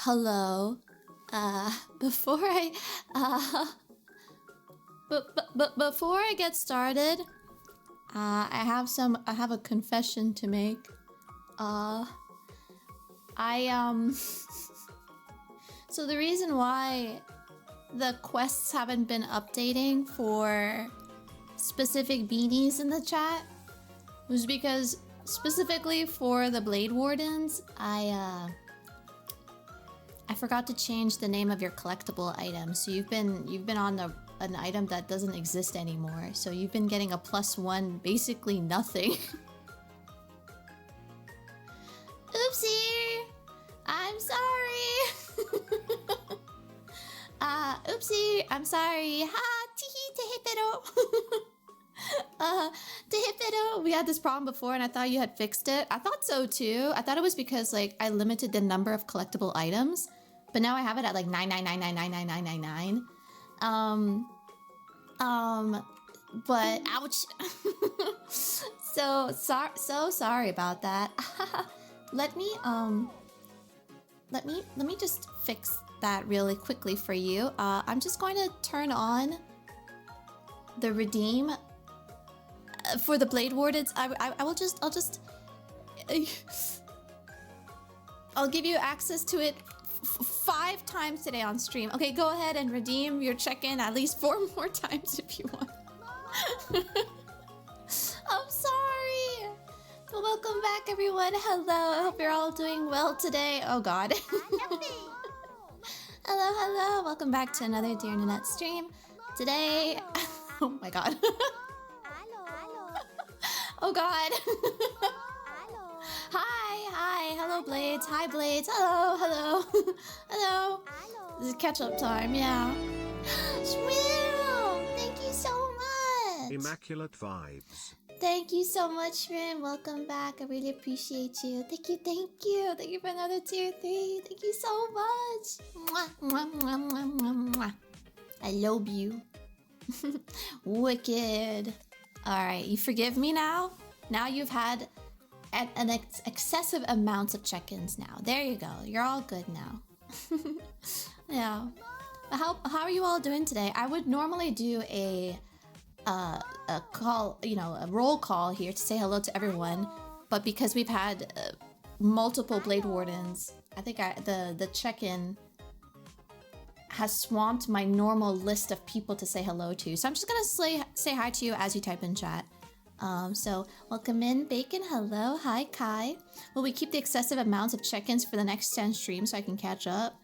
Hello. Before I before I get started, I have a confession to make. So the reason why the quests haven't been updating for specific beanies in the chat was because specifically for the Blade Wardens, I forgot to change the name of your collectible item. So you've been on an item that doesn't exist anymore. So you've been getting a +1, basically nothing. Oopsie! I'm sorry! Oopsie! I'm sorry! Ha! Tihi tehipero! Tehipero! We had this problem before and I thought you had fixed it. I thought so too. I thought it was because like I limited the number of collectible items. But now I have it at like 999999999. But ouch! so sorry about that. Let me just fix that really quickly for you. I'm just going to turn on the redeem for the Blade Wardens. I'll give you access to it 5 times today on stream. Okay, go ahead and redeem your check-in at least 4 more times if you want. I'm sorry. Welcome back, everyone. Hello. I hope you're all doing well today. Oh God. Hello. Welcome back to another Dear Ninette stream. Today, oh my God. Oh God. Hi. Hello, Blades. Hi, Blades. Hello. Hello. This is catch-up time, yeah. Shmearl, thank you so much. Immaculate vibes. Thank you so much, Shrim. Welcome back. I really appreciate you. Thank you. Thank you for another tier 3. Thank you so much. Mwah. I love you. Wicked. Alright, you forgive me now? Now you've had an excessive amounts of check-ins now. There you go. You're all good now. Yeah. How are you all doing today? I would normally do a call, a roll call here to say hello to everyone, but because we've had multiple Blade Wardens, I think the check-in has swamped my normal list of people to say hello to. So I'm just gonna say hi to you as you type in chat. So welcome in, Bacon. Hello, hi, Kai. Will we keep the excessive amounts of check-ins for the next 10 streams so I can catch up?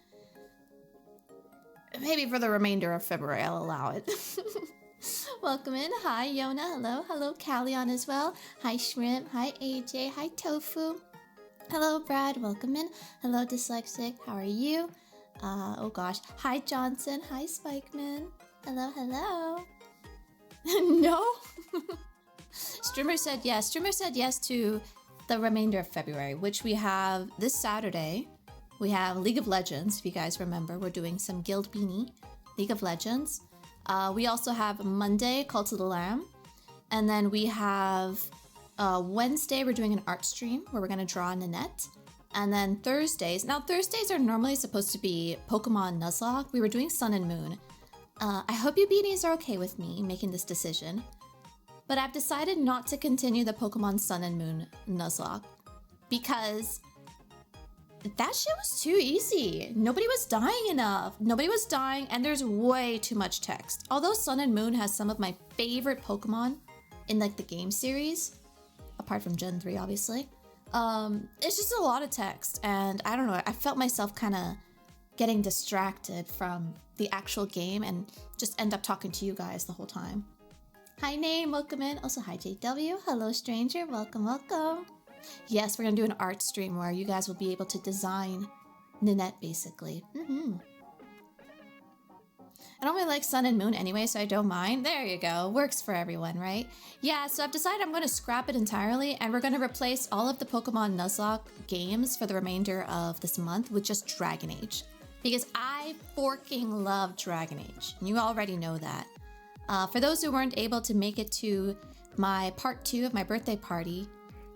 Maybe for the remainder of February, I'll allow it. Welcome in. Hi, Yona. Hello, Callion as well. Hi, Shrimp. Hi, AJ. Hi, Tofu. Hello, Brad. Welcome in. Hello, Dyslexic. How are you? Oh gosh. Hi, Johnson. Hi, Spikeman. Hello. No? Streamer said yes. Streamer said yes to the remainder of February, which we have this Saturday. We have League of Legends. If you guys remember, we're doing some Guild Beanie. League of Legends. We also have Monday, Cult of the Lamb. And then we have Wednesday, we're doing an art stream where we're going to draw Ninette. And then Thursdays. Now, Thursdays are normally supposed to be Pokemon Nuzlocke. We were doing Sun and Moon. I hope you beanies are okay with me making this decision. But I've decided not to continue the Pokemon Sun and Moon Nuzlocke because that shit was too easy. Nobody was dying enough. Nobody was dying, and there's way too much text. Although Sun and Moon has some of my favorite Pokemon in like the game series, apart from Gen 3, obviously. It's just a lot of text, and I don't know, I felt myself kind of getting distracted from the actual game and just end up talking to you guys the whole time. Hi, Name, welcome in. Also, hi, JW. Hello, stranger. Welcome. Yes, we're gonna do an art stream where you guys will be able to design Ninette, basically. I don't really like Sun and Moon anyway, so I don't mind. There you go. Works for everyone, right? Yeah, so I've decided I'm going to scrap it entirely, and we're going to replace all of the Pokemon Nuzlocke games for the remainder of this month with just Dragonage. Because I forking love Dragonage, and you already know that. For those who weren't able to make it to my part 2 of my birthday party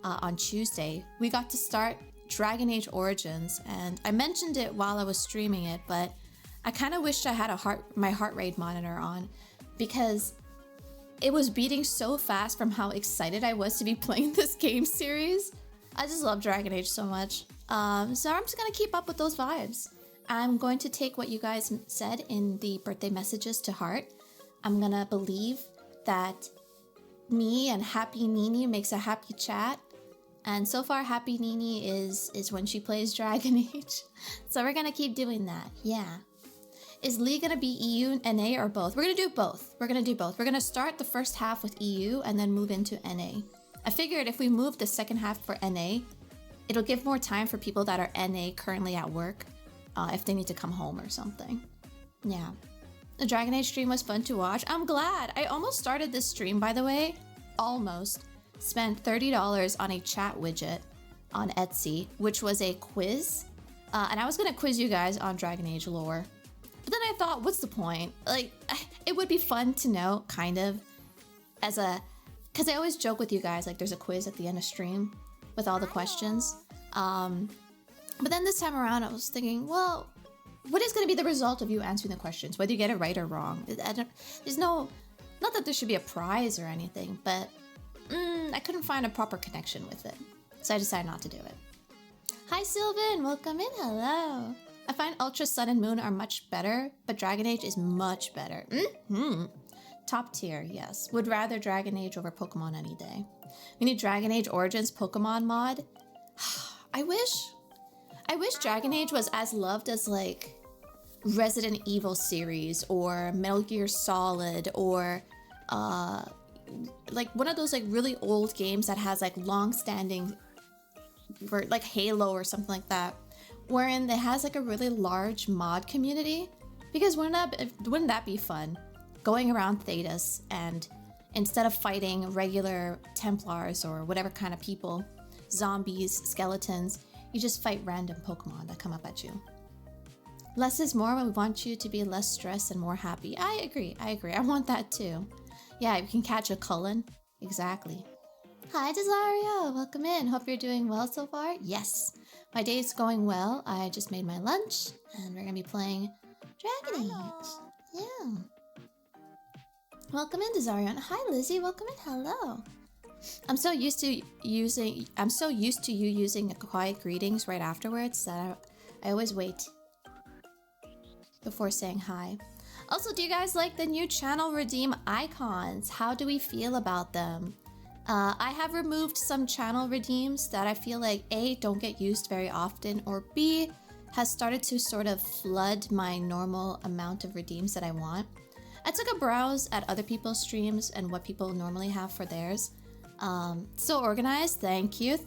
on Tuesday, we got to start Dragonage Origins, and I mentioned it while I was streaming it, but I kind of wished I had my heart rate monitor on because it was beating so fast from how excited I was to be playing this game series. I just love Dragonage so much. So I'm just gonna keep up with those vibes. I'm going to take what you guys said in the birthday messages to heart. I'm gonna believe that me and Happy Nini makes a happy chat. And so far, Happy Nini is when she plays Dragon Age. So we're gonna keep doing that, yeah. Is Lee gonna be EU, NA, or both? We're gonna do both. We're gonna start the first half with EU and then move into NA. I figured if we move the second half for NA, it'll give more time for people that are NA currently at work, if they need to come home or something. Yeah. The Dragon Age stream was fun to watch. I'm glad. I almost started this stream, by the way. Almost. Spent $30 on a chat widget on Etsy, which was a quiz. And I was gonna quiz you guys on Dragon Age lore. But then I thought, what's the point? Like, it would be fun to know, kind of, because I always joke with you guys, like there's a quiz at the end of stream with all the questions. But then this time around, I was thinking, well, what is gonna be the result of you answering the questions, whether you get it right or wrong? There's no, not that there should be a prize or anything, but I couldn't find a proper connection with it. So I decided not to do it. Hi Sylvan, welcome in, hello. I find Ultra Sun and Moon are much better, but Dragon Age is much better. Top tier, yes. Would rather Dragon Age over Pokemon any day. We need Dragon Age Origins Pokemon mod. I wish Dragon Age was as loved as like Resident Evil series or Metal Gear Solid or like one of those like really old games that has like long-standing, like Halo or something like that, wherein it has like a really large mod community. Because wouldn't that be fun? Going around Thedas and instead of fighting regular Templars or whatever kind of people, zombies, skeletons, you just fight random Pokemon that come up at you. Less is more. We want you to be less stressed and more happy. I agree. I want that too. Yeah, you can catch a Cullen. Exactly. Hi, Desario. Welcome in. Hope you're doing well so far. Yes. My day's going well. I just made my lunch, and we're going to be playing Dragon Age. Yeah. Welcome in, Desario. Hi, Lizzie. Welcome in. Hello. I'm so used to you using quiet greetings right afterwards that I always wait before saying hi. Also, do you guys like the new channel redeem icons? How do we feel about them? I have removed some channel redeems that I feel like A, don't get used very often, or B, has started to sort of flood my normal amount of redeems that I want. I took a browse at other people's streams and what people normally have for theirs. So organized, thank you.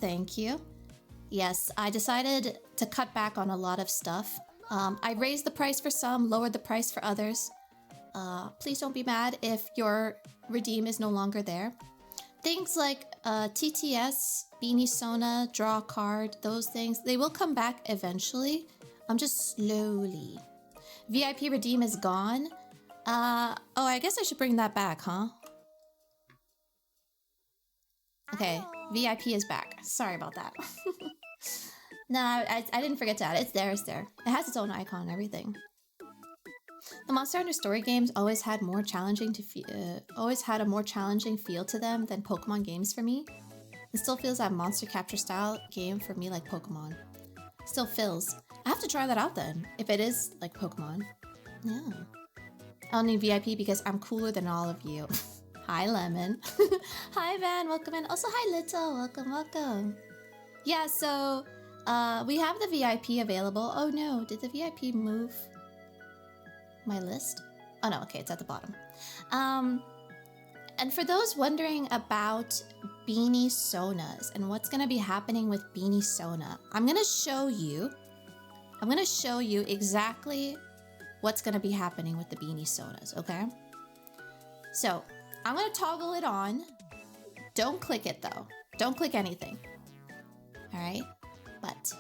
Yes, I decided to cut back on a lot of stuff. I raised the price for some, lowered the price for others. Please don't be mad if your redeem is no longer there. Things like TTS, Beanie Sona, Draw a Card, those things, they will come back eventually. Just slowly. VIP redeem is gone. Oh, I guess I should bring that back, huh? Okay, VIP is back. Sorry about that. No, I didn't forget to add it. It's there. It has its own icon and everything. The Monster Hunter story games always had a more challenging feel to them than Pokemon games for me. It still feels that monster capture style game for me like Pokemon. Still feels. I have to try that out then, if it is like Pokemon. Yeah. I'll need VIP because I'm cooler than all of you. Hi, Lemon. Hi, Van. Welcome in. Also, hi, Little. Welcome. Yeah, so we have the VIP available. Oh no, did the VIP move my list? Oh no, okay, it's at the bottom. And for those wondering about Beanie Sonas and what's gonna be happening with Beanie Sona, I'm gonna show you exactly what's gonna be happening with the Beanie Sonas, okay? So, I'm gonna toggle it on. Don't click it though. Don't click anything. Alright? But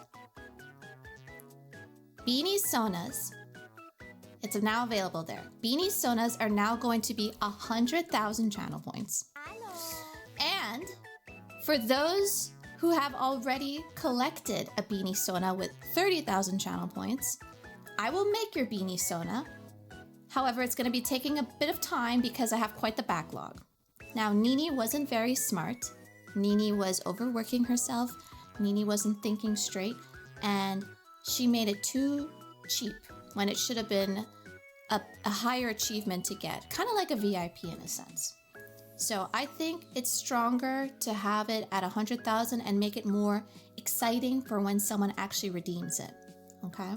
Beanie Sonas, it's now available there. Beanie Sonas are now going to be 100,000 channel points. And for those who have already collected a Beanie Sona with 30,000 channel points, I will make your Beanie Sona. However, it's going to be taking a bit of time because I have quite the backlog. Now, Nini wasn't very smart. Nini was overworking herself. Nini wasn't thinking straight. And she made it too cheap when it should have been a higher achievement to get. Kind of like a VIP in a sense. So I think it's stronger to have it at 100,000 and make it more exciting for when someone actually redeems it. Okay?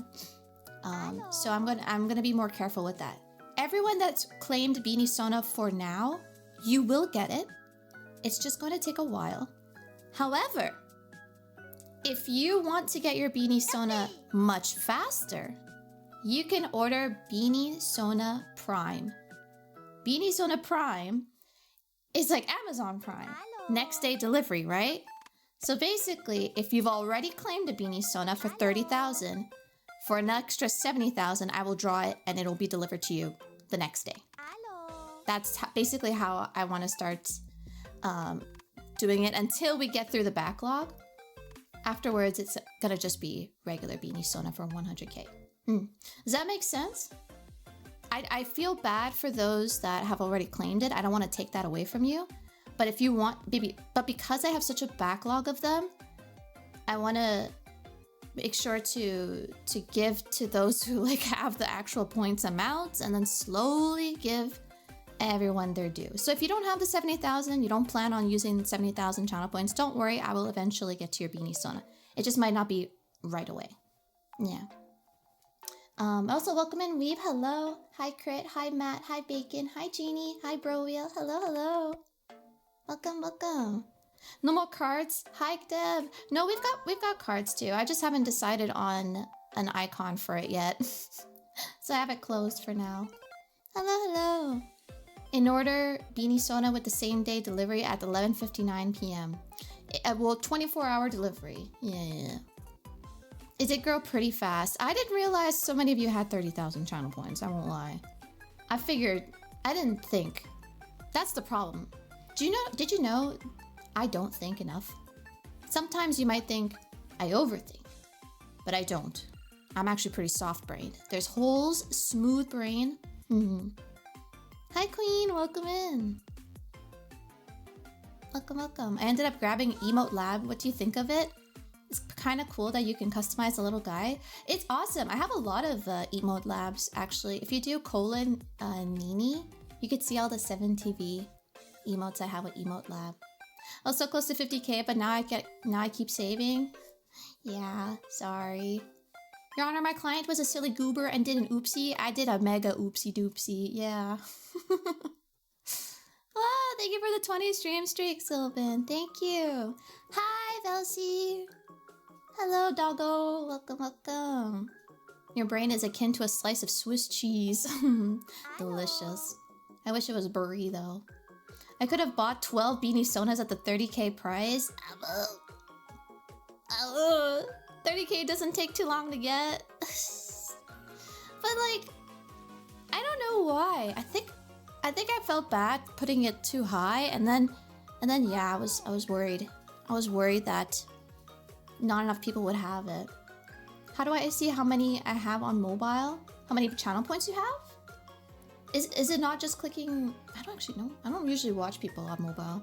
So I'm gonna be more careful with that. Everyone that's claimed Beanie Sona for now, you will get it. It's just going to take a while. However, if you want to get your Beanie Sona much faster, you can order Beanie Sona Prime. Beanie Sona Prime is like Amazon Prime. Next day delivery, right? So basically, if you've already claimed a Beanie Sona for 30,000, for an extra 70,000, I will draw it and it'll be delivered to you the next day. That's basically how I want to start doing it until we get through the backlog. Afterwards, it's gonna just be regular Beanie Sona for 100k. Does that make sense? I feel bad for those that have already claimed it. I don't want to take that away from you. But if you want, but because I have such a backlog of them, I want to make sure to give to those who like have the actual points amounts and then slowly give everyone their due. So if you don't have the 70,000, you don't plan on using 70,000 channel points, don't worry, I will eventually get to your Beanie Sona. It just might not be right away. Yeah. Also welcome in Weeb, hello. Hi Crit, hi Matt, hi Bacon, hi Jeannie, hi Browheel, hello, hello. Welcome, welcome. No more cards. Hi Deb. No, we've got cards too. I just haven't decided on an icon for it yet. So I have it closed for now. Hello, hello. In order, Beanie Sona with the same day delivery at 11:59 p.m. Well, 24-hour delivery. Yeah. It did grow pretty fast. I didn't realize so many of you had 30,000 channel points, I won't lie. I didn't think. That's the problem. Did you know I don't think enough? Sometimes you might think I overthink, but I don't. I'm actually pretty soft-brained. There's holes, smooth brain. Hi Queen, welcome in. Welcome, welcome. I ended up grabbing Emote Lab. What do you think of it? It's kind of cool that you can customize the little guy. It's awesome. I have a lot of Emote Labs actually. If you do Nini, you could see all the 7TV emotes I have with Emote Lab. Also close to 50k, but now I keep saving. Yeah, sorry. Your Honor, my client was a silly goober and did an oopsie. I did a mega oopsie doopsie. Yeah. Ah, thank you for the 20 stream streak, Sylvan. Thank you. Hi, Velcy. Hello, doggo. Welcome, welcome. Your brain is akin to a slice of Swiss cheese. Delicious. I wish it was brie, though. I could have bought 12 Beanie Sonas at the 30k price. 30k doesn't take too long to get. But like, I don't know why. I think I felt bad putting it too high, and then yeah, I was worried. I was worried that not enough people would have it. How do I see how many I have on mobile? How many channel points you have? Is it not just clicking? I don't actually know. I don't usually watch people on mobile.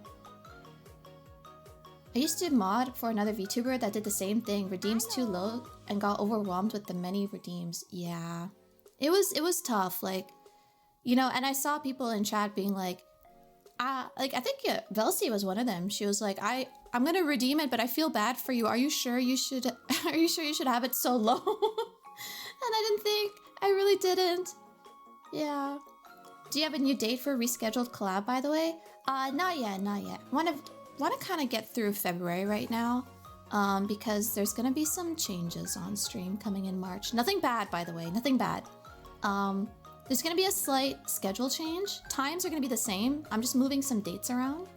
I used to mod for another VTuber that did the same thing. Redeems too low and got overwhelmed with the many redeems. Yeah, it was tough. Like, you know, and I saw people in chat being like, I think Velcy was one of them. She was like, I'm gonna redeem it, but I feel bad for you. Are you sure you should? Are you sure you should have it so low? And I didn't think. I really didn't. Yeah. Do you have a new date for a rescheduled collab, by the way? Not yet, not yet. Want to kind of get through February right now, because there's gonna be some changes on stream coming in March. Nothing bad, by the way. Nothing bad. There's gonna be a slight schedule change. Times are gonna be the same. I'm just moving some dates around.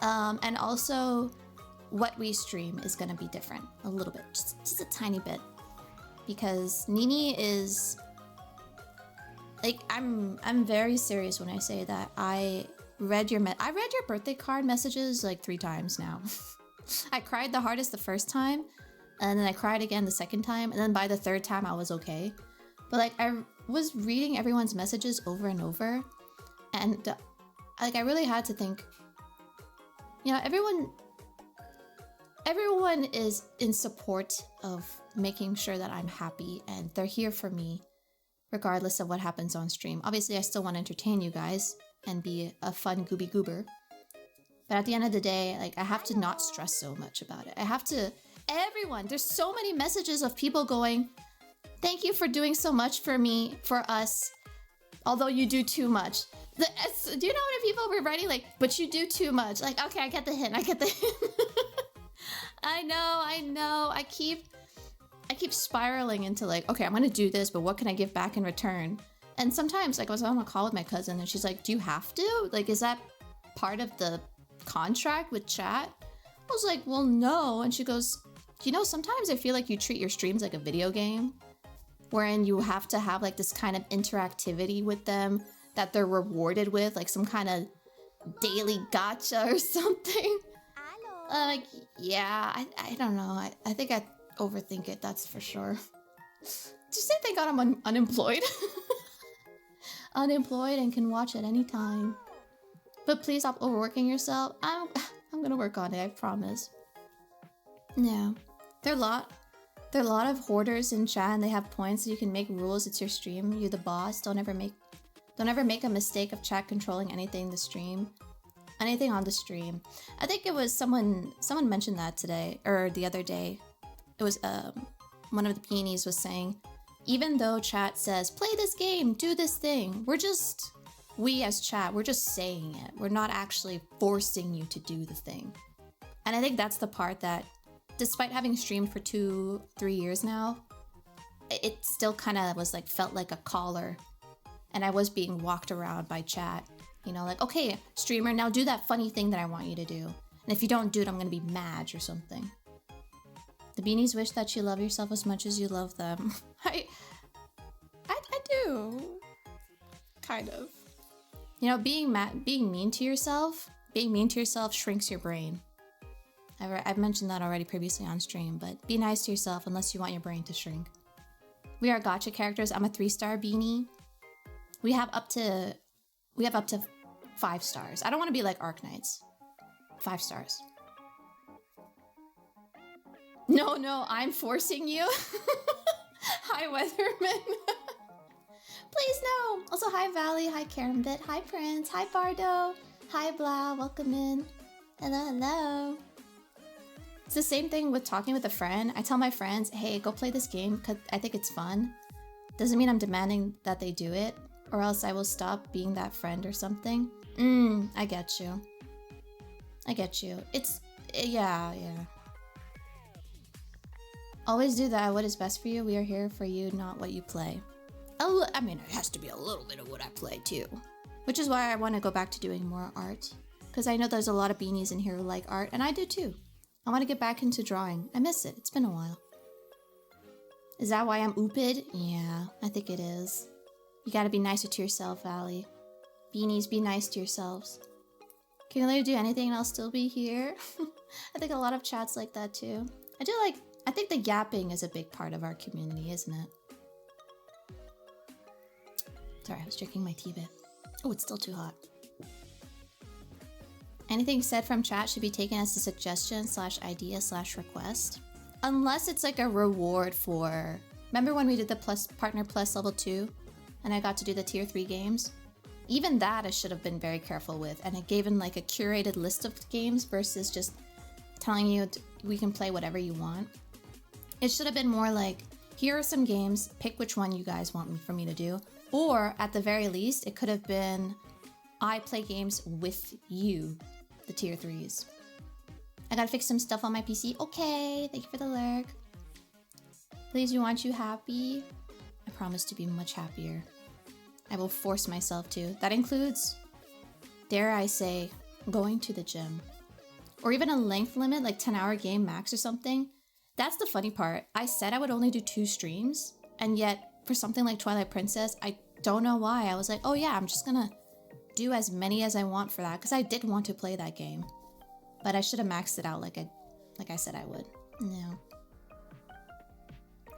And also, what we stream is gonna be different a little bit, just a tiny bit, because Nini is like, I'm very serious when I say that I read your birthday card messages like 3 times now. I cried the hardest the first time, and then I cried again the second time, and then by the third time I was okay. But like I was reading everyone's messages over and over, and like I really had to think, you know, everyone is in support of making sure that I'm happy, and they're here for me regardless of what happens on stream. Obviously I still want to entertain you guys and be a fun gooby goober, but at the end of the day, like, I have to not stress so much about it. I have to, everyone, there's so many messages of people going, thank you for doing so much for me, for us, although you do too much. Do you know how many people were writing like, but you do too much? Like, okay, I get the hint, I get the hint. I know, I keep spiraling into like, okay, I'm gonna do this, but what can I give back in return? And sometimes, like, I was on a call with my cousin and she's like, do you have to? Like, is that part of the contract with chat? I was like, well, no. And she goes, you know, sometimes I feel like you treat your streams like a video game, wherein you have to have like this kind of interactivity with them that they're rewarded with, like some kind of daily gacha or something. Like, yeah, I don't know. I think I overthink it, that's for sure. Just say thank God I'm unemployed. Unemployed and can watch at any time. But please stop overworking yourself. I'm gonna work on it, I promise. No. There are a lot of hoarders in chat and they have points so you can make rules. It's your stream. You're the boss. Don't ever make a mistake of chat controlling anything on the stream. I think it was someone mentioned that today or the other day. It was one of the peonies was saying, even though chat says play this game, do this thing, we as chat, we're just saying it. We're not actually forcing you to do the thing. And I think that's the part that, despite having streamed for 2-3 years now, it still kind of was like, felt like a collar. And I was being walked around by chat. You know, like, okay, streamer, now do that funny thing that I want you to do. And if you don't do it, I'm gonna be mad or something. The beanies wish that you love yourself as much as you love them. I do. Kind of. You know, being mean to yourself shrinks your brain. I've mentioned that already previously on stream, but be nice to yourself unless you want your brain to shrink. We are gacha characters. I'm a 3-star beanie. We have up to 5 stars. I don't want to be like Arknights. 5 stars. No, I'm forcing you. Hi, Weatherman. Please no. Also, hi, Valley. Hi, Karambit. Hi, Prince. Hi, Bardo. Hi, Blah. Welcome in. Hello. It's the same thing with talking with a friend. I tell my friends, hey, go play this game because I think it's fun. Doesn't mean I'm demanding that they do it, or else I will stop being that friend or something. I get you. Yeah. Always do that. What is best for you? We are here for you, not what you play. I mean, it has to be a little bit of what I play too. Which is why I want to go back to doing more art. Because I know there's a lot of beanies in here who like art, and I do too. I want to get back into drawing. I miss it. It's been a while. Is that why I'm ooped? Yeah, I think it is. You gotta be nicer to yourself, Valley. Beanies, be nice to yourselves. Can you let you do anything and I'll still be here? I think a lot of chats like that too. I think the yapping is a big part of our community, isn't it? Sorry, I was drinking my tea bit. Oh, it's still too hot. Anything said from chat should be taken as a suggestion / idea / request. Unless it's like a reward for... Remember when we did the Partner Plus level 2? And I got to do the tier 3 games? Even that I should have been very careful with. And it gave in like a curated list of games versus just telling you we can play whatever you want. It should have been more like, here are some games, pick which one you guys want for me to do. Or at the very least, it could have been, I play games with you, the tier 3s. I gotta fix some stuff on my PC. Okay, thank you for the lurk. Please, we want you happy. I promise to be much happier. I will force myself to. That includes, dare I say, going to the gym. Or even a length limit, like 10-hour game max or something. That's the funny part. I said I would only do 2 streams, and yet for something like Twilight Princess, I don't know why. I was like, oh yeah, I'm just gonna do as many as I want for that, because I did want to play that game. But I should have maxed it out like like I said I would. No.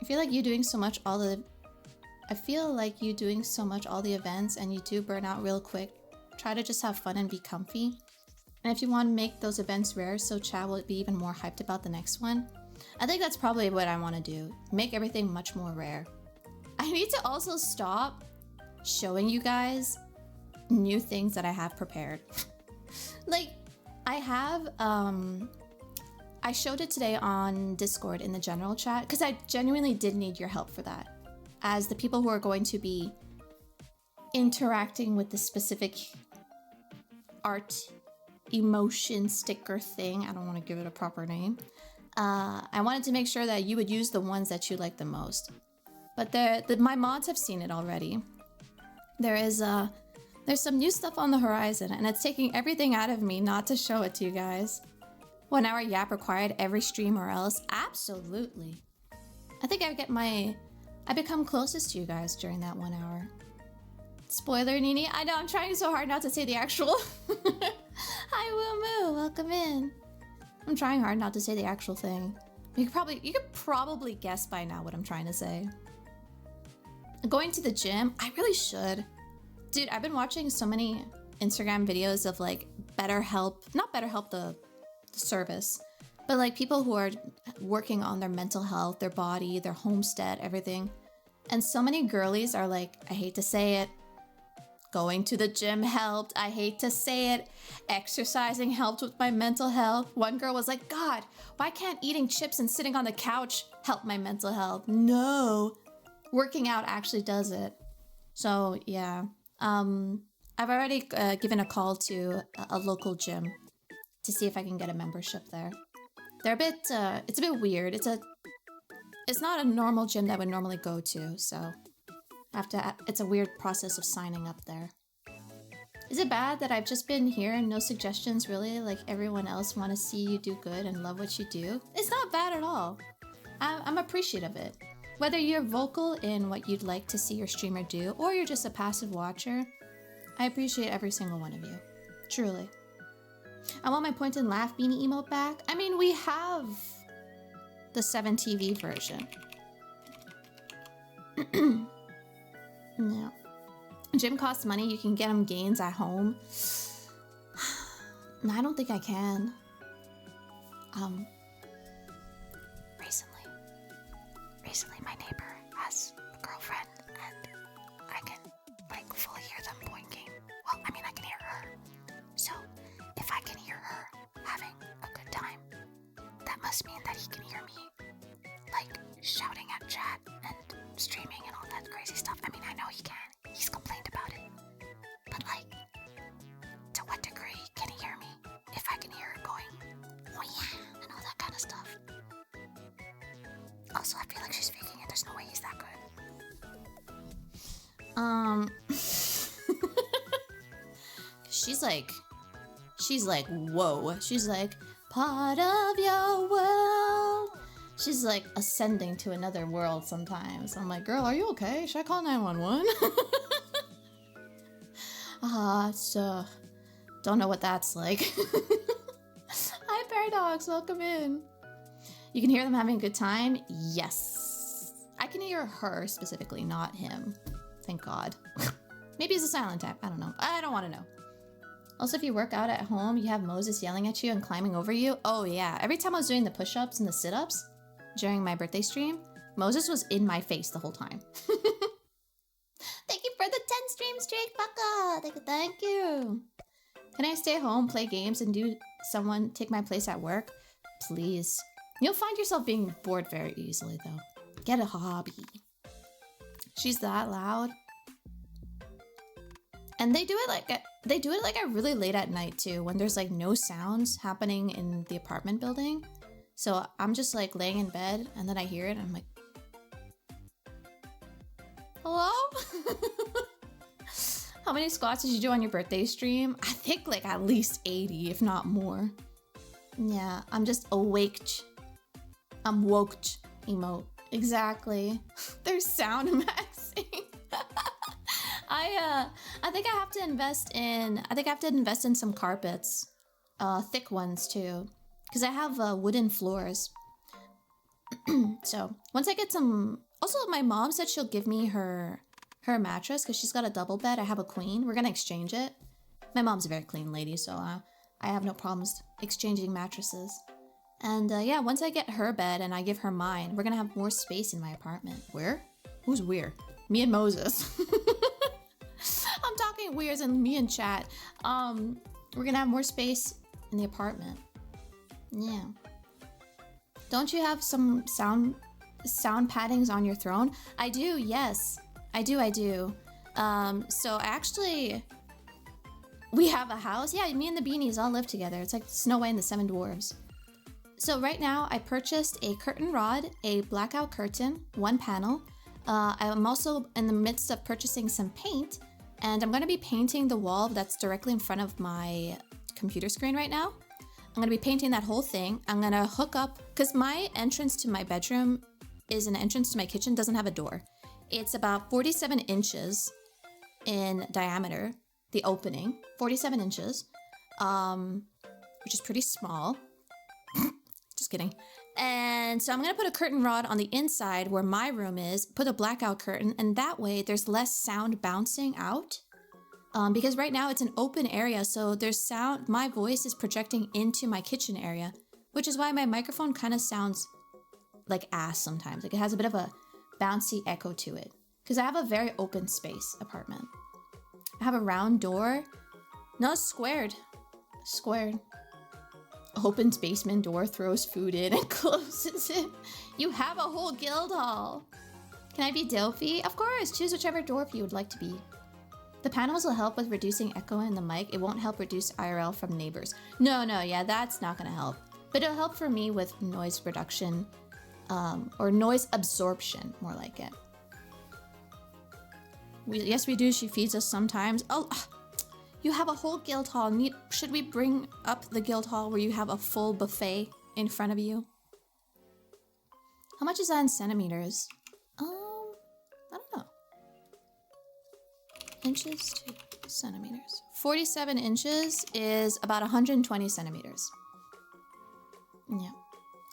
I feel like you doing so much all the events and you do burn out real quick. Try to just have fun and be comfy. And if you want to make those events rare so chat will be even more hyped about the next one, I think that's probably what I want to do. Make everything much more rare. I need to also stop showing you guys new things that I have prepared. Like, I have, I showed it today on Discord in the general chat because I genuinely did need your help for that. As the people who are going to be interacting with the specific art emotion sticker thing, I don't want to give it a proper name. I wanted to make sure that you would use the ones that you like the most. But my mods have seen it already. There's some new stuff on the horizon, and it's taking everything out of me not to show it to you guys. 1 hour yap required every stream or else? Absolutely. I think I become closest to you guys during that 1 hour. Spoiler, Nini. I know, I'm trying so hard not to say the actual. Hi, Woo Moo. Welcome in. I'm trying hard not to say the actual thing. You could probably guess by now what I'm trying to say. Going to the gym? I really should. Dude, I've been watching so many Instagram videos of like BetterHelp, not BetterHelp the service, but like people who are working on their mental health, their body, their homestead, everything. And so many girlies are like, I hate to say it, going to the gym helped. I hate to say it. Exercising helped with my mental health. One girl was like, God, why can't eating chips and sitting on the couch help my mental health? No, working out actually does it. So yeah, I've already given a call to a local gym to see if I can get a membership there. They're a bit, it's a bit weird. It's not a normal gym that I would normally go to, so it's a weird process of signing up there. Is it bad that I've just been here and no suggestions really, like everyone else want to see you do good and love what you do? It's not bad at all. I'm appreciative of it. Whether you're vocal in what you'd like to see your streamer do, or you're just a passive watcher, I appreciate every single one of you. Truly. I want my point and laugh beanie emote back. I mean, we have the 7TV version. No. Gym costs money. You can get them gains at home. I don't think I can. Recently my neighbor has a girlfriend and I can like fully hear them boinking. Well, I mean, I can hear her. So if I can hear her having a good time, that must mean that he can hear me like shouting at chat and streaming and all that crazy stuff. I mean, I know he can. He's complained about it. But like, to what degree can he hear me if I can hear her going, oh yeah, and all that kind of stuff? Also, I feel like she's faking it. There's no way he's that good. She's like, whoa. She's like, part of your world. She's like ascending to another world sometimes. I'm like, girl, are you okay? Should I call 911? Don't know what that's like. Hi, Paradox, welcome in. You can hear them having a good time? Yes. I can hear her specifically, not him. Thank God. Maybe he's a silent type. I don't know. I don't want to know. Also, if you work out at home, you have Moses yelling at you and climbing over you. Oh yeah. Every time I was doing the push-ups and the sit-ups during my birthday stream, Moses was in my face the whole time. Thank you for the 10 stream streak, Baka. Thank you. Can I stay home, play games, and do someone take my place at work? Please. You'll find yourself being bored very easily, though. Get a hobby. She's that loud. And they do it like really late at night too, when there's like no sounds happening in the apartment building. So I'm just like laying in bed and then I hear it and I'm like, hello? How many squats did you do on your birthday stream? I think like at least 80, if not more. Yeah, I'm just awake. I'm woke emote. Exactly. There's sound maxing. I think I have to invest in some carpets. Thick ones too. because I have wooden floors. So once I get some... Also, my mom said she'll give me her mattress because she's got a double bed. I have a queen. We're going to exchange it. My mom's a very clean lady, so I have no problems exchanging mattresses. And yeah, once I get her bed and I give her mine, we're going to have more space in my apartment. Where? Who's we're? Me and Moses. I'm talking weirds and me and chat. We're going to have more space in the apartment. Yeah. Don't you have some sound paddings on your throne? I do, yes. I do. So actually, we have a house. Yeah, me and the beanies all live together. It's like Snow White and the Seven Dwarves. So right now, I purchased a curtain rod, a blackout curtain, 1 panel. I'm also in the midst of purchasing some paint, and I'm going to be painting the wall that's directly in front of my computer screen right now. I'm going to be painting that whole thing. I'm going to hook up, because my entrance to my bedroom is an entrance to my kitchen, doesn't have a door. It's about 47 inches in diameter, the opening, 47 inches, which is pretty small. Just kidding. And so I'm going to put a curtain rod on the inside where my room is, put a blackout curtain, and that way there's less sound bouncing out. Because right now it's an open area, so there's sound, my voice is projecting into my kitchen area, which is why my microphone kind of sounds like ass sometimes. Like it has a bit of a bouncy echo to it. Because I have a very open space apartment. I have a round door. No, it's squared. Squared. Opens basement door, throws food in, and closes it. You have a whole guild hall. Can I be Delphi? Of course, choose whichever dwarf you would like to be. The panels will help with reducing echo in the mic. It won't help reduce IRL from neighbors. No, yeah, that's not gonna help. But it'll help for me with noise reduction, or noise absorption, more like it. Yes, we do. She feeds us sometimes. Oh, you have a whole guild hall. Should we bring up the guild hall where you have a full buffet in front of you? How much is that in centimeters? I don't know. Inches to centimeters. 47 inches is about 120 centimeters. Yeah.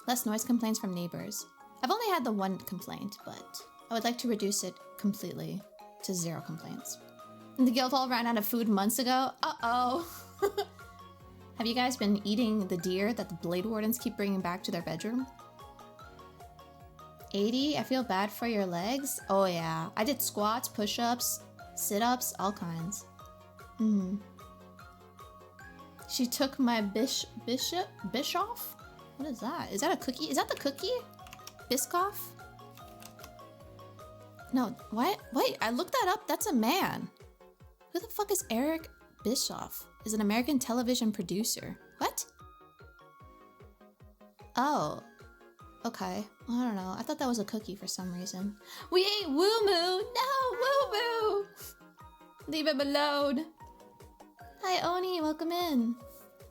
Less noise complaints from neighbors. I've only had the one complaint, but I would like to reduce it completely to 0 complaints. And the guild hall ran out of food months ago. Uh-oh. Have you guys been eating the deer that the Blade Wardens keep bringing back to their bedroom? 80? I feel bad for your legs. Oh yeah. I did squats, push-ups, sit-ups, all kinds. She took my Bischoff? What is that? Is that a cookie? Is that the cookie? Biscoff? No, what? Wait, I looked that up. That's a man. Who the fuck is Eric Bischoff? Is an American television producer. What? Oh. Okay. I don't know. I thought that was a cookie for some reason. We ate Woo Moo! No! Woo Moo! Leave him alone. Hi, Oni. Welcome in.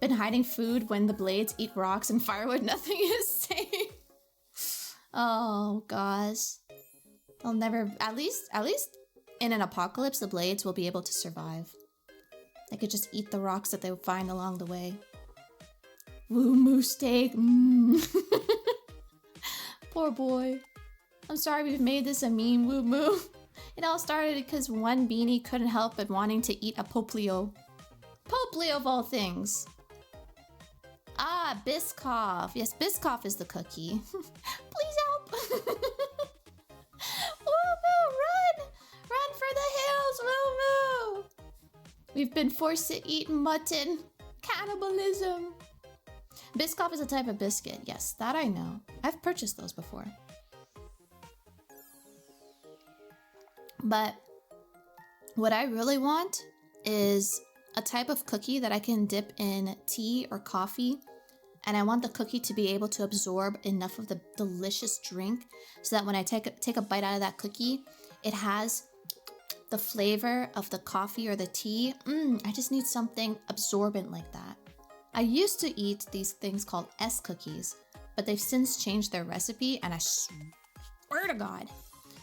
Been hiding food when the blades eat rocks and firewood. Nothing is safe. Oh, gosh. They'll never... At least in an apocalypse, the blades will be able to survive. They could just eat the rocks that they find along the way. Woo Moo steak. Poor boy. I'm sorry we've made this a meme, Woo Moo. It all started because one beanie couldn't help but wanting to eat a Poplio. Poplio of all things. Ah, Biscoff. Yes, Biscoff is the cookie. Please help. Woo Moo, run! Run for the hills, Woo Moo! We've been forced to eat mutton. Cannibalism. Biscoff is a type of biscuit. Yes, that I know. I've purchased those before. But what I really want is a type of cookie that I can dip in tea or coffee. And I want the cookie to be able to absorb enough of the delicious drink so that when I take a bite out of that cookie, it has the flavor of the coffee or the tea. I just need something absorbent like that. I used to eat these things called S cookies, but they've since changed their recipe, and I swear to God,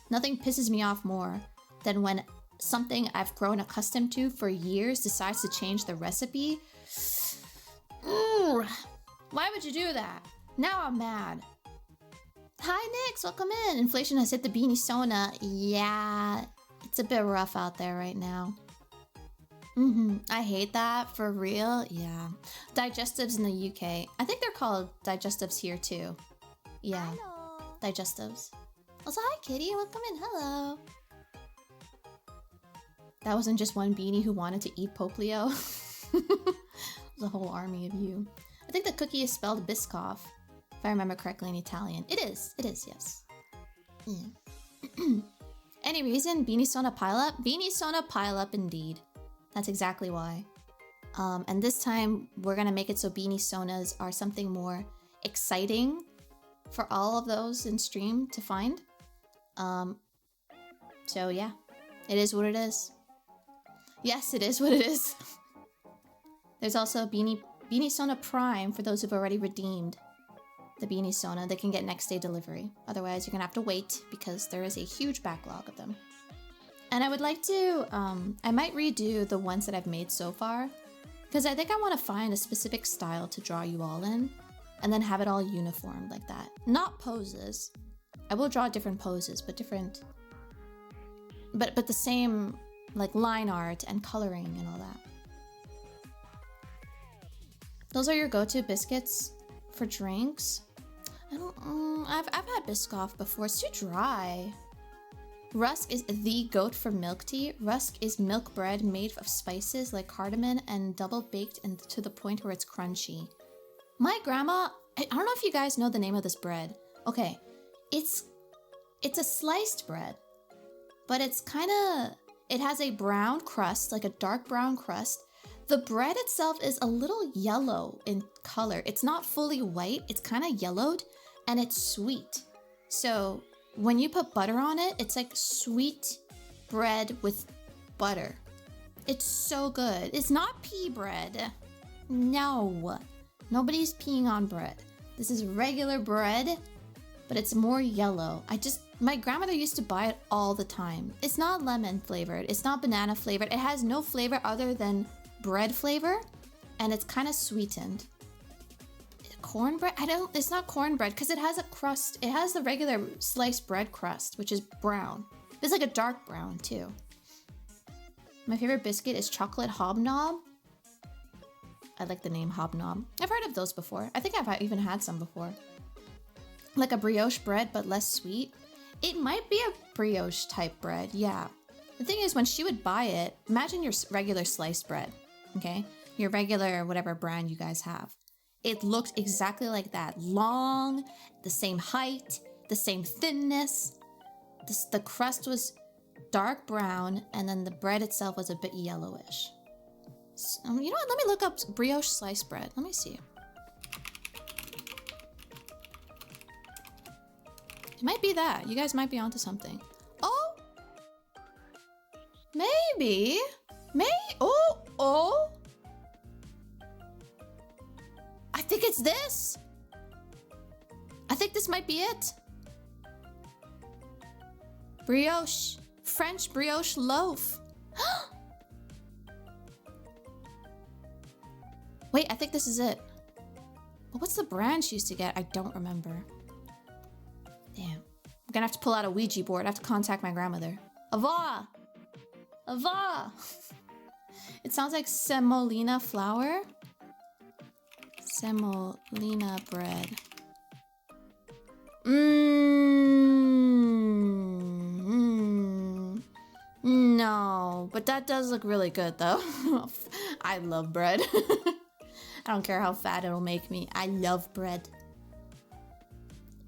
nothing pisses me off more than when something I've grown accustomed to for years decides to change the recipe. Why would you do that? Now I'm mad. Hi, Nix. Welcome in. Inflation has hit the beanie Sona. Yeah, it's a bit rough out there right now. I hate that. For real? Yeah. Digestives in the UK. I think they're called digestives here too. Yeah. Hello. Digestives. Also, hi, Kitty. Welcome in. Hello. That wasn't just one beanie who wanted to eat Poplio. There's a whole army of you. I think the cookie is spelled Biscoff, if I remember correctly in Italian. It is, yes. Yeah. Any reason? Beanie Sona pile up? Beanie Sona pile up indeed. That's exactly why. And this time, we're gonna make it so Beanie Sonas are something more exciting for all of those in stream to find. So yeah, it is what it is. Yes, it is what it is. There's also Beanie Sona Prime for those who've already redeemed the Beanie Sona. They can get next day delivery. Otherwise, you're gonna have to wait because there is a huge backlog of them. And I would like to, I might redo the ones that I've made so far because I think I want to find a specific style to draw you all in and then have it all uniformed like that. Not poses. I will draw different poses, but different, but the same like line art and coloring and all that. Those are your go-to biscuits for drinks? I don't, I've had Biscoff before. It's too dry. Rusk is the goat for milk tea. Rusk is milk bread made of spices like cardamom and double baked and to the point where it's crunchy. My grandma, I don't know if you guys know the name of this bread. Okay, it's a sliced bread, but it's kind of, it has a brown crust, like a dark brown crust. The bread itself is a little yellow in color. It's not fully white, it's kind of yellowed, and it's sweet. So when you put butter on it, it's like sweet bread with butter. It's so good. It's not pea bread. No, nobody's peeing on bread. This is regular bread, but it's more yellow. My grandmother used to buy it all the time. It's not lemon flavored. It's not banana flavored. It has no flavor other than bread flavor, and it's kind of sweetened. Cornbread? It's not cornbread because it has a crust. It has the regular sliced bread crust, which is brown. It's like a dark brown too. My favorite biscuit is chocolate hobnob. I like the name hobnob. I've heard of those before. I think I've even had some before. Like a brioche bread, but less sweet. It might be a brioche type bread, yeah. The thing is, when she would buy it, imagine your regular sliced bread, okay? Your regular whatever brand you guys have. It looked exactly like that. Long, the same height, the same thinness. The crust was dark brown, and then the bread itself was a bit yellowish. So, you know what? Let me look up brioche sliced bread. Let me see. It might be that. You guys might be onto something. Oh! Maybe. Oh! I think it's this. I think this might be it. Brioche. French brioche loaf. Wait, I think this is it. But what's the brand she used to get? I don't remember. Damn. I'm gonna have to pull out a Ouija board. I have to contact my grandmother. Ava! Ava! It sounds like semolina flour. Semolina bread. No, but that does look really good though. I love bread. I don't care how fat it'll make me. I love bread.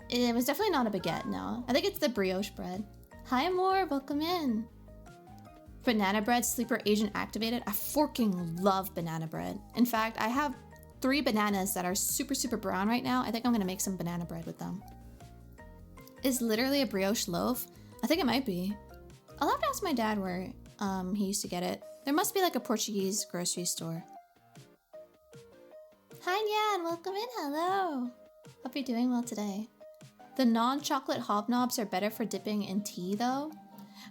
It was definitely not a baguette, no. I think it's the brioche bread. Hi, Amor, welcome in. Banana bread, sleeper agent activated. I forking love banana bread. In fact, I have 3 bananas that are super, super brown right now. I think I'm gonna make some banana bread with them. Is literally a brioche loaf? I think it might be. I'll have to ask my dad where he used to get it. There must be like a Portuguese grocery store. Hi, Nyan, welcome in, hello. Hope you're doing well today. The non-chocolate hobnobs are better for dipping in tea though.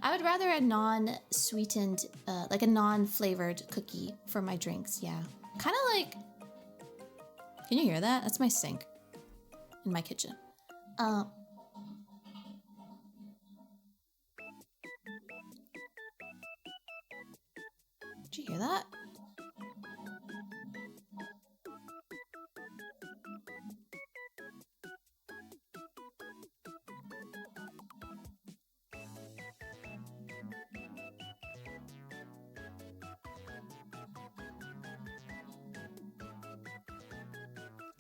I would rather a non-sweetened, like a non-flavored cookie for my drinks, yeah. Kind of like, Can you hear that? That's my sink in my kitchen. Did you hear that?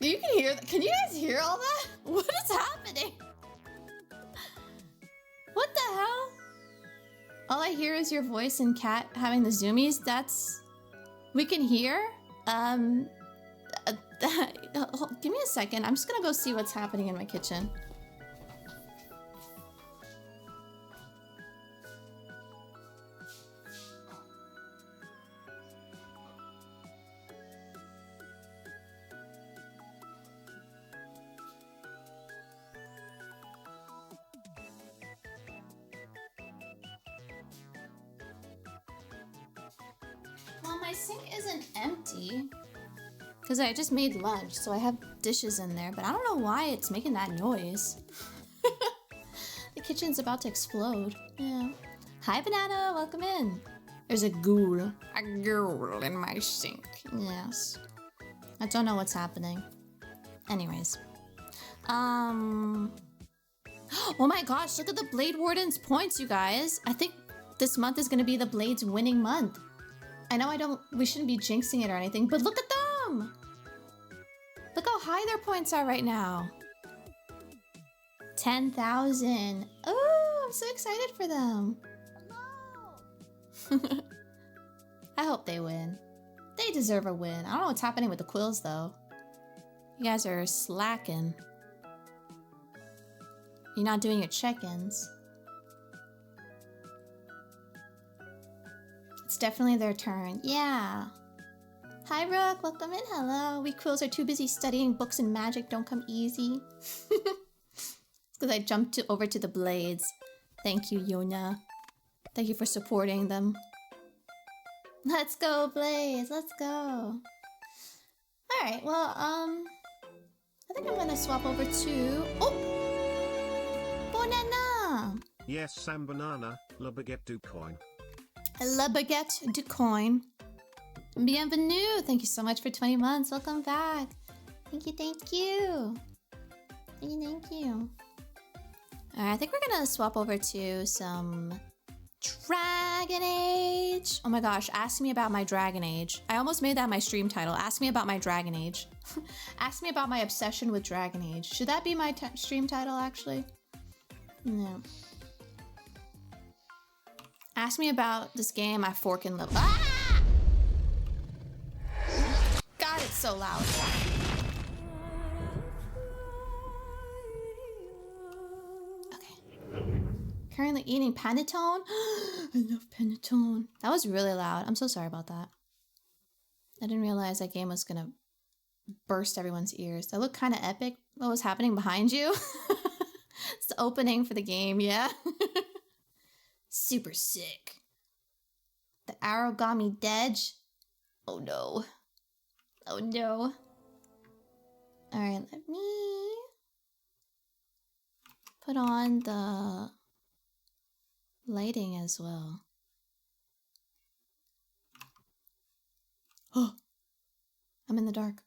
You can hear that? Can you guys hear all that? What is happening? What the hell? All I hear is your voice and Cat having the zoomies. That's... We can hear? Give me a second. I'm just gonna go see what's happening in my kitchen. Well, my sink isn't empty because I just made lunch, so I have dishes in there, but I don't know why it's making that noise. The kitchen's about to explode. Yeah. Hi, Banana. Welcome in. There's a ghoul. A ghoul in my sink. Yes. I don't know what's happening. Anyways. Oh my gosh, look at the Blade Warden's points, you guys. I think this month is gonna be the Blade's winning month. I know we shouldn't be jinxing it or anything, but look at them! Look how high their points are right now. 10,000. Oh, I'm so excited for them. I hope they win. They deserve a win. I don't know what's happening with the quills though. You guys are slacking. You're not doing your check-ins. It's definitely their turn. Yeah. Hi, Rook. Welcome in. Hello. We quills are too busy studying books and magic. Don't come easy. It's because I jumped over to the blades. Thank you, Yona. Thank you for supporting them. Let's go, Blaze. Let's go. Alright, well, I think I'm gonna swap over to... Oh! Banana! Yes, Sam Banana, le baguette du coin. La baguette du coin. Bienvenue! Thank you so much for 20 months. Welcome back. Thank you, thank you. Thank you, thank you. Alright, I think we're gonna swap over to some Dragonage. Oh my gosh, ask me about my Dragonage. I almost made that my stream title. Ask me about my Dragonage. Ask me about my obsession with Dragonage. Should that be my stream title, actually? No. Ask me about this game I fork and love. Ah! God, it's so loud. Okay. Currently eating panettone. I love panettone. That was really loud. I'm so sorry about that. I didn't realize that game was gonna burst everyone's ears. That looked kind of epic. What was happening behind you? It's the opening for the game, yeah? Super sick. The origami dedge. Oh no. Oh no. Alright, let me put on the lighting as well. Oh, I'm in the dark.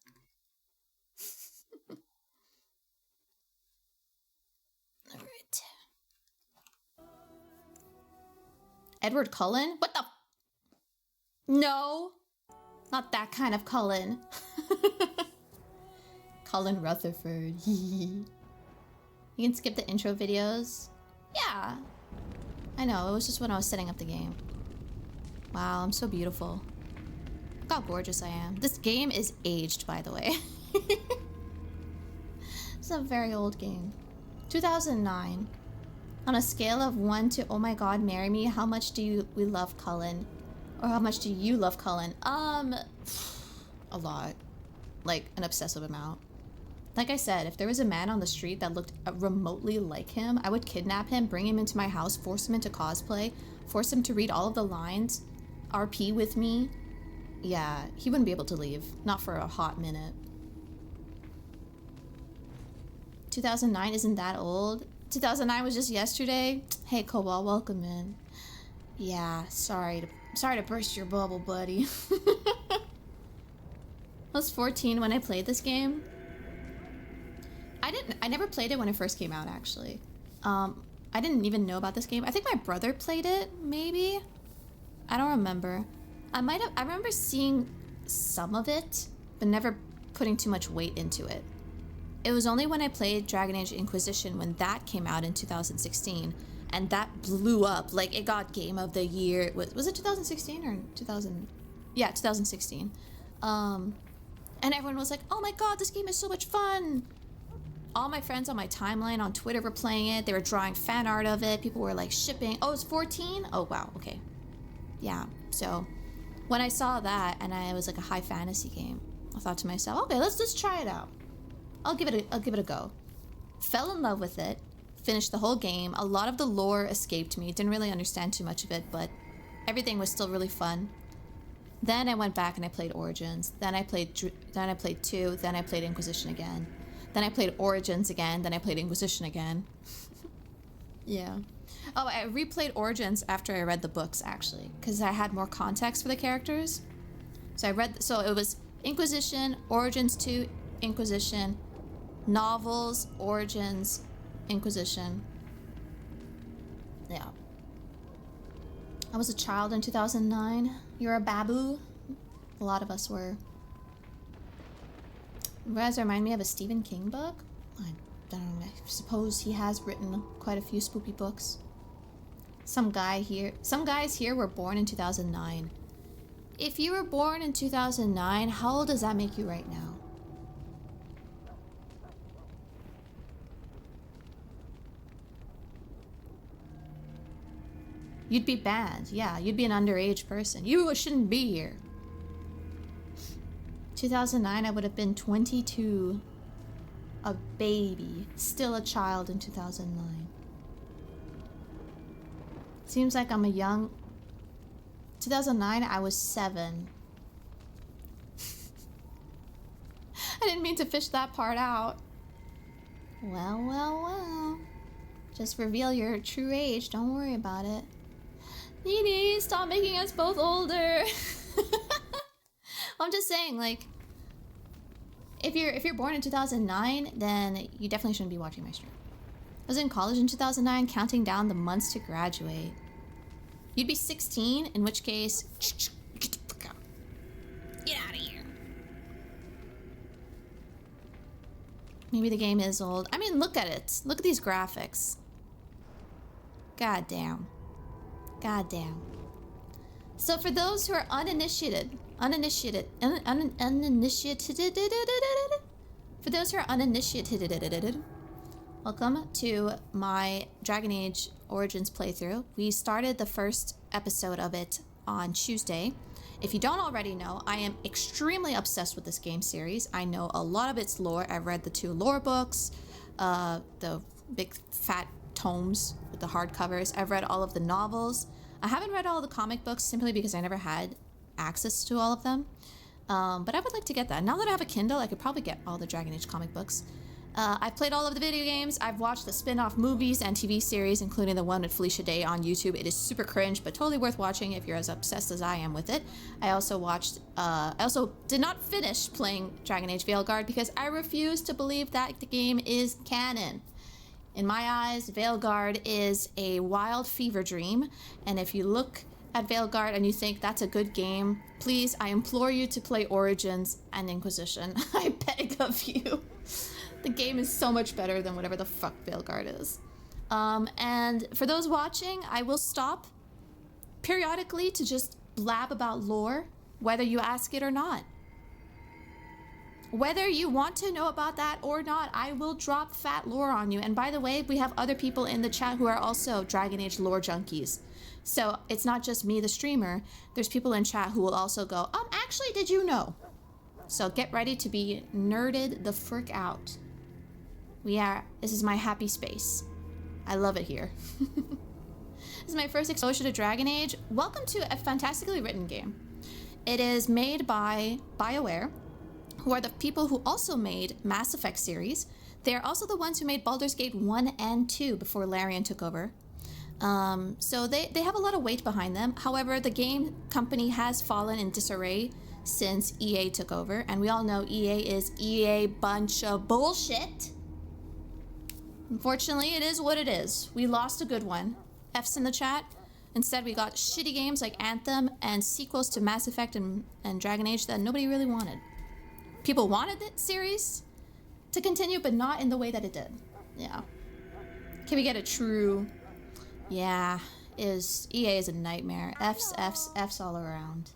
Alright. Edward Cullen? What the? No, not that kind of Cullen. Cullen Rutherford. You can skip the intro videos. Yeah, I know. It was just when I was setting up the game. Wow, I'm so beautiful. Look how gorgeous I am. This game is aged, by the way. It's a very old game. 2009. On a scale of 1 to oh my god, marry me, how much do we love Cullen? Or how much do you love Cullen? A lot. Like, an obsessive amount. Like I said, if there was a man on the street that looked remotely like him, I would kidnap him, bring him into my house, force him into cosplay, force him to read all of the lines, RP with me. Yeah, he wouldn't be able to leave. Not for a hot minute. 2009 isn't that old. 2009 was just yesterday. Hey, Cobalt, welcome in. Yeah, sorry to burst your bubble, buddy. I was 14 when I played this game. I never played it when it first came out, actually. I didn't even know about this game. I think my brother played it, maybe? I don't remember. I remember seeing some of it, but never putting too much weight into it. It was only when I played Dragon Age Inquisition when that came out in 2016, and that blew up. Like, it got Game of the Year. Was it 2016 or 2000? Yeah, 2016. And everyone was like, oh my god, this game is so much fun! All my friends on my timeline on Twitter were playing it. They were drawing fan art of it. People were like shipping. Oh, it's 14? Oh, wow, okay. Yeah, so when I saw that and it was like a high fantasy game, I thought to myself, okay, let's just try it out. I'll give it a go. Fell in love with it, finished the whole game. A lot of the lore escaped me. Didn't really understand too much of it, but everything was still really fun. Then I went back and I played Origins. Then I played 2. Then I played Inquisition again. Then I played Origins again. Then I played Inquisition again. Yeah. Oh, I replayed Origins after I read the books, actually, because I had more context for the characters. So it was Inquisition, Origins 2, Inquisition, novels, Origins, Inquisition. Yeah. I was a child in 2009. You're a babu. A lot of us were. You guys remind me of a Stephen King book? I don't know. I suppose he has written quite a few spooky books. Some guys here were born in 2009. If you were born in 2009, how old does that make you right now? You'd be banned. Yeah, you'd be an underage person. You shouldn't be here. 2009, I would have been 22. A baby. Still a child in 2009. Seems like I'm a young... 2009, I was 7. I didn't mean to fish that part out. Well, well, well. Just reveal your true age. Don't worry about it. Nini, stop making us both older. I'm just saying, like, if you're born in 2009, then you definitely shouldn't be watching my stream. I was in college in 2009, counting down the months to graduate. You'd be 16, in which case, get the fuck out. Get out of here. Maybe the game is old. I mean, look at it. Look at these graphics. God damn. God damn. So for those who are uninitiated, for those who are uninitiated, welcome to my Dragon Age Origins playthrough. We started the first episode of it on Tuesday. If you don't already know, I am extremely obsessed with this game series. I know a lot of its lore. I've read the 2 lore books, the big fat tomes with the hardcovers. I've read all of the novels. I haven't read all the comic books simply because I never had access to all of them. But I would like to get that. Now that I have a Kindle, I could probably get all the Dragon Age comic books. I've played all of the video games. I've watched the spin-off movies and TV series, including the one with Felicia Day on YouTube. It is super cringe, but totally worth watching if you're as obsessed as I am with it. I also did not finish playing Dragon Age Veilguard because I refuse to believe that the game is canon. In my eyes, Veilguard is a wild fever dream, and if you look at Veilguard and you think that's a good game, please, I implore you to play Origins and Inquisition. I beg of you. The game is so much better than whatever the fuck Veilguard is. And for those watching, I will stop periodically to just blab about lore, whether you ask it or not. Whether you want to know about that or not, I will drop fat lore on you. And by the way, we have other people in the chat who are also Dragon Age lore junkies. So it's not just me, the streamer. There's people in chat who will also go, actually, did you know? So get ready to be nerded the frick out. This is my happy space. I love it here. This is my first exposure to Dragon Age. Welcome to a fantastically written game. It is made by BioWare, who are the people who also made Mass Effect series. They're also the ones who made Baldur's Gate 1 and 2 before Larian took over. So they have a lot of weight behind them. However, the game company has fallen in disarray since EA took over. And we all know EA is EA bunch of bullshit. Unfortunately, it is what it is. We lost a good one. F's in the chat. Instead, we got shitty games like Anthem and sequels to Mass Effect and Dragon Age that nobody really wanted. People wanted the series to continue, but not in the way that it did. Yeah. Can we get a true... Yeah, EA is a nightmare. F's all around.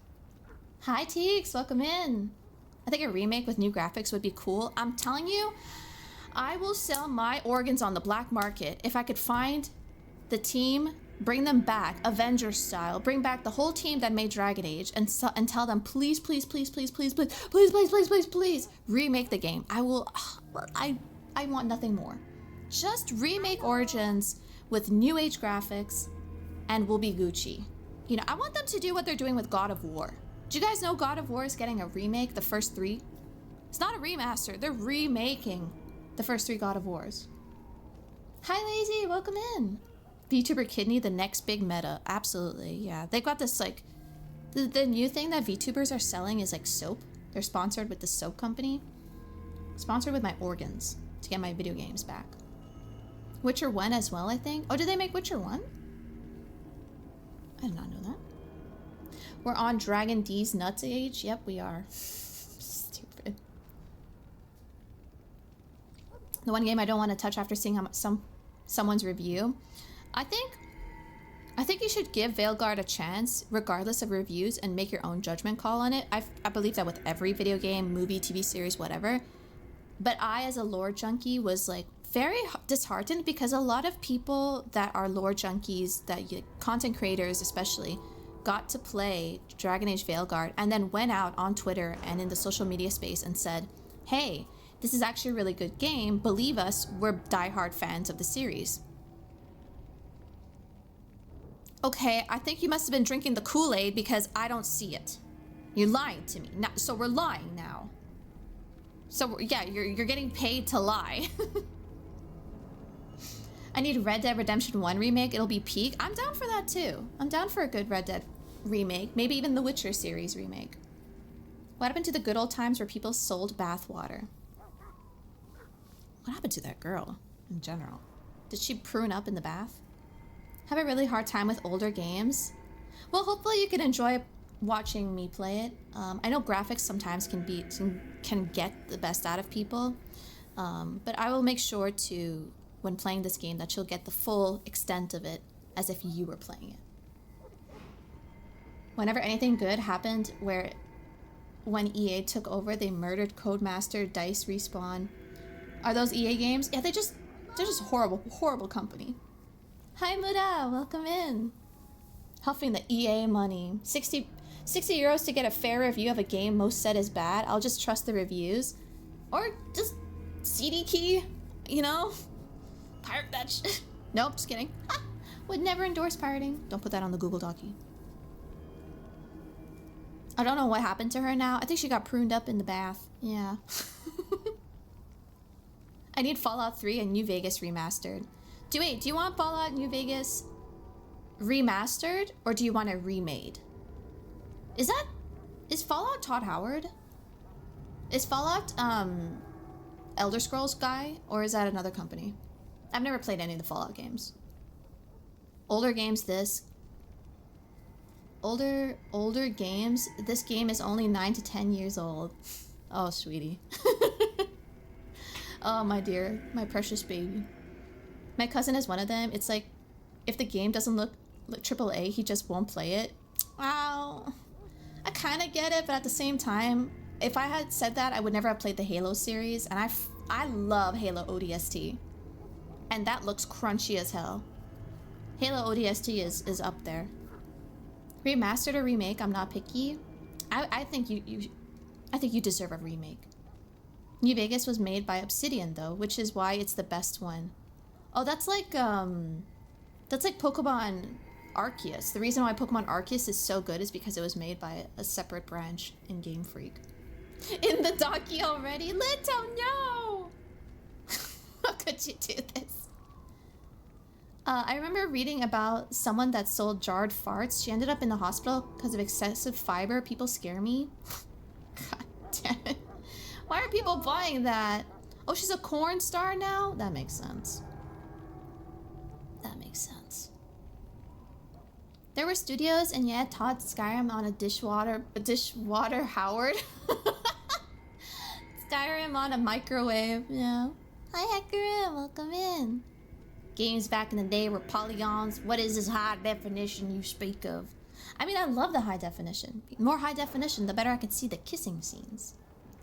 Hi, Teeks, welcome in. I think a remake with new graphics would be cool. I'm telling you, I will sell my organs on the black market if I could find the team, bring them back, Avengers style, bring back the whole team that made Dragon Age and tell them, please, please, please, please, please, please, please, please, please, please, please, remake the game. I want nothing more. Just remake Origins with new age graphics and we'll be Gucci. You know, I want them to do what they're doing with God of War. Do you guys know God of War is getting a remake, the first 3? It's not a remaster, they're remaking the first 3 God of Wars. Hi, Lazy, welcome in. VTuber Kidney, the next big meta. Absolutely, yeah. They've got this, like, the new thing that VTubers are selling is, like, soap. They're sponsored with the soap company. Sponsored with my organs to get my video games back. Witcher 1 as well, I think. Oh, did they make Witcher 1? I did not know that. We're on Dragon D's nuts age. Yep, we are. Stupid. The one game I don't want to touch after seeing someone's review. I think you should give Veilguard a chance, regardless of reviews, and make your own judgment call on it. I believe that with every video game, movie, TV series, whatever. But I, as a lore junkie, was like very disheartened because a lot of people that are lore junkies, content creators especially, got to play Dragon Age Veilguard and then went out on Twitter and in the social media space and said, hey, this is actually a really good game. Believe us, we're diehard fans of the series. Okay, I think you must have been drinking the Kool-Aid because I don't see it. You're lying to me. Now, so we're lying now. So yeah, you're getting paid to lie. I need Red Dead Redemption 1 remake. It'll be peak. I'm down for that too. I'm down for a good Red Dead remake. Maybe even the Witcher series remake. What happened to the good old times where people sold bathwater? What happened to that girl in general? Did she prune up in the bath? Have a really hard time with older games? Well, hopefully you can enjoy watching me play it. I know graphics sometimes can get the best out of people, but I will make sure to, when playing this game, that you'll get the full extent of it as if you were playing it. Whenever anything good happened, when EA took over, they murdered Codemaster, DICE, Respawn. Are those EA games? Yeah, they're just horrible company. Hi Muda, welcome in. Huffing the EA money. 60 euros to get a fair review of a game most said is bad. I'll just trust the reviews. Or just CD key, you know? Pirate that shit. Nope, just kidding. Would never endorse pirating. Don't put that on the Google Docu. I don't know what happened to her now. I think she got pruned up in the bath. Yeah. I need Fallout 3 and New Vegas remastered. Do you want Fallout New Vegas remastered or do you want it remade? Is Fallout Todd Howard? Is Fallout Elder Scrolls guy or is that another company? I've never played any of the Fallout games. Older games older games, this game is only 9 to 10 years old. Oh, sweetie. Oh, my dear, my precious baby. My cousin is one of them. It's like, if the game doesn't look like AAA, he just won't play it. Wow. I kind of get it, but at the same time, if I had said that, I would never have played the Halo series, and I love Halo ODST. And that looks crunchy as hell. Halo ODST is up there. Remastered or remake, I'm not picky. I think you deserve a remake. New Vegas was made by Obsidian though, which is why it's the best one. Oh, that's like Pokemon Arceus. The reason why Pokemon Arceus is so good is because it was made by a separate branch in Game Freak. In the docky already? Lito, no! How could you do this? I remember reading about someone that sold jarred farts. She ended up in the hospital because of excessive fiber. People scare me. God damn it. Why are people buying that? Oh, she's a corn star now? That makes sense. That makes sense. There were studios and yeah, taught Skyrim on a dishwater Howard. Skyrim on a microwave, yeah. Hi Hekarim, welcome in. Games back in the day were polygons. What is this high definition you speak of? I mean, I love the high definition. The more high definition, the better I can see the kissing scenes.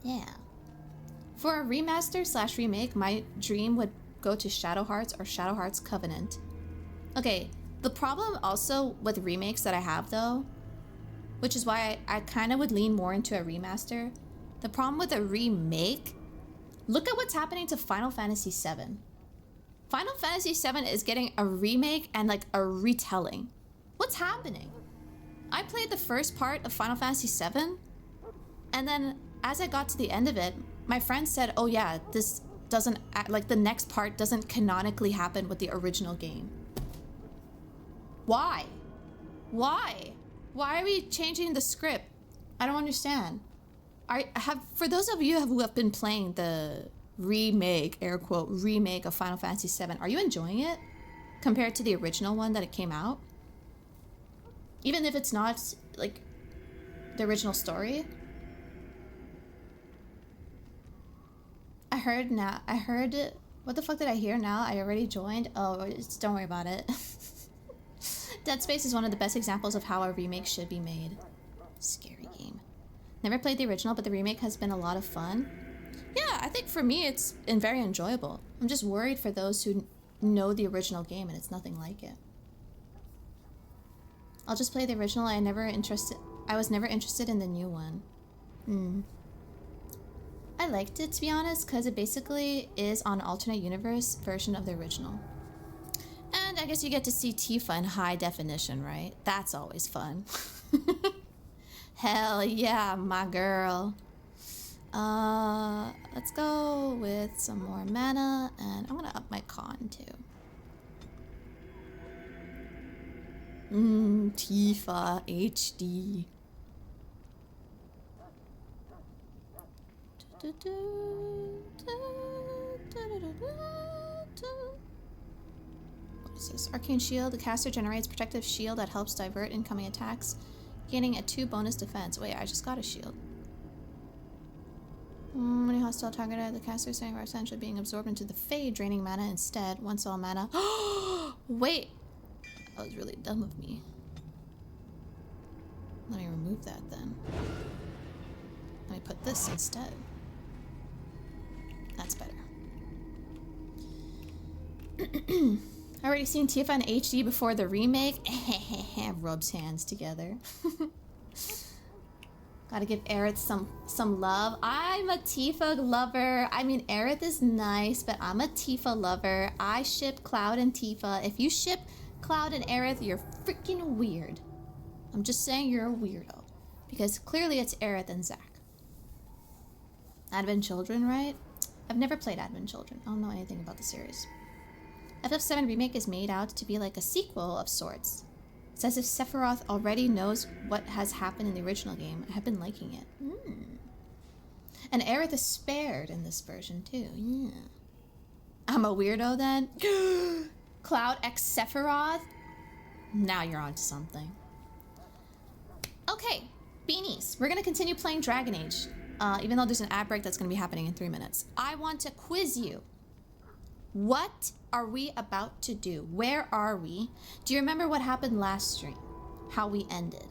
Yeah. For a remaster / remake, my dream would go to Shadow Hearts or Shadow Hearts Covenant. Okay, the problem also with remakes that I have though, which is why I kind of would lean more into a remaster. The problem with a remake, look at what's happening to Final Fantasy VII. Final Fantasy VII is getting a remake and like a retelling. What's happening? I played the first part of Final Fantasy VII, and then as I got to the end of it, my friend said, oh yeah, this doesn't, like the next part doesn't canonically happen with the original game. Why? Why? Why are we changing the script? I don't understand. For those of you who have been playing the remake, air quote, remake of Final Fantasy VII, are you enjoying it compared to the original one that it came out? Even if it's not like the original story? I heard, what the fuck did I hear now? I already joined? Oh, don't worry about it. Dead Space is one of the best examples of how a remake should be made. Scary game. Never played the original, but the remake has been a lot of fun. Yeah, I think for me it's been very enjoyable. I'm just worried for those who know the original game and it's nothing like it. I'll just play the original. I was never interested in the new one. I liked it, to be honest, because it basically is on alternate universe version of the original. And I guess you get to see Tifa in high definition, right? That's always fun. Hell yeah, my girl. Let's go with some more mana, and I'm gonna up my con too. Tifa HD. What is this? Arcane Shield. The caster generates protective shield that helps divert incoming attacks, gaining a 2 bonus defense. Wait, I just got a shield. When a hostile target, the caster is 75% of being absorbed into the Fade, draining mana instead. Once all mana. Wait! That was really dumb of me. Let me remove that then. Let me put this instead. That's better. I already seen Tifa in HD before the remake. Rubs hands together. Gotta give Aerith some love. I'm a Tifa lover. I mean, Aerith is nice, but I'm a Tifa lover. I ship Cloud and Tifa. If you ship Cloud and Aerith, you're freaking weird. I'm just saying you're a weirdo. Because clearly it's Aerith and Zack. Advent Children, right? I've never played Advent Children. I don't know anything about the series. FF7 Remake is made out to be like a sequel of sorts. It's as if Sephiroth already knows what has happened in the original game. I have been liking it. And Aerith is spared in this version too. Yeah. I'm a weirdo then? Cloud X Sephiroth? Now you're onto something. Okay, beanies. We're gonna continue playing Dragon Age. Even though there's an ad break that's gonna be happening in 3 minutes. I want to quiz you. What are we about to do? Where are we? Do you remember what happened last stream? How we ended?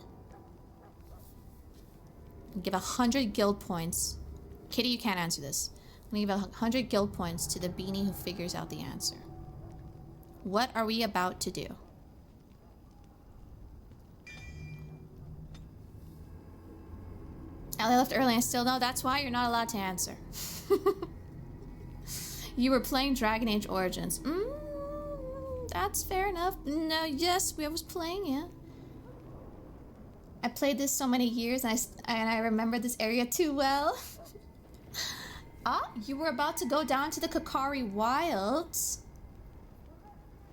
Give 100 guild points. Kitty, you can't answer this. I'm gonna give 100 guild points to the beanie who figures out the answer. What are we about to do? I left early and still know. That's why you're not allowed to answer. You were playing Dragon Age Origins. That's fair enough. No, yes, I was playing it. I played this so many years and I remember this area too well. Ah, you were about to go down to the Kakari Wilds.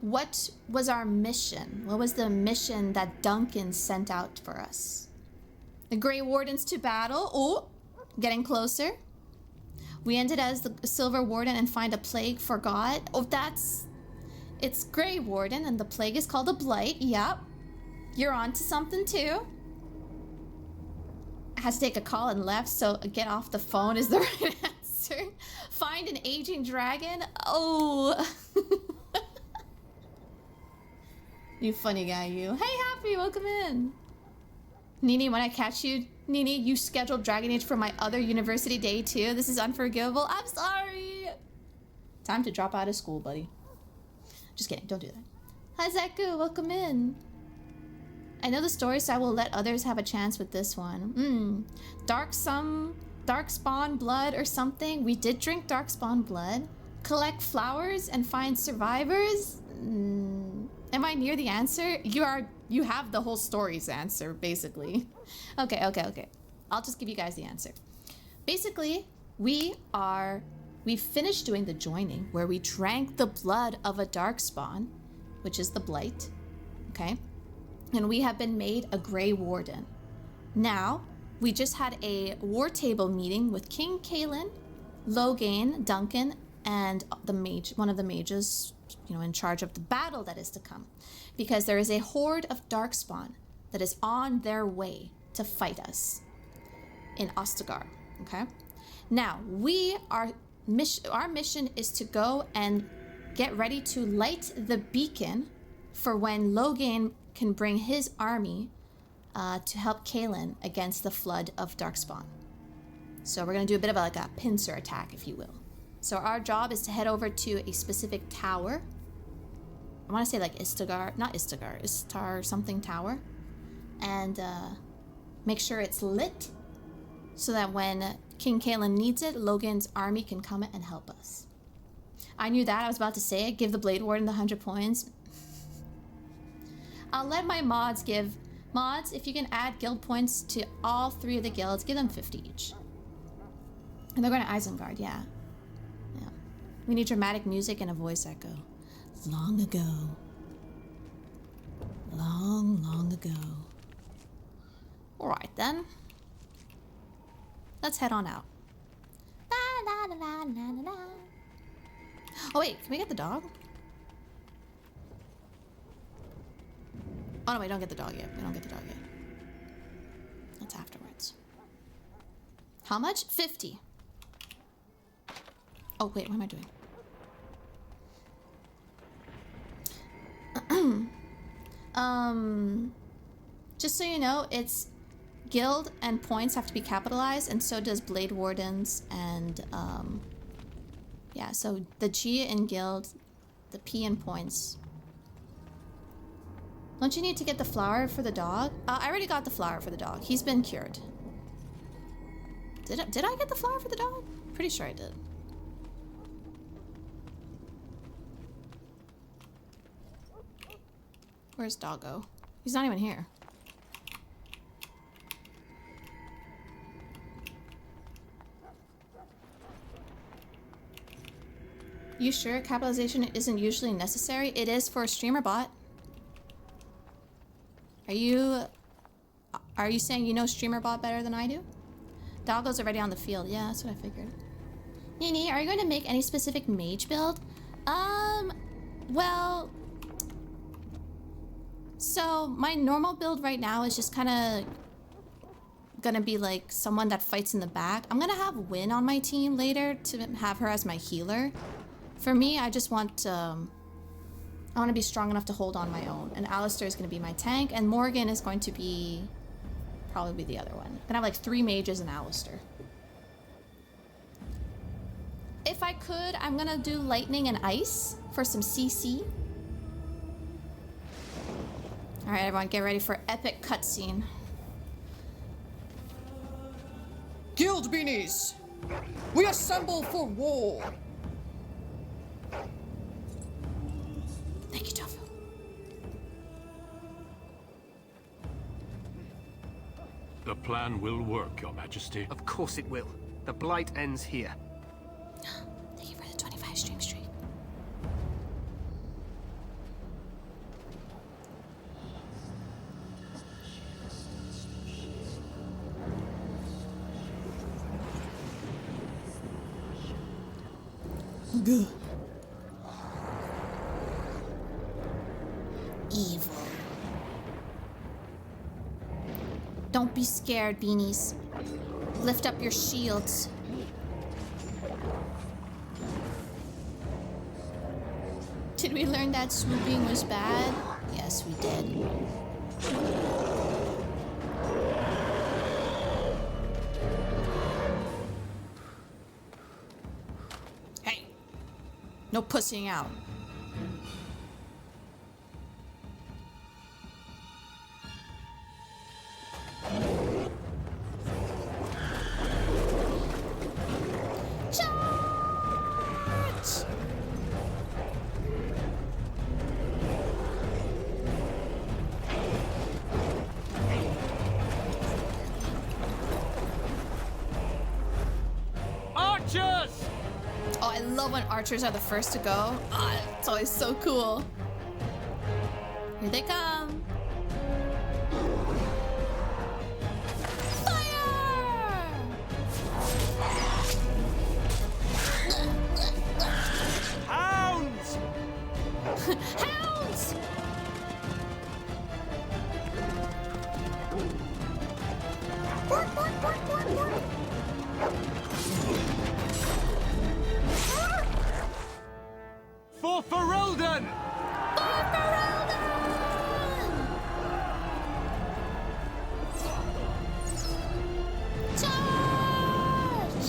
What was our mission? What was the mission that Duncan sent out for us? The Grey Wardens to battle. Oh, getting closer. We ended as the Silver Warden and find a plague forgot. Oh, that's... It's Grey Warden and the plague is called a blight. Yep. You're on to something too. Has to take a call and left, so get off the phone is the right answer. Find an aging dragon. Oh. You funny guy, you. Hey, Happy, welcome in. Nini, when I catch you, Nini, you scheduled Dragonage for my other university day too. This is unforgivable. I'm sorry. Time to drop out of school, buddy. Just kidding, don't do that. Hi, Zaku, welcome in. I know the story, so I will let others have a chance with this one. Dark spawn blood or something. We did drink dark spawn blood. Collect flowers and find survivors. Am I near the answer? You have the whole story's answer, basically. Okay. I'll just give you guys the answer. Basically, we finished doing the joining where we drank the blood of a dark spawn, which is the blight. Okay? And we have been made a Grey Warden. Now, we just had a war table meeting with King Kalen, Logain, Duncan, and the mage, one of the mages, in charge of the battle that is to come. Because there is a horde of darkspawn that is on their way to fight us in Ostagar, okay? Now, our mission is to go and get ready to light the beacon for when Logain can bring his army to help Kalen against the flood of darkspawn. So we're gonna do a bit of a pincer attack, if you will. So our job is to head over to a specific tower. I want to say Istar something tower. And make sure it's lit so that when King Kalen needs it, Logan's army can come and help us. I knew that. I was about to say it. Give the Blade Warden the 100 points. I'll let my mods give... Mods, if you can add guild points to all 3 of the guilds, give them 50 each. And they're going to Isengard, yeah. We need dramatic music and a voice echo. Long ago. Long ago. Alright then. Let's head on out. Oh wait, can we get the dog? Oh no, we don't get the dog yet. We don't get the dog yet. That's afterwards. How much? 50. Oh wait, what am I doing? Just so you know, it's guild and points have to be capitalized, and so does Blade Wardens, and yeah, so the G in guild, the P in points. Don't you need to get the flower for the dog? I already got the flower for the dog. He's been cured. Did I get the flower for the dog? Pretty sure I did. Where's Doggo? He's not even here. You sure capitalization isn't usually necessary? It is for a streamer bot. Are you saying you know streamer bot better than I do? Doggo's already on the field. Yeah, that's what I figured. Nini, are you going to make any specific mage build? Well... So, my normal build right now is just kind of gonna be like someone that fights in the back. I'm gonna have Win on my team later to have her as my healer. For me, I just want I want to be strong enough to hold on my own. And Alistair is gonna be my tank, and Morgan is going to be probably the other one. I'm gonna have like 3 mages and Alistair. If I could, I'm gonna do lightning and ice for some CC. Alright, everyone, get ready for epic cutscene. Guild beanies! We assemble for war! Thank you, Tofu. The plan will work, Your Majesty. Of course it will. The blight ends here. Good. Evil. Don't be scared, beanies. Lift up your shields. Did we learn that swooping was bad? Yes, we did. Hey, no pussying out. Archers are the first to go. Ah, it's always so cool. Here they come. Fire! Hounds! Hounds! Bork, bork, bork, bork, bork. For Ferelden! For Ferelden! Charge!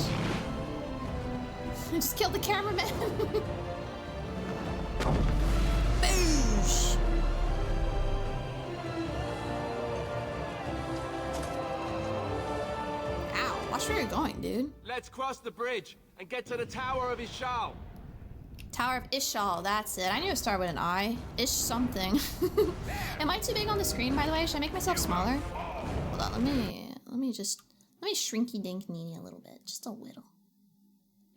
I just killed the cameraman. Boosh! Ow, watch where you're going, dude. Let's cross the bridge and get to the Tower of Ishal. Tower of Ishal, that's it. I knew it started with an I. Ish something. Am I too big on the screen, by the way? Should I make myself smaller? Hold on, let me shrinky dink Nini a little bit. Just a little.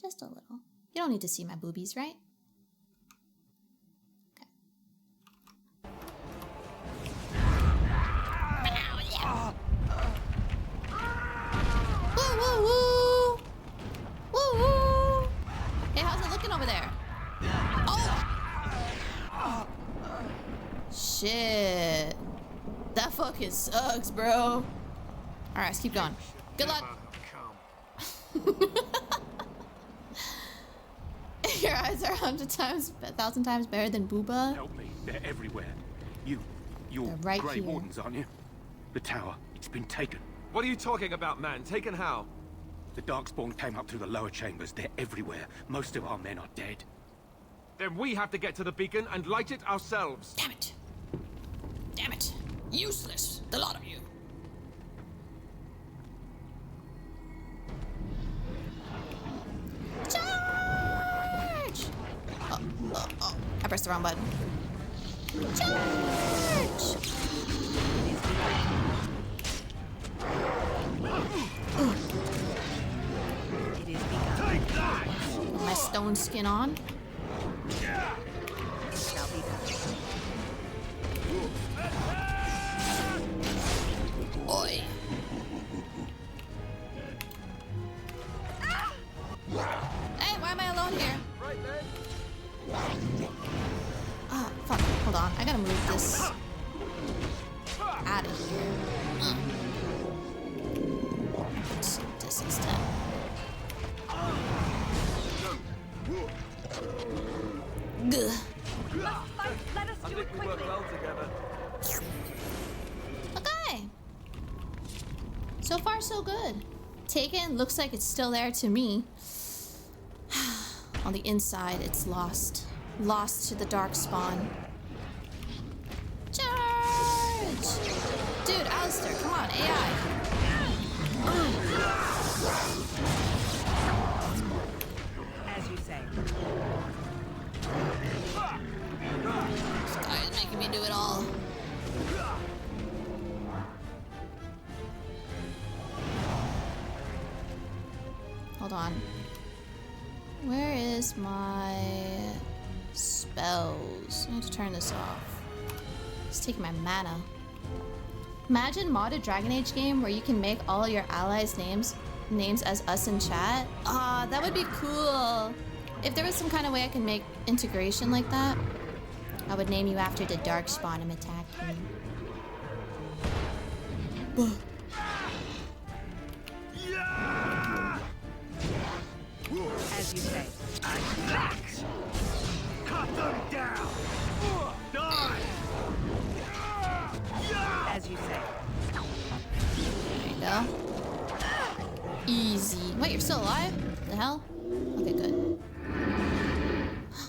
Just a little. You don't need to see my boobies, right? Okay. Woo woo woo! Woo woo! Hey, how's it looking over there? Oh! Shit. That fucking sucks, bro. Alright, let's keep going. Good luck. Your eyes are 1,000 times better than Booba. Help me, they're everywhere. You're They're right Grey here. Wardens, aren't you? The tower, it's been taken. What are you talking about, man? Taken how? The Darkspawn came up through the lower chambers. They're everywhere. Most of our men are dead. Then we have to get to the beacon and light it ourselves. Damn it. Damn it. Useless, the lot of you. Charge! Oh. I pressed the wrong button. Charge! Take that! My stone skin on. Oi. Hey, why am I alone here? Right then. Ah, fuck. Hold on. I gotta move this out of here. This instead. Gah. I think we work well together. Okay. So far, so good. Taken looks like it's still there to me. On the inside, it's lost. Lost to the Darkspawn. Charge! Dude, Alistair, come on, AI. As you say. This guy is making me do it all. Hold on. Where is my spells? I need to turn this off. It's taking my mana. Imagine modded Dragon Age game where you can make all your allies' names as us in chat. Ah, that would be cool. If there was some kind of way I can make integration like that, I would name you after the darkspawn I'm attacking. As you say. Cut them down! Die! As you say. There you go. Easy. Wait, you're still alive? The hell? Okay, good.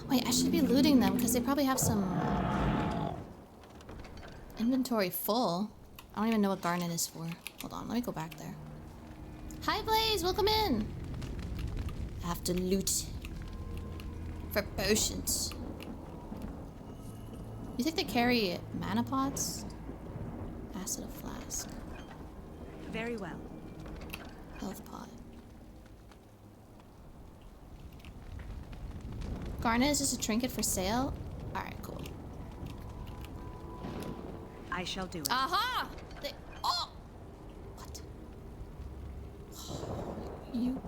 Wait, I should be looting them because they probably have some inventory full. I don't even know what garnet is for. Hold on, let me go back there. Hi, Blaze, welcome in. I have to loot for potions. You think they carry mana pots? Acid flask. Very well. Health pot. Garnet is just a trinket for sale? Alright, cool. I shall do it. Aha! They, oh! What? You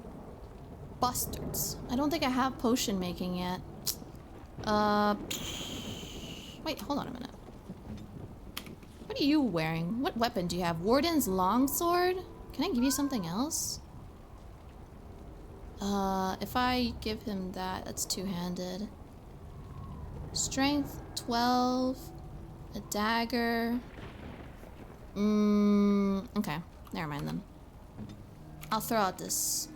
bastards. I don't think I have potion making yet. Wait, hold on a minute. What are you wearing? What weapon do you have? Warden's longsword? Can I give you something else? If I give him that, that's two-handed. Strength 12. A dagger. Okay. Never mind then. I'll throw out this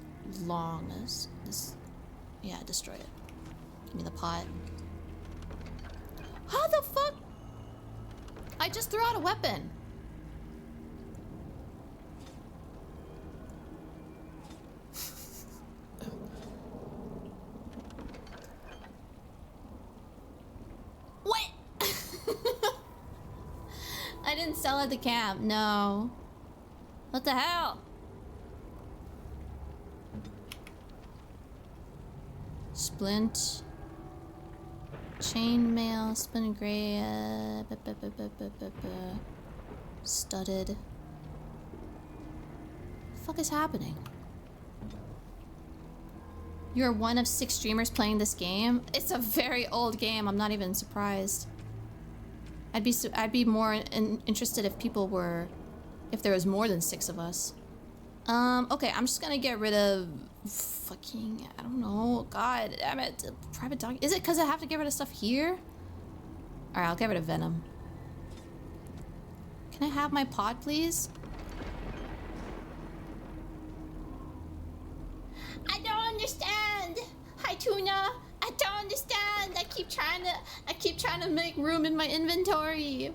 yeah, destroy it. Give me the pot. How the fuck? I just threw out a weapon. What? I didn't sell at the camp, no. What the hell? Splint. Chainmail, spin gray, studded. What the fuck is happening? You're one of 6 streamers playing this game? It's a very old game, I'm not even surprised. I'd be more interested if if there was more than 6 of us. Okay, I'm just gonna get rid of fucking, I don't know, god damn it, private dog. Is it because I have to get rid of stuff here? Alright, I'll get rid of venom. Can I have my pod, please? I don't understand! Hi, Tuna! I don't understand! I keep trying to make room in my inventory.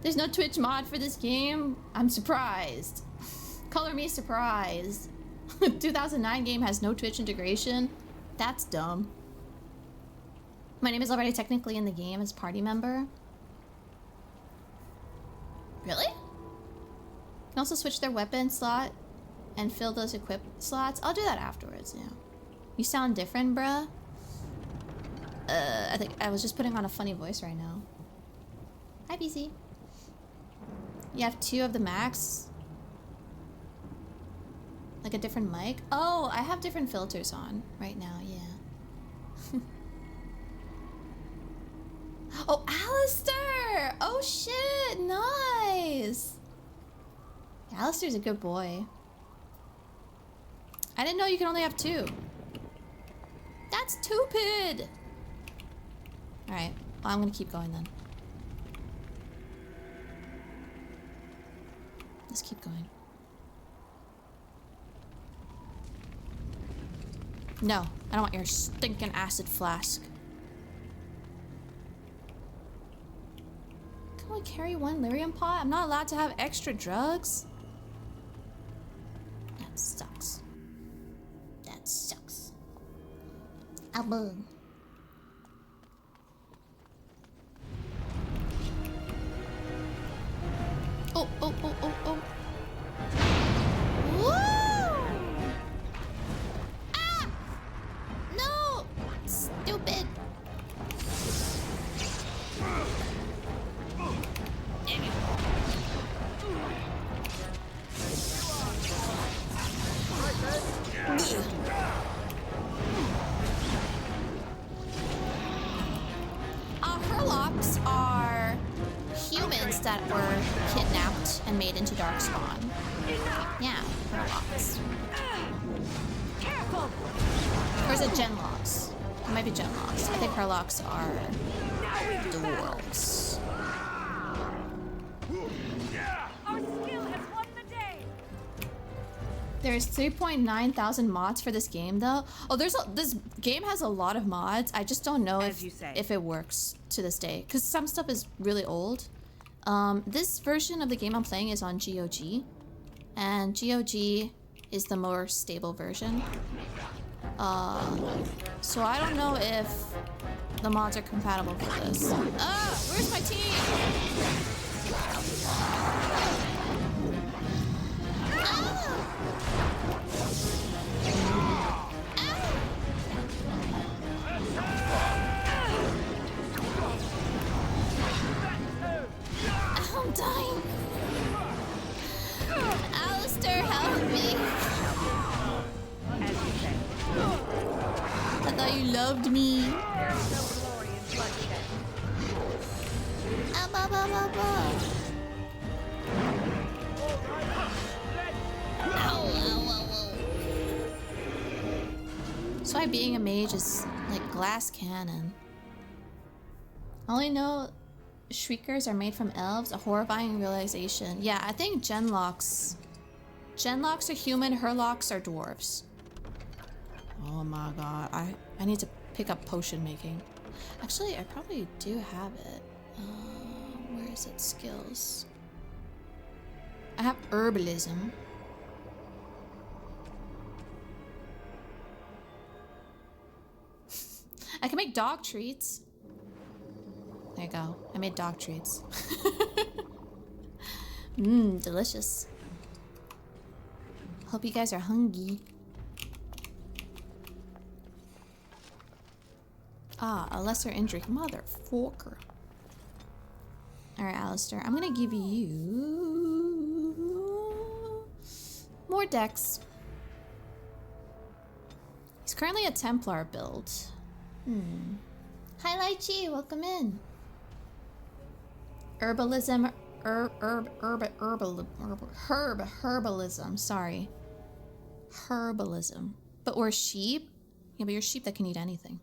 There's no Twitch mod for this game? I'm surprised. Color me surprised. 2009 game has no Twitch integration? That's dumb. My name is already technically in the game as party member. Really? Can also switch their weapon slot and fill those equip slots. I'll do that afterwards, yeah. You sound different, bruh. I think I was just putting on a funny voice right now. Hi, BC. You have 2 of the max? Like a different mic? Oh, I have different filters on right now, yeah. Oh, Alistair! Oh shit, nice! Yeah, Alistair's a good boy. I didn't know you can only have 2. That's stupid! Alright, well, I'm gonna keep going then. Let's keep going. No, I don't want your stinking acid flask. Can we carry 1 lyrium pot? I'm not allowed to have extra drugs? That sucks. That sucks. Album. Oh, oh, oh, oh, oh. Woo! Ah! No! Stupid. Damn you. Herlocks are humans that were kidnapped and made into darkspawn. Yeah, Herlocks. Careful! Or is it Genlocks? It might be Genlocks. I think Herlocks are dwarves. Our skill has won the day! There's 3.9 thousand mods for this game, though. Oh, this game has a lot of mods. I just don't know As you say. if it works to this day, because some stuff is really old. This version of the game I'm playing is on GOG, and GOG is the more stable version. So I don't know if the mods are compatible for this. Ah, where's my team? I'm dying. Alistair, help me. As you say. I thought you loved me. There is no glory in bloodshed. Ah, bah, bah, bah, bah. Ow, ow, ow, ow. So why being a mage is like glass cannon. I only know shriekers are made from elves, a horrifying realization. Yeah, I think Genlocks are human, Herlocks are dwarves. Oh my god, I need to pick up potion making. Actually, I probably do have it. Where is it? Skills. I have herbalism. I can make dog treats. There you go. I made dog treats. Mmm, delicious. Hope you guys are hungry. Ah, a lesser injury. Motherfucker. Alright, Alistair. I'm gonna give you more dex. He's currently a Templar build. Hi, Lychee. Welcome in. Herbalism. Herbalism. Sorry. Herbalism. But we're sheep? Yeah, but you're sheep that can eat anything.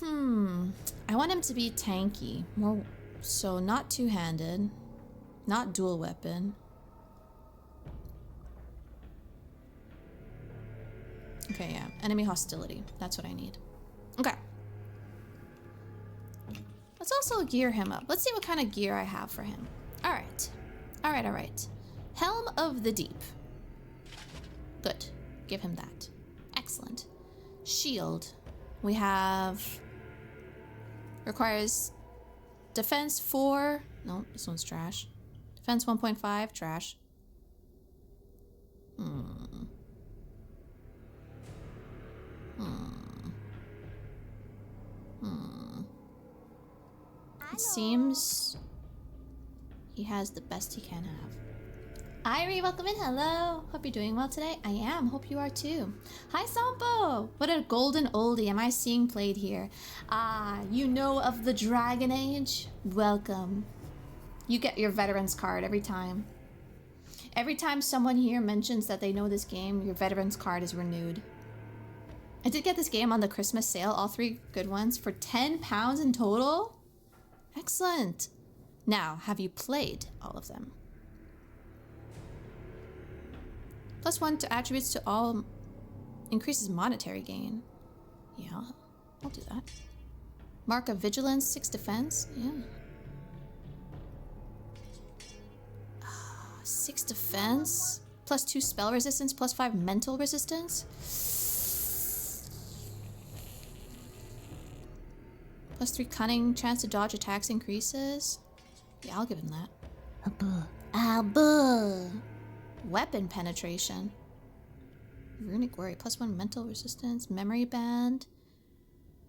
I want him to be tanky. More so, not two-handed. Not dual weapon. Okay, yeah. Enemy hostility. That's what I need. Okay. Let's also gear him up. Let's see what kind of gear I have for him. Alright. Alright, alright. Helm of the Deep. Good. Give him that. Excellent. Shield. We have... Requires... Defense 4... No, this one's trash. Defense 1.5, trash. It seems he has the best he can have. Irie, welcome in. Hello. Hope you're doing well today. I am. Hope you are too. Hi, Sampo. What a golden oldie am I seeing played here? Ah, you know of the Dragon Age? Welcome. You get your veterans card every time. Every time someone here mentions that they know this game, your veterans card is renewed. I did get this game on the Christmas sale, all 3 good ones, for £10 in total. Excellent. Now, have you played all of them? +1 to attributes to all increases monetary gain. Yeah, I'll do that. Mark of Vigilance, 6 defense. Yeah. 6 defense, +2 spell resistance, +5 mental resistance. +3 cunning, chance to dodge attacks increases. Yeah, I'll give him that. Abba. Weapon penetration. Runic Worry, +1 mental resistance, memory band.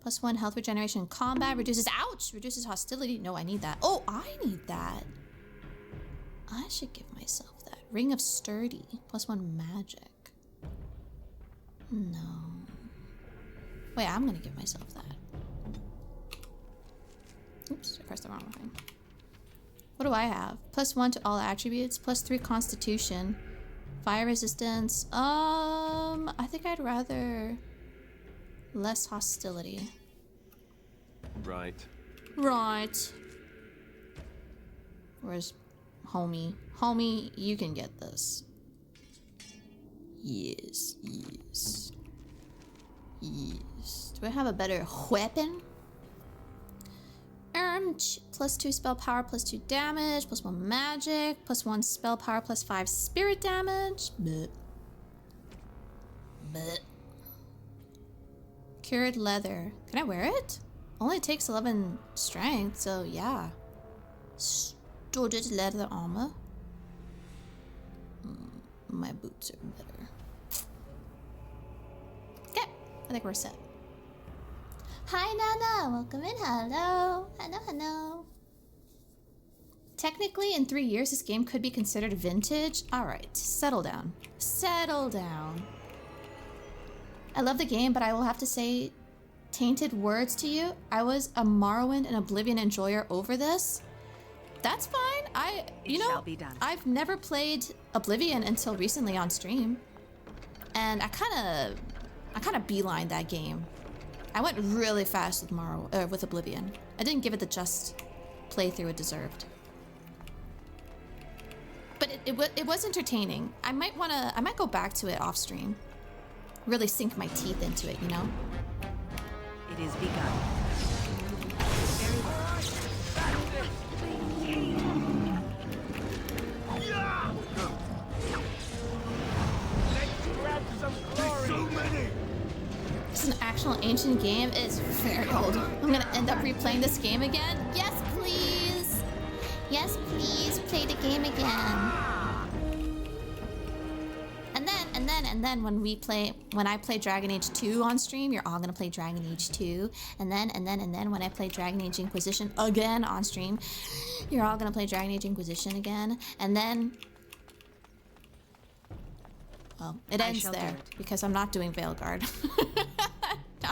+1 health regeneration in combat, reduces, ouch! Reduces hostility. No, I need that. Oh, I need that. I should give myself that. Ring of Sturdy, +1 magic. No. Wait, I'm gonna give myself that. Oops, I pressed the wrong thing. What do I have? +1 to all attributes, +3 constitution, fire resistance. I think I'd rather less hostility. Right. Right. Where's homie? Homie, you can get this. Yes, yes. Yes. Do I have a better weapon? +2 spell power, +2 damage, +1 magic, +1 spell power, +5 spirit damage. Blech. Blech. Cured leather. Can I wear it? Only takes 11 strength, so yeah. Studded leather armor. My boots are better. Okay, I think we're set. Hi Nana, welcome in. Hello. Hello, hello. Technically, in 3 years, this game could be considered vintage. Alright, settle down. Settle down. I love the game, but I will have to say tainted words to you. I was a Morrowind and Oblivion enjoyer over this. That's fine. You know, I've never played Oblivion until recently on stream. And I kind of beelined that game. I went really fast with with Oblivion. I didn't give it the just playthrough it deserved. But it was entertaining. I might go back to it off stream. Really sink my teeth into it, you know? It is begun. It's an actual ancient game. It's very old. I'm gonna end up replaying this game again. Yes, please. Yes, please. Play the game again. And then when I play Dragon Age 2 on stream, you're all gonna play Dragon Age 2. And then when I play Dragon Age Inquisition again on stream, you're all gonna play Dragon Age Inquisition again. And then, well, it ends there because I'm not doing Veilguard. No.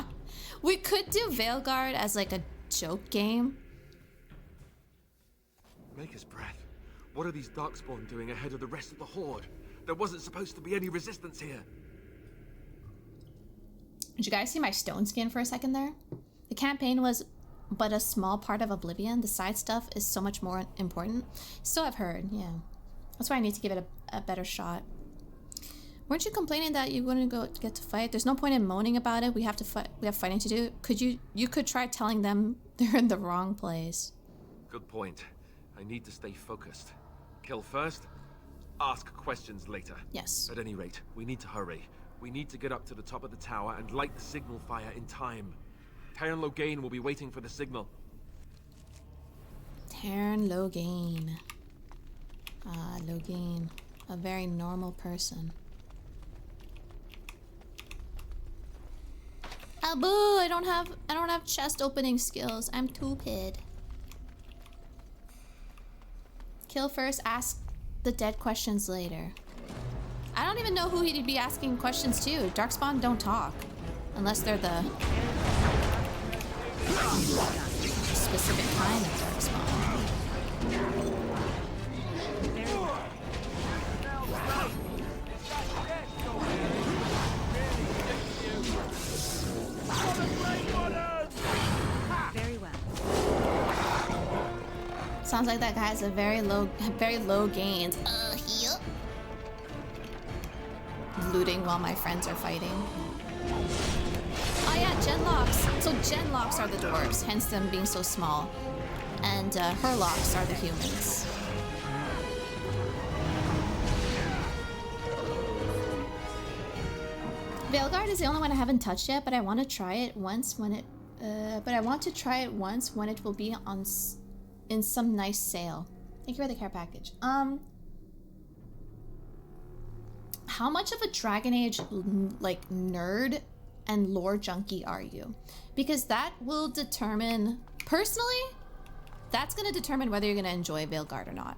We could do Veilguard as like a joke game. Maker's breath. What are these Darkspawn doing ahead of the rest of the Horde? There wasn't supposed to be any resistance here. Did you guys see my stone skin for a second there? The campaign was but a small part of Oblivion. The side stuff is so much more important. So I've heard, yeah. That's why I need to give it a better shot. Weren't you complaining that you wouldn't get to fight? There's no point in moaning about it. We have to fight. We have fighting to do. You could try telling them they're in the wrong place. Good point. I need to stay focused. Kill first, ask questions later. Yes. At any rate, we need to hurry. We need to get up to the top of the tower and light the signal fire in time. Terran Loghain will be waiting for the signal. Terran Loghain. Ah, Loghain. A very normal person. Ah, boo! I don't have chest opening skills. I'm stupid. Kill first, ask the dead questions later. I don't even know who he'd be asking questions to. Darkspawn don't talk. Unless they're the specific kind of Darkspawn. Very well. Sounds like that guy has a very low gains. Here. Looting while my friends are fighting. Oh yeah, genlocks. So genlocks are the dwarves, hence them being so small. And herlocks are the humans. Veilguard is the only one I haven't touched yet, but I want to try it once when it. When it will be on in some nice sale. Thank you for the care package. How much of a Dragon Age like nerd and lore junkie are you? Because that will determine, personally, that's gonna determine whether you're gonna enjoy Veilguard or not.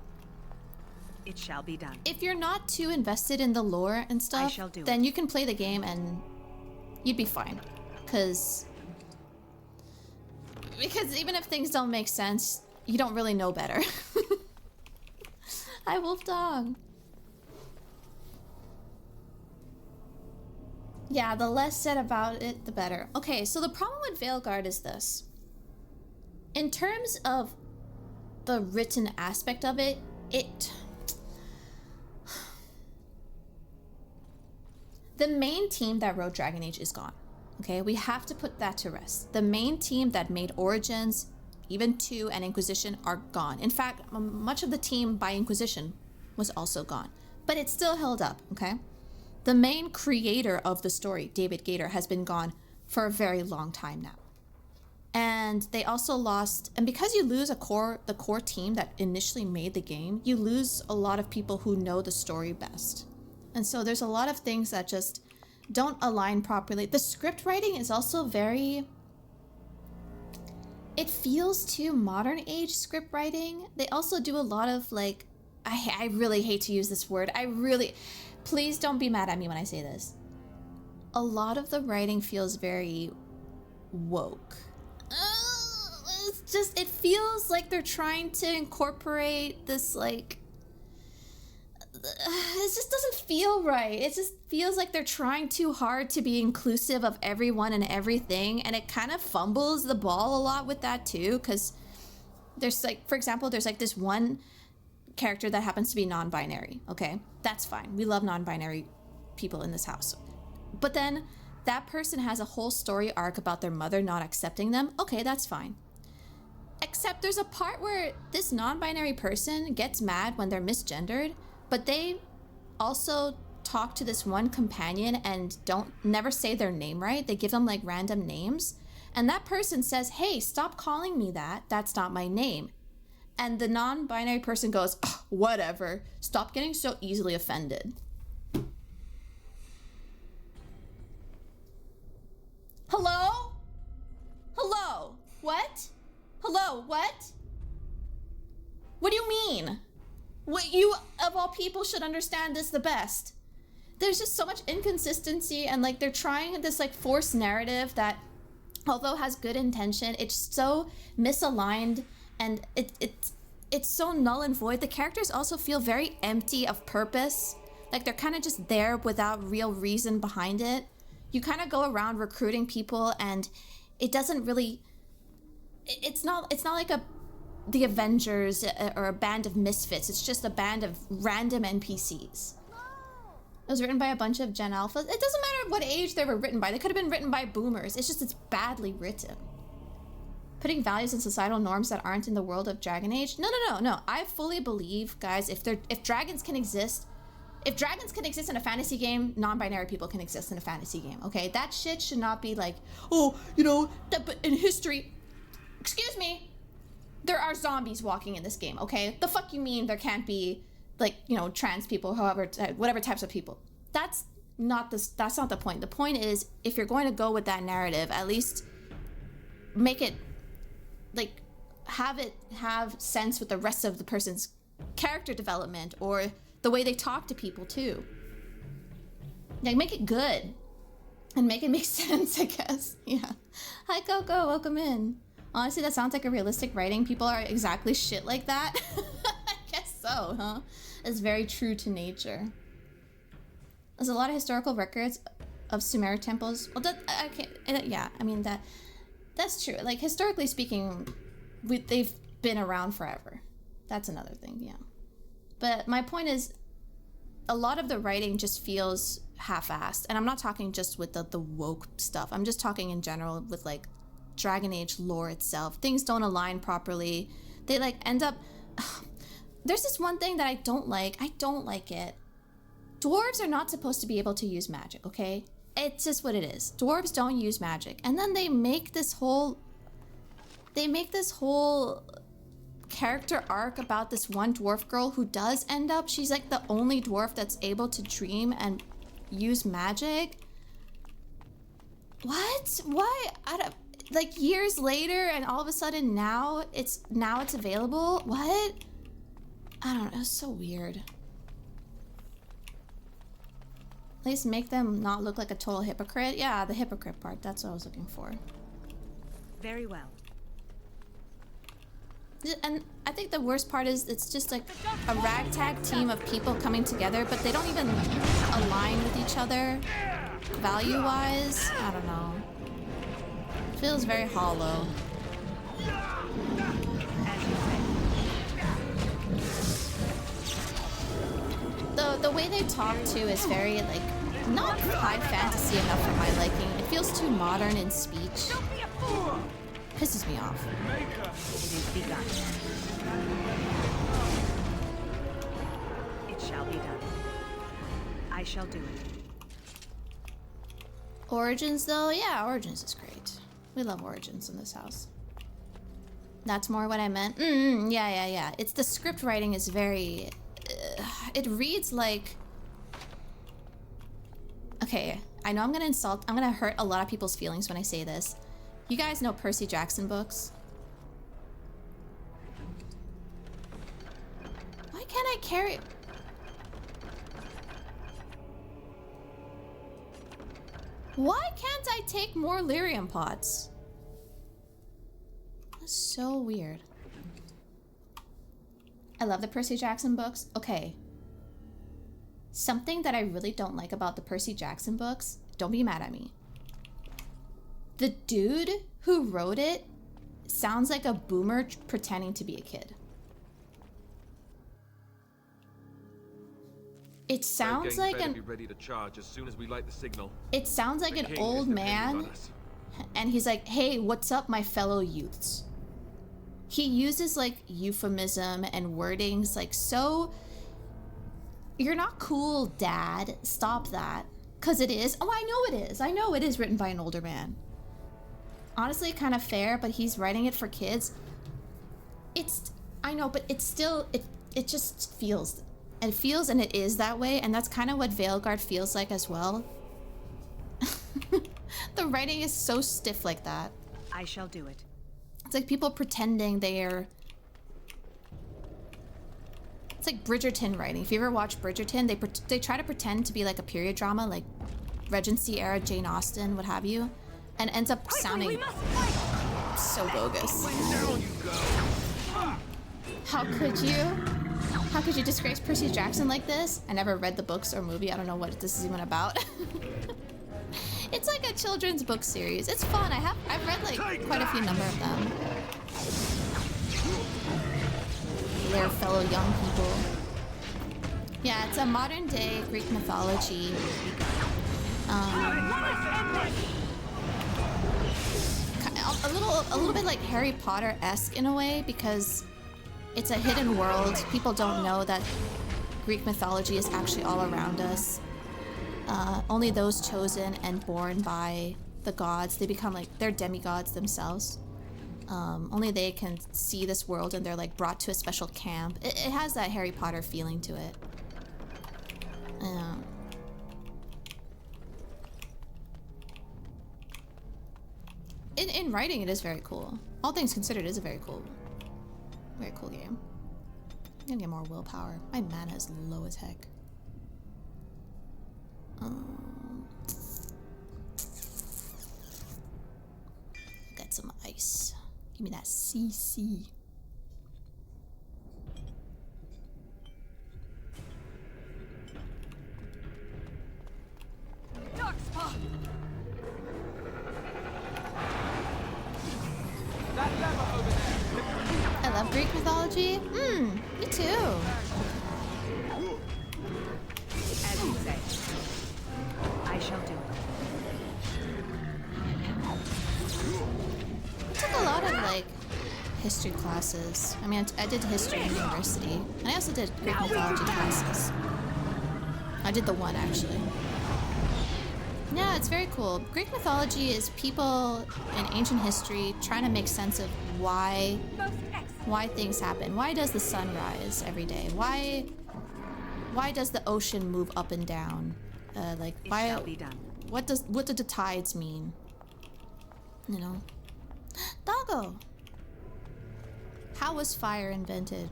It shall be done. If you're not too invested in the lore and stuff, then you can play the game and you'd be fine. Cause Because even if things don't make sense, you don't really know better. Hi, Wolf Dog. Yeah, the less said about it, the better. Okay, so the problem with Veilguard is this. In terms of the written aspect of it, the main team that wrote Dragon Age is gone. Okay, we have to put that to rest. The main team that made Origins, even 2 and Inquisition are gone. In fact, much of the team by Inquisition was also gone. But it's still held up, okay? The main creator of the story, David Gator, has been gone for a very long time now. And they also lost, and because you lose the core team that initially made the game, you lose a lot of people who know the story best. And so there's a lot of things that just don't align properly. The script writing is also very... It feels too modern age script writing. They also do a lot of like... I really hate to use this word. Please don't be mad at me when I say this. A lot of the writing feels very woke. It's just, it feels like they're trying to incorporate this like... It just doesn't feel right. It just feels like they're trying too hard to be inclusive of everyone and everything, and it kind of fumbles the ball a lot with that too, because there's like, for example, there's like this one character that happens to be non-binary, okay? That's fine. We love non-binary people in this house. But then that person has a whole story arc about their mother not accepting them. Okay, that's fine. Except there's a part where this non-binary person gets mad when they're misgendered, but they also talk to this one companion and never say their name right. They give them like random names. And that person says, hey, stop calling me that. That's not my name. And the non-binary person goes, oh, whatever. Stop getting so easily offended. Hello? Hello? What? Hello? What? What do you mean? What, you, of all people, should understand this the best. There's just so much inconsistency, and like they're trying this like forced narrative that, although has good intention, it's so misaligned, and it's so null and void. The characters also feel very empty of purpose. Like they're kind of just there without real reason behind it. You kind of go around recruiting people, and it doesn't really... It's not like the Avengers or a band of misfits. It's just a band of random NPCs. It was written by a bunch of Gen Alphas. It doesn't matter what age they were written by. They could have been written by boomers. It's just it's badly written. Putting values and societal norms that aren't in the world of Dragon Age? No. I fully believe, guys, if dragons can exist... If dragons can exist in a fantasy game, non-binary people can exist in a fantasy game, okay? That shit should not be like, oh, you know, but in history... Excuse me. There are zombies walking in this game, okay? The fuck you mean there can't be, like, you know, trans people, whatever types of people? That's not the point. The point is, if you're going to go with that narrative, at least make it, like, have sense with the rest of the person's character development or the way they talk to people, too. Like, make it good. And make it make sense, I guess. Yeah. Hi, Coco. Welcome in. Honestly, that sounds like a realistic writing. People are exactly shit like that. I guess so, huh? It's very true to nature. There's a lot of historical records of Sumer temples. Well, that's true. Like, historically speaking, they've been around forever. That's another thing, yeah. But my point is, a lot of the writing just feels half-assed. And I'm not talking just with the woke stuff. I'm just talking in general with, like, Dragon Age lore itself. Things don't align properly. They like end up... There's this one thing that I don't like. I don't like it. Dwarves are not supposed to be able to use magic, okay? It's just what it is. Dwarves don't use magic. And then they make this whole character arc about this one dwarf girl who does end up... She's like the only dwarf that's able to dream and use magic. What? Why? Like years later, and all of a sudden now it's available? What? I don't know, it's so weird. At least make them not look like a total hypocrite. Yeah, the hypocrite part, that's what I was looking for. Very well. And I think the worst part is it's just like a ragtag team of people coming together, but they don't even align with each other value-wise. I don't know. It feels very hollow. The way they talk too is very like not high fantasy enough for my liking. It feels too modern in speech. Pisses me off. It is begun. It shall be done. I shall do it. Origins though? Yeah, Origins is great. We love Origins in this house. That's more what I meant. Yeah. It's the script writing is very... it reads like... Okay, I know I'm gonna hurt a lot of people's feelings when I say this. You guys know Percy Jackson books? Why can't I carry... Why can't I take more lyrium pots? That's so weird. I love the Percy Jackson books. Okay. Something that I really don't like about the Percy Jackson books, don't be mad at me. The dude who wrote it sounds like a boomer pretending to be a kid. It sounds like an... be ready to charge as soon as we light the signal. It sounds like an old man, and he's like, "Hey, what's up, my fellow youths?" He uses like euphemism and wordings like, "So, you're not cool, Dad. Stop that." 'Cause it is. Oh, I know it is. I know it is written by an older man. Honestly, kind of fair, but he's writing it for kids. I know, but it's still, it just feels, and it is that way, and that's kind of what Veilguard feels like as well. The writing is so stiff like that. I shall do it. It's like people pretending they're... It's like Bridgerton writing. If you ever watch Bridgerton, they try to pretend to be like a period drama, like Regency era Jane Austen, what have you, and ends up sounding so bogus. How could you? How could you disgrace Percy Jackson like this? I never read the books or movie. I don't know what this is even about. It's like a children's book series. It's fun. I've read like quite a few number of them. They're fellow young people. Yeah, it's a modern day Greek mythology. A little bit like Harry Potter-esque in a way, because it's a hidden world. People don't know that Greek mythology is actually all around us. Only those chosen and born by the gods, they become like, they're demigods themselves. Only they can see this world, and they're like brought to a special camp. It has that Harry Potter feeling to it. In writing, it is very cool. All things considered, it is a very cool game. I'm gonna get more willpower. My mana is low as heck. Got some ice. Give me that CC. Darkspawn! I love Greek mythology. Me too. As you say. I shall do it. I took a lot of like history classes. I mean, I did history in university, and I also did Greek mythology classes. I did the one actually. Yeah, it's very cool. Greek mythology is people in ancient history trying to make sense of why things happen. Why does the sun rise every day? Why does the ocean move up and down? Like why? It shall be done. What do the tides mean? You know, Doggo. How was fire invented?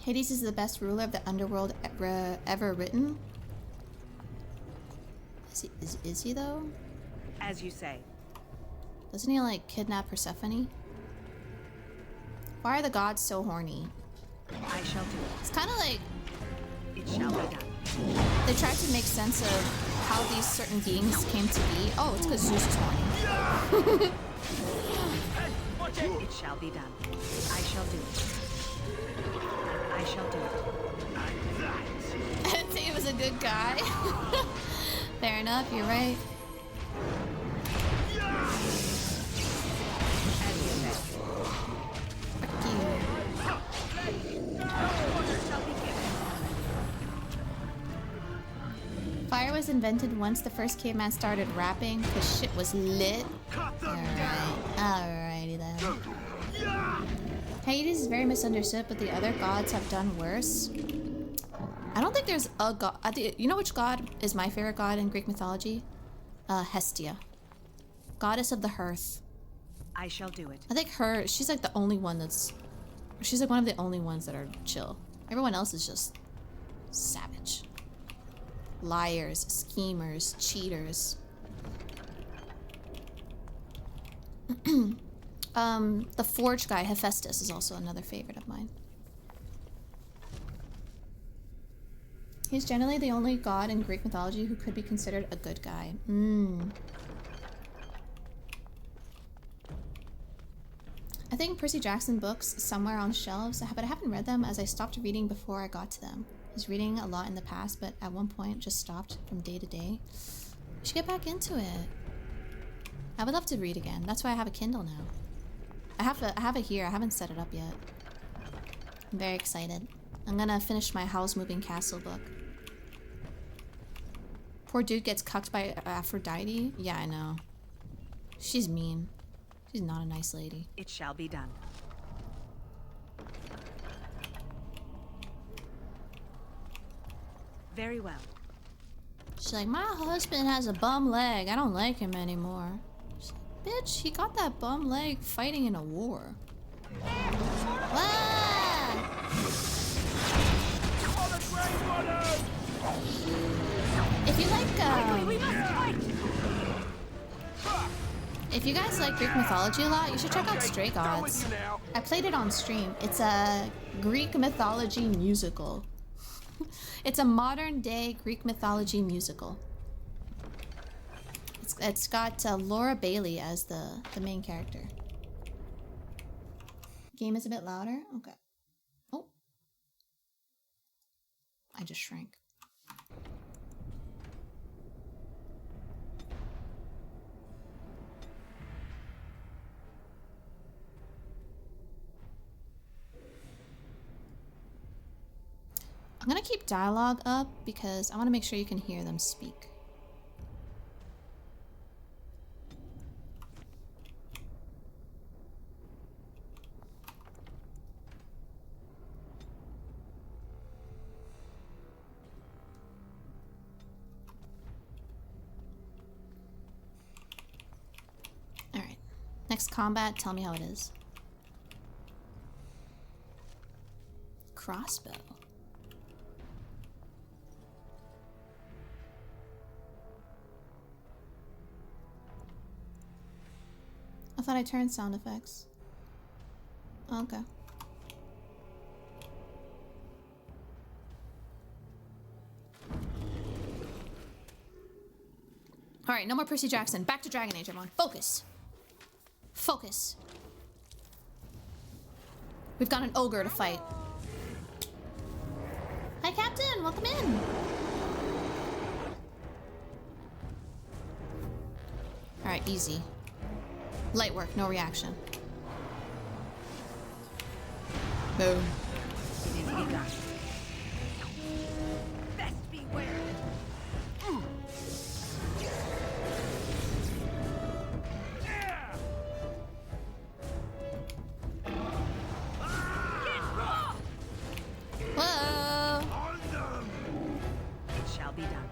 Hades is the best ruler of the underworld ever written. Is he though? As you say. Doesn't he like kidnap Persephone? Why are the gods so horny? I shall do it. It's kind of like It shall be done. they tried to make sense of how these certain beings came to be. Oh, it's because Zeus is horny. It shall be done. I shall do it. I shall do it. I'd say he was a good guy. Fair enough, you're right. As you say. Fuck you. Order shall be given. Fire was invented once the first caveman started rapping because shit was lit. Alrighty then. Hades is very misunderstood, but the other gods have done worse. I don't think there's a god. You know which god is my favorite god in Greek mythology? Hestia. Goddess of the hearth. I shall do it. I think she's like the only one that's... She's like one of the only ones that are chill. Everyone else is just savage. Liars, schemers, cheaters. The forge guy, Hephaestus, is also another favorite of mine. He's generally the only god in Greek mythology who could be considered a good guy. I think Percy Jackson books somewhere on shelves, but I haven't read them as I stopped reading before I got to them. I was reading a lot in the past, but at one point just stopped from day to day. I should get back into it. I would love to read again. That's why I have a Kindle now. I have it here. I haven't set it up yet. I'm very excited. I'm gonna finish my House Moving Castle book. Poor dude gets cucked by Aphrodite. Yeah, I know. She's mean. She's not a nice lady. It shall be done. Very well. She's like, my husband has a bum leg. I don't like him anymore. She's like, bitch, he got that bum leg fighting in a war. Ah! If you like, We must fight! if you guys like Greek mythology a lot, you should check out Stray Gods. I played it on stream. It's a Greek mythology musical. It's a modern day Greek mythology musical. It's got Laura Bailey as the main character. Game is a bit louder? Okay. Oh. I just shrank. I'm gonna keep dialogue up because I want to make sure you can hear them speak. Alright. Next combat, tell me how it is. Crossbow. I thought I turned sound effects. Okay. Alright, no more Percy Jackson. Back to Dragon Age, everyone. Focus. Focus. We've got an ogre to fight. Hi, Captain. Welcome in. Alright, easy. Light work, no reaction. Boom. It is begun. Best beware. Whoa! It shall be done.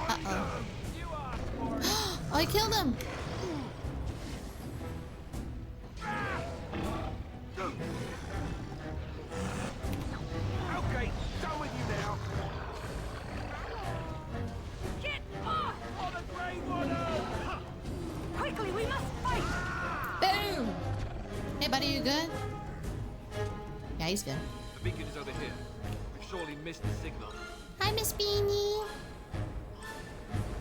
Uh-oh. Oh, I killed him! Okay, done with you now. Get off! On the grey water! Quick! Hey, buddy, you good? Yeah, he's good. The beacon is over here. We've surely missed the signal. Hi, Miss Beanie.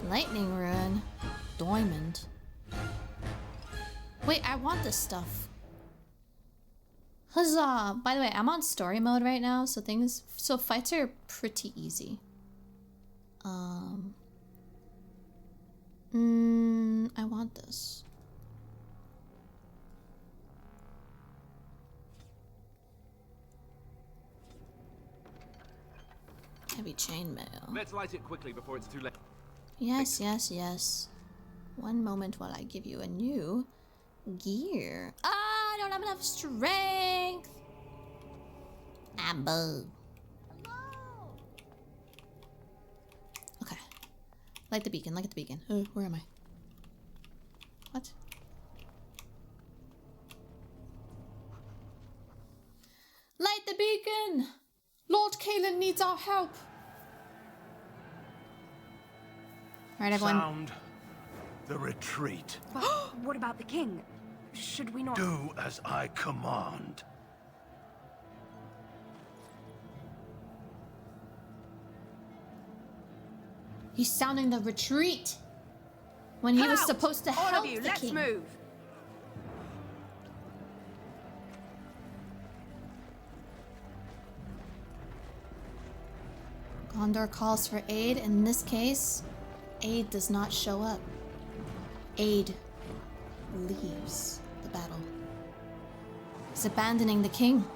Lightning rune. Diamond. Wait, I want this stuff. Huzzah! By the way, I'm on story mode right now, so fights are pretty easy. I want this. Heavy chainmail. Let's light it quickly before it's too late. Yes, yes, yes. One moment while I give you a new gear. Ah, I don't have enough strength. Ambo. Okay. Light the beacon, light the beacon. Where am I? What? Light the beacon! Lord Kalen needs our help. Alright, everyone. Sound the retreat. What about the king? Should we not... Do as I command. He's sounding the retreat when he was Out! supposed to All help of you, the let's king. move. Gondor calls for aid. In this case, aid does not show up. Aid leaves the battle. He's abandoning the king.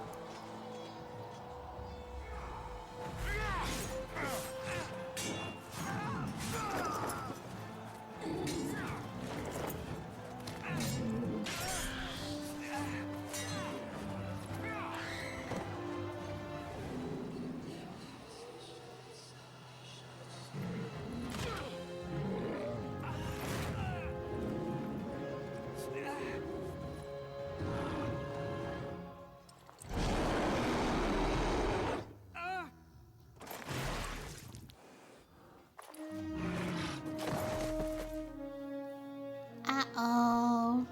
Uh-oh.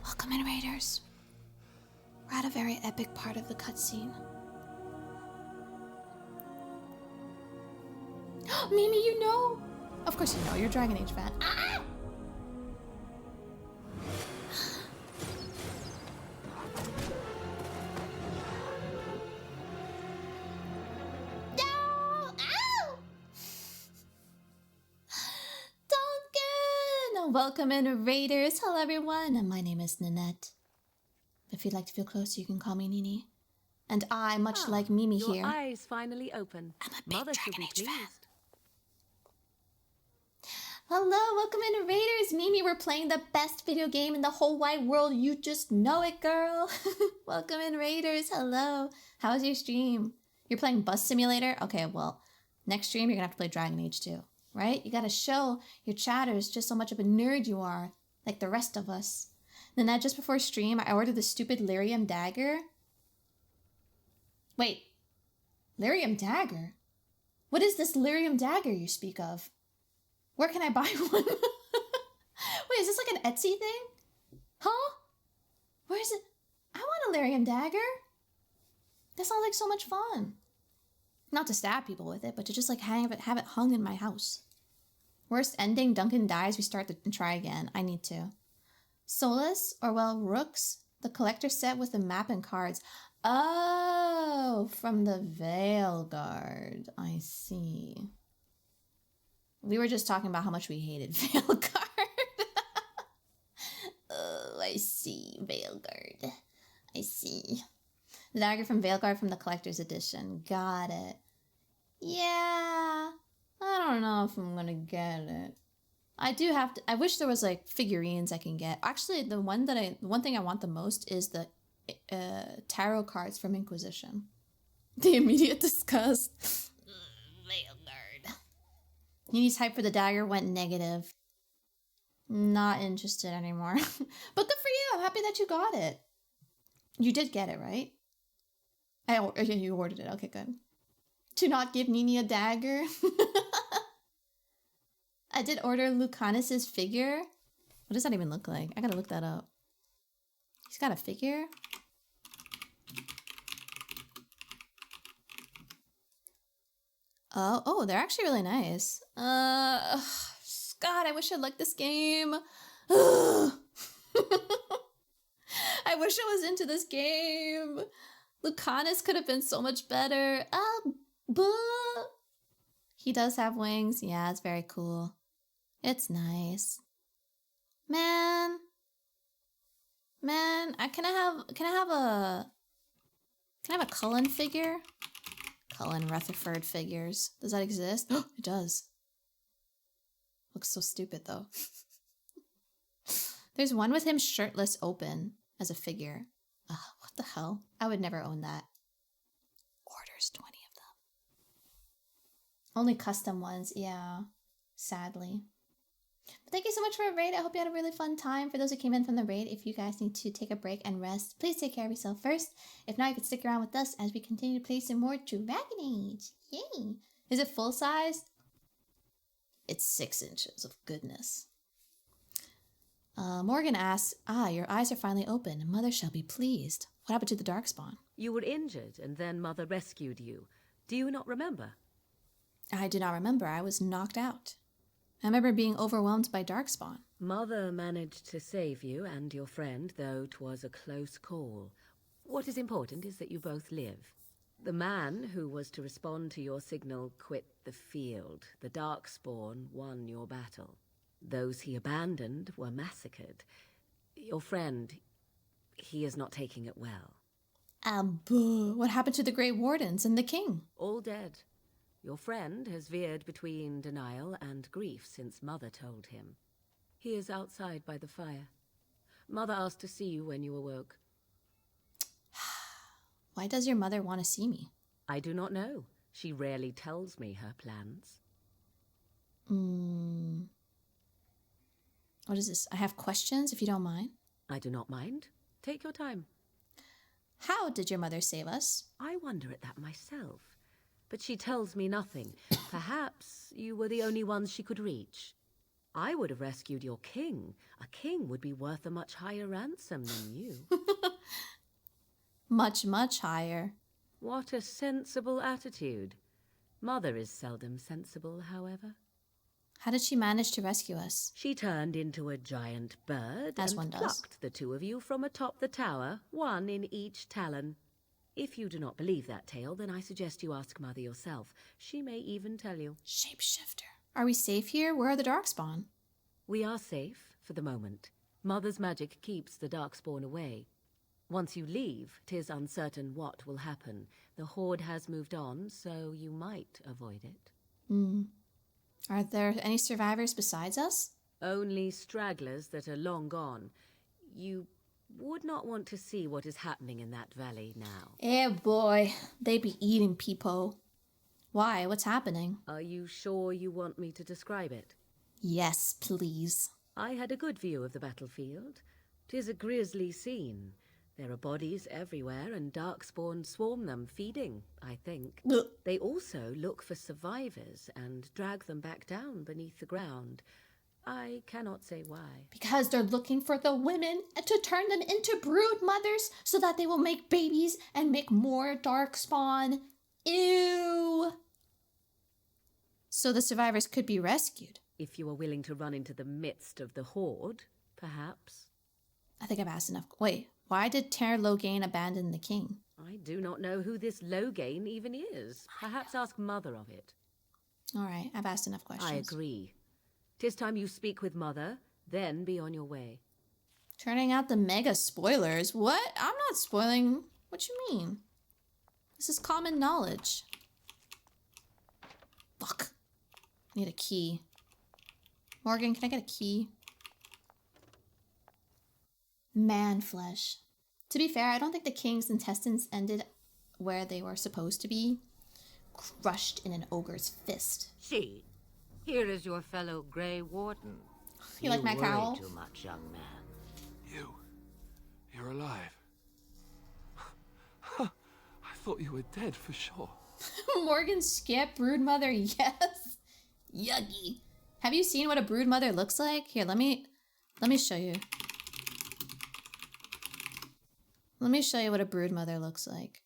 Welcome in, Raiders. We're at a very epic part of the cutscene. Mimi, you know! Of course you know, you're a Dragon Age fan. Ah! No! Ow! Duncan! Welcome in, Raiders. Hello, everyone. And my name is Ninette. If you'd like to feel closer, you can call me Nini. And I, much like Mimi Your here, eyes finally open. I'm a big Mother should Dragon be Age pleased. fan. Hello, welcome in, Raiders. Mimi, we're playing the best video game in the whole wide world. You just know it, girl. Welcome in, Raiders. Hello. How was your stream? You're playing Bus Simulator? Okay, well, next stream you're gonna have to play Dragon Age 2, right? You gotta show your chatters just how much of a nerd you are, like the rest of us. Then just before stream, I ordered the stupid lyrium dagger. Wait, lyrium dagger? What is this lyrium dagger you speak of? Where can I buy one? Wait, is this like an Etsy thing? Huh? Where is it? I want a lyrium dagger. That sounds like so much fun. Not to stab people with it, but to just like have it hung in my house. Worst ending, Duncan dies, we start and try again. I need to. Solus, or well, Rooks, the collector set with the map and cards. Oh, from the Veil Guard. I see. We were just talking about how much we hated Veil Guard. see, Veilguard. I see. The dagger from Veilguard from the collector's edition. Got it. Yeah. I don't know if I'm gonna get it. I do have to. I wish there was like figurines I can get. Actually, the one thing I want the most is the tarot cards from Inquisition. The immediate disgust. Veilguard. Nini's hype for the dagger went negative. Not interested anymore. But good for you. I'm happy that you got it. You did get it, right? You ordered it. Okay, good. To not give Nini a dagger. I did order Lucanus's figure. What does that even look like? I gotta look that up. He's got a figure. Oh, they're actually really nice. God, I wish I liked this game. I wish I was into this game. Lucanus could have been so much better. He does have wings. Yeah, it's very cool. It's nice. Man, can I have a Cullen figure? Cullen Rutherford figures. Does that exist? It does. Looks so stupid though. There's one with him shirtless open as a figure. What the hell? I would never own that. Orders 20 of them. Only custom ones, yeah. Sadly. But thank you so much for a raid. I hope you had a really fun time. For those who came in from the raid, if you guys need to take a break and rest, please take care of yourself first. If not, you can stick around with us as we continue to play some more Dragonage. Yay! Is it full size? It's 6 inches of goodness. Morgan asks, your eyes are finally open. Mother shall be pleased. What happened to the Darkspawn? You were injured, and then Mother rescued you. Do you not remember? I do not remember. I was knocked out. I remember being overwhelmed by Darkspawn. Mother managed to save you and your friend, though 'twas a close call. What is important is that you both live. The man who was to respond to your signal quit the field. The Darkspawn won your battle. Those he abandoned were massacred. Your friend, he is not taking it well. What happened to the Grey Wardens and the King? All dead. Your friend has veered between denial and grief since Mother told him. He is outside by the fire. Mother asked to see you when you awoke. Why does your mother want to see me? I do not know. She rarely tells me her plans. What is this? I have questions, if you don't mind. I do not mind. Take your time. How did your mother save us? I wonder at that myself. But she tells me nothing. Perhaps you were the only ones she could reach. I would have rescued your king. A king would be worth a much higher ransom than you. Much, much higher. What a sensible attitude. Mother is seldom sensible, however. How did she manage to rescue us? She turned into a giant bird As and one does. plucked the two of you from atop the tower, one in each talon. If you do not believe that tale, then I suggest you ask Mother yourself. She may even tell you. Shapeshifter. Are we safe here? Where are the Darkspawn? We are safe for the moment. Mother's magic keeps the Darkspawn away. Once you leave, 'tis uncertain what will happen. The Horde has moved on, so you might avoid it. Are there any survivors besides us? Only stragglers that are long gone. You would not want to see what is happening in that valley now. Eh, boy. They be eating people. Why? What's happening? Are you sure you want me to describe it? Yes, please. I had a good view of the battlefield. 'Tis a grisly scene. There are bodies everywhere, and Darkspawn swarm them, feeding, I think. Ugh. They also look for survivors and drag them back down beneath the ground. I cannot say why. Because they're looking for the women and to turn them into brood mothers so that they will make babies and make more Darkspawn. Ew. So the survivors could be rescued. If you are willing to run into the midst of the Horde, perhaps. I think I've asked enough. Wait, why did Ter Loghain abandon the king? I do not know who this Loghain even is. Perhaps ask Mother of it. All right, I've asked enough questions. I agree. 'Tis time you speak with Mother, then be on your way. Turning out the mega spoilers. What? I'm not spoiling. What you mean? This is common knowledge. Fuck. Need a key. Morgan, can I get a key? Man flesh. To be fair, I don't think the king's intestines ended where they were supposed to be. Crushed in an ogre's fist. See, here is your fellow Grey Warden. You like my worry cowl? too much, young man. You're alive. I thought you were dead for sure. Morgan skip broodmother, yes. Yucky. Have you seen what a broodmother looks like? Here, let me show you. Let me show you what a broodmother looks like.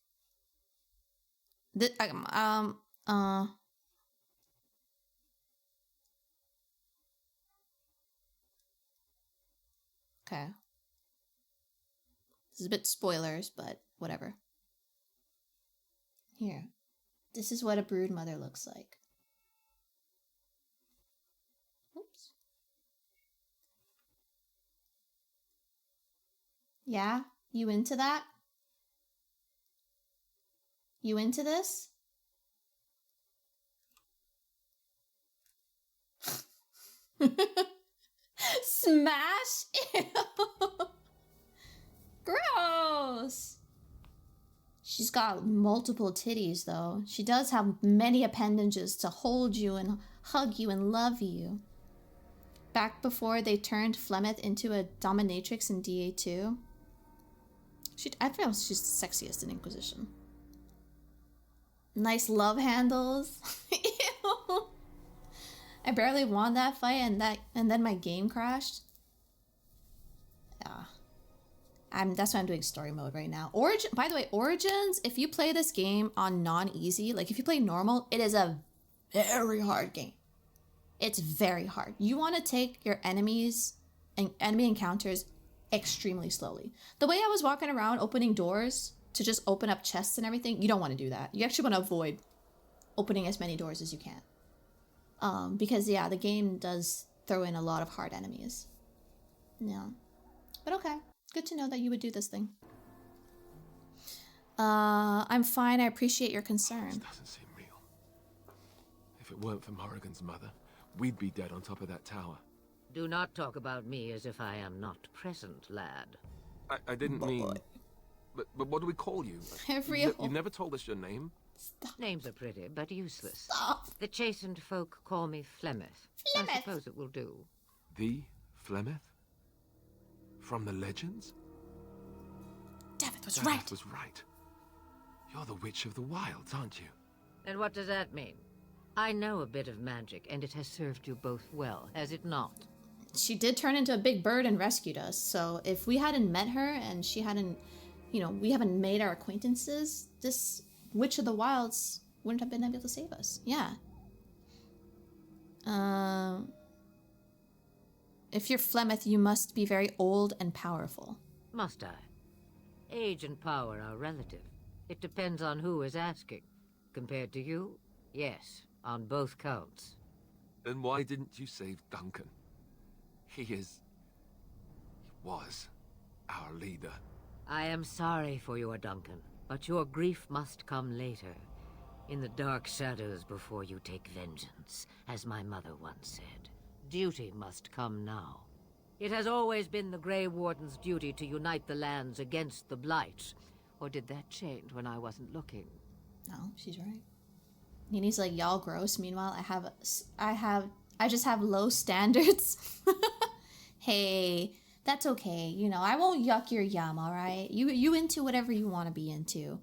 Okay. This is a bit spoilers, but whatever. Here. This is what a broodmother looks like. Oops. Yeah? You into that? You into this? Smash? Ew. Gross. She's got multiple titties, though. She does have many appendages to hold you and hug you and love you. Back before they turned Flemeth into a dominatrix in DA2. I feel she's the sexiest in Inquisition. Nice love handles. Ew. I barely won that fight and then my game crashed. Yeah. That's why I'm doing story mode right now. By the way, Origins, if you play this game on non-easy, like if you play normal, it is a very hard game. It's very hard. You want to take your enemies and enemy encounters extremely slowly. The way I was walking around opening doors to just open up chests and everything, you don't want to do that. You actually want to avoid opening as many doors as you can. Because yeah, the game does throw in a lot of hard enemies. Yeah. But okay. Good to know that you would do this thing. I'm fine. I appreciate your concern. This doesn't seem real. If it weren't for Morrigan's mother, we'd be dead on top of that tower. Do not talk about me as if I am not present, lad. I didn't mean... But what do we call you? You never told us your name? Stop. Names are pretty, but useless. Stop. The chastened folk call me Flemeth. I suppose it will do. The Flemeth? From the legends? David was David right. was right. You're the Witch of the Wilds, aren't you? And what does that mean? I know a bit of magic, and it has served you both well, has it not? She did turn into a big bird and rescued us. So if we hadn't met her and she hadn't, we haven't made our acquaintances, this Witch of the Wilds wouldn't have been able to save us. Yeah. If you're Flemeth, you must be very old and powerful. Must I? Age and power are relative. It depends on who is asking. Compared to you, yes, on both counts. Then why didn't you save Duncan? He was our leader. I am sorry for your Duncan, but your grief must come later. In the dark shadows before you take vengeance, as my mother once said. Duty must come now. It has always been the Grey Warden's duty to unite the lands against the Blight. Or did that change when I wasn't looking? No, she's right. Nini's like, y'all gross. Meanwhile, I just have low standards. Hey, that's okay. I won't yuck your yum, alright? You into whatever you want to be into.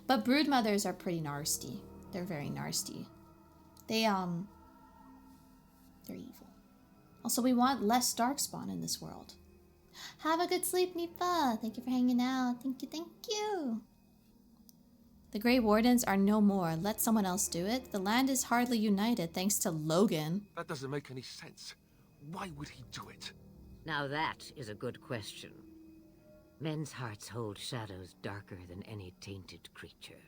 But broodmothers are pretty nasty. They're very nasty. They're evil. Also, we want less darkspawn in this world. Have a good sleep, Nifa. Thank you for hanging out. Thank you. The Grey Wardens are no more. Let someone else do it. The land is hardly united thanks to Logan. That doesn't make any sense. Why would he do it? Now that is a good question. Men's hearts hold shadows darker than any tainted creature.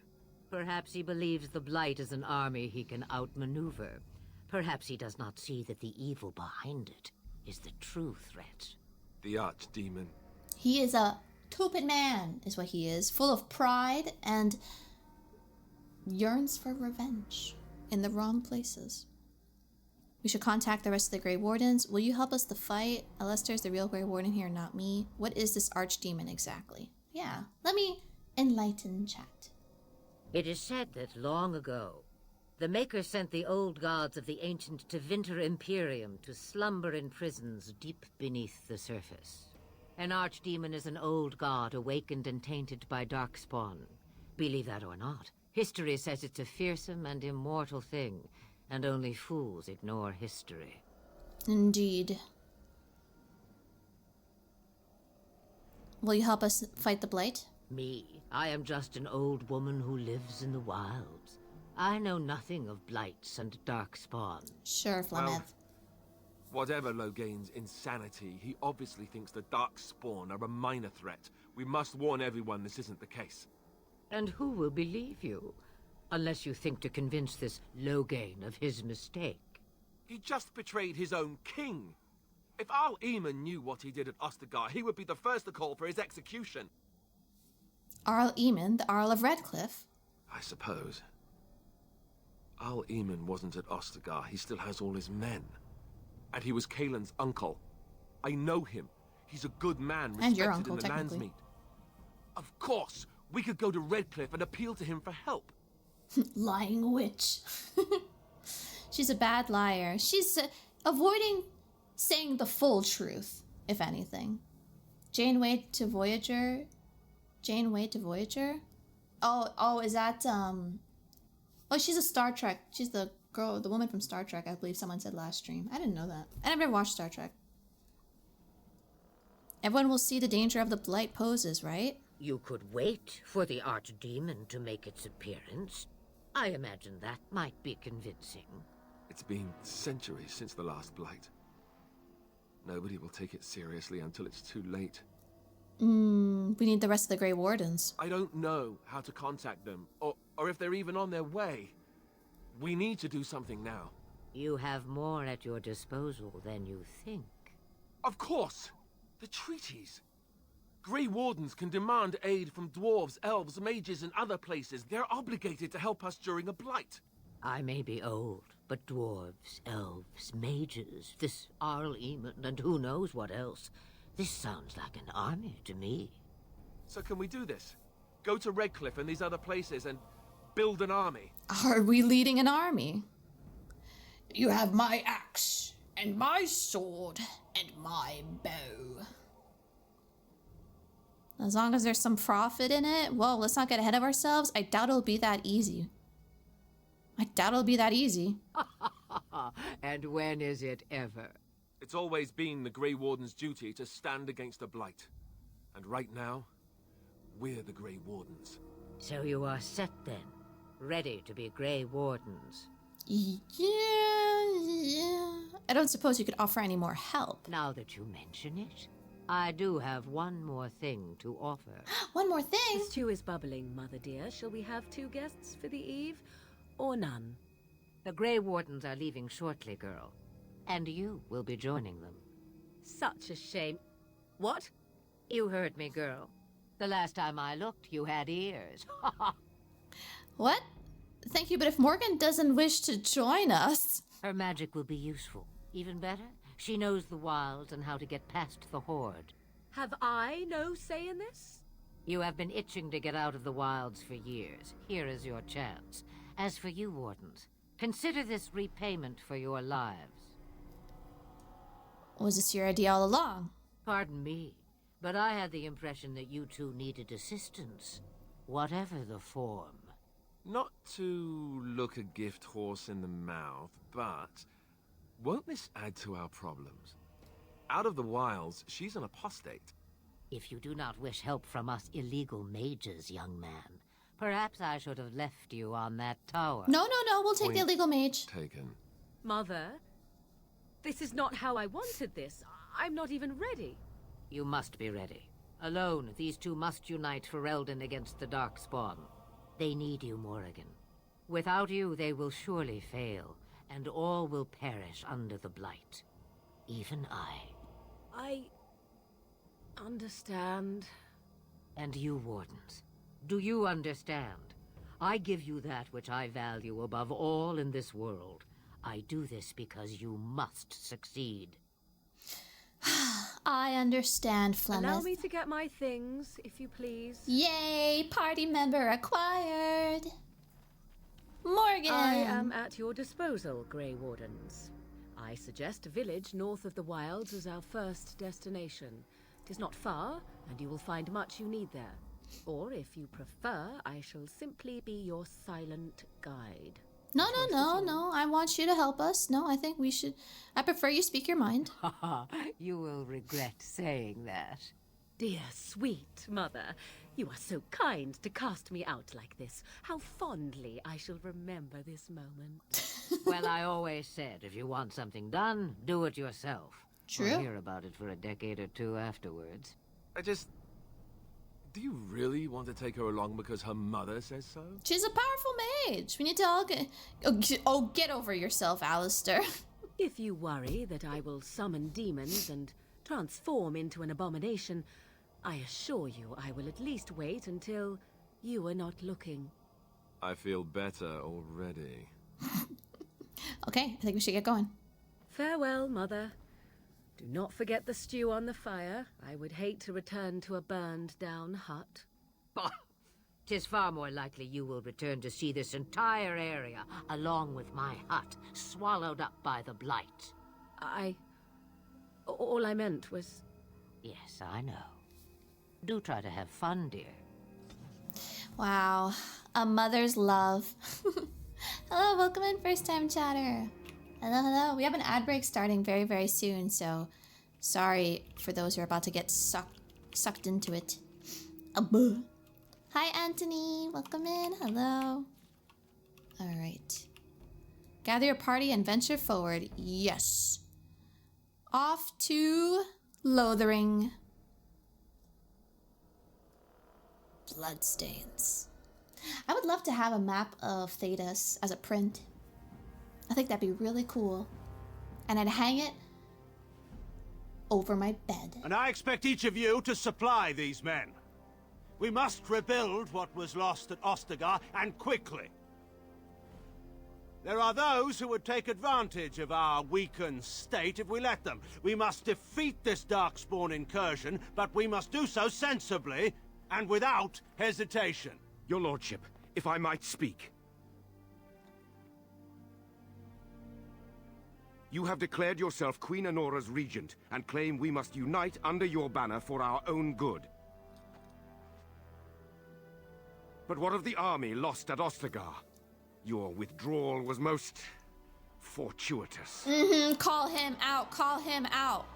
Perhaps he believes the Blight is an army he can outmaneuver. Perhaps he does not see that the evil behind it is the true threat. The archdemon. He is a stupid man, is what he is, full of pride and yearns for revenge in the wrong places. We should contact the rest of the Grey Wardens. Will you help us to fight? Alistair's the real Grey Warden here, not me. What is this archdemon exactly? Yeah, let me enlighten chat. It is said that long ago, the Maker sent the old gods of the ancient Tevinter Imperium to slumber in prisons deep beneath the surface. An archdemon is an old god awakened and tainted by darkspawn. Believe that or not, history says it's a fearsome and immortal thing, and only fools ignore history. Indeed. Will you help us fight the Blight? Me? I am just an old woman who lives in the wilds. I know nothing of blights and darkspawn. Sure, Flemeth. Well, whatever Logain's insanity, he obviously thinks the Darkspawn are a minor threat. We must warn everyone this isn't the case. And who will believe you? Unless you think to convince this Logain of his mistake. He just betrayed his own king. If Arl Eamon knew what he did at Ostergar, he would be the first to call for his execution. Arl Eamon, the Arl of Redcliffe. I suppose. Arl Eamon wasn't at Ostergar. He still has all his men. And he was Kaelin's uncle. I know him. He's a good man, And your respected uncle, in the technically. Landsmeet. Of course, we could go to Redcliffe and appeal to him for help. Lying witch. She's a bad liar. She's avoiding saying the full truth, if anything. Janeway to Voyager. Janeway to Voyager? Oh, is that, Oh, she's a Star Trek. She's the girl, the woman from Star Trek, I believe someone said last stream. I didn't know that. And I've never watched Star Trek. Everyone will see the danger of the Blight poses, right? You could wait for the archdemon to make its appearance. I imagine that might be convincing. It's been centuries since the last Blight. Nobody will take it seriously until it's too late. We need the rest of the Grey Wardens. I don't know how to contact them, or if they're even on their way. We need to do something now. You have more at your disposal than you think. Of course! The treaties! Grey Wardens can demand aid from dwarves, elves, mages, and other places. They're obligated to help us during a Blight. I may be old, but dwarves, elves, mages, this Arl Eamon, and who knows what else. This sounds like an army to me. So can we do this? Go to Redcliffe and these other places and build an army? Are we leading an army? You have my axe, and my sword, and my bow. As long as there's some profit in it. Whoa, let's not get ahead of ourselves. I doubt it'll be that easy. And when is it ever? It's always been the Grey Warden's duty to stand against a Blight. And right now, we're the Grey Wardens. So you are set then, ready to be Grey Wardens. Yeah. I don't suppose you could offer any more help. Now that you mention it, I do have one more thing to offer. One more thing. The stew is bubbling, Mother dear. Shall we have 2 guests for the eve, or none? The Grey Wardens are leaving shortly, girl. And you will be joining them. Such a shame. What? You heard me, girl. The last time I looked, you had ears. What? Thank you, but if Morgan doesn't wish to join us... Her magic will be useful. Even better, she knows the wilds and how to get past the Horde. Have I no say in this? You have been itching to get out of the wilds for years. Here is your chance. As for you, Wardens, consider this repayment for your lives. Was this your idea all along? Pardon me, but I had the impression that you two needed assistance, whatever the form. Not to look a gift horse in the mouth, but won't this add to our problems? Out of the wilds, she's an apostate. If you do not wish help from us illegal mages, young man, perhaps I should have left you on that tower. No, we'll take the Point illegal mage. Taken. Mother, this is not how I wanted this. I'm not even ready. You must be ready. Alone, these two must unite for Eldon against the Darkspawn. They need you, Morrigan. Without you, they will surely fail, and all will perish under the Blight. Even I. Understand. And you, Wardens, do you understand? I give you that which I value above all in this world. I do this because you must succeed. I understand, Flemeth. Allow me to get my things, if you please. Yay! Party member acquired! Morgan! I am at your disposal, Grey Wardens. I suggest a village north of the wilds as our first destination. 'Tis not far, and you will find much you need there. Or, if you prefer, I shall simply be your silent guide. No. I want you to help us. No, I think we should... I prefer you speak your mind. You will regret saying that. Dear, sweet mother, you are so kind to cast me out like this. How fondly I shall remember this moment. Well, I always said, if you want something done, do it yourself. True. We'll hear about it for a decade or two afterwards. Do you really want to take her along because her mother says so? She's a powerful mage. We need to all get... Oh, get over yourself, Alistair. If you worry that I will summon demons and transform into an abomination, I assure you I will at least wait until you are not looking. I feel better already. Okay, I think we should get going. Farewell, Mother. Do not forget the stew on the fire. I would hate to return to a burned-down hut. Bah! 'Tis far more likely you will return to see this entire area, along with my hut, swallowed up by the blight. All I meant was... Yes, I know. Do try to have fun, dear. Wow, a mother's love. Hello, welcome in, first-time chatter. Hello. We have an ad break starting very, very soon, so sorry for those who are about to get sucked into it. Hi, Anthony. Welcome in. Hello. All right. Gather your party and venture forward. Yes. Off to Lothering. Bloodstains. I would love to have a map of Thedas as a print. I think that'd be really cool. And I'd hang it over my bed. And I expect each of you to supply these men. We must rebuild what was lost at Ostagar, and quickly. There are those who would take advantage of our weakened state if we let them. We must defeat this Darkspawn incursion, but we must do so sensibly and without hesitation. Your lordship, if I might speak. You have declared yourself Queen Honora's regent, and claim we must unite under your banner for our own good. But what of the army lost at Ostagar? Your withdrawal was most... fortuitous. Call him out. Call him out.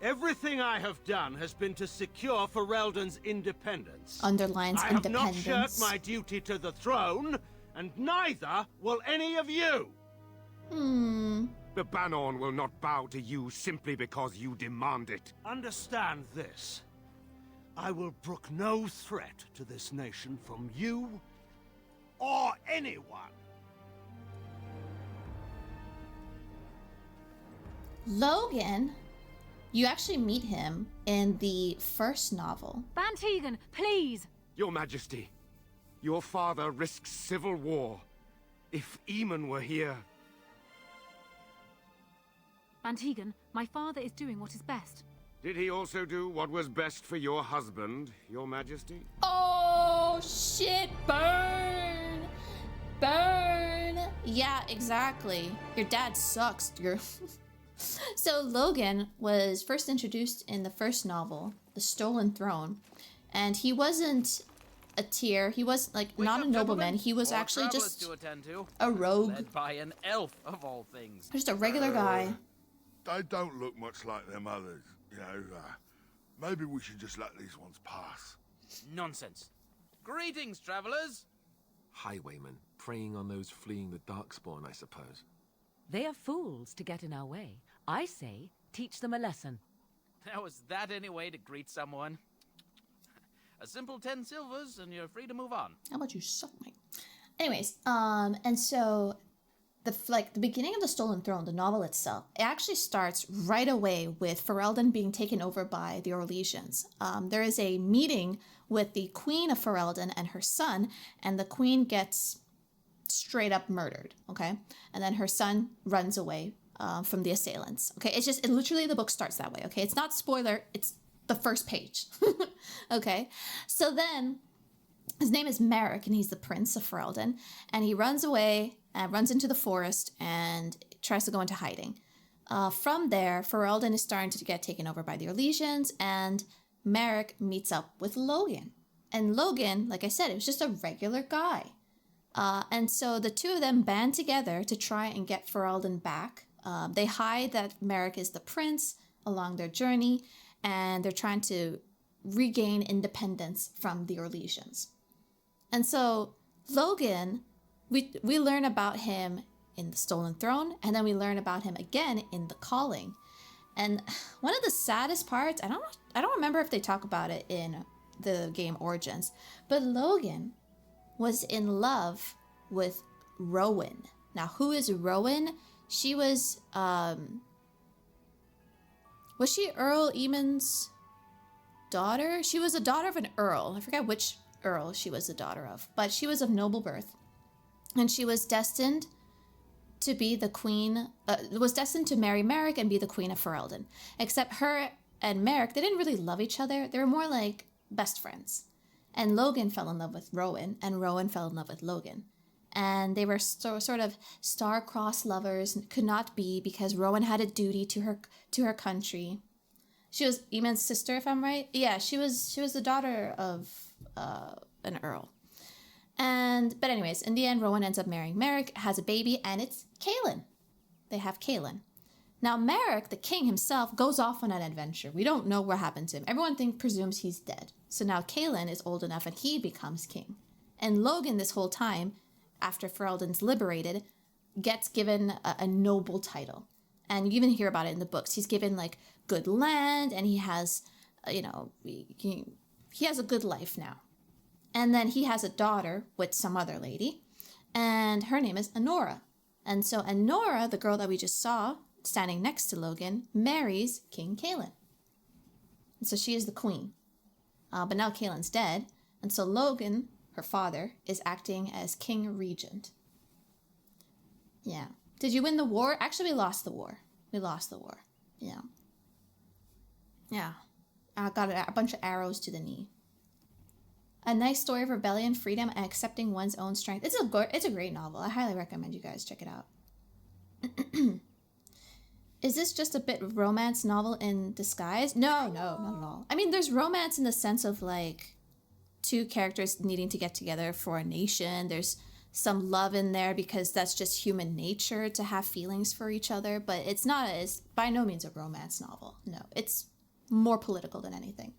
Everything I have done has been to secure Ferelden's independence. Underlines I have not independence. shirked my duty to the throne, and neither will any of you. The Banon will not bow to you simply because you demand it. Understand this. I will brook no threat to this nation from you or anyone. Logan, you actually meet him in the first novel. Van Tegan, please! Your Majesty, your father risks civil war. If Eamon were here... Van Tegan, my father is doing what is best. Did he also do what was best for your husband, your Majesty? Oh, shit. Burn. Burn. Yeah, exactly. Your dad sucks. So Logan was first introduced in the first novel, The Stolen Throne. And he wasn't a tier. He was, like, not a nobleman. He was actually just a rogue. Led by an elf, of all things. Just a regular guy. They don't look much like them others. You know, maybe we should just let these ones pass. Nonsense. Greetings, travelers. Highwaymen, preying on those fleeing the Darkspawn, I suppose. They are fools to get in our way. I say, teach them a lesson. How is that any way to greet someone? A simple 10 silvers and you're free to move on. How about you suck my... Anyways, and so the beginning of the Stolen Throne, the novel itself, it actually starts right away with Ferelden being taken over by the Orlesians. There is a meeting with the Queen of Ferelden and her son, and the Queen gets straight up murdered, okay? And then her son runs away from the assailants, okay? It literally, the book starts that way, okay? It's not spoiler, it's the first page, okay? So then, his name is Merrick, and he's the Prince of Ferelden, and he runs away and runs into the forest and tries to go into hiding. From there, Ferelden is starting to get taken over by the Orlesians, and Merrick meets up with Logan. And Logan, like I said, it was just a regular guy. And so the two of them band together to try and get Ferelden back. They hide that Merrick is the prince along their journey, and they're trying to regain independence from the Orlesians. And so Logan, we learn about him in the Stolen Throne, and then we learn about him again in the Calling. And one of the saddest parts, I don't remember if they talk about it in the game Origins, but Logan was in love with Rowan. Now, who is Rowan? She was she Earl Eamon's daughter? She was a daughter of an earl. I forget which earl she was the daughter of, but she was of noble birth. And she was destined to be the queen, was destined to marry Merrick and be the queen of Ferelden. Except her and Merrick, they didn't really love each other. They were more like best friends. And Logan fell in love with Rowan, and Rowan fell in love with Logan. And they were sort of star-crossed lovers, could not be because Rowan had a duty to her country. She was Eamon's sister, if I'm right. Yeah, she was the daughter of an earl. But anyways, in the end, Rowan ends up marrying Merrick, has a baby, and it's Kaelin. They have Kaelin. Now, Merrick, the king himself, goes off on an adventure. We don't know what happened to him. Everyone presumes he's dead. So now Kaelin is old enough and he becomes king. And Logan, this whole time, after Ferelden's liberated, gets given a noble title. And you even hear about it in the books. He's given, like, good land, and he has, he has a good life now. And then he has a daughter with some other lady, and her name is Anora. And so Anora, the girl that we just saw standing next to Logan, marries King Kaelin. And so she is the queen. But now Kaelin's dead, and so Logan, her father, is acting as king regent. Yeah. Did you win the war? Actually, we lost the war. Yeah. Yeah. I got a bunch of arrows to the knee. A nice story of rebellion, freedom, and accepting one's own strength. It's a great novel. I highly recommend you guys check it out. Is this just a bit romance novel in disguise? No, not at all. I mean, there's romance in the sense of, like, two characters needing to get together for a nation. There's some love in there because that's just human nature to have feelings for each other. But it's by no means a romance novel. No, it's more political than anything.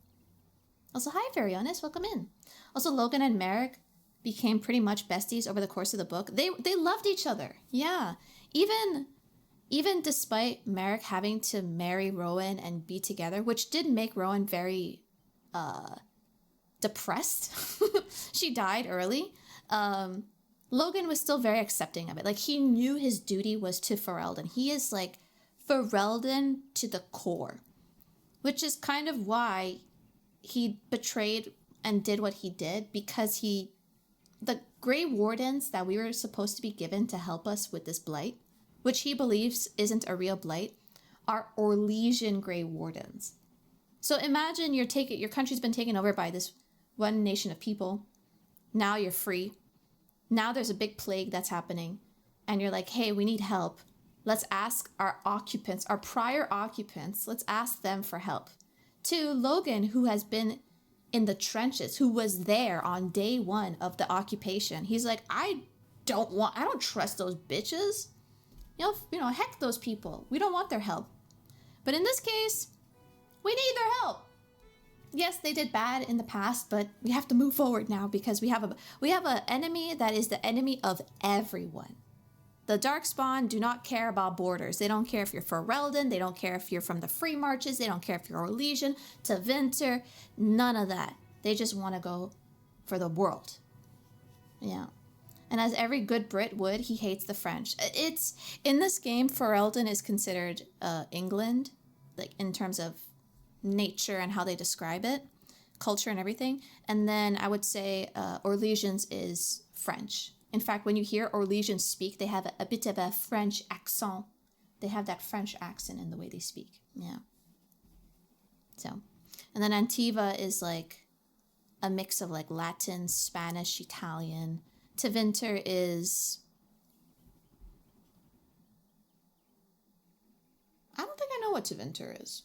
Also, hi, Very Honest. Welcome in. Also, Logan and Merrick became pretty much besties over the course of the book. They loved each other. Yeah. Even despite Merrick having to marry Rowan and be together, which did make Rowan very depressed. She died early. Logan was still very accepting of it. Like, he knew his duty was to Ferelden. He is, like, Ferelden to the core, which is kind of why he betrayed and did what he did, because the Grey Wardens that we were supposed to be given to help us with this blight, which he believes isn't a real blight, are Orlesian Grey Wardens. So imagine your country's been taken over by this one nation of people. Now you're free. Now there's a big plague that's happening. And you're like, hey, we need help. Let's ask our prior occupants, let's ask them for help. To Logan, who has been in the trenches, who was there on day one of the occupation. He's like, I don't trust those bitches. Heck those people. We don't want their help. But in this case, we need their help. Yes, they did bad in the past, but we have to move forward now because we have an enemy that is the enemy of everyone. The Darkspawn do not care about borders. They don't care if you're Ferelden. They don't care if you're from the Free Marches. They don't care if you're Orlesian, to Winter. None of that. They just want to go for the world. Yeah. And as every good Brit would, he hates the French. It's in this game, Ferelden is considered England, like in terms of nature and how they describe it, culture and everything. And then I would say Orlesians is French. In fact, when you hear Orlesians speak, they have a bit of a French accent. They have that French accent in the way they speak. Yeah. So, and then Antiva is like a mix of like Latin, Spanish, Italian. Tevinter is... I don't think I know what Tevinter is.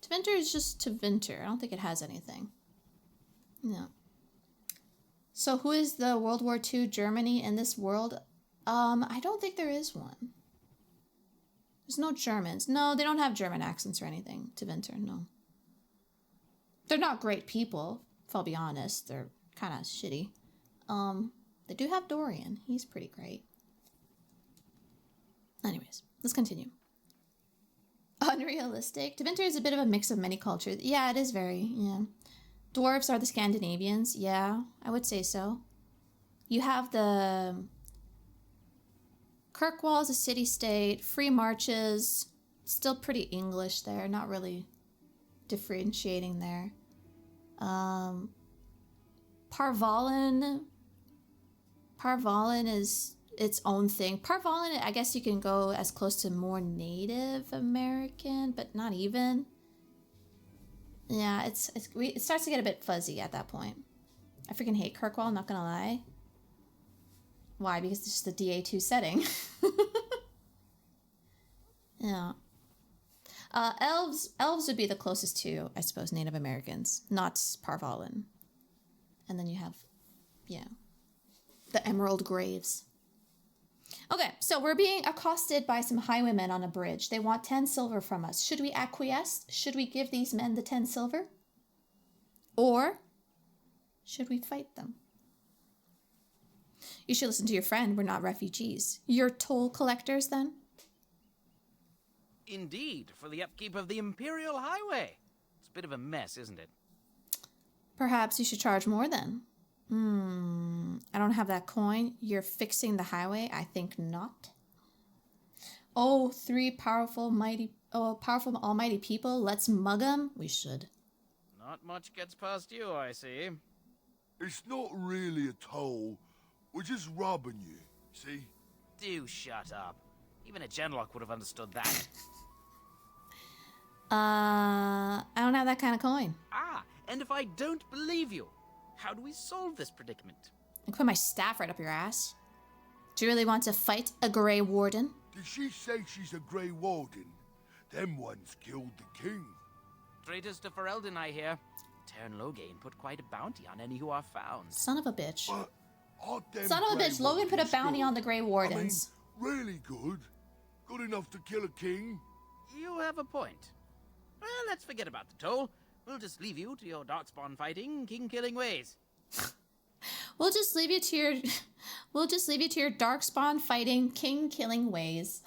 Tevinter is just Tevinter. I don't think it has anything. No. So who is the World War II Germany in this world? I don't think there is one. There's no Germans. No, they don't have German accents or anything. Tevinter, no. They're not great people, if I'll be honest. They're kind of shitty. They do have Dorian. He's pretty great. Anyways, let's continue. Unrealistic. Tevinter is a bit of a mix of many cultures. Yeah, it is very, yeah. Dwarves are the Scandinavians. Yeah, I would say so. You have the Kirkwall is a city-state. Free Marches. Still pretty English there. Not really differentiating there. Parvalen is its own thing. Parvalen, I guess you can go as close to more Native American, but not even. Yeah, it starts to get a bit fuzzy at that point. I freaking hate Kirkwall, not gonna lie. Why? Because it's just the DA2 setting. Yeah. Elves would be the closest to, I suppose, Native Americans, not Parvalen. And then you have, yeah, the Emerald Graves. Okay, so we're being accosted by some highwaymen on a bridge. They want 10 silver from us. Should we acquiesce? Should we give these men the 10 silver? Or should we fight them? You should listen to your friend. We're not refugees. You're toll collectors, then? Indeed, for the upkeep of the Imperial Highway. It's a bit of a mess, isn't it? Perhaps you should charge more, then. I don't have that coin. You're fixing the highway? I think not. Oh, three powerful, almighty people. Let's mug them? We should. Not much gets past you, I see. It's not really a toll. We're just robbing you, see? Do shut up. Even a genlock would have understood that. I don't have that kind of coin. Ah, and if I don't believe you, how do we solve this predicament? I can put my staff right up your ass. Do you really want to fight a Grey Warden? Did she say she's a Grey Warden? Them ones killed the king. Traitors to Ferelden, I hear. Tern Loghain put quite a bounty on any who are found. Son of a bitch. Son of a bitch, Logan put a bounty on the Grey Wardens. I mean, really good. Good enough to kill a king. You have a point. Well, let's forget about the toll. We'll just leave you to your darkspawn fighting, king-killing ways. We'll just leave you to your darkspawn fighting, king-killing ways.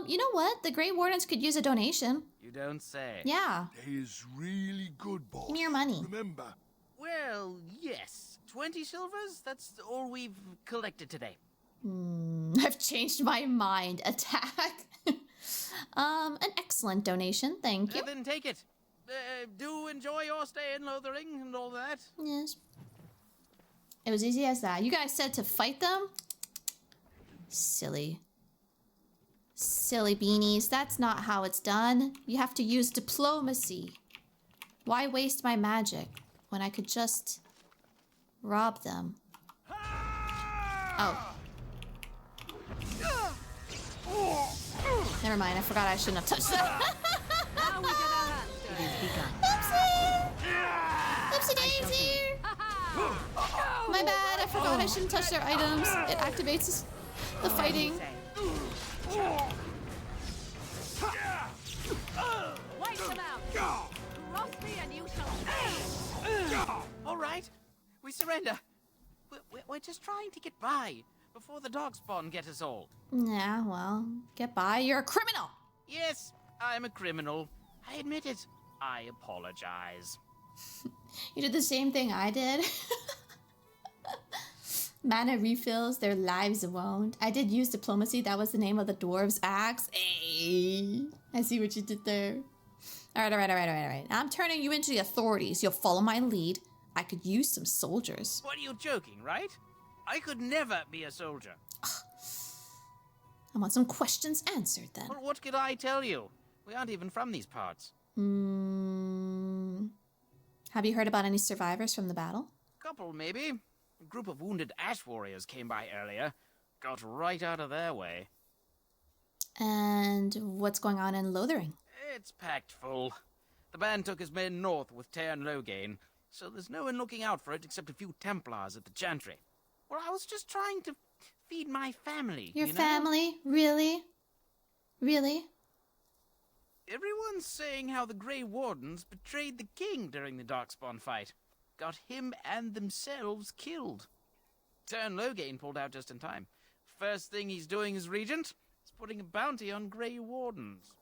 You know what? The Grey Wardens could use a donation. You don't say. Yeah. They is really good, boss. Give me your money. Remember. Well, yes. 20 silvers? That's all we've collected today. I've changed my mind. Attack. An excellent donation. Thank you. Then take it. Do enjoy your stay in Lothering and all that. Yes. It was easy as that. You guys said to fight them? Silly. Silly beanies. That's not how it's done. You have to use diplomacy. Why waste my magic when I could just rob them? Oh. Never mind, I forgot I shouldn't have touched that. Oopsie! Oopsie daisy! My bad, I forgot I shouldn't touch their items. It activates the fighting. Wipe them out! Cross me and you shall pay! All right, we surrender. We're just trying to get by before the darkspawn get us all. Yeah, well, get by. You're a criminal! Yes, I'm a criminal. I admit it. I apologize. You did the same thing I did. Mana refills, their lives won't. I did use diplomacy. That was the name of the dwarves' axe. Hey, I see what you did there. All right. I'm turning you into the authorities. You'll follow my lead. I could use some soldiers. What, are you joking, right? I could never be a soldier. I want some questions answered then. Well, what could I tell you? We aren't even from these parts. Have you heard about any survivors from the battle? Couple, maybe. A group of wounded ash warriors came by earlier. Got right out of their way. And what's going on in Lothering? It's packed full. The band took his men north with Teyrn Loghain, so there's no one looking out for it except a few Templars at the Chantry. Well, I was just trying to feed my family. Your you know? family? Really? Really? Everyone's saying how the Grey Wardens betrayed the king during the Darkspawn fight. Got him and themselves killed. Teyrn Loghain pulled out just in time. First thing he's doing as regent is putting a bounty on Grey Wardens.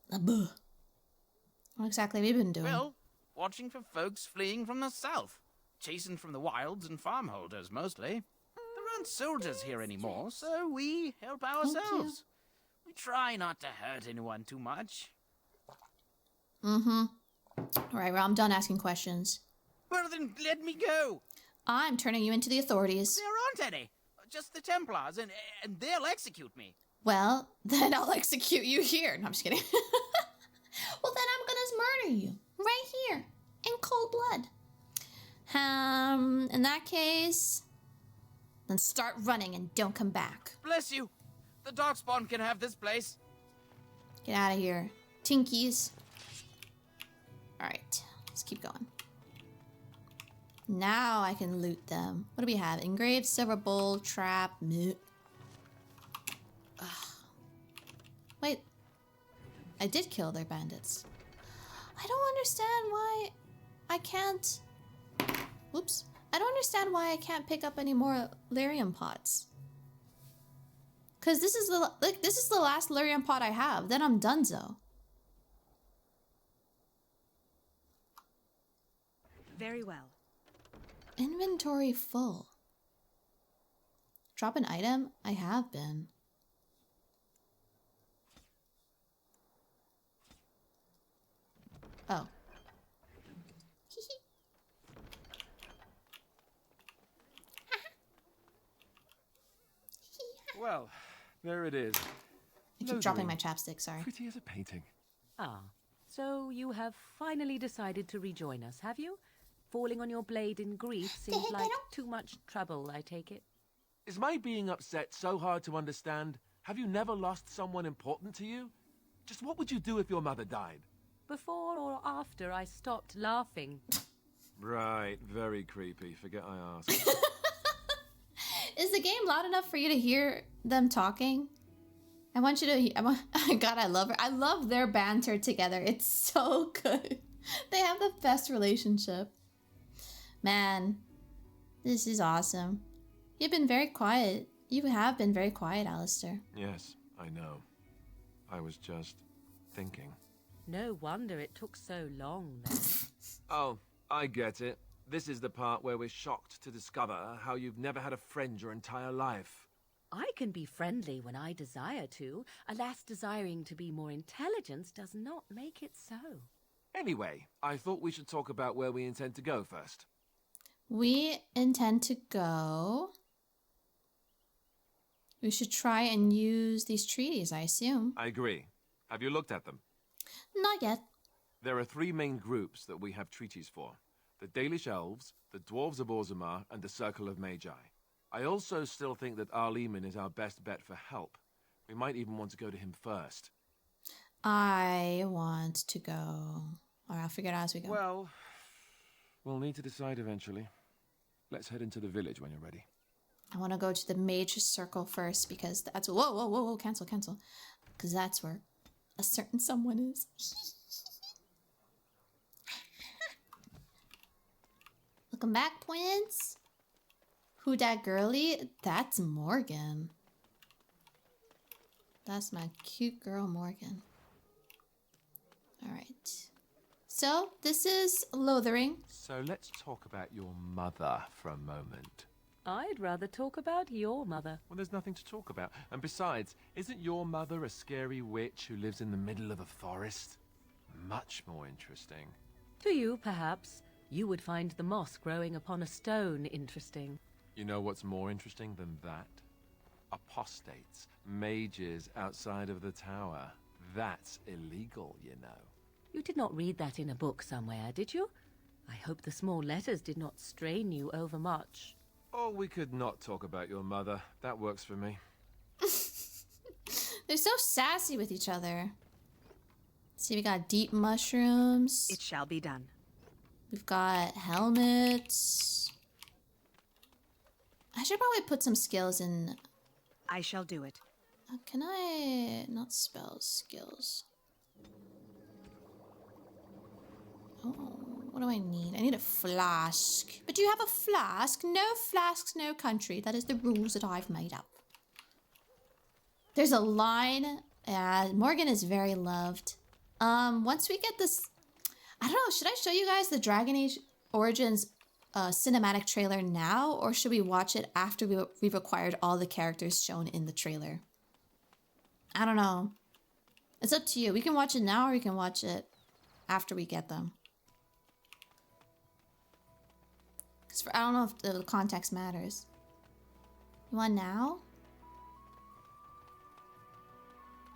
What exactly have you been doing? Well, watching for folks fleeing from the south. Chasing from the wilds and farmholders, mostly. There aren't soldiers here anymore, so we help ourselves. We try not to hurt anyone too much. Alright, well, I'm done asking questions. Well, then let me go. I'm turning you into the authorities. There aren't any. Just the Templars, and they'll execute me. Well, then I'll execute you here. No, I'm just kidding. Well, then I'm gonna murder you. Right here. In cold blood. In that case, then start running and don't come back. Bless you. The Darkspawn can have this place. Get out of here. Tinkies. Alright, let's keep going. Now I can loot them. What do we have? Engraved silver bowl, trap, Wait. I did kill their bandits. I don't understand why I can't... Whoops. I don't understand why I can't pick up any more lyrium pots. Cause this is the last lyrium pot I have. Then I'm donezo. Very well. Inventory full. Drop an item? I have been. Oh. Well, there it is. I keep dropping my chapstick, sorry. Pretty as a painting. Ah, so you have finally decided to rejoin us, have you? Falling on your blade in grief seems like too much trouble, I take it. Is my being upset so hard to understand? Have you never lost someone important to you? Just what would you do if your mother died? Before or after I stopped laughing. Right, very creepy. Forget I asked. Is the game loud enough for you to hear them talking? I want you to... God, I love her. I love their banter together. It's so good. They have the best relationship. Man, this is awesome. You've been very quiet. You have been very quiet, Alistair. Yes, I know. I was just thinking. No wonder it took so long, then. Oh, I get it. This is the part where we're shocked to discover how you've never had a friend your entire life. I can be friendly when I desire to. Alas, desiring to be more intelligent does not make it so. Anyway, I thought we should talk about where we intend to go first. We intend to go... We should try and use these treaties, I assume. I agree. Have you looked at them? Not yet. There are three main groups that we have treaties for. The Dalish Elves, the Dwarves of Orzammar, and the Circle of Magi. I also still think that Arleman is our best bet for help. We might even want to go to him first. I want to go... Alright, I'll figure it out as we go. Well, we'll need to decide eventually. Let's head into the village when you're ready. I want to go to the Mage Circle first because that's... Whoa, cancel. Because that's where a certain someone is. Welcome back, Points. Who dat girly? That's Morgan. That's my cute girl, Morgan. Alright. So, this is Lothering. So let's talk about your mother for a moment. I'd rather talk about your mother. Well, there's nothing to talk about. And besides, isn't your mother a scary witch who lives in the middle of a forest? Much more interesting. To you, perhaps. You would find the moss growing upon a stone interesting. You know what's more interesting than that? Apostates, mages outside of the tower. That's illegal, you know. You did not read that in a book somewhere, did you? I hope the small letters did not strain you overmuch. Oh, we could not talk about your mother. That works for me. They're so sassy with each other. See, we got deep mushrooms. It shall be done. We've got helmets. I should probably put some skills in. I shall do it. Can I not spell skills? Oh, what do I need? I need a flask. But do you have a flask? No flasks, no country. That is the rules that I've made up. There's a line. Morgan is very loved. Once we get this, I don't know, should I show you guys the Dragon Age Origins cinematic trailer now, or should we watch it after we've acquired all the characters shown in the trailer? I don't know. It's up to you. We can watch it now, or we can watch it after we get them. Because I don't know if the context matters. You want now?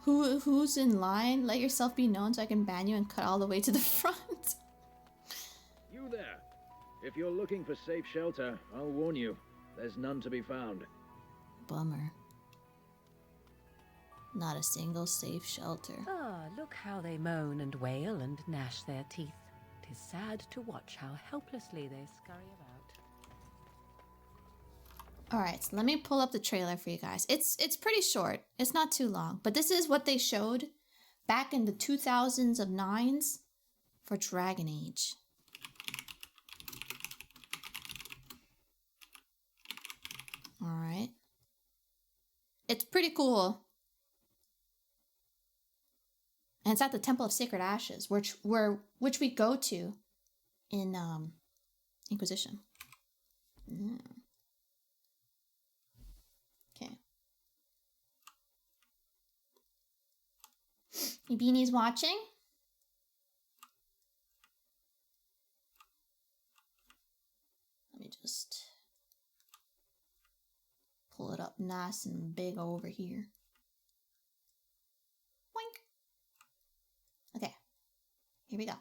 Who's in line? Let yourself be known so I can ban you and cut all the way to the front. You there. If you're looking for safe shelter, I'll warn you. There's none to be found. Bummer. Not a single safe shelter. Ah, look how they moan and wail and gnash their teeth. 'Tis sad to watch how helplessly they scurry about. Alright, so let me pull up the trailer for you guys. It's pretty short. It's not too long. But this is what they showed back in the 2000s of 9s for Dragon Age. Alright. It's pretty cool. And it's at the Temple of Sacred Ashes, which we go to in Inquisition. Okay. You beanies watching? Let me just pull it up nice and big over here. Boink. Okay, here we go.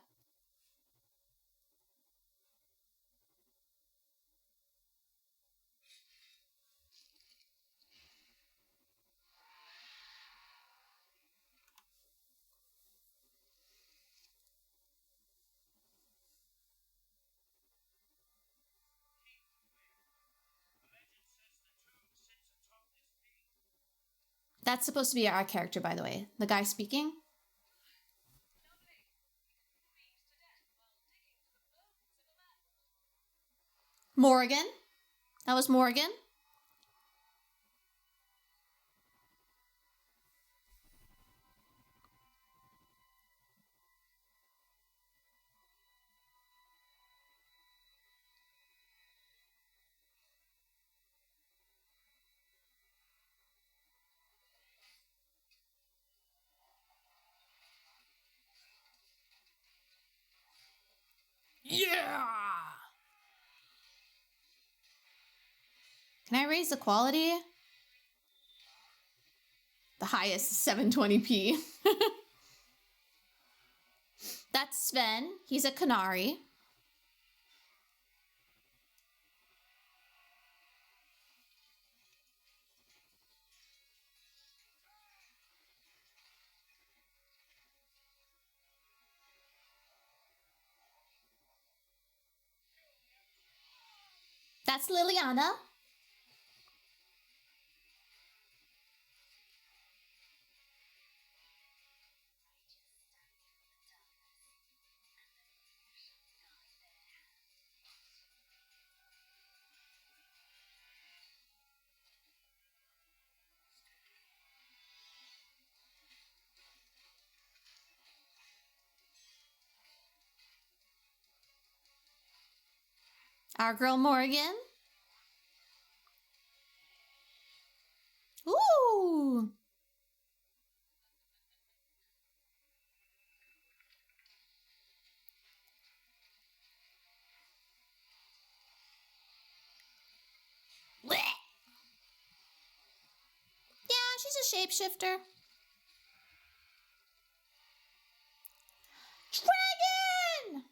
That's supposed to be our character, by the way. The guy speaking. Morgan. That was Morgan. Yeah! Can I raise the quality? The highest is 720p. That's Sven. He's a Canary. That's Liliana. Our girl Morgan. she's a shapeshifter. Dragon!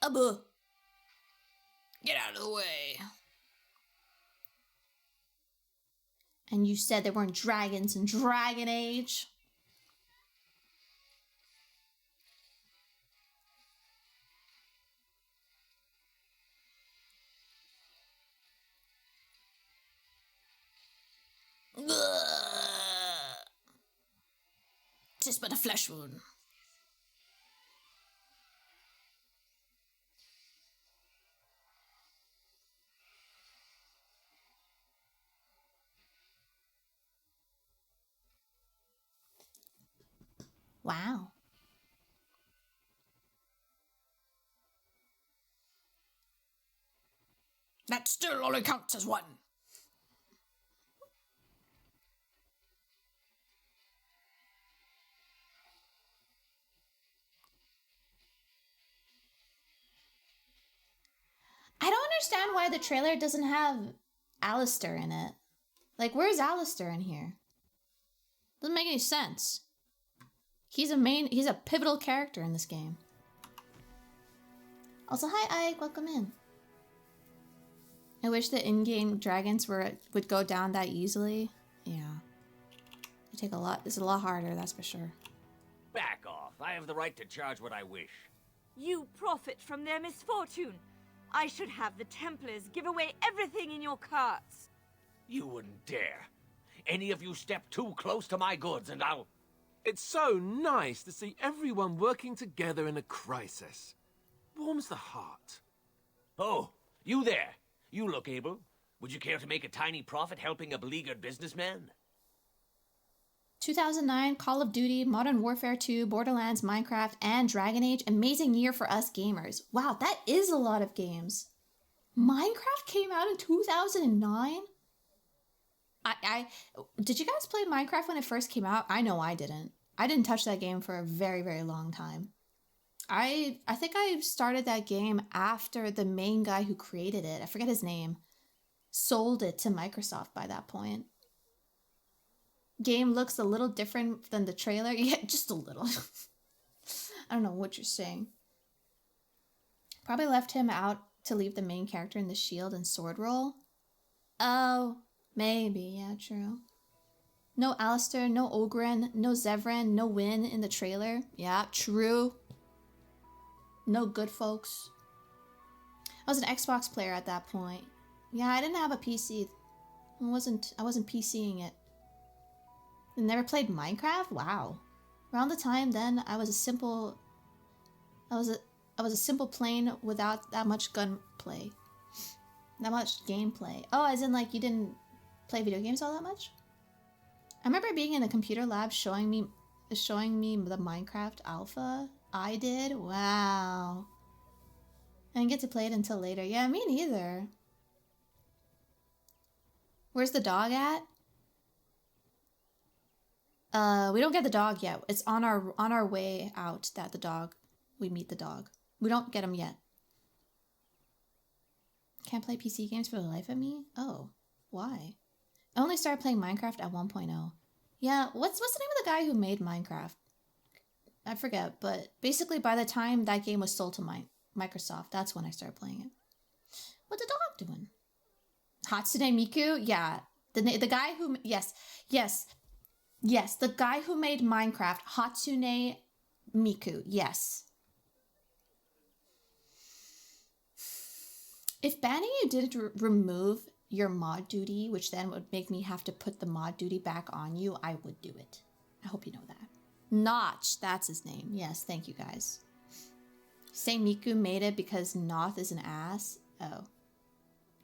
Abu. Get out of the way. And you said there weren't dragons in Dragon Age? Ugh. Just but a flesh wound. Wow. That still only counts as one. I don't understand why the trailer doesn't have Alistair in it. Like, where's Alistair in here? Doesn't make any sense. He's a pivotal character in this game. Also, hi Ike, welcome in. I wish the in-game dragons would go down that easily. Yeah. They take a lot, it's a lot harder, that's for sure. Back off. I have the right to charge what I wish. You profit from their misfortune. I should have the Templars give away everything in your carts. You wouldn't dare. Any of you step too close to my goods and I'll... It's so nice to see everyone working together in a crisis. Warms the heart. Oh, you there. You look able. Would you care to make a tiny profit helping a beleaguered businessman? 2009, Call of Duty, Modern Warfare 2, Borderlands, Minecraft, and Dragon Age. Amazing year for us gamers. Wow, that is a lot of games. Minecraft came out in 2009? Did you guys play Minecraft when it first came out? I know I didn't. I didn't touch that game for a very, very long time. I think I started that game after the main guy who created it, I forget his name, sold it to Microsoft by that point. Game looks a little different than the trailer. Yeah, just a little. I don't know what you're saying. Probably left him out to leave the main character in the shield and sword role. Oh, maybe. Yeah, true. No Alistair, no Ogren, no Zevran, no Win in the trailer. Yeah, true. No good folks. I was an Xbox player at that point. Yeah, I didn't have a PC. I wasn't PCing it. I never played Minecraft? Wow. Around the time then, I was a simple plane without that much gunplay. That much gameplay. Oh, as in like you didn't play video games all that much? I remember being in a computer lab showing me the Minecraft alpha. I did? Wow. I didn't get to play it until later. Yeah, me neither. Where's the dog at? We don't get the dog yet. It's on our way out that we meet the dog. We don't get him yet. Can't play PC games for the life of me? Oh, why? I only started playing Minecraft at 1.0. Yeah, what's the name of the guy who made Minecraft? I forget, but basically by the time that game was sold to Microsoft, that's when I started playing it. What's the dog doing? Hatsune Miku? Yeah. The guy who... Yes, the guy who made Minecraft, Hatsune Miku, yes. If banning you didn't remove your mod duty, which then would make me have to put the mod duty back on you, I would do it. I hope you know that. Notch, that's his name. Yes, thank you guys. Say Miku made it because Noth is an ass? Oh.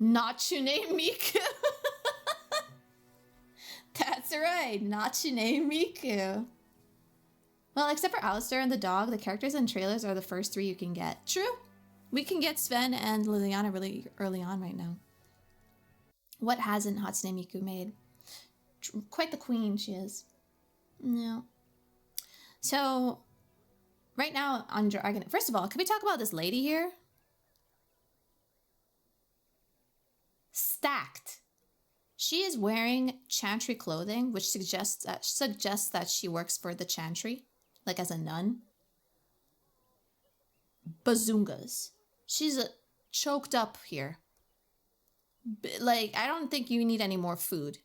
Natsune Miku! That's right, Natsune Miku. Well, except for Alistair and the dog, the characters and trailers are the first 3 you can get. True. We can get Sven and Liliana really early on right now. What hasn't Hatsune Miku made? Quite the queen she is. No. So, right now on Dragon... First of all, can we talk about this lady here? Stacked. She is wearing chantry clothing, which suggests that she works for the chantry, like as a nun. Bazungas. She's choked up here. Like, I don't think you need any more food.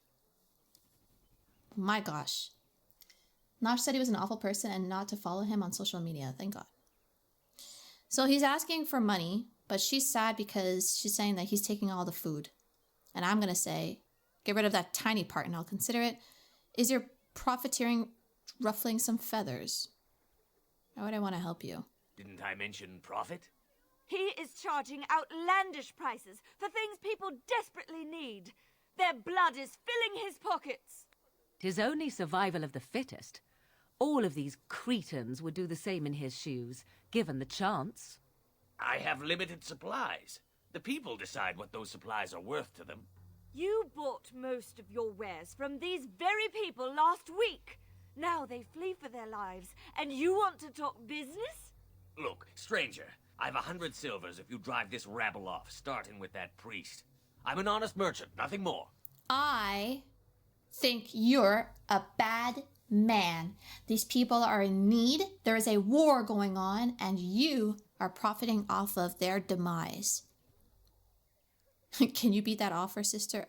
My gosh. Nosh said he was an awful person and not to follow him on social media. Thank God. So he's asking for money, but she's sad because she's saying that he's taking all the food. And I'm going to say, get rid of that tiny part and I'll consider it. Is your profiteering ruffling some feathers? How would I want to help you? Didn't I mention profit? He is charging outlandish prices for things people desperately need. Their blood is filling his pockets. 'Tis only survival of the fittest. All of these cretins would do the same in his shoes, given the chance. I have limited supplies. The people decide what those supplies are worth to them. You bought most of your wares from these very people last week. Now they flee for their lives, and you want to talk business? Look, stranger, I've 100 silvers if you drive this rabble off, starting with that priest. I'm an honest merchant, nothing more. I think you're a bad man. These people are in need. There is a war going on, and you are profiting off of their demise. Can you beat that offer, sister?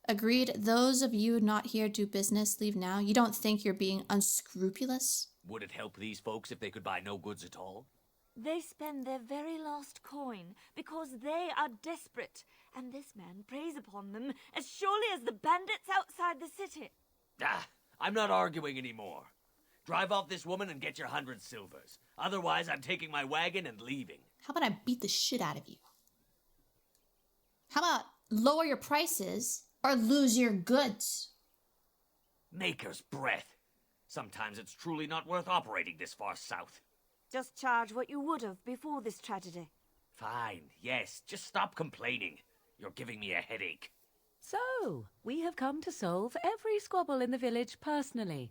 Agreed. Those of you not here do business, leave now. You don't think you're being unscrupulous? Would it help these folks if they could buy no goods at all? They spend their very last coin because they are desperate, and this man preys upon them as surely as the bandits outside the city. Ah, I'm not arguing anymore. Drive off this woman and get your 100 silvers. Otherwise, I'm taking my wagon and leaving. How about I beat the shit out of you? How about lower your prices or lose your goods? Maker's breath. Sometimes it's truly not worth operating this far south. Just charge what you would have before this tragedy. Fine, yes, just stop complaining. You're giving me a headache. So, we have come to solve every squabble in the village personally.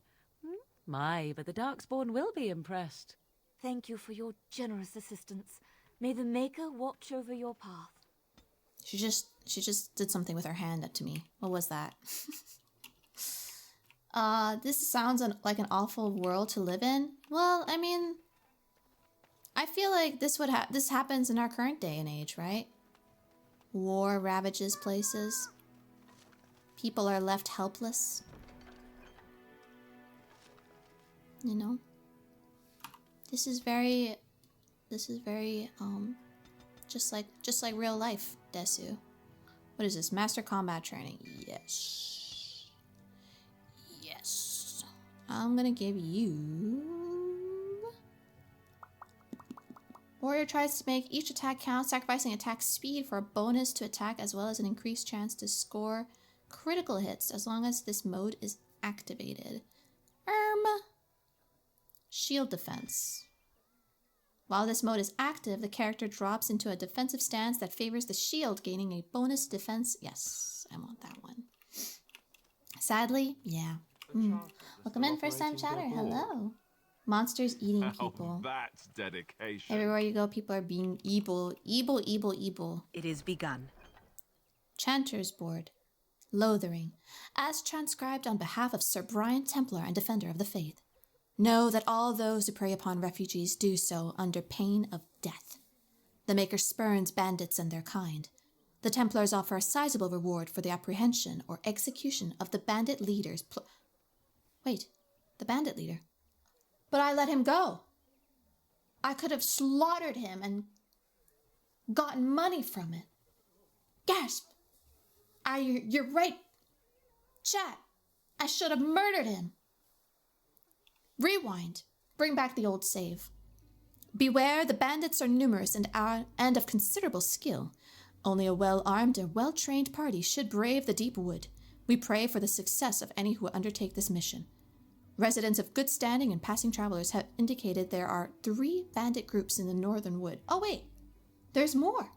My, but the Darkspawn will be impressed. Thank you for your generous assistance. May the Maker watch over your path. She just did something with her hand to me. What was that? This sounds like an awful world to live in. Well, I mean, I feel like this happens in our current day and age, right? War ravages places. People are left helpless. You know? This is very just like real life, Desu. What is this? Master combat training. Yes. Yes. I'm gonna give you... Warrior tries to make each attack count, sacrificing attack speed for a bonus to attack as well as an increased chance to score critical hits as long as this mode is activated. Shield defense. While this mode is active, the character drops into a defensive stance that favors the shield, gaining a bonus defense. Yes, I want that one. Sadly, yeah. Welcome in, first time chatter. Hello. Monsters eating people. That's dedication. Everywhere you go, people are being evil. Evil, evil, evil. It is begun. Chanter's Board. Loathering. As transcribed on behalf of Sir Brian Templar and Defender of the Faith. Know that all those who prey upon refugees do so under pain of death. The Maker spurns bandits and their kind. The Templars offer a sizable reward for the apprehension or execution of the bandit leaders. Wait, the bandit leader? But I let him go. I could have slaughtered him and gotten money from it. Gasp! You're right. Chat, I should have murdered him. Rewind. Bring back the old save. Beware, the bandits are numerous and of considerable skill. Only a well-armed and well-trained party should brave the deep wood. We pray for the success of any who undertake this mission. Residents of good standing and passing travelers have indicated there are 3 bandit groups in the northern wood. Oh wait, there's more.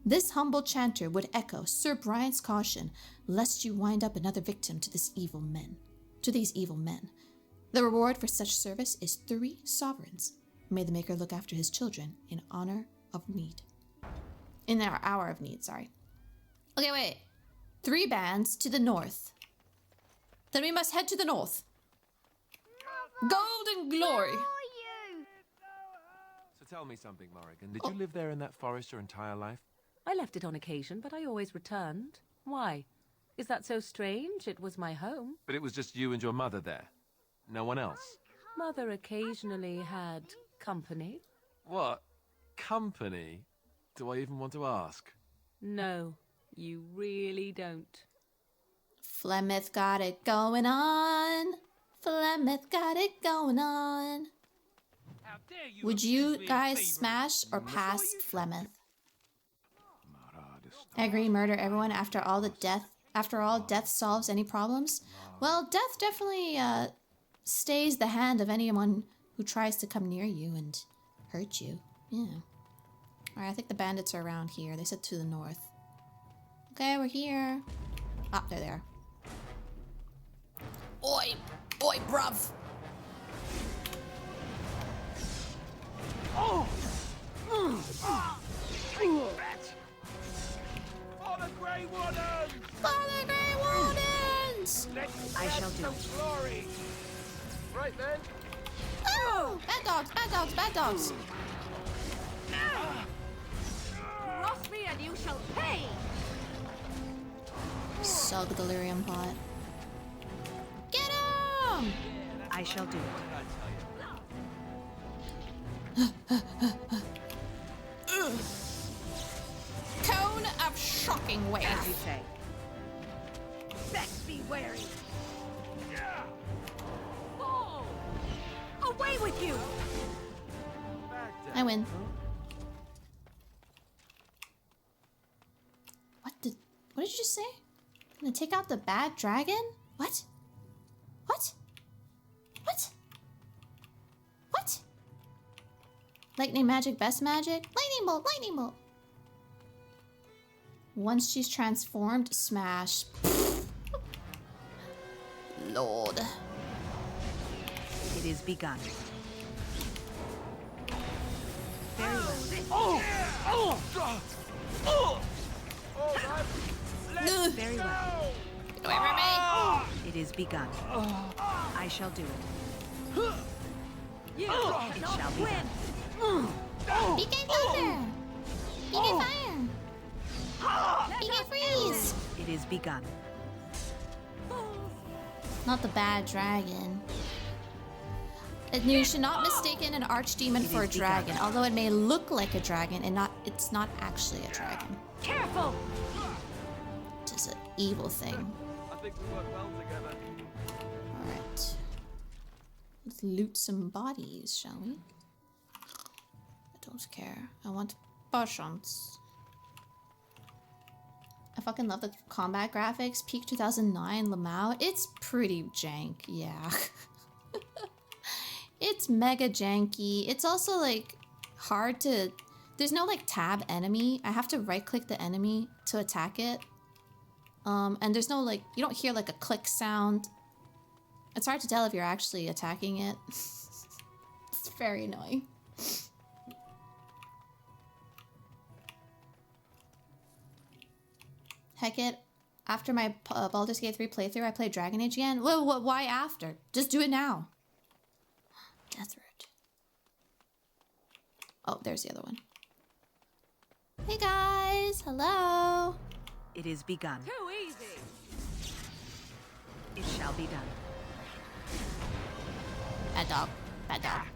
This humble chanter would echo Sir Brian's caution, lest you wind up another victim to this evil men. to these evil men. The reward for such service is 3 sovereigns. May the Maker look after his children in honor of need. In our hour of need, sorry. Okay, wait. 3 bands to the north. Then we must head to the north. Gold and glory. So tell me something, Morrigan. Did you live there in that forest your entire life? I left it on occasion, but I always returned. Why? Is that so strange? It was my home. But it was just you and your mother there. No one else. Mother occasionally had company. What? Company? Do I even want to ask? No, you really don't. Flemeth got it going on. Flemeth got it going on. Would you guys smash or pass Flemeth? I agree, murder everyone after all death solves any problems. Well, death definitely stays the hand of anyone who tries to come near you and hurt you. Yeah. Alright, I think the bandits are around here. They said to the north. Okay, we're here. Ah, they're there. Oi! Oi, bruv! Oh! For the Grey Wardens! For the Grey Wardens! I shall do it. Glory. Right then. Oh! Bad dogs, bad dogs, bad dogs! Cross me and you shall pay! Sug delirium pot. Get him! I shall do Cone of shocking wave. As you say. Best be wary. Oh! Away with you! I win. What did you just say? Gonna take out the bad dragon? What? What? What? What? Lightning magic, best magic? Lightning bolt, lightning bolt! Once she's transformed, smash. Lord. It is begun. Very well. Oh! Oh! Oh! Very well. Get away from me! It is begun. I shall do it. You It shall be done. BK thunder! BK fire! BK freeze! It is begun. Not the bad dragon. And you should not mistaken an archdemon for a dragon, although it may look like a dragon and it's not actually a dragon. Careful! It is an evil thing. I think we work well together. Alright. Let's loot some bodies, shall we? I don't care. I want potions. I fucking love the combat graphics. Peak 2009, Lamau. It's pretty jank, yeah. It's mega janky. It's also like hard to... There's no like tab enemy. I have to right click the enemy to attack it. And there's no like... You don't hear like a click sound. It's hard to tell if you're actually attacking it. It's very annoying. Heck it. After my Baldur's Gate 3 playthrough, I played Dragonage again. Why after? Just do it now. Death Root. Oh, there's the other one. Hey guys, hello. It is begun. Too easy. It shall be done. Bad dog. Bad dog.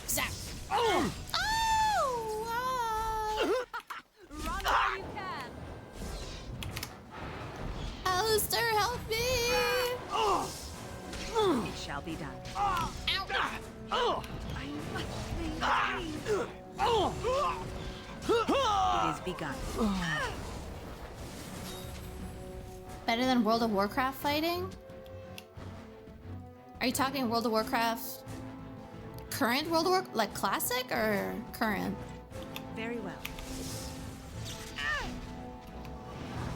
Zap. Oh! Oh! Run where you can. Alistair, help me! It shall be done. Ow! It is begun. Better than World of Warcraft fighting? Are you talking World of Warcraft current World of Warcraft, like classic or current? Very well.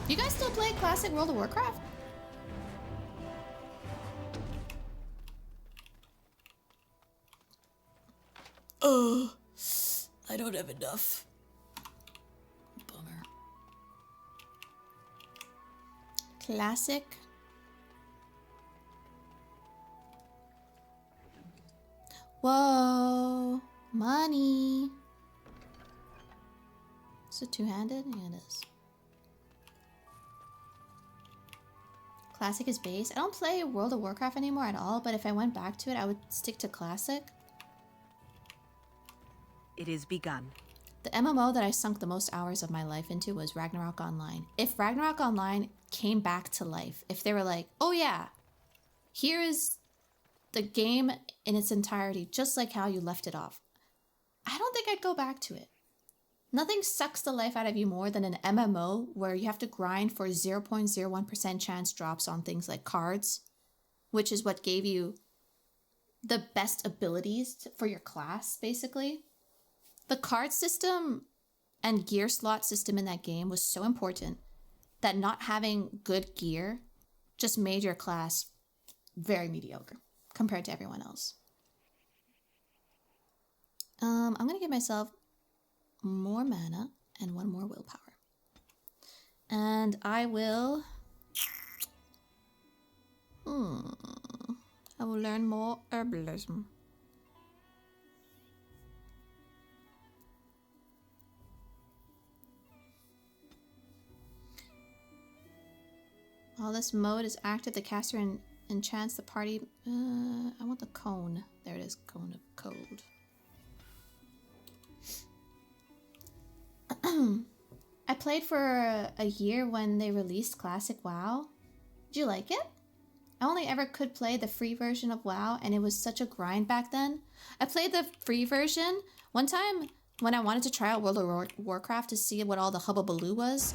You guys still play classic World of Warcraft? I don't have enough. Bummer. Classic. Whoa. Money. Is it two-handed? Yeah, it is. Classic is base. I don't play World of Warcraft anymore at all, but if I went back to it, I would stick to Classic. It is begun. The MMO that I sunk the most hours of my life into was Ragnarok Online. If Ragnarok Online came back to life, if they were like, oh yeah, here is the game in its entirety, just like how you left it off, I don't think I'd go back to it. Nothing sucks the life out of you more than an MMO where you have to grind for 0.01% chance drops on things like cards, which is what gave you the best abilities for your class, basically. The card system and gear slot system in that game was so important that not having good gear just made your class very mediocre compared to everyone else. I'm gonna give myself more mana and one more willpower. And I will... I will learn more herbalism. While this mode is active, the caster enchants the party... I want the cone. There it is, cone of cold. I played for a year when they released Classic WoW. Did you like it? I only ever could play the free version of WoW, and it was such a grind back then. I played the free version one time when I wanted to try out World of Warcraft to see what all the hubbubaloo was.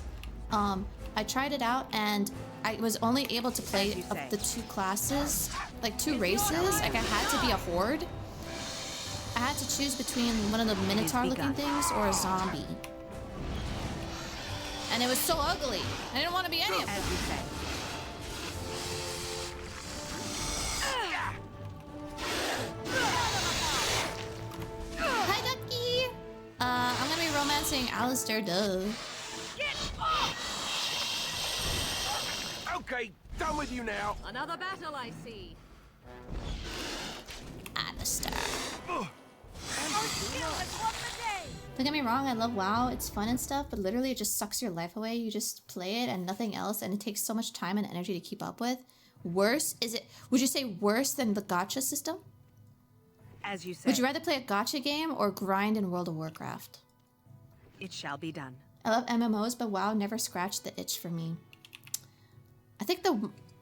I tried it out, and I was only able to play up the two classes, like two races. Like I had to be a horde. I had to choose between one of the minotaur-looking things or a zombie. And it was so ugly. I didn't want to be any of them. Hi, Ducky! I'm gonna be romancing Alistair, duh. Okay, done with you now. Another battle, I see. Alistair. Don't get me wrong, I love WoW, it's fun and stuff, but literally it just sucks your life away. You just play it and nothing else, and it takes so much time and energy to keep up with. Worse? Would you say worse than the gacha system? As you say. Would you rather play a gacha game or grind in World of Warcraft? It shall be done. I love MMOs, but WoW never scratched the itch for me. I think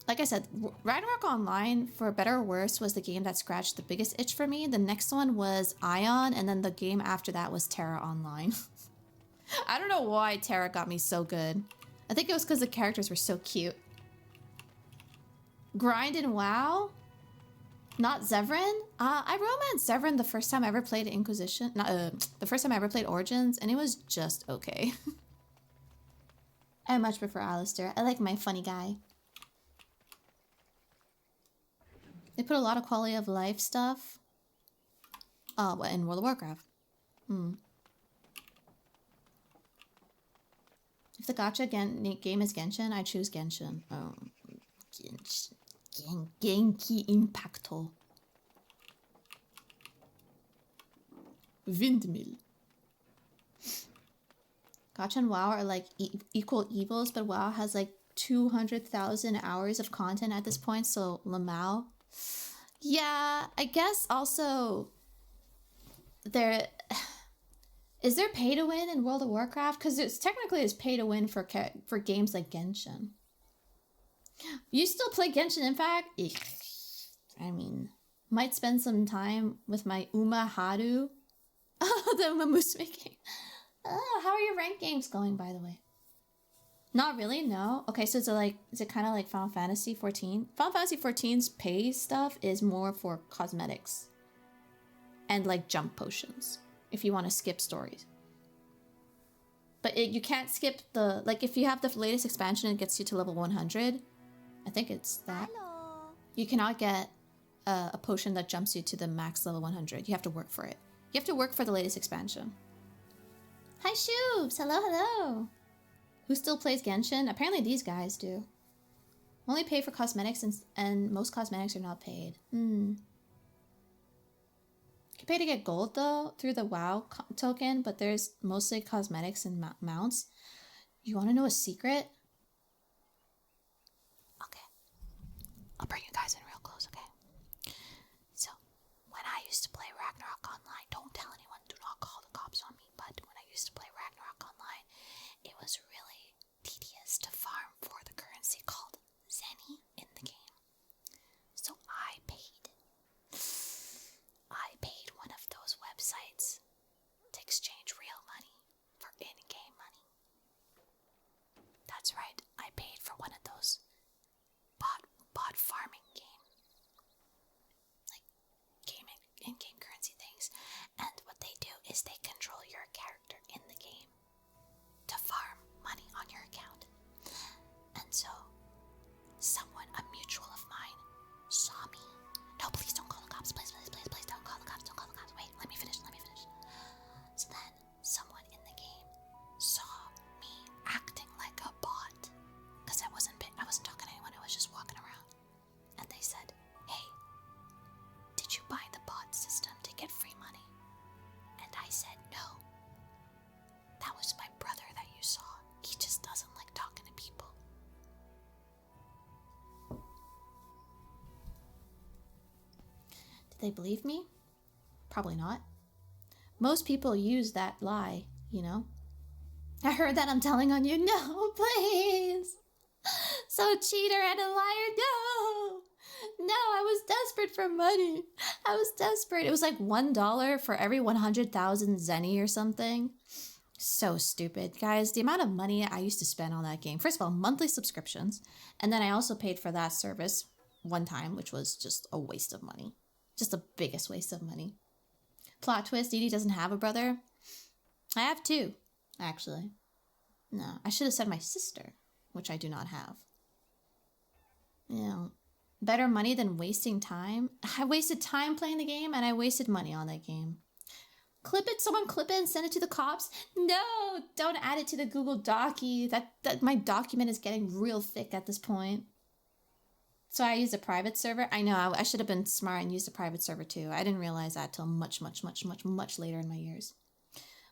like I said, Ragnarok Online, for better or worse, was the game that scratched the biggest itch for me. The next one was Ion, and then the game after that was Terra Online. I don't know why Terra got me so good. I think it was because the characters were so cute. Grind in WoW? Not Zevran? I romanced Zevran the first time I ever played Inquisition. The first time I ever played Origins, and it was just okay. I much prefer Alistair. I like my funny guy. They put a lot of quality of life stuff. In World of Warcraft. If the gacha game is Genshin, I choose Genshin. Genki Impacto. Windmill. Gacha and WoW are like equal evils, but WoW has like 200,000 hours of content at this point, so Lamau. Yeah, I guess also is there pay to win in World of Warcraft? Because it's technically pay to win for games like Genshin. You still play Genshin Impact? I mean, might spend some time with my Uma Haru. Oh, the Uma Musume game. How are your ranked games going, by the way? Not really, no. Okay, so is it kind of like Final Fantasy 14? Final Fantasy 14's pay stuff is more for cosmetics and like jump potions if you want to skip stories. But you can't skip like if you have the latest expansion, it gets you to level 100. I think it's that. You cannot get a potion that jumps you to the max level 100. You have to work for it. You have to work for the latest expansion. Hi, Shoobs! Hello, hello! Who still plays Genshin? Apparently these guys do. Only pay for cosmetics and most cosmetics are not paid. You can pay to get gold though through the WoW token, but there's mostly cosmetics and mounts. You want to know a secret? Okay. I'll bring you guys in real close, okay? So, when I used to play Ragnarok Online, don't tell anyone, do not call the cops on me, but when I used to play Ragnarok Online, it was really tedious to farm for the currency called Zenny in the game. So I paid one of those websites to exchange real money for in-game money. That's right, I paid for one of those bot farming game, like gaming in-game currency things. And what they do is they control your character in the game to farm money on your account. And so someone, a mutual of mine, saw me. No, please don't call the cops. Please don't call the cops. Don't call the cops. Wait, let me finish. So then someone in the game saw me acting like a bot, because I wasn't talking to anyone, I was just walking around. And they said, hey, did you buy the bot system to get free money? And I said, no. That was my brother that you saw. He just doesn't like talking to people. Did they believe me? Probably not. Most people use that lie, you know? I heard that I'm telling on you. No, please. So cheater and a liar, no. No, I was desperate for money. I was desperate. It was like $1 for every 100,000 Zenny or something. So stupid. Guys, the amount of money I used to spend on that game. First of all, monthly subscriptions. And then I also paid for that service one time, which was just a waste of money. Just the biggest waste of money. Plot twist, Edie doesn't have a brother. I have two, actually. No, I should have said my sister, which I do not have. You know, better money than wasting time. I wasted time playing the game and I wasted money on that game. Clip it, someone clip it and send it to the cops. No, don't add it to the Google Docie. That my document is getting real thick at this point. So I used a private server. I know, I should have been smart and used a private server too. I didn't realize that till much later in my years.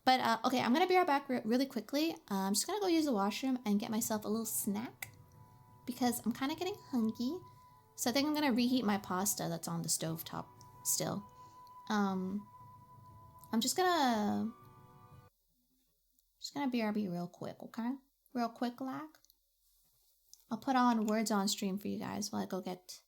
But okay, I'm gonna be right back really quickly. I'm just gonna go use the washroom and get myself a little snack because I'm kind of getting hungry. So I think I'm gonna reheat my pasta that's on the stovetop still. I'm just gonna BRB real quick, okay? Real quick, like. I'll put on words on stream for you guys while I go get.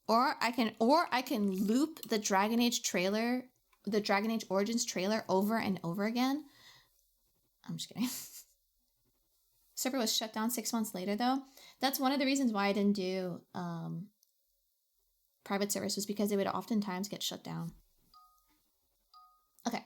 Or I can loop the Dragonage trailer, the Dragonage Origins trailer over and over again. I'm just kidding. Server was shut down 6 months later though. That's one of the reasons why I didn't do private servers, was because they would oftentimes get shut down. Okay.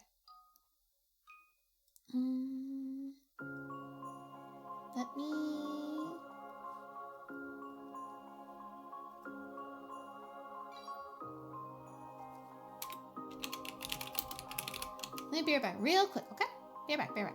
Let me be right back real quick, okay? Be right back.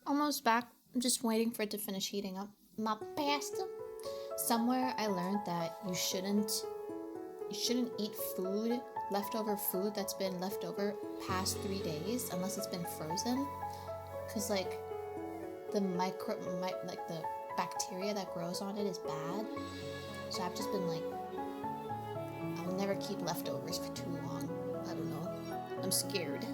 Almost back. I'm just waiting for it to finish heating up. My pasta. Somewhere I learned that you shouldn't eat leftover food that's been left over past 3 days unless it's been frozen. Cause like the the bacteria that grows on it is bad. So I've just been like, I will never keep leftovers for too long. I don't know. I'm scared.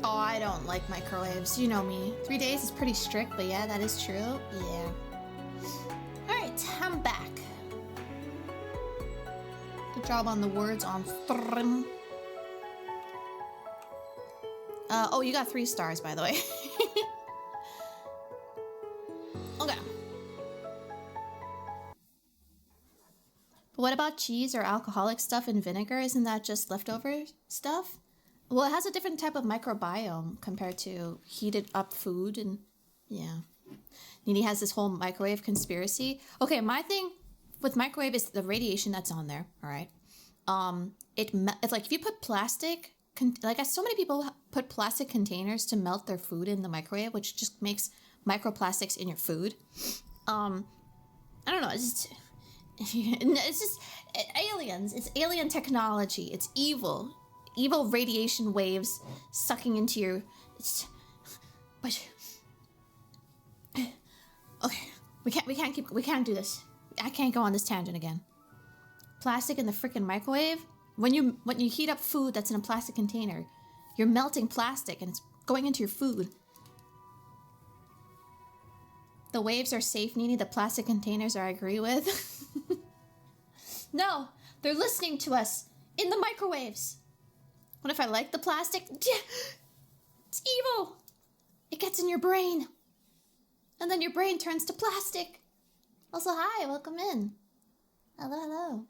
Oh, I don't like microwaves. You know me. 3 days is pretty strict, but yeah, that is true. Yeah. Alright, I'm back. Good job on the words on stream. Oh, you got 3 stars, by the way. Okay. But what about cheese or alcoholic stuff in vinegar? Isn't that just leftover stuff? Well, it has a different type of microbiome compared to heated up food, and yeah. Nini has this whole microwave conspiracy. Okay, my thing with microwave is the radiation that's on there, all right? It's like if you put plastic, like so many people put plastic containers to melt their food in the microwave, which just makes microplastics in your food. I don't know, it's just aliens. It's alien technology. It's evil. Evil radiation waves sucking into your... But... Okay, we can't do this. I can't go on this tangent again. Plastic in the freaking microwave? When you heat up food that's in a plastic container, you're melting plastic and it's going into your food. The waves are safe, Nini. The plastic containers I agree with. No, they're listening to us in the microwaves. What if I like the plastic? It's evil. It gets in your brain. And then your brain turns to plastic. Also, hi, welcome in. Hello, hello.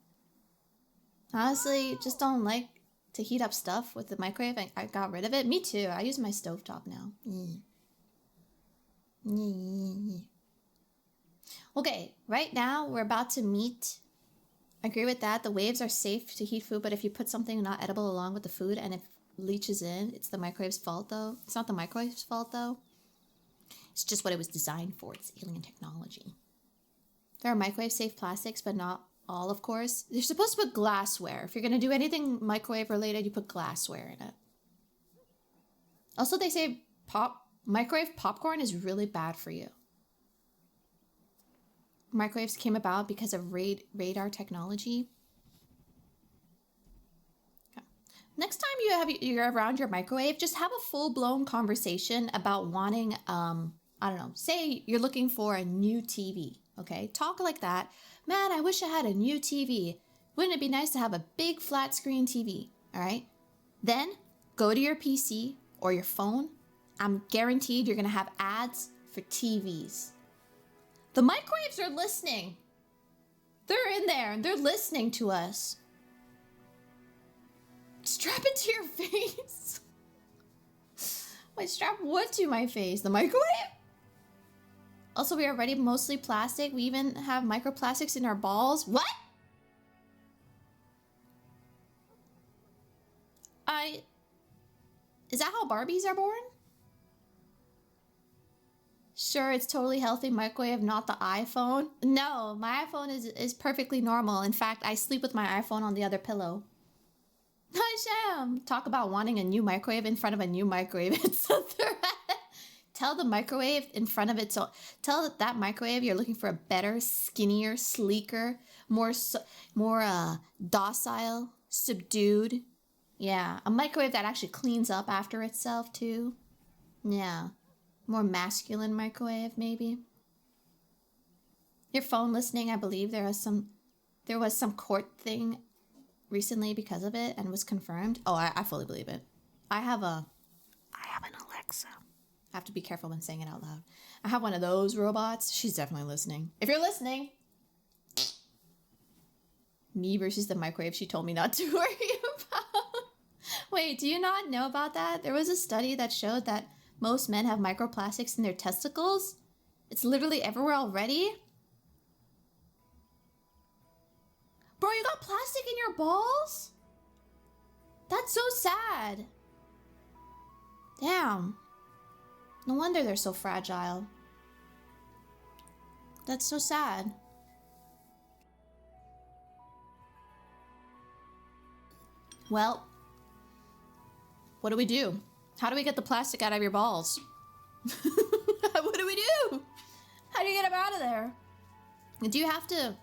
Honestly, just don't like to heat up stuff with the microwave. I got rid of it. Me too. I use my stovetop now. Okay, right now we're about to meet... I agree with that. The waves are safe to heat food, but if you put something not edible along with the food and it leaches in, it's the microwave's fault, though. It's not the microwave's fault, though. It's just what it was designed for. It's alien technology. There are microwave-safe plastics, but not all, of course. You're supposed to put glassware. If you're going to do anything microwave-related, you put glassware in it. Also, they say microwave popcorn is really bad for you. Microwaves came about because of radar technology. Okay. Next time you're around your microwave, just have a full-blown conversation about wanting, I don't know, say you're looking for a new TV, okay? Talk like that. Man, I wish I had a new TV. Wouldn't it be nice to have a big flat screen TV, all right? Then go to your PC or your phone. I'm guaranteed you're gonna have ads for TVs. The microwaves are listening. They're in there and they're listening to us. Strap it to your face. Wait, strap what to my face? The microwave? Also, we are already mostly plastic. We even have microplastics in our balls. What? Is that how Barbies are born? Sure, it's totally healthy microwave, not the iPhone. No, my iPhone is perfectly normal. In fact, I sleep with my iPhone on the other pillow. Hi, Sham. Talk about wanting a new microwave in front of a new microwave. It's a threat. Tell the microwave in front of it. So tell that microwave you're looking for a better, skinnier, sleeker, more docile, subdued. Yeah, a microwave that actually cleans up after itself too. Yeah. More masculine microwave, maybe. Your phone listening, I believe there was some court thing recently because of it and was confirmed. Oh, I fully believe it. I have an Alexa. I have to be careful when saying it out loud. I have one of those robots. She's definitely listening. If you're listening, me versus the microwave she told me not to worry about. Wait, do you not know about that? There was a study that showed that most men have microplastics in their testicles. It's literally everywhere already. Bro, you got plastic in your balls? That's so sad. Damn. No wonder they're so fragile. That's so sad. Well, what do we do? How do we get the plastic out of your balls? What do we do? How do you get them out of there? Do you have to...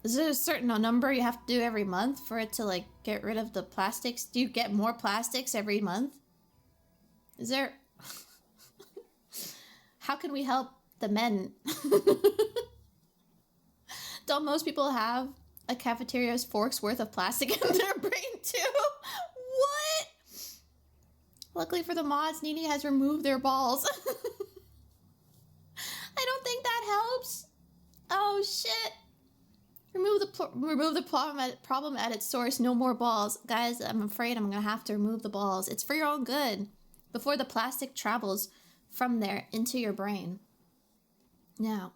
Is there a certain number you have to do every month for it to, like, get rid of the plastics? Do you get more plastics every month? Is there... How can we help the men? Don't most people have a cafeteria's fork's worth of plastic in their brain, too? What? Luckily for the mods, Nini has removed their balls. I don't think that helps. Oh, shit. Remove the problem at its source. No more balls. Guys, I'm afraid I'm going to have to remove the balls. It's for your own good. Before the plastic travels from there into your brain. Now,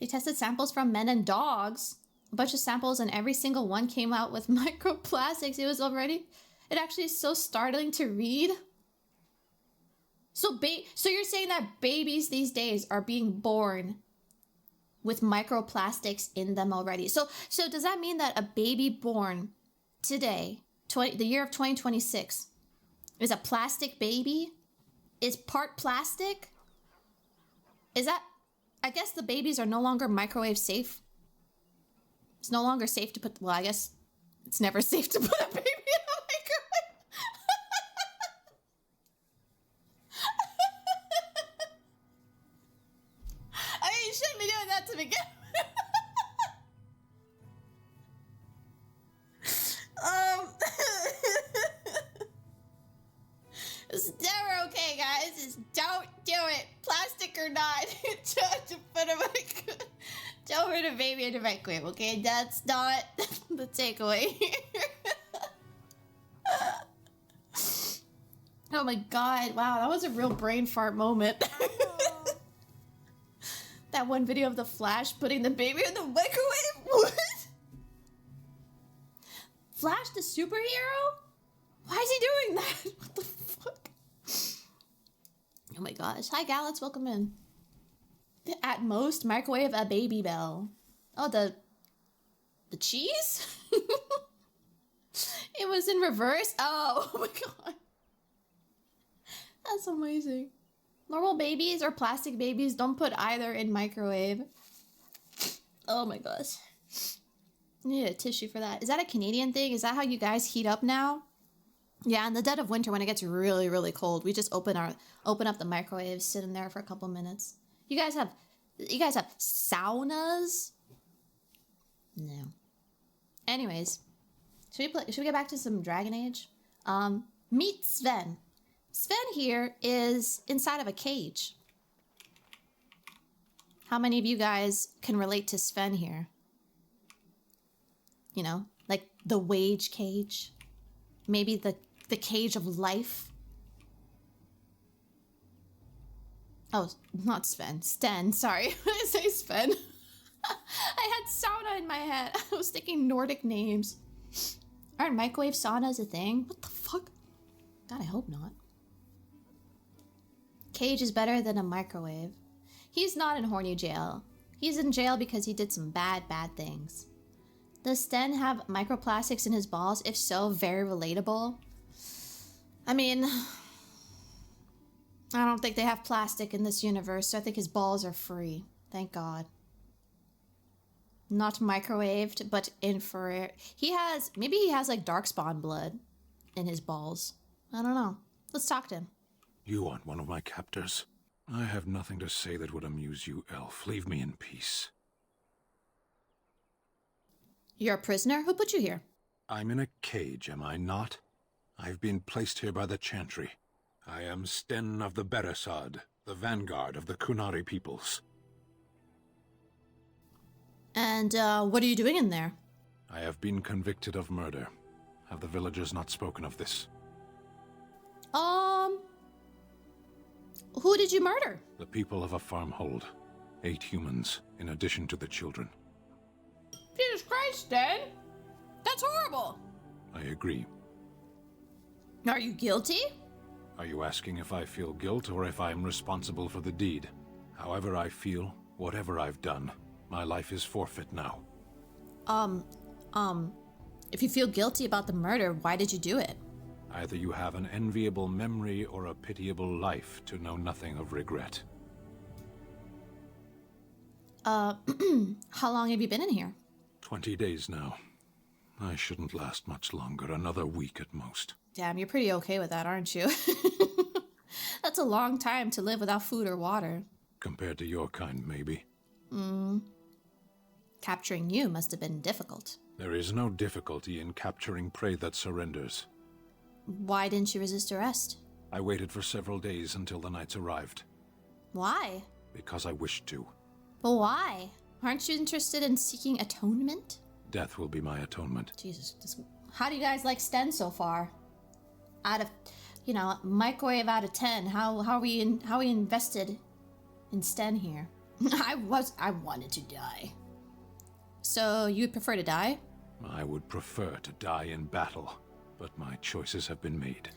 they tested samples from men and dogs. A bunch of samples, and every single one came out with microplastics. It actually is so startling to read. So you're saying that babies these days are being born with microplastics in them already. So does that mean that a baby born today, the year of 2026, is a plastic baby? Is part plastic? Is that... I guess the babies are no longer microwave safe. It's no longer safe to put... Well, I guess it's never safe to put a baby in a microwave. I mean, you shouldn't be doing that to begin It's never okay, guys. Just don't do it. Plastic or not. Don't put a baby in a microwave, okay? That's not the takeaway here. Oh my god. Wow, that was a real brain fart moment. That one video of the Flash putting the baby in the microwave? What? Flash the superhero? Why is he doing that? What the fuck? Oh my gosh. Hi, Gallets. Welcome in. At most, microwave a baby bell. Oh, the cheese? It was in reverse? Oh my god. That's amazing. Normal babies or plastic babies, don't put either in microwave. Oh my gosh. I need a tissue for that. Is that a Canadian thing? Is that how you guys heat up now? Yeah, in the dead of winter when it gets really, really cold, we just open up the microwave, sit in there for a couple minutes. You guys have saunas? No. Anyways, should we get back to some Dragon Age? Meet Sven. Sven here is inside of a cage. How many of you guys can relate to Sven here? You know, like the wage cage? Maybe the cage of life? Oh, not Sven. Sten, sorry. When I say Sven. I had sauna in my head. I was thinking Nordic names. Aren't microwave saunas a thing? What the fuck? God, I hope not. Cage is better than a microwave. He's not in horny jail. He's in jail because he did some bad things. Does Sten have microplastics in his balls? If so, very relatable. I mean, I don't think they have plastic in this universe, so I think his balls are free. Thank God. Not microwaved, but infrared. Maybe he has like darkspawn blood in his balls. I don't know. Let's talk to him. You aren't one of my captors. I have nothing to say that would amuse you, elf. Leave me in peace. You're a prisoner? Who put you here? I'm in a cage, am I not? I've been placed here by the Chantry. I am Sten of the Beresad, the vanguard of the Kunari peoples. And, what are you doing in there? I have been convicted of murder. Have the villagers not spoken of this? Who did you murder? The people of a farmhold. 8 humans, in addition to the children. Jesus Christ, Dan! That's horrible! I agree. Are you guilty? Are you asking if I feel guilt or if I am responsible for the deed? However I feel, whatever I've done, my life is forfeit now. If you feel guilty about the murder, why did you do it? Either you have an enviable memory or a pitiable life to know nothing of regret. How long have you been in here? 20 days now. I shouldn't last much longer, another week at most. Damn, you're pretty okay with that, aren't you? That's a long time to live without food or water. Compared to your kind, maybe. Capturing you must have been difficult. There is no difficulty in capturing prey that surrenders. Why didn't you resist arrest? I waited for several days until the knights arrived. Why? Because I wished to. But why? Aren't you interested in seeking atonement? Death will be my atonement. Jesus, how do you guys like Sten so far? Out of, microwave out of 10. How are we invested in Sten here? I wanted to die. So you'd prefer to die? I would prefer to die in battle, but my choices have been made.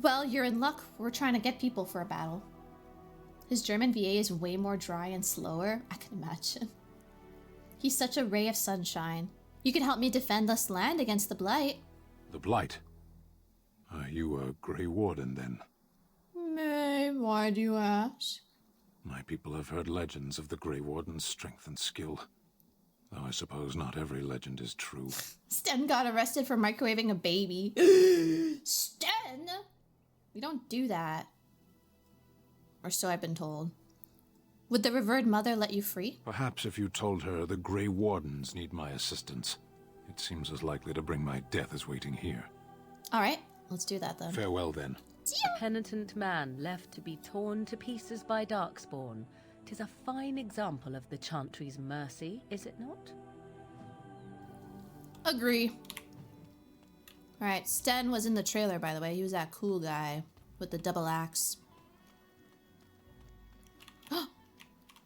Well, you're in luck. We're trying to get people for a battle. His German VA is way more dry and slower. I can imagine. He's such a ray of sunshine. You can help me defend this land against the Blight. The Blight? Are you a Grey Warden, then? Why do you ask? My people have heard legends of the Grey Warden's strength and skill. Though I suppose not every legend is true. Sten got arrested for microwaving a baby. Sten? We don't do that. Or so I've been told. Would the revered mother let you free? Perhaps if you told her the Grey Wardens need my assistance. It seems as likely to bring my death as waiting here. Alright, let's do that then. Farewell then. A penitent man left to be torn to pieces by Darkspawn. 'Tis a fine example of the Chantry's mercy, is it not? Agree. Alright, Sten was in the trailer, by the way. He was that cool guy with the double axe.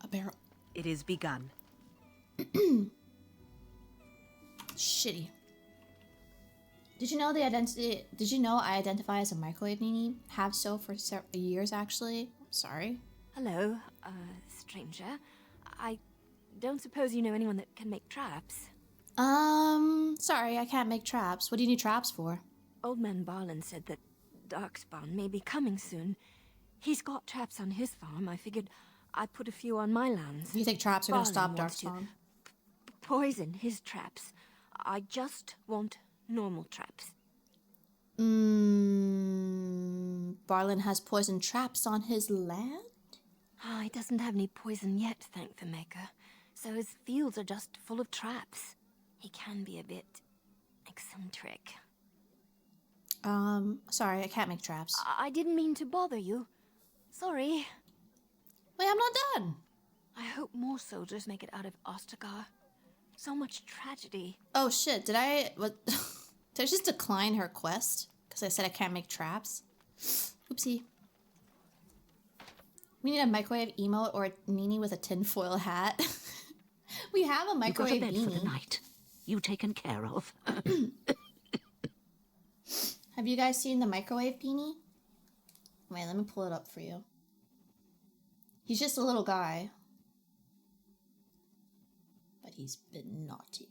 A barrel. It is begun. Shitty. Did you know I identify as a microwave Nini? Have so for years, actually. Sorry. Hello, stranger. I don't suppose you know anyone that can make traps? Sorry, I can't make traps. What do you need traps for? Old man Barlin said that Darkspawn may be coming soon. He's got traps on his farm. I figured I'd put a few on my lands. You think traps are gonna stop Barlin wants to Darkspawn? Poison his traps. I just want normal traps. Barlin has poison traps on his land? He doesn't have any poison yet, thank the Maker. So his fields are just full of traps. He can be a bit eccentric. Sorry, I can't make traps. I didn't mean to bother you. Sorry. Wait, I'm not done. I hope more soldiers make it out of Ostagar. So much tragedy. Oh shit, did I just decline her quest? Because I said I can't make traps? Oopsie. We need a microwave emote or a Nini with a tinfoil hat. We have a microwave You got a bed beanie. for the night. You taken care of. Have you guys seen the microwave beanie? Wait, let me pull it up for you. He's just a little guy. But he's been naughty.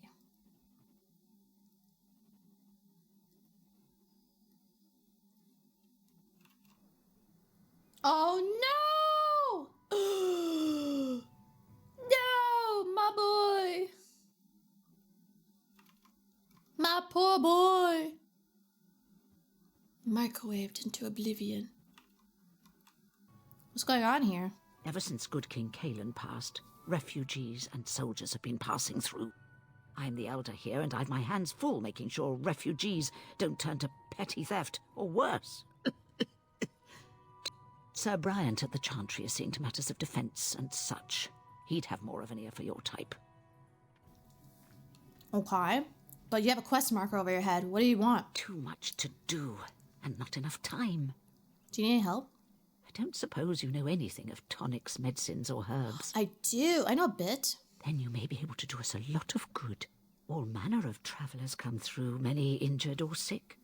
Oh no! No, my boy! My poor boy! Microwaved into oblivion. What's going on here? Ever since good King Kalen passed, refugees and soldiers have been passing through. I'm the elder here, and I've my hands full making sure refugees don't turn to petty theft, or worse. Sir Bryant at the Chantry is seeing to matters of defence and such. He'd have more of an ear for your type. Okay. But you have a question mark over your head. What do you want? Too much to do, and not enough time. Do you need any help? I don't suppose you know anything of tonics, medicines, or herbs. I do. I know a bit. Then you may be able to do us a lot of good. All manner of travellers come through, many injured or sick.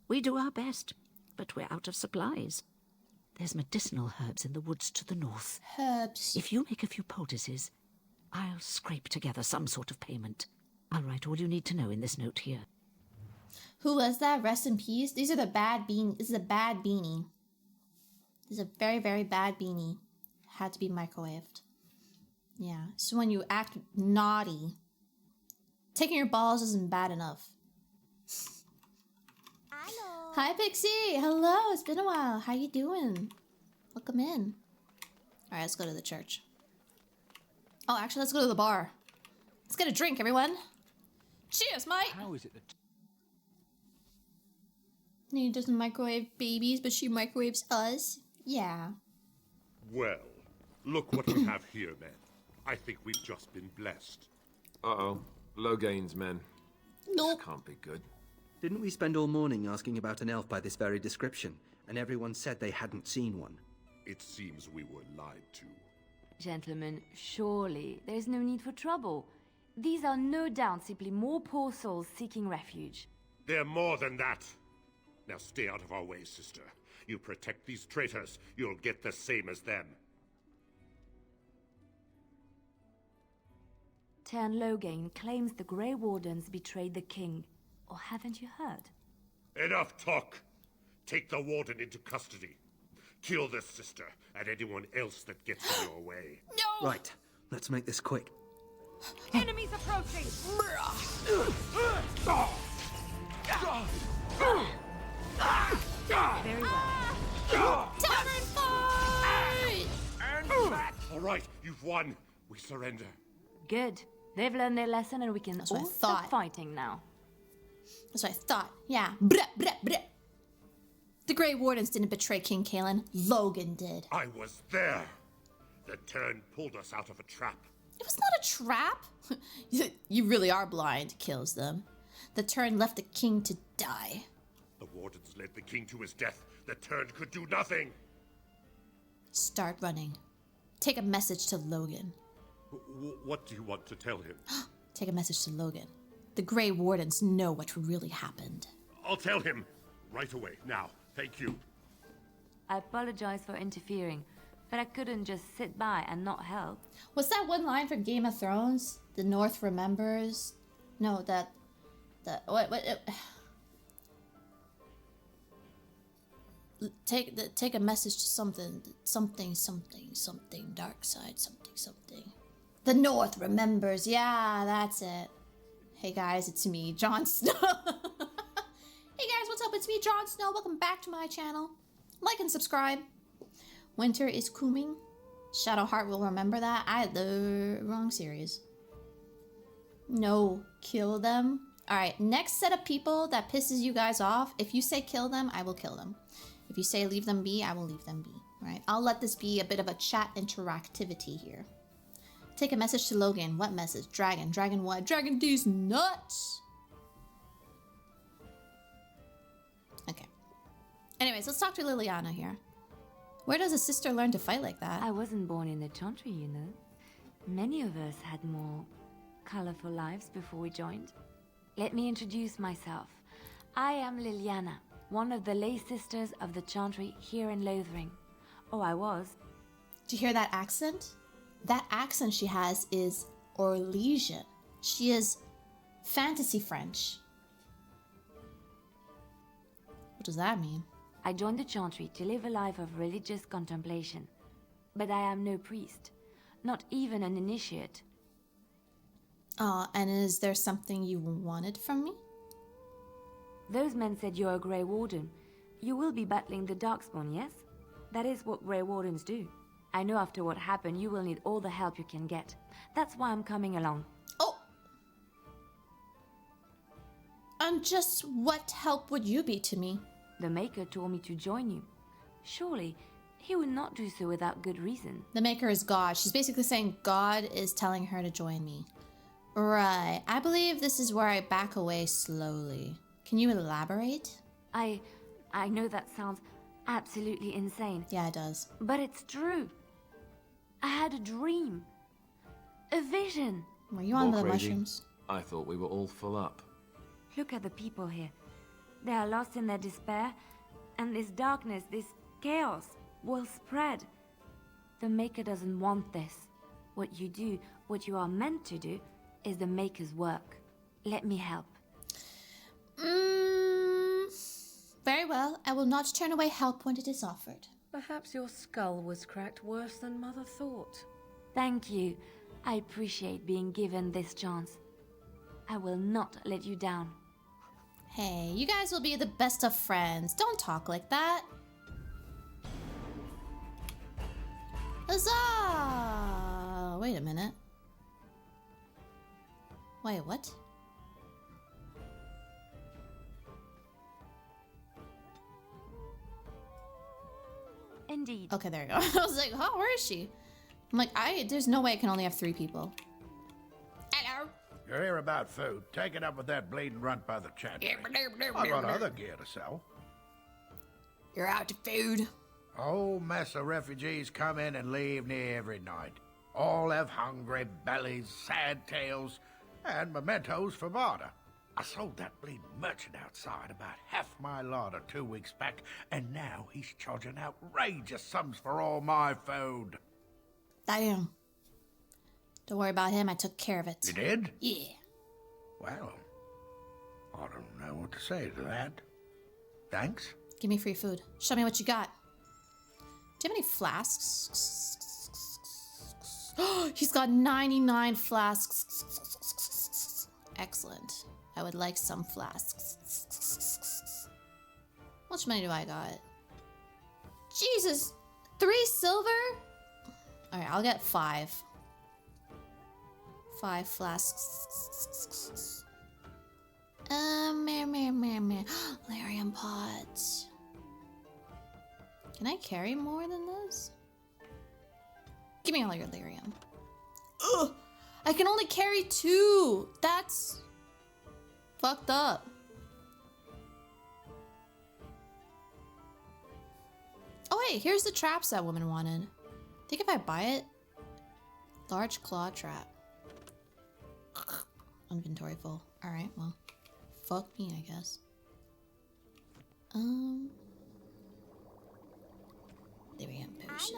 We do our best, but we're out of supplies. There's medicinal herbs in the woods to the north. Herbs. If you make a few poultices, I'll scrape together some sort of payment. I'll write all you need to know in this note here. Who was that? Rest in peace. These are the bad bean. This is a bad beanie. This is a very, very bad beanie. Had to be microwaved. Yeah. So when you act naughty, taking your balls isn't bad enough. Hello. Hi, Pixie. Hello. It's been a while. How you doing? Welcome in. All right, let's go to the church. Oh, actually, let's go to the bar. Let's get a drink, everyone. Cheers, mate. How is it that... He doesn't microwave babies, but she microwaves us. Yeah. Well, look what we have here, men. I think we've just been blessed. Uh-oh. Logain's men. Nope. This can't be good. Didn't we spend all morning asking about an elf by this very description, and everyone said they hadn't seen one? It seems we were lied to. Gentlemen, surely there's no need for trouble. These are no doubt simply more poor souls seeking refuge. They're more than that. Now stay out of our way, sister. You protect these traitors, you'll get the same as them. Tern Logain claims the Grey Wardens betrayed the king. Or haven't you heard? Enough talk! Take the warden into custody. Kill this sister and anyone else that gets in your way. No! Right, let's make this quick. Enemies approaching! Very well. Tavern fight! And back! All right, you've won. We surrender. Good. They've learned their lesson and we can That's what all I thought. stop fighting now. That's what I thought. Yeah. Breh, breh, breh. The Grey Wardens didn't betray King Kalen. Logan did. I was there. The Tern pulled us out of a trap. It was not a trap. You really are blind, kills them. The Tern left the king to die. The wardens led the king to his death. The Tern could do nothing. Start running. Take a message to Logan. What do you want to tell him? Take a message to Logan. The Grey Wardens know what really happened. I'll tell him. Right away, now. Thank you. I apologize for interfering, but I couldn't just sit by and not help. What's that one line from Game of Thrones? The North remembers? No, take a message to something dark side, something. The North remembers. Yeah, that's it. Hey guys, it's me, Jon Snow. Hey guys, what's up? It's me, Jon Snow. Welcome back to my channel. Like and subscribe. Winter is coming. Shadowheart will remember that. I had the wrong series. No, kill them. Alright, next set of people that pisses you guys off, if you say kill them, I will kill them. If you say leave them be, I will leave them be. Alright, I'll let this be a bit of a chat interactivity here. Take a message to Logan. What message? Dragon. Dragon what? Dragon D's nuts! Okay. Anyways, let's talk to Liliana here. Where does a sister learn to fight like that? I wasn't born in the Chantry, you know. Many of us had more colorful lives before we joined. Let me introduce myself. I am Liliana, one of the lay sisters of the Chantry here in Lothering. Oh, I was. Do you hear that accent? That accent she has is Orlesian. She is fantasy French. What does that mean? I joined the Chantry to live a life of religious contemplation. But I am no priest, not even an initiate. And is there something you wanted from me? Those men said you're a Grey Warden. You will be battling the Darkspawn, yes? That is what Grey Wardens do. I know after what happened, you will need all the help you can get. That's why I'm coming along. Oh! Just what help would you be to me? The Maker told me to join you. Surely, he would not do so without good reason. The Maker is God. She's basically saying God is telling her to join me. Right. I believe this is where I back away slowly. Can you elaborate? I know that sounds absolutely insane. Yeah, it does. But it's true. I had a dream. A vision. Were you on the mushrooms? I thought we were all full up. Look at the people here. They are lost in their despair, and this darkness, this chaos, will spread. The Maker doesn't want this. What you do, what you are meant to do, is the Maker's work. Let me help. Very well. I will not turn away help when it is offered. Perhaps your skull was cracked worse than Mother thought. Thank you. I appreciate being given this chance. I will not let you down. Hey, you guys will be the best of friends. Don't talk like that. Huzzah! Wait a minute. Wait, what? Indeed. Okay, there you go. I was like, oh, where is she? I'm like, there's no way I can only have 3 people. Hello? You're here about food. Take it up with that bleeding runt by the chantry. I got other gear to sell. You're out of food. A whole mess of refugees come in and leave near every night. All have hungry bellies, sad tales, and mementos for barter. I sold that bleeding merchant outside about half my larder 2 weeks back, and now he's charging outrageous sums for all my food. Damn. Don't worry about him, I took care of it. You did? Yeah. Well, I don't know what to say to that. Thanks. Give me free food. Show me what you got. Do you have any flasks? He's got 99 flasks. Excellent. I would like some flasks. How much money do I got? Jesus! 3 silver? Alright, I'll get 5. 5 flasks. Lyrium pods. Can I carry more than this? Give me all your lyrium. Ugh! I can only carry 2! That's fucked up. Oh wait, here's the traps that woman wanted. I think if I buy it, large claw trap. Inventory full. Alright, well, fuck me, I guess. Lyrium potion.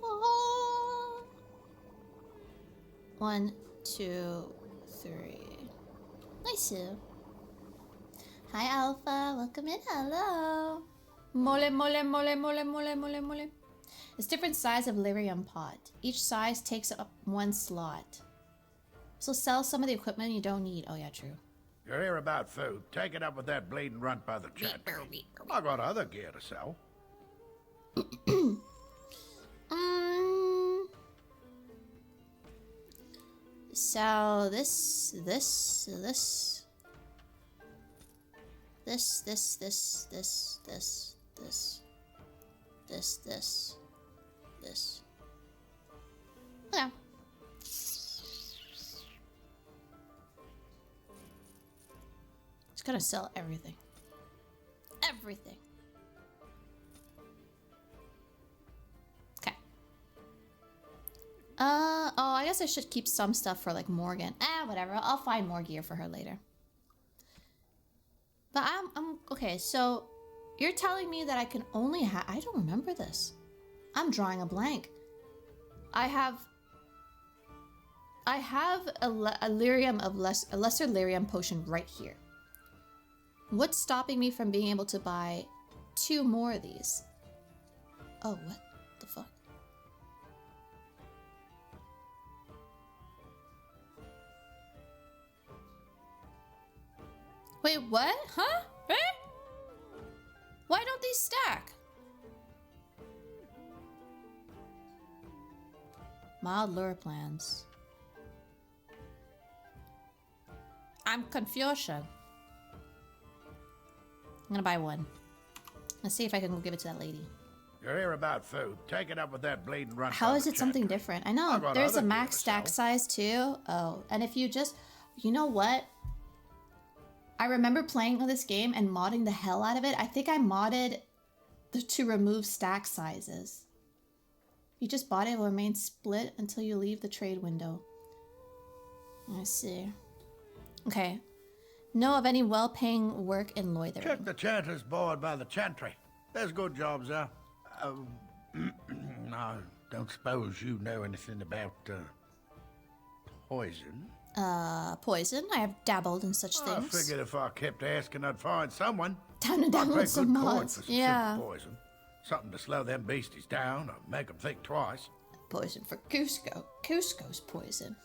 Oh. 1, 2, 3. Nice. Hi, Alpha. Welcome in. Hello. Mole. It's different size of lyrium pot. Each size takes up 1 slot. So sell some of the equipment you don't need. Oh yeah, true. You're here about food. Take it up with that bleeding runt by the chantry. I got other gear to sell. So this. Okay. Just gotta sell everything. Everything. Okay. Oh, I guess I should keep some stuff for like Morgan. Whatever. I'll find more gear for her later. But I'm okay. So you're telling me that I can only have. I don't remember this. I'm drawing a blank. I have a lyrium of a lesser lyrium potion right here. What's stopping me from being able to buy 2 more of these? Oh, what the fuck? Wait, what? Huh? Eh? Why don't these stack? Mild lure plans. I'm confusion. I'm gonna buy one. Let's see if I can go give it to that lady. You're here about food. Take it up with that bleeding run. How is it something different? I know. There's a max stack size too. Oh, and if you just... You know what? I remember playing this game and modding the hell out of it. I think I modded to remove stack sizes. You just bought it, will remain split until you leave the trade window. Let's see. Okay. Know of any well-paying work in loitering? Check the chanter's board by the chantry. There's good jobs there. I don't suppose you know anything about poison? Poison? I have dabbled in such I things. figured if I kept asking, I'd find someone. Time to download some mods. Yeah. Poison. Something to slow them beasties down or make them think twice. Poison for Cusco. Cusco's poison.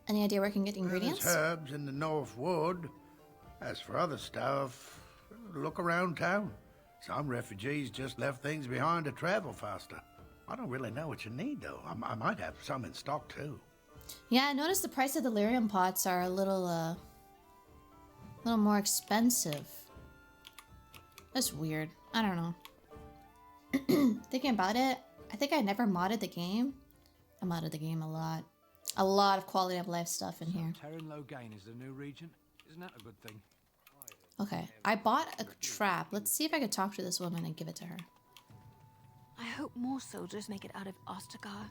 Any idea where I can get ingredients? There's herbs in the North Wood. As for other stuff, look around town. Some refugees just left things behind to travel faster. I don't really know what you need, though. I might have some in stock, too. Yeah, I noticed the price of the lyrium pots are a little more expensive. That's weird. I don't know. Thinking about it, I think I never modded the game. I modded the game a lot. A lot of quality of life stuff in here. Terran Loghain is the new regent. Isn't that a good thing? Okay, I bought a trap. Let's see if I could talk to this woman and give it to her. I hope more soldiers make it out of Ostergar.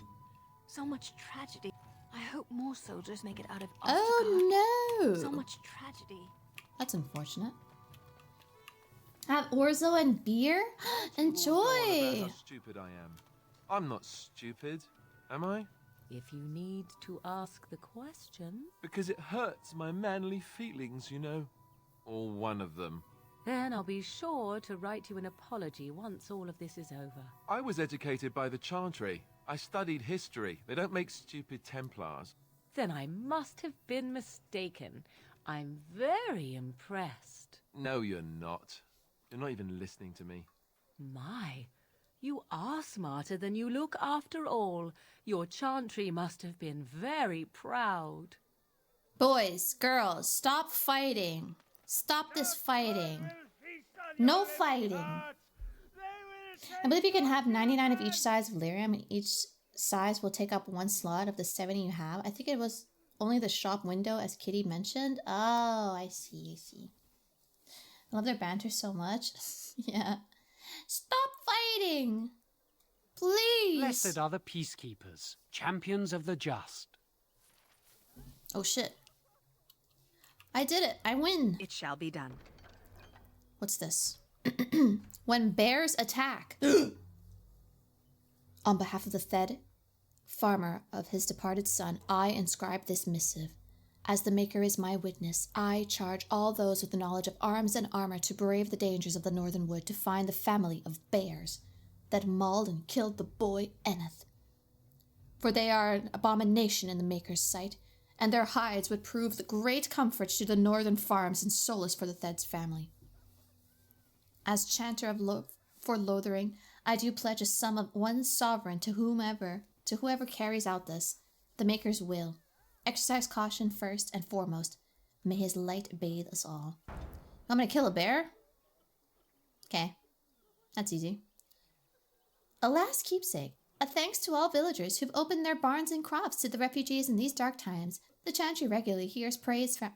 So much tragedy. I hope more soldiers make it out of Ostergar. Oh no! So much tragedy. That's unfortunate. Have orzo and beer? Enjoy! How stupid I am. I'm not stupid, am I? If you need to ask the question... Because it hurts my manly feelings, you know. Or one of them. Then I'll be sure to write you an apology once all of this is over. I was educated by the Chantry. I studied history. They don't make stupid Templars. Then I must have been mistaken. I'm very impressed. No, you're not. You're not even listening to me. My, you are smarter than you look after all. Your Chantry must have been very proud. Boys, girls, stop fighting. Stop this fighting. No fighting. I believe you can have 99 of each size of lyrium, and each size will take up one slot of the 70 you have. I think it was only the shop window, as Kitty mentioned. Oh, I see, I see. I love their banter so much. Yeah. Stop fighting! Please! Blessed are the peacekeepers, champions of the just. Oh shit. I did it. I win. It shall be done. What's this? When bears attack. On behalf of the Thed, farmer of his departed son, I inscribe this missive. As the Maker is my witness, I charge all those with the knowledge of arms and armor to brave the dangers of the Northern Wood to find the family of bears that mauled and killed the boy Eneth. For they are an abomination in the Maker's sight, and their hides would prove the great comfort to the northern farms and solace for the Thed's family. As chanter of for Lothering, I do pledge a sum of 1 sovereign to whoever carries out this, the Maker's will. Exercise caution first and foremost. May his light bathe us all. I'm gonna kill a bear? Okay. That's easy. A last keepsake. A thanks to all villagers who've opened their barns and crops to the refugees in these dark times. The Chantry regularly hears praise from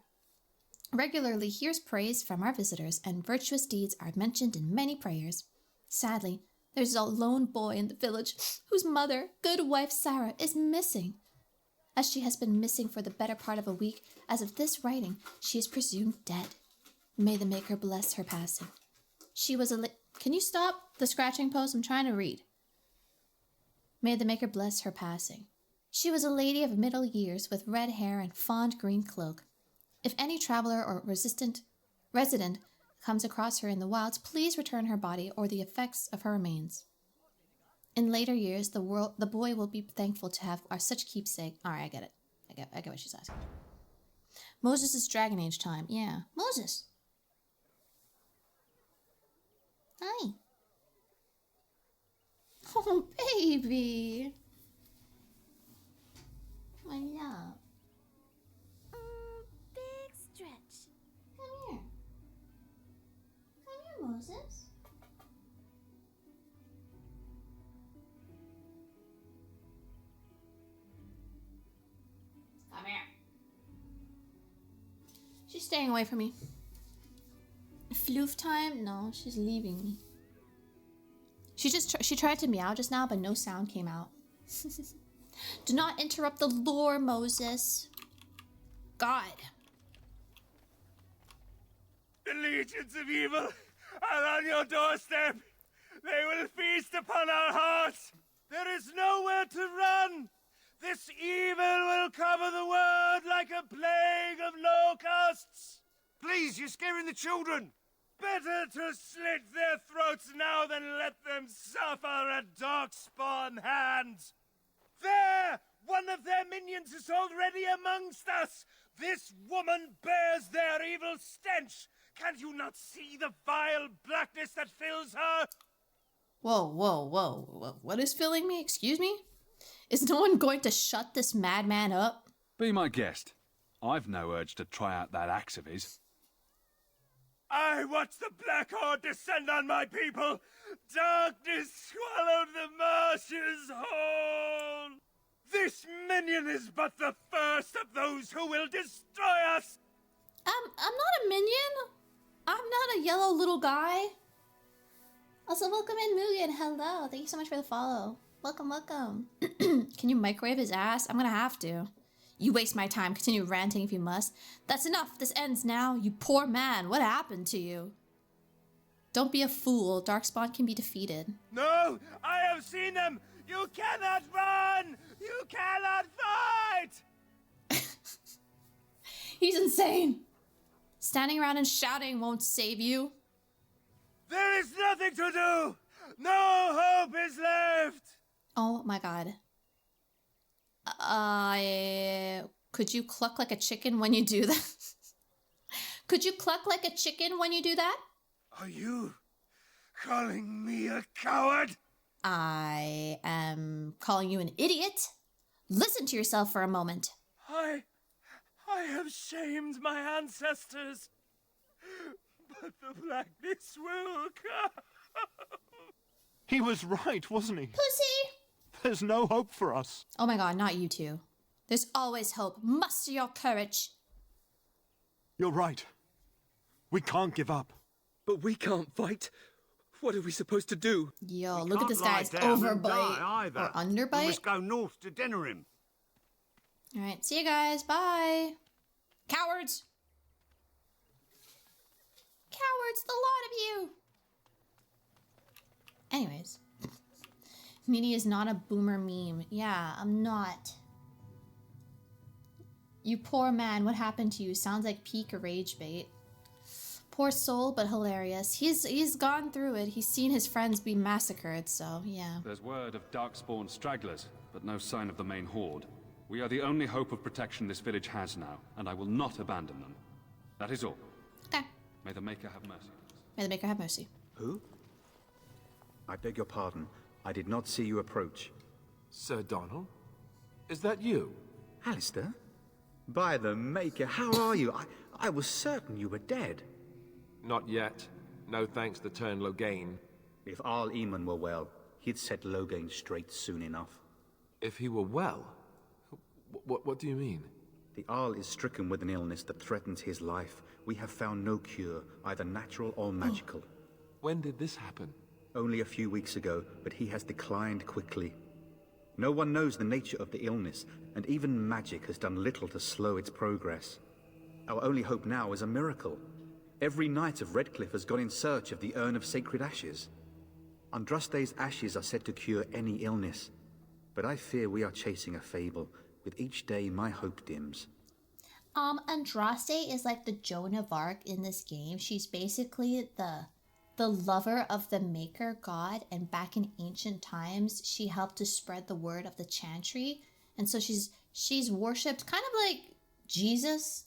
our visitors, and virtuous deeds are mentioned in many prayers. Sadly, there's a lone boy in the village whose mother, good wife Sarah, is missing. As she has been missing for the better part of a week, as of this writing, she is presumed dead. May the Maker bless her passing. She was a Can you stop the scratching post? I'm trying to read. May the Maker bless her passing. She was a lady of middle years with red hair and fond green cloak. If any traveler or resident comes across her in the wilds, please return her body or the effects of her remains. In later years, the boy will be thankful to have such keepsake. All right, I get it. I get what she's asking. Moses' Dragon Age time. Yeah, Moses. Hi. Oh, baby. My love. Big stretch. Come here. staying away from me. Floof time? No, she's leaving me. She tried to meow just now, but no sound came out. Do not interrupt the lore, Moses. God. The legions of evil are on your doorstep. They will feast upon our hearts. There is nowhere to run. This evil will cover the world like a plague of locusts. Please, you're scaring the children. Better to slit their throats now than let them suffer at Darkspawn hands. There! One of their minions is already amongst us. This woman bears their evil stench. Can you not see the vile blackness that fills her? Whoa, whoa, whoa, whoa. What is filling me? Excuse me? Is no one going to shut this madman up? Be my guest. I've no urge to try out that axe of his. I watch the Black Horde descend on my people. Darkness swallowed the marshes whole. This minion is but the first of those who will destroy us. I'm not a minion. I'm not a yellow little guy. Also, welcome in, Mugen. Hello. Thank you so much for the follow. Welcome, welcome. Can you microwave his ass? I'm gonna have to. You waste my time. Continue ranting if you must. That's enough. This ends now. You poor man. What happened to you? Don't be a fool. Darkspawn can be defeated. No, I have seen them. You cannot run. You cannot fight. He's insane. Standing around and shouting won't save you. There is nothing to do. No hope is left. Oh my god. Could you cluck like a chicken when you do that? Could you cluck like a chicken when you do that? Are you calling me a coward? I am calling you an idiot. Listen to yourself for a moment. I have shamed my ancestors, but the blackness will come. He was right, wasn't he? Pussy! There's no hope for us. Oh my god, not you two. There's always hope. Muster your courage. You're right. We can't give up. But we can't fight. What are we supposed to do? Yo, look at this guy's overbite or underbite. We must go north to dinner him. Alright, see you guys. Bye. Cowards! Cowards, the lot of you! Anyways. Meanie is not a boomer meme. Yeah, I'm not. You poor man, what happened to you? Sounds like peak rage bait. Poor soul, but hilarious. He's gone through it. He's seen his friends be massacred, so yeah. There's word of darkspawn stragglers, but no sign of the main horde. We are the only hope of protection this village has now, and I will not abandon them. That is all. Okay. May the Maker have mercy. May the Maker have mercy. Who? I beg your pardon. I did not see you approach. Sir Donald? Is that you? Alistair? By the Maker, how are you? I was certain you were dead. Not yet. No thanks to turn Loghain. If Arl Eamon were well, he'd set Loghain straight soon enough. If he were well? What do you mean? The Arl is stricken with an illness that threatens his life. We have found no cure, either natural or magical. When did this happen? Only a few weeks ago, but he has declined quickly. No one knows the nature of the illness, and even magic has done little to slow its progress. Our only hope now is a miracle. Every knight of Redcliffe has gone in search of the Urn of Sacred Ashes. Andraste's ashes are said to cure any illness, but I fear we are chasing a fable. With each day, my hope dims. Andraste is like the Joan of Arc in this game. She's basically the lover of the Maker God, and back in ancient times, she helped to spread the word of the Chantry, and so she's worshipped kind of like Jesus,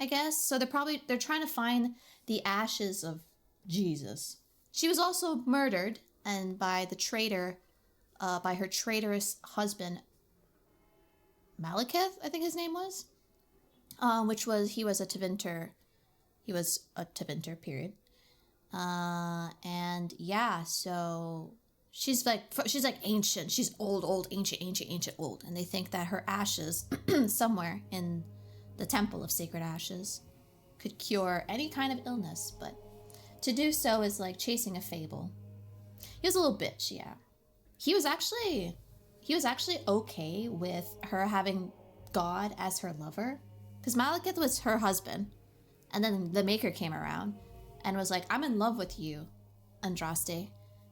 I guess. So they're trying to find the ashes of Jesus. She was also murdered, and by the traitor, by her traitorous husband, Malekith, I think his name was, he was a Tevinter. He was a Tevinter, period. And yeah, so she's like ancient. She's old, ancient, old. And they think that her ashes somewhere in the Temple of Sacred Ashes. could cure any kind of illness, but to do so is like chasing a fable. He was a little bitch, yeah. He was actually okay with her having God as her lover, because Malekith was her husband, and then the Maker came around and was like, I'm in love with you, Andraste.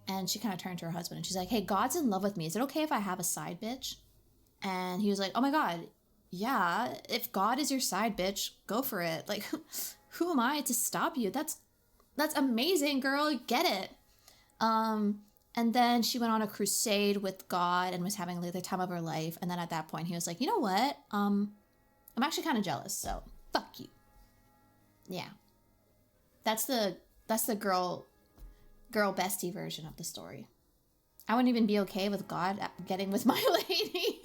And she kind of turned to her husband and she's like, hey, God's in love with me. Is it okay if I have a side bitch? And he was like, oh my God, yeah, if God is your side bitch, go for it. Like, who am I to stop you? That's amazing, girl. Get it. And then she went on a crusade with God and was having like the time of her life. And then at that point, he was like, you know what? I'm actually kind of jealous, so fuck you. Yeah. That's the girl bestie version of the story. I wouldn't even be okay with God getting with my lady.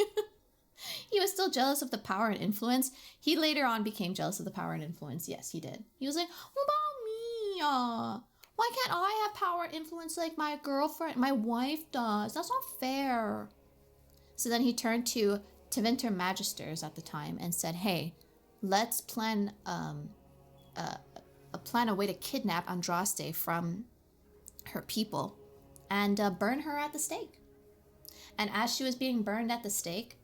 He was still jealous of the power and influence. He later on became jealous of the power and influence. Yes, he did. He was like, what about me? Why can't I have power and influence like my girlfriend, my wife does? That's not fair. So then he turned to Tevinter Magisters at the time and said, hey, let's plan a way to kidnap Andraste from her people and burn her at the stake. And as she was being burned at the stake,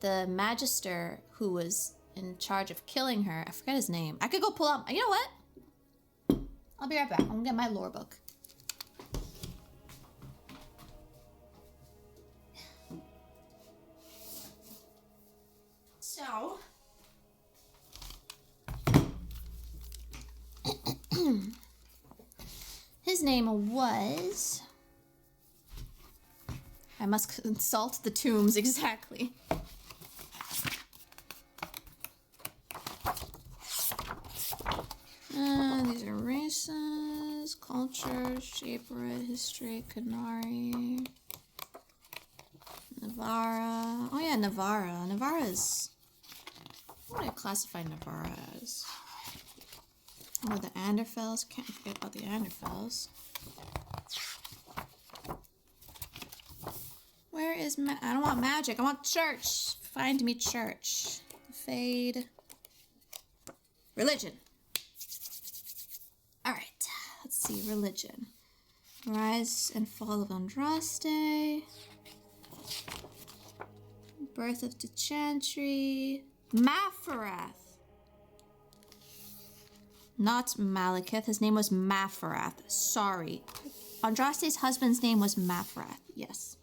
the Magister who was in charge of killing her, I forget his name. I could go pull up. You know what? I'll be right back. I'm gonna get my lore book. So, his name was... I must consult the tombs exactly. These are races, culture, shapered, history, Canary, Navarra. Oh yeah, Navarra. Navarra is... What would I classify Navarra as? Oh, the Anderfels. Can't forget about the Anderfels. Where is I don't want magic. I want church. Find me church. Fade. Religion. Alright. Let's see. Religion. Rise and fall of Andraste. Birth of the Chantry. Mafarath. Not Malekith. His name was Mafarath. Sorry. Andraste's husband's name was Mafarath. Yes.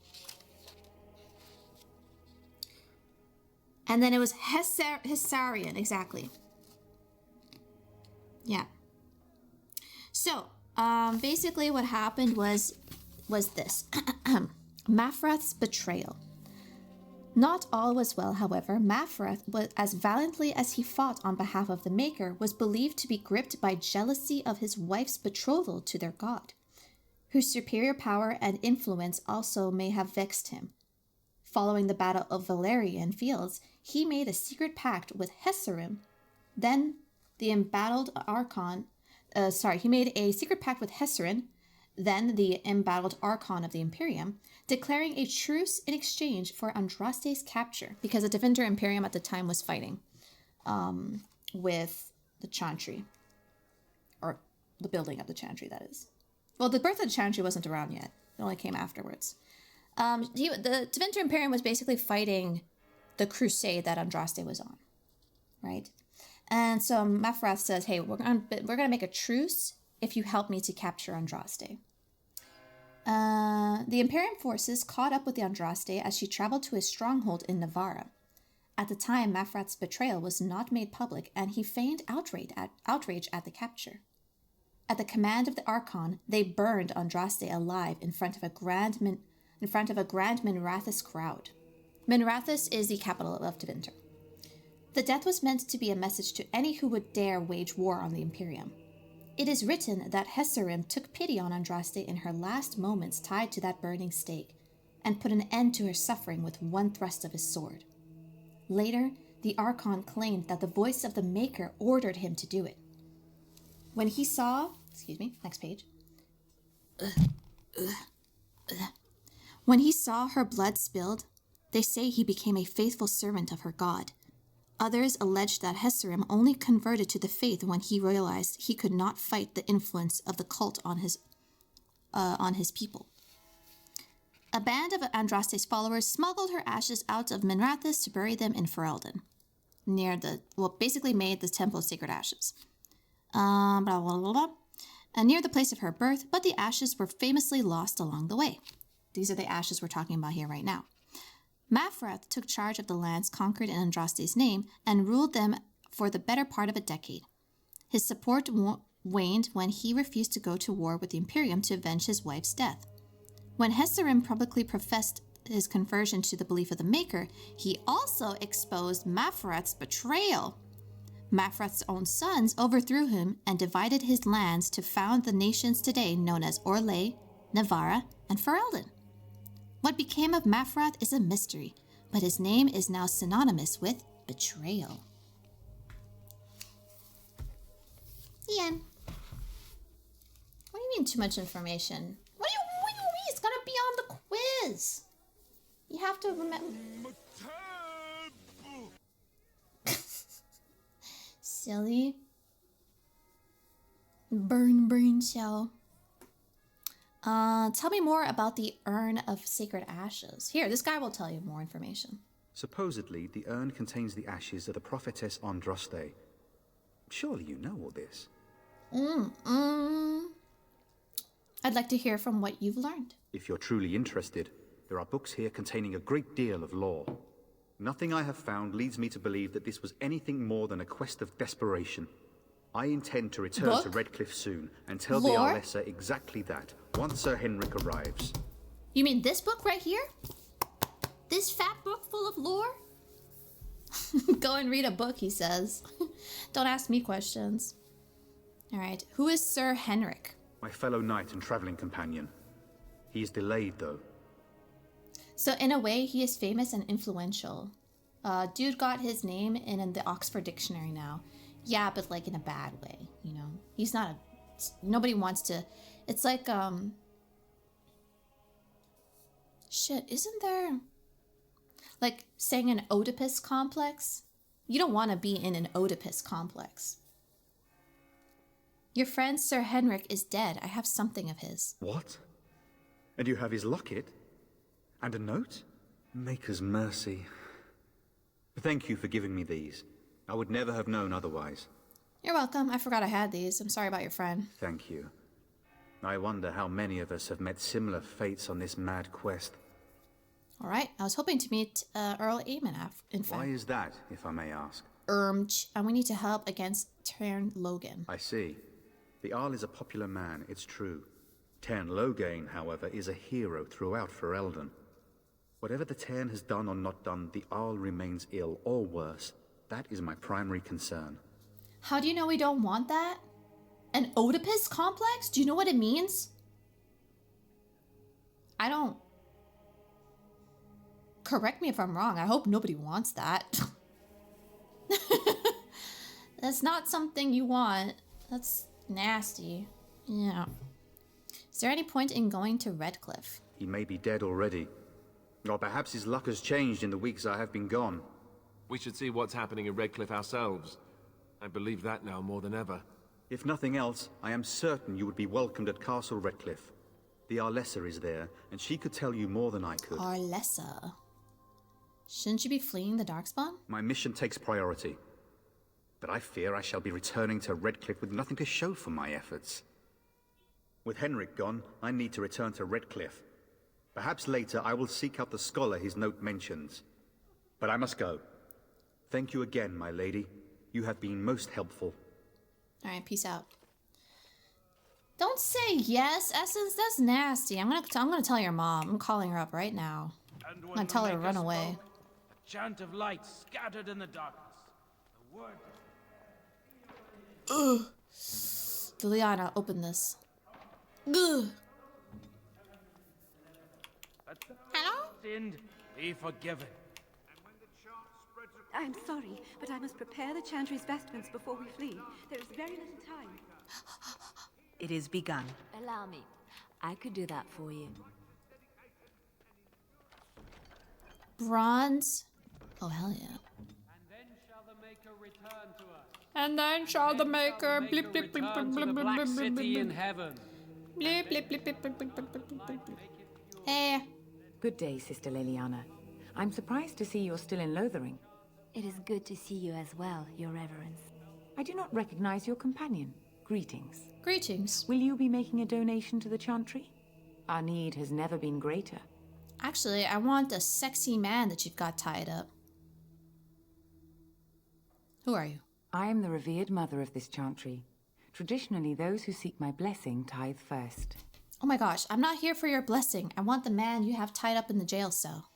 And then it was Hessarian. Exactly. Yeah. So, basically what happened was this. Mafrath's betrayal. Not all was well, however. Mafrath, as valiantly as he fought on behalf of the Maker, was believed to be gripped by jealousy of his wife's betrothal to their god, whose superior power and influence also may have vexed him. Following the Battle of Valerian Fields, he made a secret pact with Hessarim, then the embattled Archon. He made a secret pact with Hessarin, then the embattled Archon of the Imperium, declaring a truce in exchange for Andraste's capture, because the Tevinter Imperium at the time was fighting with the Chantry, or the building of the Chantry, that is. Well, the birth of the Chantry wasn't around yet. It only came afterwards. The Tevinter Imperium was basically fighting the crusade that Andraste was on, right? And so Mafrath says, hey, we're gonna make a truce if you help me to capture Andraste. The Imperium forces caught up with the Andraste as she traveled to his stronghold in Navarra. At the time, Mafrath's betrayal was not made public, and he feigned outrage at the capture. At the command of the Archon, they burned Andraste alive in front of a grand Minrathis crowd. Minrathis is the capital of Tevinter. The death was meant to be a message to any who would dare wage war on the Imperium. It is written that Hessarim took pity on Andraste in her last moments tied to that burning stake, and put an end to her suffering with one thrust of his sword. Later, the Archon claimed that the voice of the Maker ordered him to do it. When he saw... next page. When he saw her blood spilled, they say he became a faithful servant of her god. Others alleged that Hesserim only converted to the faith when he realized he could not fight the influence of the cult on his people. A band of Andraste's followers smuggled her ashes out of Minrathous to bury them in Ferelden, basically made the temple of sacred ashes. Blah, blah, blah, blah. Near the place of her birth, but the ashes were famously lost along the way. These are the ashes we're talking about here right now. Mafrath took charge of the lands conquered in Andraste's name and ruled them for the better part of a decade. His support waned when he refused to go to war with the Imperium to avenge his wife's death. When Hesserim publicly professed his conversion to the belief of the Maker, he also exposed Mafrath's betrayal. Mafrath's own sons overthrew him and divided his lands to found the nations today known as Orlais, Navarra, and Ferelden. What became of Mafrath is a mystery, but his name is now synonymous with betrayal. The end. What do you mean too much information? What do you mean? It's gonna be on the quiz. You have to remember. Silly. Burn brain cell. Tell me more about the Urn of Sacred Ashes. Here, this guy will tell you more information. Supposedly, the urn contains the ashes of the prophetess Andraste. Surely you know all this. I'd like to hear from what you've learned. If you're truly interested, there are books here containing a great deal of lore. Nothing I have found leads me to believe that this was anything more than a quest of desperation. I intend to return to Redcliffe soon and tell the Arlessa exactly that, once Sir Henrik arrives. You mean this book right here? This fat book full of lore? Go and read a book, he says. Don't ask me questions. Alright, who is Sir Henrik? My fellow knight and traveling companion. He is delayed, though. So in a way, he is famous and influential. Dude got his name in the Oxford Dictionary now. Yeah, but like in a bad way, you know? He's not nobody wants to... It's like, shit, isn't there... Like, saying an Oedipus complex? You don't want to be in an Oedipus complex. Your friend Sir Henrik is dead. I have something of his. What? And you have his locket? And a note? Maker's mercy. Thank you for giving me these. I would never have known otherwise. You're welcome. I forgot I had these. I'm sorry about your friend. Thank you. I wonder how many of us have met similar fates on this mad quest. All right. I was hoping to meet Earl Aemon, in fact. Why is that, if I may ask? And we need to help against Tern Logan. I see. The Arl is a popular man, it's true. Tern Logan, however, is a hero throughout Ferelden. Whatever the Tern has done or not done, the Arl remains ill, or worse. That is my primary concern. How do you know we don't want that? An Oedipus complex? Do you know what it means? I don't... Correct me if I'm wrong. I hope nobody wants that. That's not something you want. That's nasty. Yeah. Is there any point in going to Redcliffe? He may be dead already. Or perhaps his luck has changed in the weeks I have been gone. We should see what's happening in Redcliffe ourselves. I believe that now more than ever. If nothing else, I am certain you would be welcomed at Castle Redcliffe. The Arlessa is there, and she could tell you more than I could. Arlessa? Shouldn't you be fleeing the Darkspawn? My mission takes priority. But I fear I shall be returning to Redcliffe with nothing to show for my efforts. With Henrik gone, I need to return to Redcliffe. Perhaps later I will seek out the scholar his note mentions. But I must go. Thank you again, my lady. You have been most helpful. Alright, peace out. Don't say yes, Essence. That's nasty. I'm gonna tell your mom. I'm calling her up right now. I'm gonna tell her to run away. A chant of light scattered in the darkness. The word. Ugh. Liliana, open this. Ugh. Hello? Sinned, be forgiven. I'm sorry, but I must prepare the Chantry's vestments before we flee. There is very little time. It is begun. Allow me. I could do that for you. Bronze? Oh, hell yeah. And then shall the And then shall the Maker blip blip blip blip blip blip blip blip City in blip heaven. blip blip blip blip blip blip blip blip blip blip. Hey. Good day, Sister Liliana. I'm surprised to see you're still in Lothering. It is good to see you as well, Your Reverence. I do not recognize your companion. Greetings. Greetings. Will you be making a donation to the Chantry? Our need has never been greater. Actually, I want a sexy man that you've got tied up. Who are you? I am the revered mother of this Chantry. Traditionally, those who seek my blessing tithe first. Oh my gosh, I'm not here for your blessing. I want the man you have tied up in the jail cell.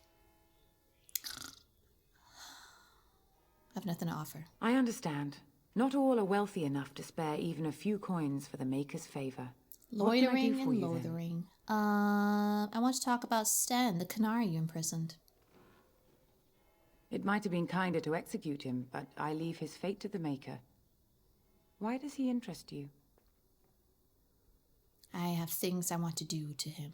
I have nothing to offer. I understand. Not all are wealthy enough to spare even a few coins for the Maker's favor. Loitering and loathering. I want to talk about Sten, the canary you imprisoned. It might have been kinder to execute him, but I leave his fate to the Maker. Why does he interest you? I have things I want to do to him.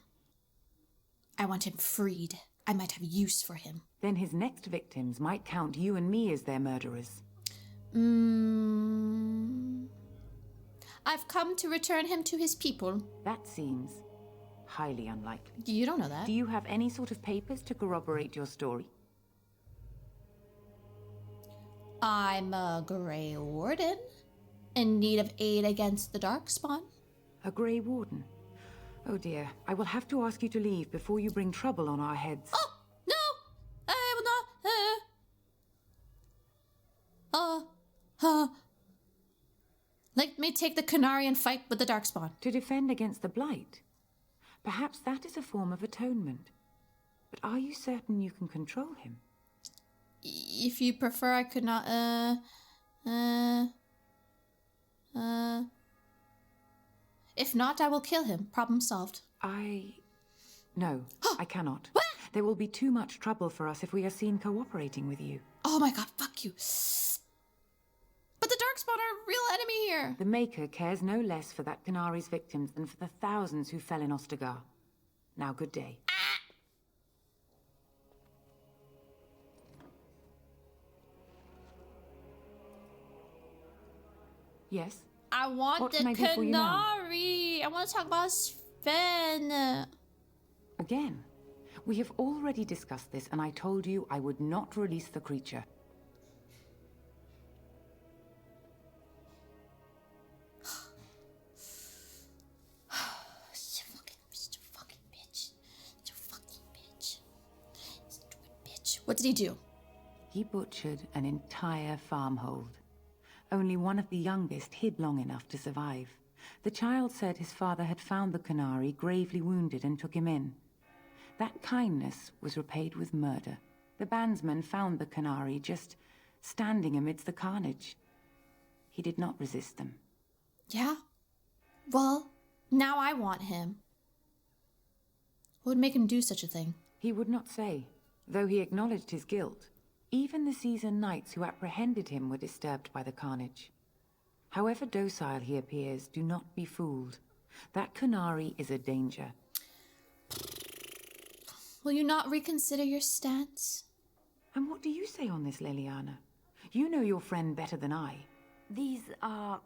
I want him freed. I might have use for him. Then his next victims might count you and me as their murderers. I've come to return him to his people. That seems highly unlikely. You don't know that. Do you have any sort of papers to corroborate your story? I'm a Grey Warden, in need of aid against the Darkspawn. A Grey Warden? Oh dear, I will have to ask you to leave before you bring trouble on our heads. Oh, no! I will not, Let me take the canary and fight with the Darkspawn. To defend against the Blight? Perhaps that is a form of atonement. But are you certain you can control him? If you prefer, I could not, If not, I will kill him. Problem solved. No, I cannot. There will be too much trouble for us if we are seen cooperating with you. Oh my god, fuck you. But the Darkspawn are a real enemy here. The Maker cares no less for that Canari's victims than for the thousands who fell in Ostagar. Now, good day. Yes? I want What the can I do for you now? canary. I want to talk about Sven. Again, we have already discussed this, and I told you I would not release the creature. What did he do? He butchered an entire farmhold. Only one of the youngest hid long enough to survive. The child said his father had found the canary gravely wounded and took him in. That kindness was repaid with murder. The bandsman found the canary just standing amidst the carnage. He did not resist them. Yeah? Well, now I want him. What would make him do such a thing? He would not say, though he acknowledged his guilt. Even the seasoned knights who apprehended him were disturbed by the carnage. However docile he appears, do not be fooled. That canary is a danger. Will you not reconsider your stance? And what do you say on this, Liliana? You know your friend better than I. These are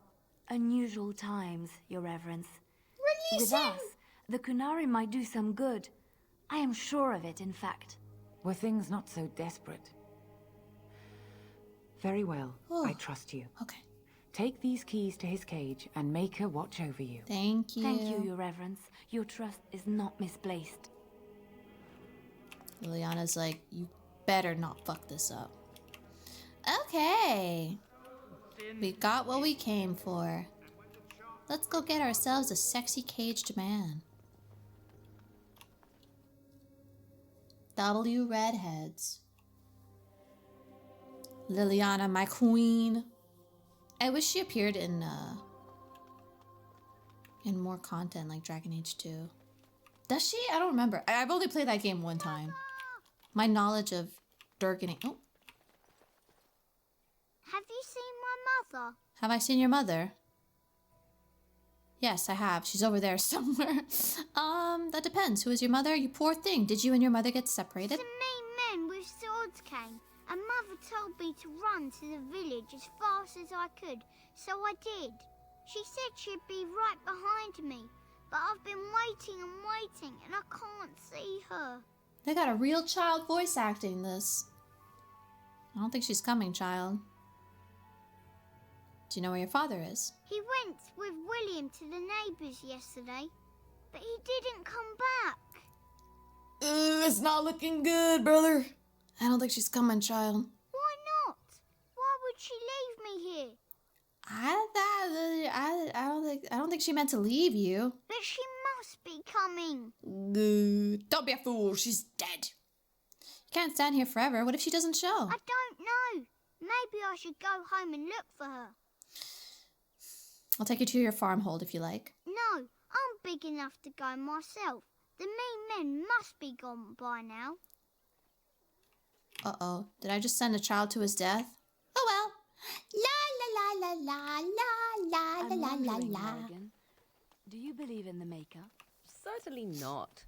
unusual times, Your Reverence. Release With him! us, the canary might do some good. I am sure of it, in fact. Were things not so desperate? Very well. Oh. I trust you. Okay. Take these keys to his cage and make her watch over you. Thank you. Thank you, Your Reverence. Your trust is not misplaced. Liliana's like, you better not fuck this up. Okay. We got what we came for. Let's go get ourselves a sexy caged man. W redheads. Liliana, my queen. I wish she appeared in more content like Dragon Age 2. Does she? I don't remember. I've only played that game one time. My knowledge of Dragon Age. Oh. Have you seen my mother? Have I seen your mother? Yes, I have. She's over there somewhere. That depends. Who is your mother? You poor thing. Did you and your mother get separated? Some mean men with swords came, and Mother told me to run to the village as fast as I could, so I did. She said she'd be right behind me, but I've been waiting and waiting and I can't see her. They got a real child voice acting this. I don't think she's coming, child. Do you know where your father is? He went with William to the neighbours yesterday, but he didn't come back. It's not looking good, brother. I don't think she's coming, child. Why not? Why would she leave me here? I don't think she meant to leave you. But she must be coming. Don't be a fool. She's dead. You can't stand here forever. What if she doesn't show? I don't know. Maybe I should go home and look for her. I'll take you to your farmhold if you like. No, I'm big enough to go myself. The mean men must be gone by now. Uh-oh. Did I just send a child to his death? Oh well. La la la la la la la la la la. Do you believe in the Maker? Certainly not.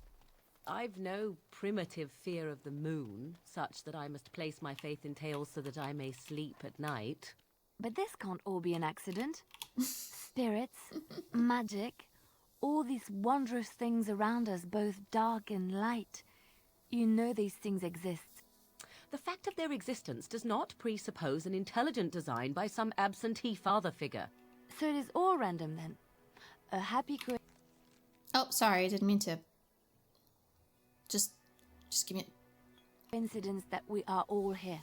I've no primitive fear of the moon, such that I must place my faith in tales so that I may sleep at night. But this can't all be an accident. Spirits, magic, all these wondrous things around us, both dark and light. You know these things exist. The fact of their existence does not presuppose an intelligent design by some absentee father figure. So it is all random then. A happy Oh, sorry, I didn't mean to. Just give me coincidence that we are all here.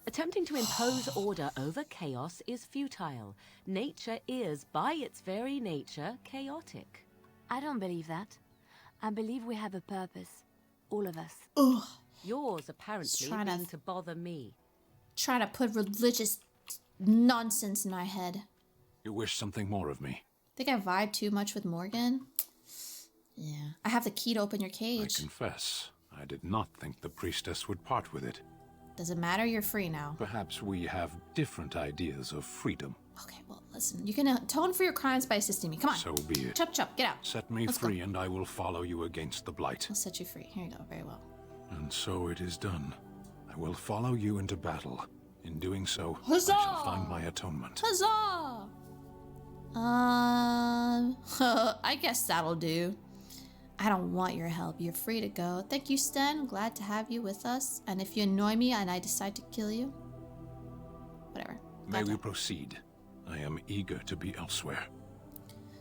Attempting to impose order over chaos is futile. Nature is, by its very nature, chaotic. I don't believe that. I believe we have a purpose. All of us. Ugh. Yours, apparently, being to bother me. Trying to put religious nonsense in my head. You wish something more of me? Think I vibe too much with Morgan? Yeah. I have the key to open your cage. I confess, I did not think the priestess would part with it. Doesn't matter, you're free now. Perhaps we have different ideas of freedom. Okay, well, listen. You can atone for your crimes by assisting me. Come on. So be it. Chop, chop, get out. Set me free and I will follow you against the blight. I'll set you free. Here you go. Very well. And so it is done. I will follow you into battle. In doing so, Huzzah! I shall find my atonement. Huzzah! I guess that'll do. I don't want your help. You're free to go. Thank you, Sten. Glad to have you with us. And if you annoy me and I decide to kill you, whatever. May we proceed? I am eager to be elsewhere.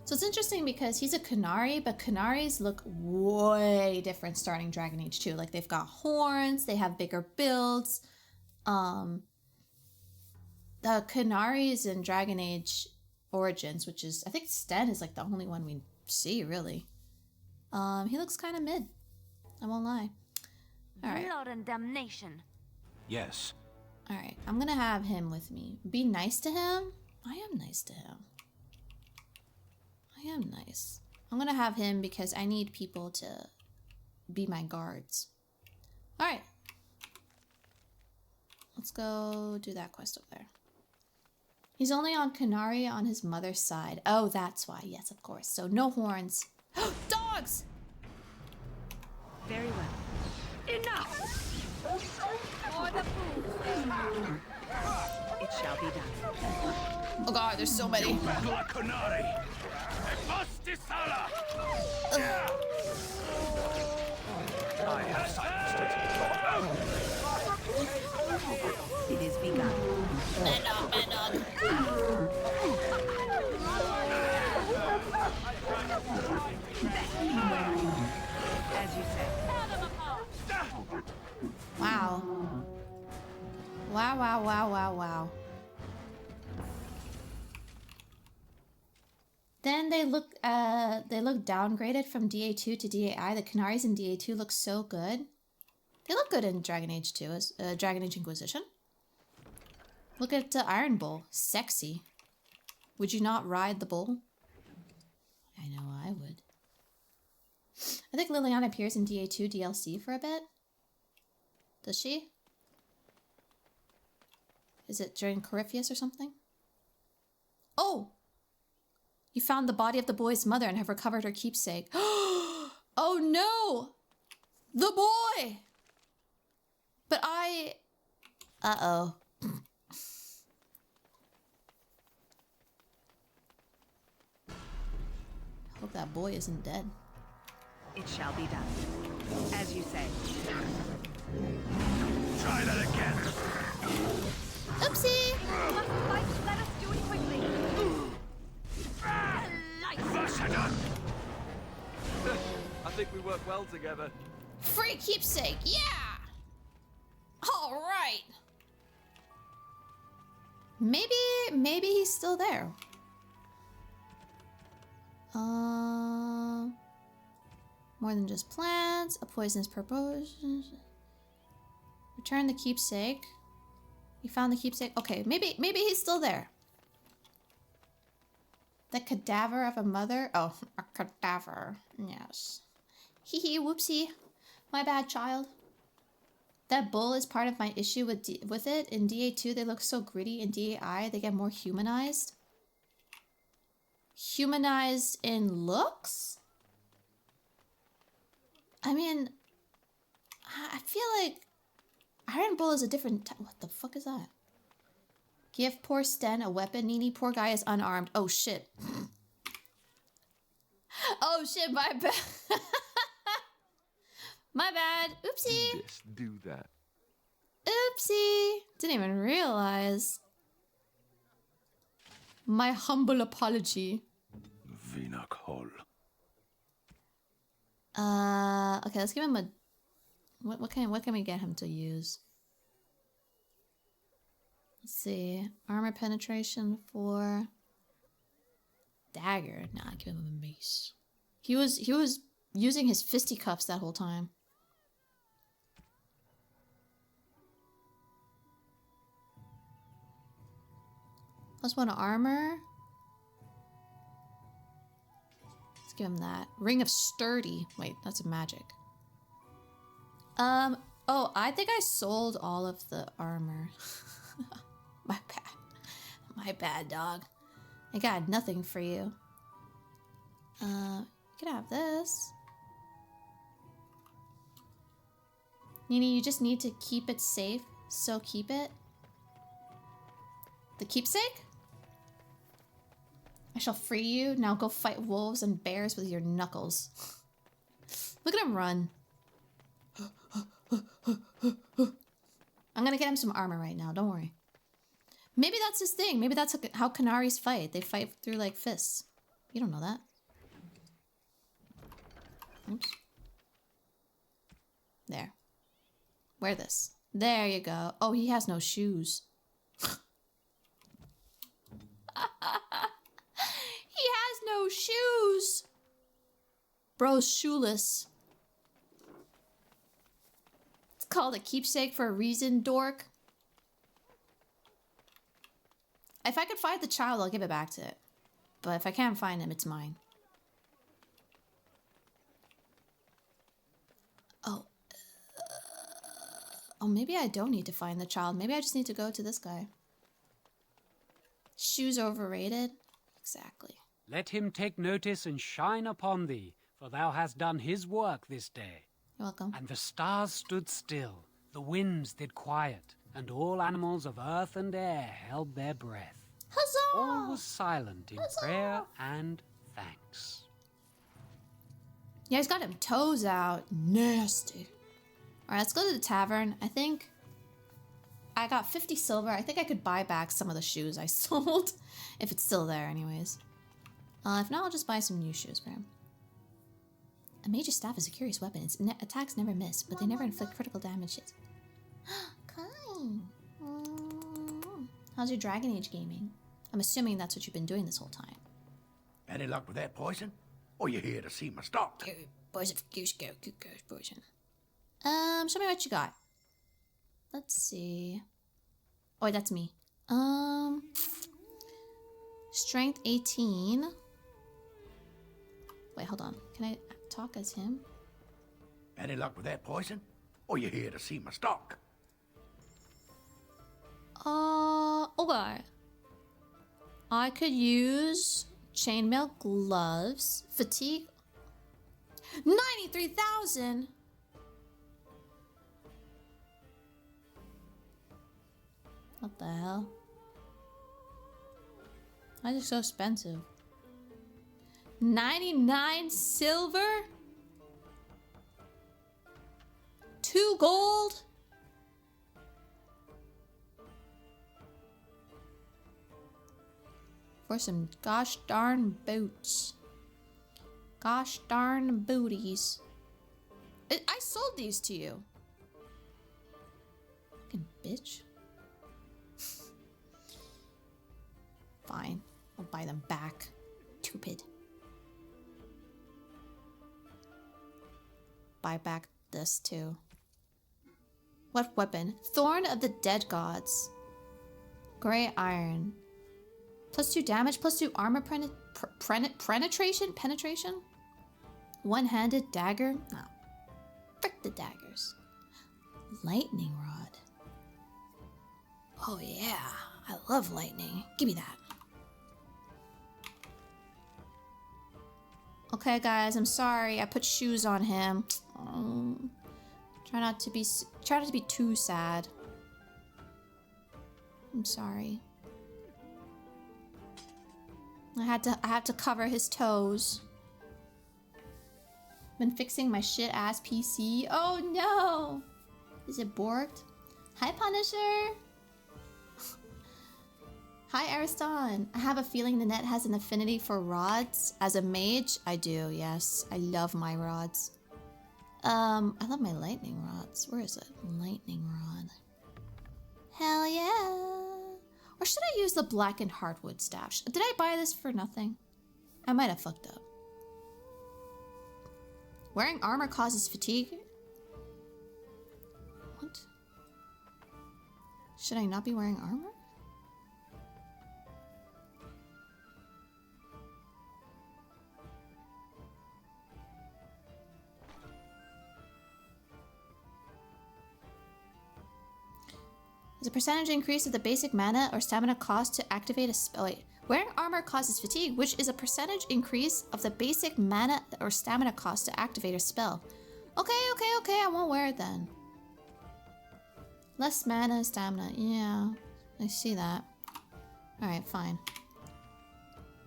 So it's interesting because he's a Canary, but Canaries look way different starting Dragon Age 2. Like, they've got horns, they have bigger builds. The Canaries in Dragon Age Origins, which is, I think Sten is like the only one we see, really. He looks kind of mid. I won't lie. Alright. Blood and damnation. Yes. Alright, I'm gonna have him with me. Be nice to him? I am nice to him. I am nice. I'm gonna have him because I need people to be my guards. Alright. Let's go do that quest over there. He's only on Canary on his mother's side. Oh, that's why. Yes, of course. So no horns. Dogs! Very well. Enough! It shall be done. Oh god, there's so many. I have silenced it. It is begun. As you say. Wow. Wow, wow, wow, wow, wow. Then they look downgraded from DA2 to DAI. The Canaries in DA2 look so good. They look good in Dragon Age 2 as Dragon Age Inquisition. Look at the Iron Bull. Sexy. Would you not ride the bull? I know I would. I think Liliana appears in DA2 DLC for a bit. Does she? Is it during Corypheus or something? Oh! You found the body of the boy's mother and have recovered her keepsake. Oh no! The boy! But Uh-oh. Hope that boy isn't dead. It shall be done. As you say. Try that again. Oopsie! Let us do it quickly. I think we work well together. Free keepsake, yeah! Alright. Maybe he's still there. More than just plants, a poisonous proposition. Return the keepsake. You found the keepsake? Okay, maybe he's still there. The cadaver of a mother? Oh, a cadaver. Yes. Hee hee, whoopsie. My bad, child. That bull is part of my issue with it. In DA2, they look so gritty. In DAI, they get more humanized. Humanized in looks? I mean, I feel like Iron Bull is a different type. What the fuck is that? Give poor Sten a weapon, Nini. Poor guy is unarmed. Oh shit. Oh shit, my bad. My bad. Oopsie. Do this, do that. Oopsie. Didn't even realize. My humble apology. Vinakol. Okay, let's give him a... What can we get him to use? Let's see. Armor penetration for... Dagger. Nah, give him a mace. He was using his fisticuffs that whole time. +1 armor. Let's give him that. Ring of Sturdy. Wait, that's a magic. Oh, I think I sold all of the armor. My bad. My bad, dog. I got nothing for you. You can have this. Nini, you just need to keep it safe, so keep it. The keepsake? I shall free you. Now go fight wolves and bears with your knuckles. Look at him run. I'm gonna get him some armor right now, don't worry. Maybe that's his thing. Maybe that's how Canaris fight. They fight through like fists. You don't know that. Oops. There. Wear this. There you go. Oh, he has no shoes. He has no shoes. Bro's shoeless. It's called a keepsake for a reason, dork. If I could find the child, I'll give it back to it. But if I can't find him, it's mine. Oh. Oh, maybe I don't need to find the child. Maybe I just need to go to this guy. Shoes overrated? Exactly. Let him take notice and shine upon thee, for thou hast done his work this day. You're welcome. And the stars stood still, the winds did quiet, and all animals of earth and air held their breath. Huzzah! All was silent in prayer and thanks. Yeah, he's got him toes out. Nasty. Alright, let's go to the tavern. I think I got 50 silver. I think I could buy back some of the shoes I sold. If it's still there anyways. If not, I'll just buy some new shoes for him. A mage's staff is a curious weapon. Its attacks never miss, but they never inflict critical damage. Kind. How's your Dragon Age gaming? I'm assuming that's what you've been doing this whole time. Any luck with that poison? Or you here to see my stock? Poison for goose go, poison. Show me what you got. Let's see. Oh, that's me. Strength 18. Wait, hold on. Can I talk as him? Any luck with that poison? Or you here to see my stock? Okay. I could use chainmail gloves, fatigue. 93,000. What the hell? Why is it so expensive? 99 silver? 2 gold? For some gosh darn boots. Gosh darn booties. I sold these to you. Fucking bitch. Fine. I'll buy them back. Stupid. Buy back this too. What weapon? Thorn of the Dead Gods. Gray Iron. +2 damage, +2 armor penetration? Penetration? One-handed dagger? No. Frick the daggers. Lightning rod. Oh yeah, I love lightning. Give me that. Okay, guys, I'm sorry. I put shoes on him. Oh. Try not to be too sad. I'm sorry. I have to cover his toes. Been fixing my shit ass PC. Oh no! Is it borked? Hi, Punisher! Hi, Ariston. I have a feeling Ninette has an affinity for rods. As a mage, I do, yes. I love my rods. I love my lightning rods. Where is it? Lightning rod. Hell yeah! Or should I use the blackened hardwood staff? Did I buy this for nothing? I might have fucked up. Wearing armor causes fatigue? What? Should I not be wearing armor? There's a percentage increase of the basic mana or stamina cost to activate a spell. Wait. Wearing armor causes fatigue, which is a percentage increase of the basic mana or stamina cost to activate a spell. Okay, I won't wear it then. Less mana and stamina. Yeah, I see that. Alright, fine.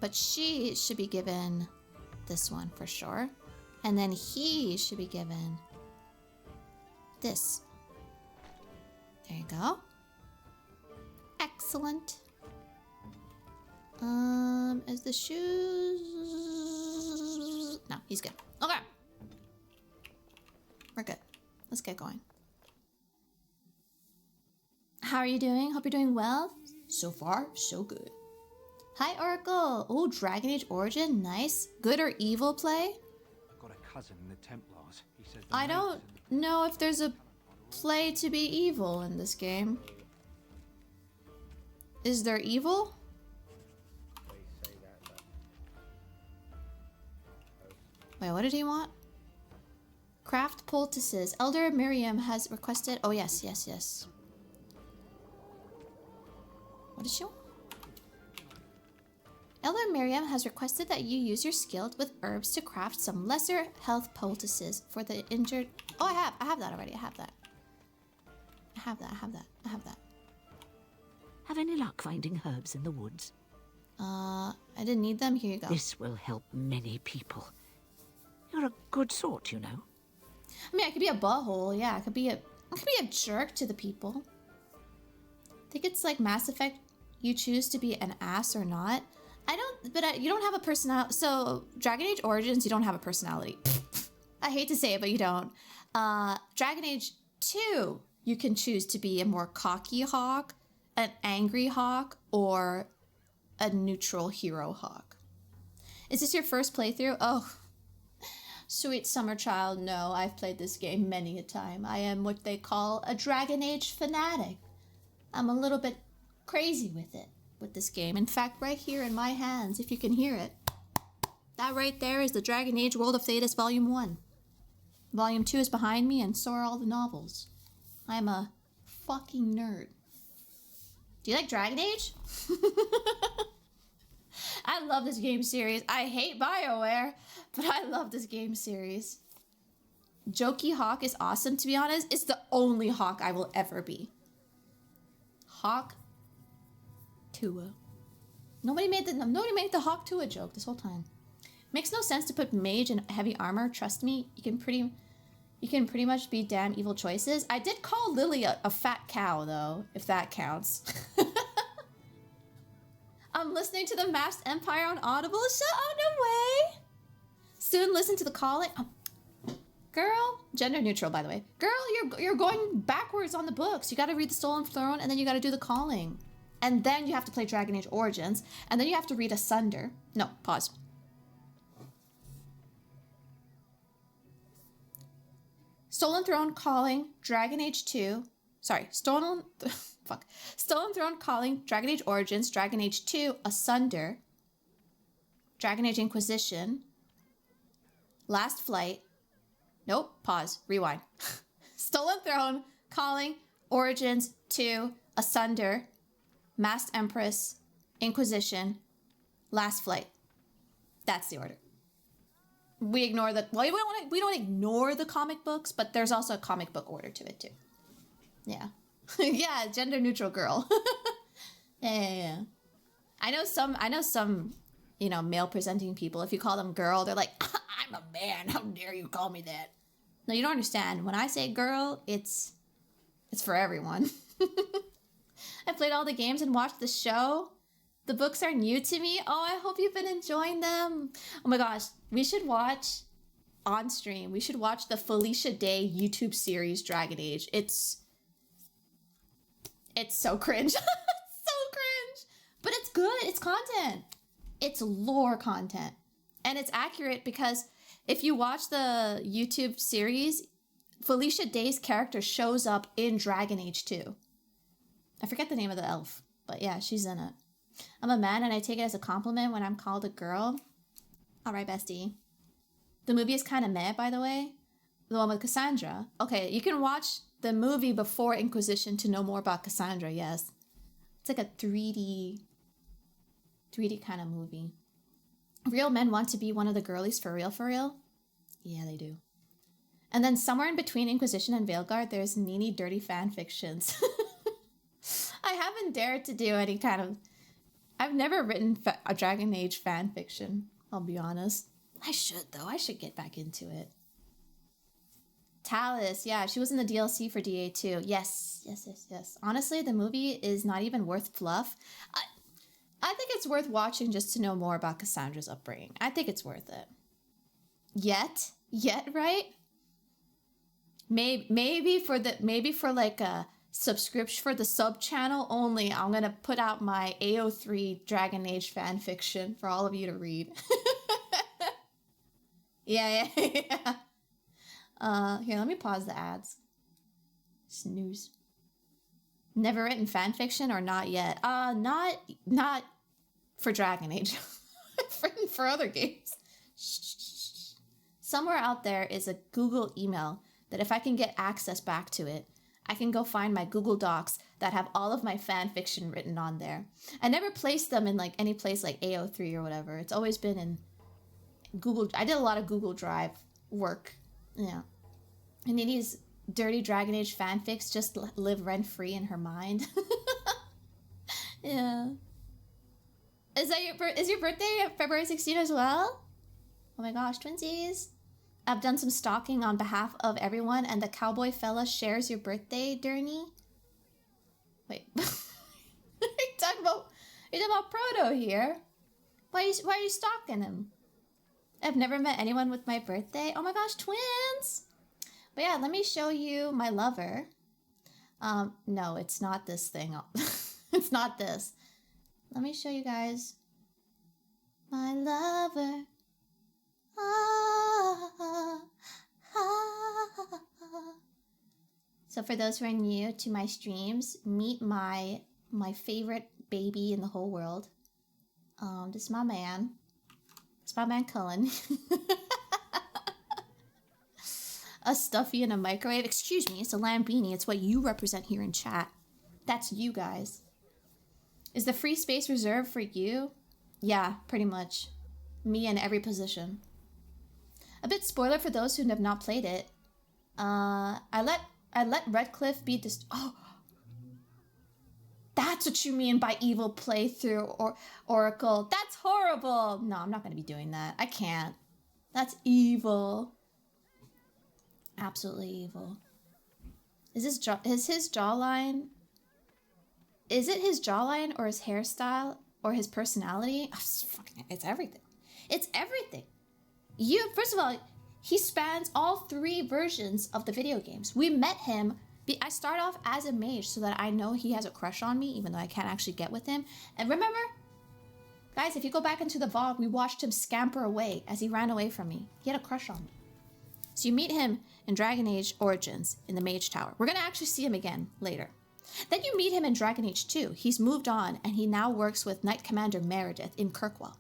But she should be given this one for sure. And then he should be given this. There you go. Excellent. Is the shoes... No, he's good. Okay. We're good. Let's get going. How are you doing? Hope you're doing well. So far, so good. Hi, Oracle. Oh, Dragonage Origin. Nice. Good or evil play? Got a cousin in the Templars. He says I don't know if there's a play to be evil in this game. Is there evil? Wait, what did he want? Craft poultices. Elder Miriam has requested... Oh, yes. What did she want? Elder Miriam has requested that you use your skill with herbs to craft some lesser health poultices for the injured... Oh, I have that already. I have that. Have any luck finding herbs in the woods? I didn't need them. Here you go. This will help many people. You're a good sort, you know. I mean, I could be a butthole. Yeah, I could be a jerk to the people. I think it's like Mass Effect. You choose to be an ass or not. You don't have a personality. So, Dragon Age Origins, you don't have a personality. I hate to say it, but you don't. Dragon Age 2, you can choose to be a more cocky hawk, an angry hawk, or a neutral hero hawk. Is this your first playthrough? Oh, sweet summer child. No, I've played this game many a time. I am what they call a Dragon Age fanatic. I'm a little bit crazy with this game. In fact, right here in my hands, if you can hear it, that right there is the Dragon Age World of Thetis Volume 1. Volume 2 is behind me, and so are all the novels. I'm a fucking nerd. Do you like Dragon Age? I love this game series. I hate BioWare, but I love this game series. Jokey Hawk is awesome, to be honest. It's the only Hawk I will ever be. Hawk Tua. Nobody made the Hawk Tua joke this whole time. Makes no sense to put mage in heavy armor. Trust me, you can pretty much be damn evil choices. I did call Lily a fat cow though, if that counts. I'm listening to the Masked Empire on Audible. Oh, no way. Soon listen to the calling. Girl, gender neutral, by the way. Girl, you're going backwards on the books. You got to read the Stolen Throne, and then you got to do the calling, and then you have to play Dragon Age Origins, and then you have to read Asunder. No, pause. Stolen Throne, calling, Dragon Age 2. Sorry, Stolen Throne, calling, Dragon Age Origins, Dragon Age 2, Asunder, Dragon Age Inquisition, Last Flight. Nope, pause, rewind. Stolen Throne, calling, Origins 2, Asunder, Masked Empress, Inquisition, Last Flight. That's the order. We ignore the, well, we don't ignore the comic books, but there's also a comic book order to it too. Yeah. Yeah, gender neutral girl. Yeah. I know some, male presenting people, if you call them girl, they're like, I'm a man, how dare you call me that? No, you don't understand. When I say girl, it's for everyone. I played all the games and watched the show. The books are new to me. Oh, I hope you've been enjoying them. Oh my gosh, we should watch on stream. We should watch the Felicia Day YouTube series Dragon Age. It's so cringe. So cringe. But it's good. It's content. It's lore content. And it's accurate because if you watch the YouTube series, Felicia Day's character shows up in Dragon Age 2. I forget the name of the elf, but yeah, she's in it. I'm a man and I take it as a compliment when I'm called a girl. All right, bestie. The movie is kind of meh, by the way. The one with Cassandra. Okay, you can watch the movie before Inquisition to know more about Cassandra, yes. It's like a 3D kind of movie. Real men want to be one of the girlies for real, for real? Yeah, they do. And then somewhere in between Inquisition and Veilguard, there's Nini dirty fan fictions. I haven't dared to do any kind of... I've never written a Dragon Age fan fiction, I'll be honest. I should, though. I should get back into it. Talus, yeah, she was in the DLC for DA2. Yes. Honestly, the movie is not even worth fluff. I think it's worth watching just to know more about Cassandra's upbringing. I think it's worth it. Yet, right? Maybe for like a subscription for the sub channel only, I'm gonna put out my AO3 Dragon Age fan fiction for all of you to read. Yeah. Here, let me pause the ads. Snooze. Never written fan fiction or not yet? Not for Dragon Age. I've written for other games. Somewhere out there is a Google email that if I can get access back to it, I can go find my Google Docs that have all of my fan fiction written on there. I never placed them in like any place like AO3 or whatever. It's always been in Google. I did a lot of Google Drive work. Yeah. And Nini's dirty Dragon Age fanfics just live rent-free in her mind. Yeah. Is your birthday February 16th as well? Oh my gosh, twinsies. I've done some stalking on behalf of everyone, and the cowboy fella shares your birthday, Derny. Wait. You're talking about Proto here. Why are you stalking him? I've never met anyone with my birthday. Oh my gosh, twins! But yeah, let me show you my lover. No, it's not this thing. It's not this. Let me show you guys my lover. So for those who are new to my streams, meet my favorite baby in the whole world. This is my man. It's my man Cullen. A stuffy in a microwave. Excuse me, it's a Lambini. It's what you represent here in chat. That's you guys. Is the free space reserved for you? Yeah, pretty much. Me in every position. A bit spoiler for those who have not played it. I let Redcliffe be Oh, That's what you mean by evil playthrough or Oracle. That's horrible. No, I'm not going to be doing that. I can't. That's evil. Absolutely evil. Is his jawline? Is it his jawline or his hairstyle or his personality? Oh, it's everything. It's everything. First of all, he spans all 3 versions of the video games. We met him. I start off as a mage so that I know he has a crush on me, even though I can't actually get with him. And remember, guys, if you go back into the VOD, we watched him scamper away as he ran away from me. He had a crush on me. So you meet him in Dragon Age Origins in the Mage Tower. We're going to actually see him again later. Then you meet him in Dragon Age 2. He's moved on and he now works with Knight Commander Meredith in Kirkwall.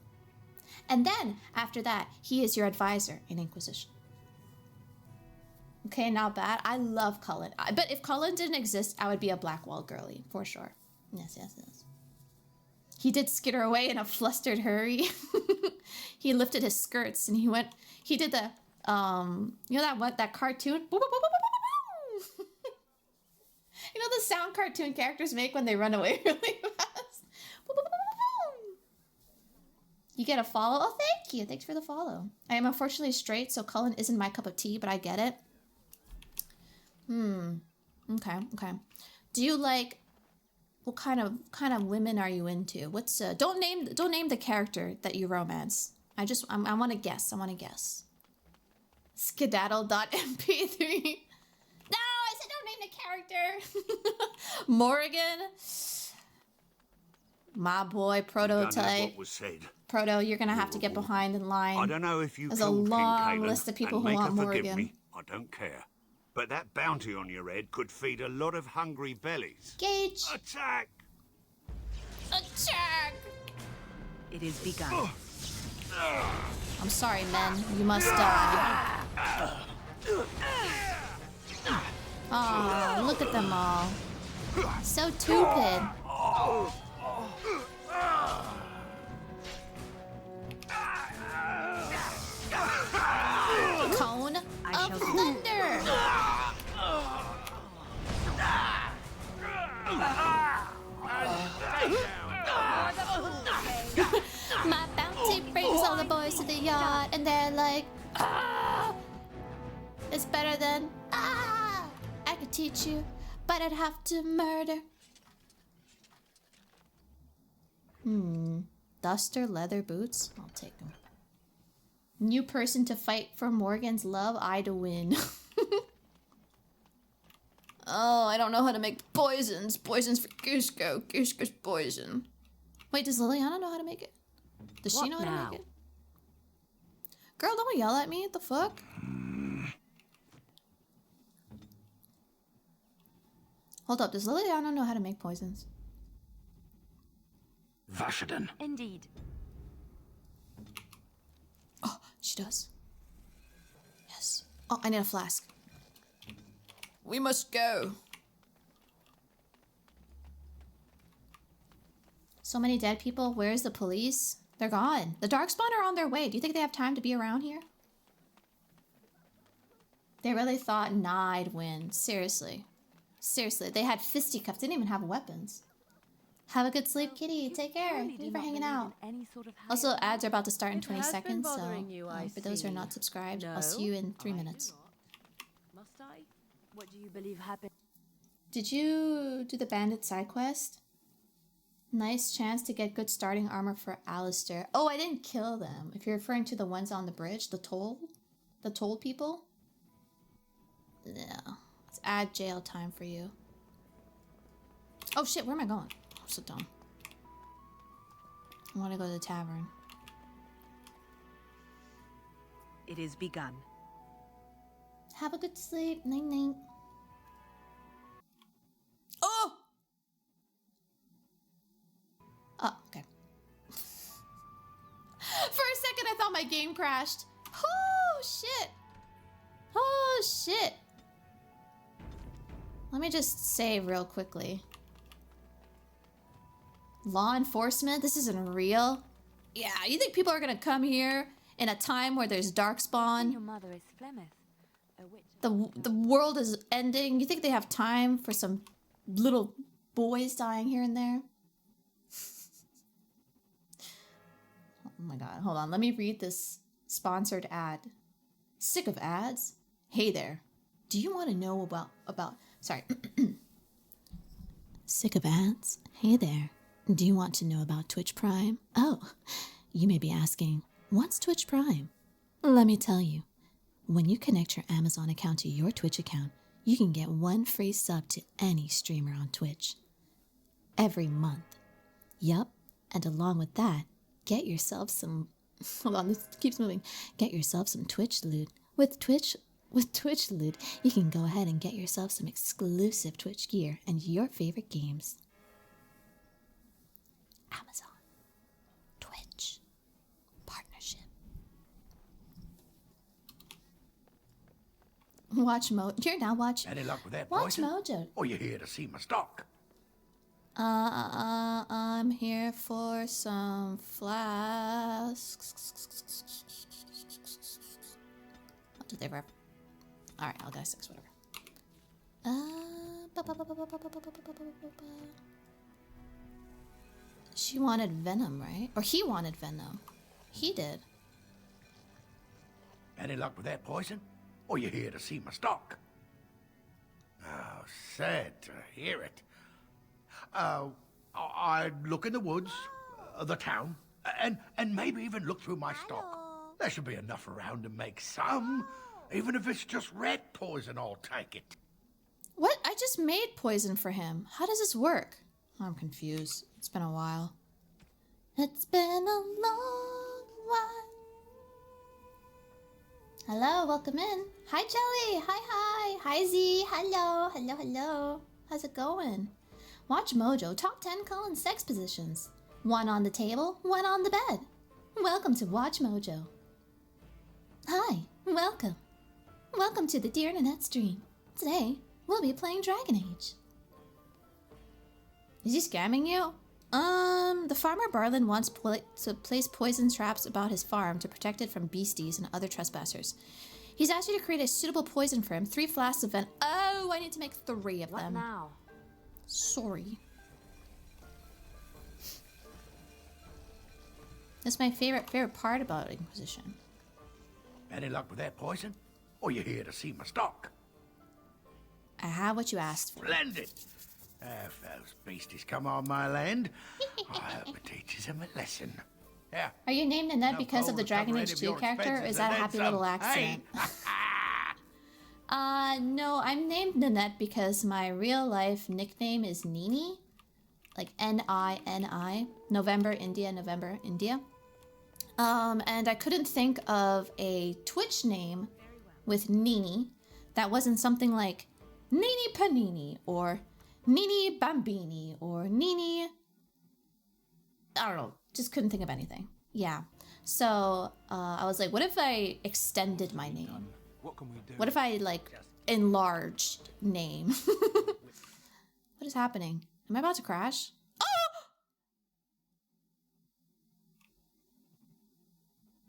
And then after that, he is your advisor in Inquisition. Okay, not bad. I love Cullen. But if Cullen didn't exist, I would be a Blackwall girly, for sure. Yes, yes, yes. He did skitter away in a flustered hurry. He lifted his skirts and he did the, you know that cartoon? You know the sound cartoon characters make when they run away really fast? You get a follow? Oh, thank you. Thanks for the follow. I am unfortunately straight, so Cullen isn't my cup of tea, but I get it. Okay, okay. Do you like, what kind of women are you into? What's don't name the character that you romance. I want to guess. I want to guess. Skedaddle.mp3. No, I said don't name the character. Morgan. My boy, Prototype. What was said. Proto, you're gonna have to get behind in line. I don't know if you There's a killed King long Cailan, list of people and who make want her forgive Morgan. me. I don't care. But that bounty on your head could feed a lot of hungry bellies. Gage. Attack! Attack! It is begun. I'm sorry, men. You must die. Oh, look at them all. So stupid. Cone of Thunder. My bounty brings all the boys to the yard, and they're like, ah! It's better than, ah! I could teach you, but I'd have to murder. Duster leather boots? I'll take them. New person to fight for Morgan's love, I to win. Oh, I don't know how to make poisons. Poisons for Cusco. Cusco's poison. Wait, does Liliana know how to make it? Does she know how to make it? Girl, don't yell at me. What the fuck? Hold up, does Liliana know how to make poisons? Vashaden. Indeed. Oh, she does. Yes. Oh, I need a flask. We must go. So many dead people. Where's the police? They're gone. The Darkspawn are on their way. Do you think they have time to be around here? They really thought, nah, I'd win. Seriously. Seriously. They had fisticuffs. They didn't even have weapons. Have a good sleep, kitty. Take care. Thank you for hanging out. Also, ads are about to start in 20 seconds, so for those who are not subscribed, I'll see you in 3 minutes. Must I? What do you believe happened? Did you do the bandit side quest? Nice chance to get good starting armor for Alistair. Oh, I didn't kill them. If you're referring to the ones on the bridge, the toll people? Yeah. Let's add jail time for you. Oh shit, where am I going? I'm so dumb. I want to go to the tavern. It is begun. Have a good sleep. Night night. Oh! Oh, okay. For a second, I thought my game crashed. Oh, shit. Oh, shit. Let me just save real quickly. Law enforcement? This isn't real. Yeah, you think people are gonna come here in a time where there's Darkspawn? Your mother is Flemeth, a witch. The world is ending. You think they have time for some little boys dying here and there. Oh my god, hold on. Let me read this sponsored ad. Sick of ads? Hey there. Do you want to know about sorry. Sick of ads? Hey there. Do you want to know about Twitch Prime? Oh, you may be asking, what's Twitch Prime? Let me tell you. When you connect your Amazon account to your Twitch account, you can get 1 free sub to any streamer on Twitch. Every month. Yup, and along with that, get yourself some... Hold on, this keeps moving. Get yourself some Twitch loot. With Twitch loot, you can go ahead and get yourself some exclusive Twitch gear and your favorite games. Amazon. Twitch. Partnership. Watch Mojo. You're now watching. Any luck with that, Watch poison? Mojo. Or you here to see my stock? I'm here for some flasks. I'll do they rep. Alright, I'll go 6, whatever. She wanted venom, right? Or he wanted venom. He did. Any luck with that, poison? Or you here to see my stock? Oh, sad to hear it. I'd look in the woods, the town, and maybe even look through my stock. There should be enough around to make some. Even if it's just red poison, I'll take it. What? I just made poison for him. How does this work? I'm confused. It's been a while. It's been a long while. Hello, welcome in. Hi, Jelly. Hi. Hi, Z. Hello. How's it going? Watch Mojo top 10 colon sex positions. 1 on the table, 1 on the bed. Welcome to Watch Mojo. Hi, welcome. Welcome to the Dear Ninette stream. Today, we'll be playing Dragon Age. Is he scamming you? The farmer Barlin wants to place poison traps about his farm to protect it from beasties and other trespassers. He's asked you to create a suitable poison for him. 3 flasks of venom. Oh, I need to make 3 of them. What now? Sorry. That's my favorite part about Inquisition. Any luck with that, poison? Or you here to see my stock? I have what you asked for. Splendid! If those beasties come on my land, I hope it teaches them a lesson. Yeah. Are you named Ninette because of the Dragon Age 2 character, or is that a happy little accident? No, I'm named Ninette because my real life nickname is Nini. Like Nini. November, India. And I couldn't think of a Twitch name with Nini that wasn't something like Nini Panini or Nini Bambini or Nini... I don't know, just couldn't think of anything. Yeah. So I was like, what if I extended my name? What can we do? What if I, like, enlarged name? What is happening? Am I about to crash?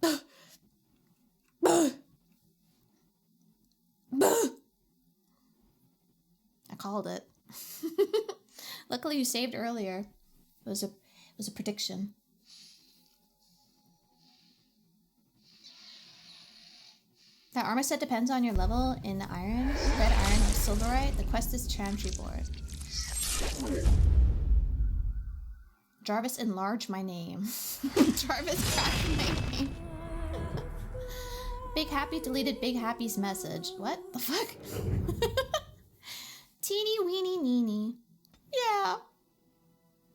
I called it. Luckily you saved earlier. It was a prediction. That armor set depends on your level in iron, red iron, or silverite. The quest is Chantry board. Jarvis, enlarge my name. Jarvis, crash my name. Big Happy deleted Big Happy's message. What the fuck? Teeny weeny Nini. Yeah.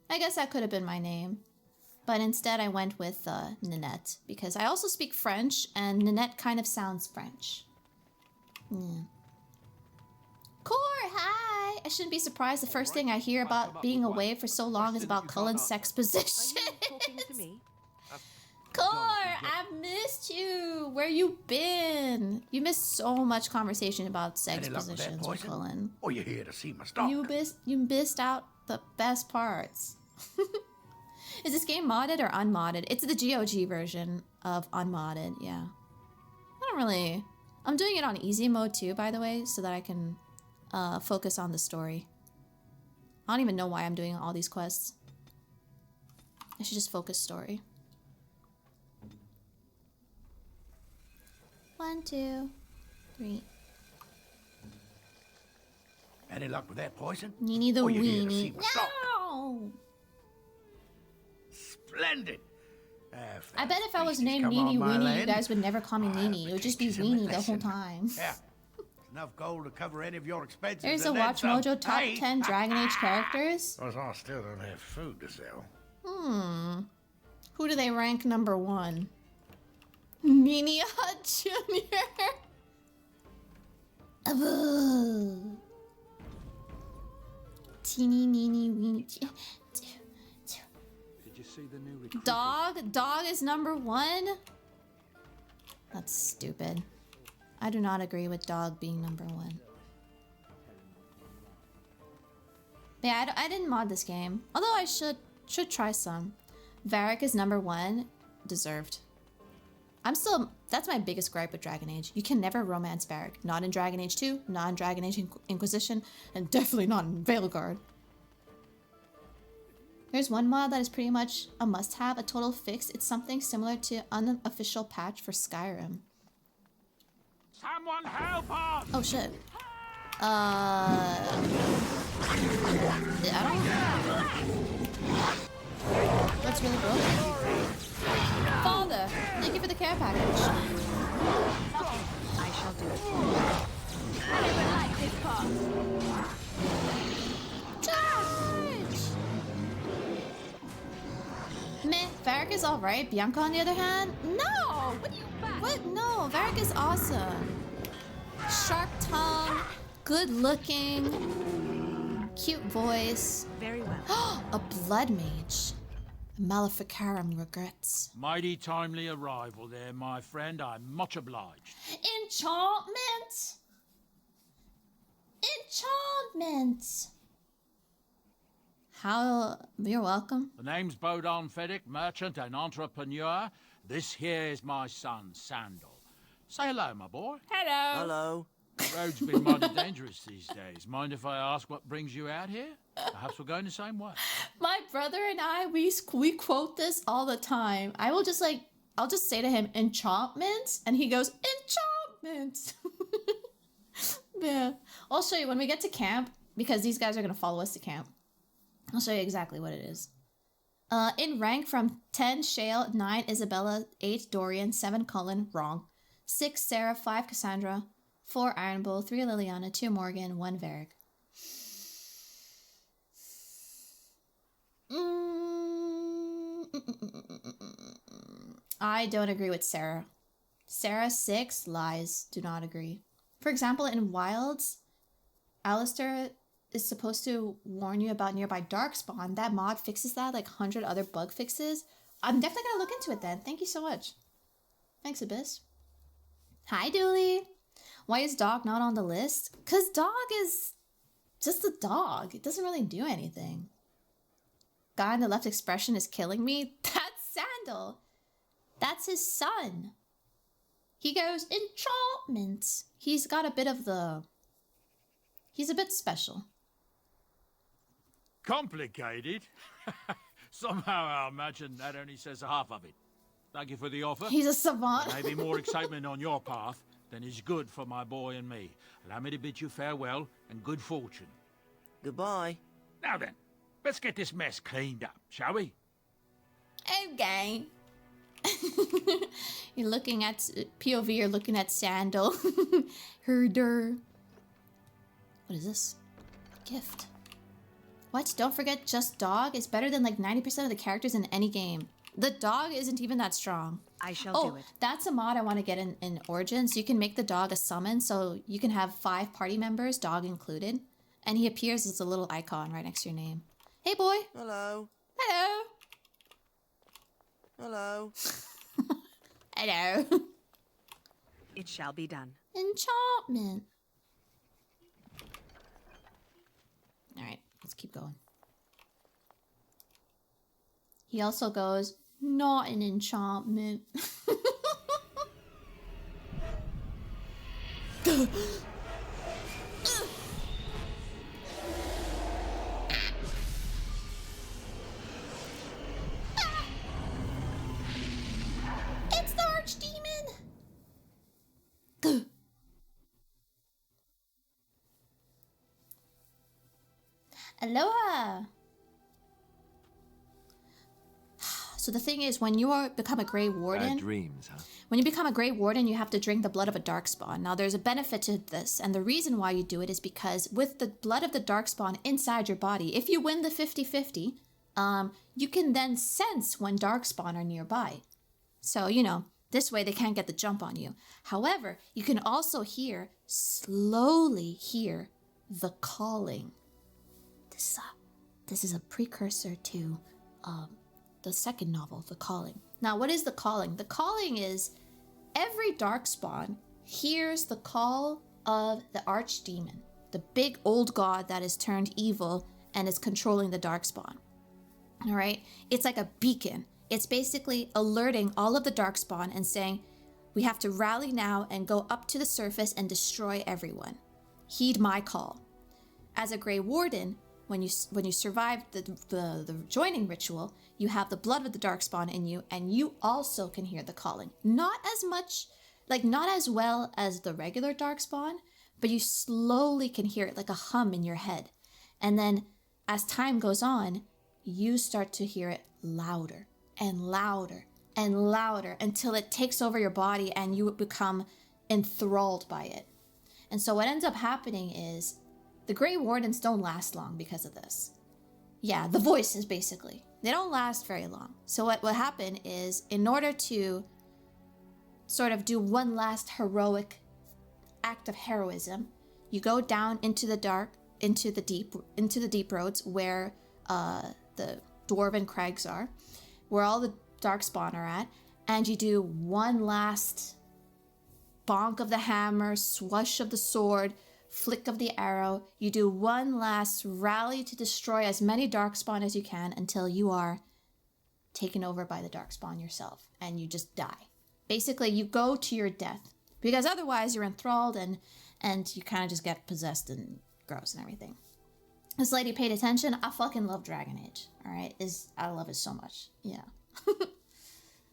I guess that could have been my name. But instead I went with Ninette. Because I also speak French, and Ninette kind of sounds French. Yeah. Core, hi! I shouldn't be surprised the first thing I hear about being away for so long is about Cullen's sex position. Core, I've missed you. Where you been? You missed so much conversation about sex positions with Cullen. Or you here to see my stock? You missed out the best parts. Is this game modded or unmodded? It's the GOG version of unmodded, yeah. I don't really... I'm doing it on easy mode too, by the way, so that I can focus on the story. I don't even know why I'm doing all these quests. I should just focus story. 1, 2, 3. Any luck with that poison? Nini the Or you here to weenie. see what's up? No! Splendid. I bet if I was named come Nini on my Weenie, you land. guys would never call me Nini. It would just be Weenie the whole time. Yeah. Enough gold to cover any of your expenses. There's a and then Watch some. Mojo top Hey! 10 Dragon Age characters. Because I still don't have food to sell. Who do they rank number 1? Nini Jr. Aboo. Teeny Nini Weenie. Did you see the new recruit? Dog is number 1? That's stupid. I do not agree with dog being number 1. Yeah, I didn't mod this game. Although I should try some. Varric is number 1. Deserved. That's my biggest gripe with Dragon Age. You can never romance Varric. Not in Dragon Age 2, not in Dragon Age Inquisition, and definitely not in Veilguard. There's one mod that is pretty much a must-have, a total fix. It's something similar to unofficial patch for Skyrim. Someone help us! Oh shit. I don't... What's really broken? Father, thank you for the care package. I shall do it. Charge! Meh, Varric is alright. Bianca on the other hand? No! What? No, Varric is awesome. Sharp tongue, good looking, cute voice. Very well. A blood mage. Maleficarum regrets. Mighty timely arrival there, my friend. I'm much obliged. Enchantment! Enchantment! How... You're welcome. The name's Bodon Feddick, merchant and entrepreneur. This here is my son, Sandal. Say hello, my boy. Hello. Hello. The road's been mighty dangerous these days. Mind if I ask what brings you out here? Perhaps we're going the same way. My brother and I, we quote this all the time. I'll just say to him, enchantment, and he goes, enchantment. Yeah. I'll show you when we get to camp, because these guys are going to follow us to camp. I'll show you exactly what it is. In rank from 10, Shale, 9, Isabella, 8, Dorian, 7, Cullen, wrong. 6, Sarah, 5, Cassandra, 4, Iron Bull, 3, Liliana, 2, Morgan, 1, Varric. I don't agree with Sarah. Sarah, 6, lies, do not agree. For example, in Wilds, Alistair is supposed to warn you about nearby darkspawn. That mod fixes that, like 100 other bug fixes. I'm definitely gonna look into it then. Thank you so much. Thanks, Abyss. Hi, Dooley. Why is dog not on the list? Because dog is just a dog. It doesn't really do anything. Guy in the left expression is killing me. That's Sandal. That's his son. He goes, enchantment. He's got a bit of the... He's a bit special. Complicated? Somehow I imagine that only says half of it. Thank you for the offer. He's a savant. Maybe more excitement on your path than is good for my boy and me. Allow me to bid you farewell and good fortune. Goodbye. Now then, let's get this mess cleaned up, shall we? Okay. You're looking at POV, you're looking at Sandal. Herder. What is this? Gift. What? Don't forget just dog is better than like 90% of the characters in any game. The dog isn't even that strong. I shall do it. That's a mod I want to get in Origins. You can make the dog a summon, so you can have 5 party members, dog included. And he appears as a little icon right next to your name. Hey, boy. Hello. Hello. Hello. Hello. It shall be done. Enchantment. Alright, let's keep going. He also goes, not an enchantment. Aloha! So the thing is, when you become a Grey Warden... Bad dreams, huh? When you become a Grey Warden, you have to drink the blood of a Darkspawn. Now, there's a benefit to this, and the reason why you do it is because with the blood of the Darkspawn inside your body, if you win the 50-50, you can then sense when Darkspawn are nearby. So, you know, this way they can't get the jump on you. However, you can also slowly hear the calling. This is a precursor to the second novel, The Calling. Now, what is the calling? The calling is every Darkspawn hears the call of the Archdemon, the big old god that is turned evil and is controlling the Darkspawn. All right? It's like a beacon. It's basically alerting all of the Darkspawn and saying, we have to rally now and go up to the surface and destroy everyone. Heed my call. As a Grey Warden, when you survive the joining ritual, you have the blood of the Darkspawn in you, and you also can hear the calling. Not as much, not as well as the regular Darkspawn, but you slowly can hear it like a hum in your head. And then as time goes on, you start to hear it louder and louder and louder until it takes over your body and you become enthralled by it. And so what ends up happening is the Grey Wardens don't last long because of this. Yeah, the voices basically. They don't last very long. So what will happen is, in order to sort of do one last heroic act of heroism, you go down into the dark, into the deep roads where the dwarven crags are, where all the Darkspawn are at, and you do one last bonk of the hammer, swoosh of the sword, flick of the arrow. You do one last rally to destroy as many Darkspawn as you can until you are taken over by the Darkspawn yourself and you just die. Basically, you go to your death because otherwise you're enthralled and you kind of just get possessed and gross and everything. This lady paid attention. I fucking love Dragon Age. All right, I love it so much. Yeah.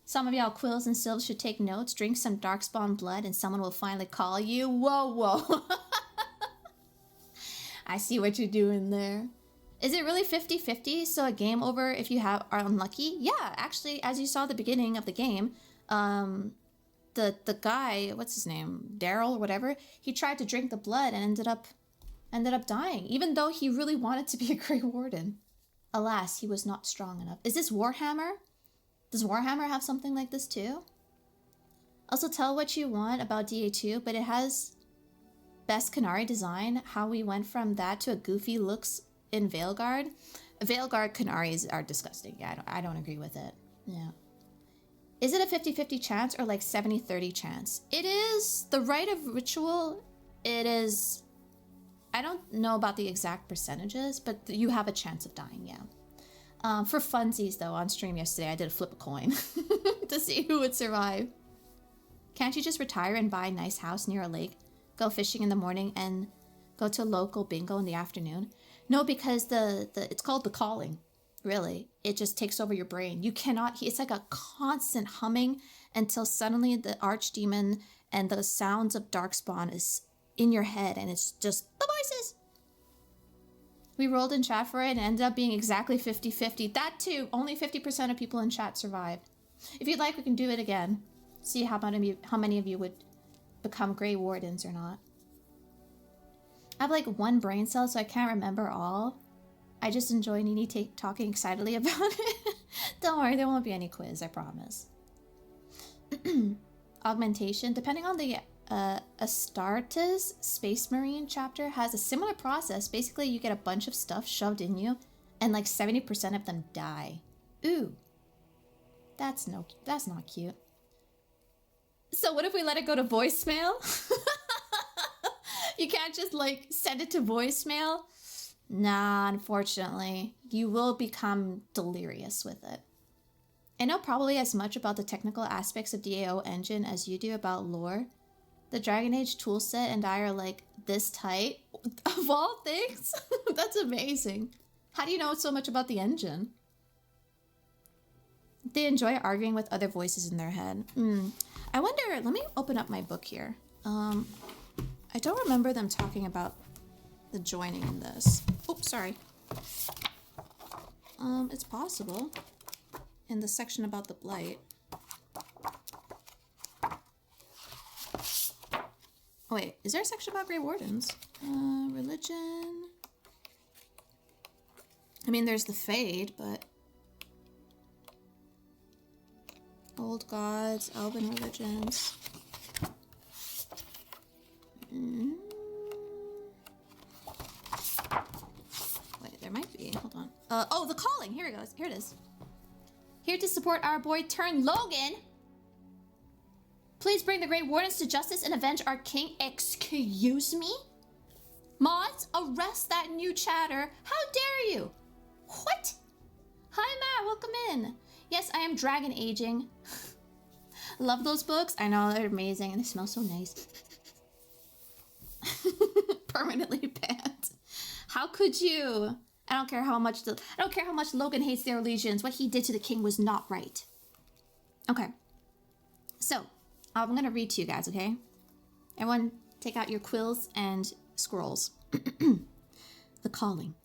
Some of y'all quills and sylphs should take notes. Drink some Darkspawn blood and someone will finally call you. Whoa. I see what you're doing there. Is it really 50-50? So a game over if you are unlucky? Yeah, actually, as you saw at the beginning of the game, the guy, what's his name? Daryl or whatever, he tried to drink the blood and ended up dying, even though he really wanted to be a Grey Warden. Alas, he was not strong enough. Is this Warhammer? Does Warhammer have something like this too? Also, tell what you want about DA2, but it has best Qunari design, how we went from that to a goofy looks in Veilguard. Veilguard Qunari's are disgusting. Yeah, I don't agree with it. Yeah. Is it a 50-50 chance or like 70-30 chance? It is the rite of ritual. It is... I don't know about the exact percentages, but you have a chance of dying, yeah. For funsies, though, on stream yesterday, I did flip a coin to see who would survive. Can't you just retire and buy a nice house near a lake, go fishing in the morning, and go to a local bingo in the afternoon? No, because it's called the calling, really. It just takes over your brain. You cannot... It's like a constant humming until suddenly the Archdemon and the sounds of Darkspawn is in your head, and it's just the voices. We rolled in chat for it and ended up being exactly 50-50. That too, only 50% of people in chat survived. If you'd like, we can do it again. See how many of you would become Grey Wardens or not. I have like one brain cell, so I can't remember all. I just enjoy Nini talking excitedly about it. Don't worry, there won't be any quiz, I promise. Augmentation, depending on the Astartes Space Marine chapter has a similar process. Basically, you get a bunch of stuff shoved in you, and like 70% of them die. Ooh, that's not cute. So what if we let it go to voicemail? You can't just like send it to voicemail. Nah, unfortunately, you will become delirious with it. I know probably as much about the technical aspects of DAO engine as you do about lore. The Dragon Age toolset and I are like this tight. Of all things? That's amazing. How do you know so much about the engine? They enjoy arguing with other voices in their head. I wonder, let me open up my book here. I don't remember them talking about the joining in this. Oops, sorry. It's possible. In the section about the blight. Oh wait, is there a section about Grey Wardens? Religion. I mean, there's the Fade, but... Old gods, elven religions. Wait, there might be. Hold on. Oh, the calling. Here it goes. Here it is. Here to support our boy turned Logan. Please bring the Great Wardens to justice and avenge our king. Excuse me? Mods, arrest that new chatter. How dare you? What? Hi, Matt. Welcome in. Yes, I am dragon aging. Love those books. I know, they're amazing and they smell so nice. Permanently banned. How could you? I don't care how much Logan hates their allegiance. What he did to the king was not right. Okay. So, I'm gonna read to you guys, okay? Everyone take out your quills and scrolls. The calling.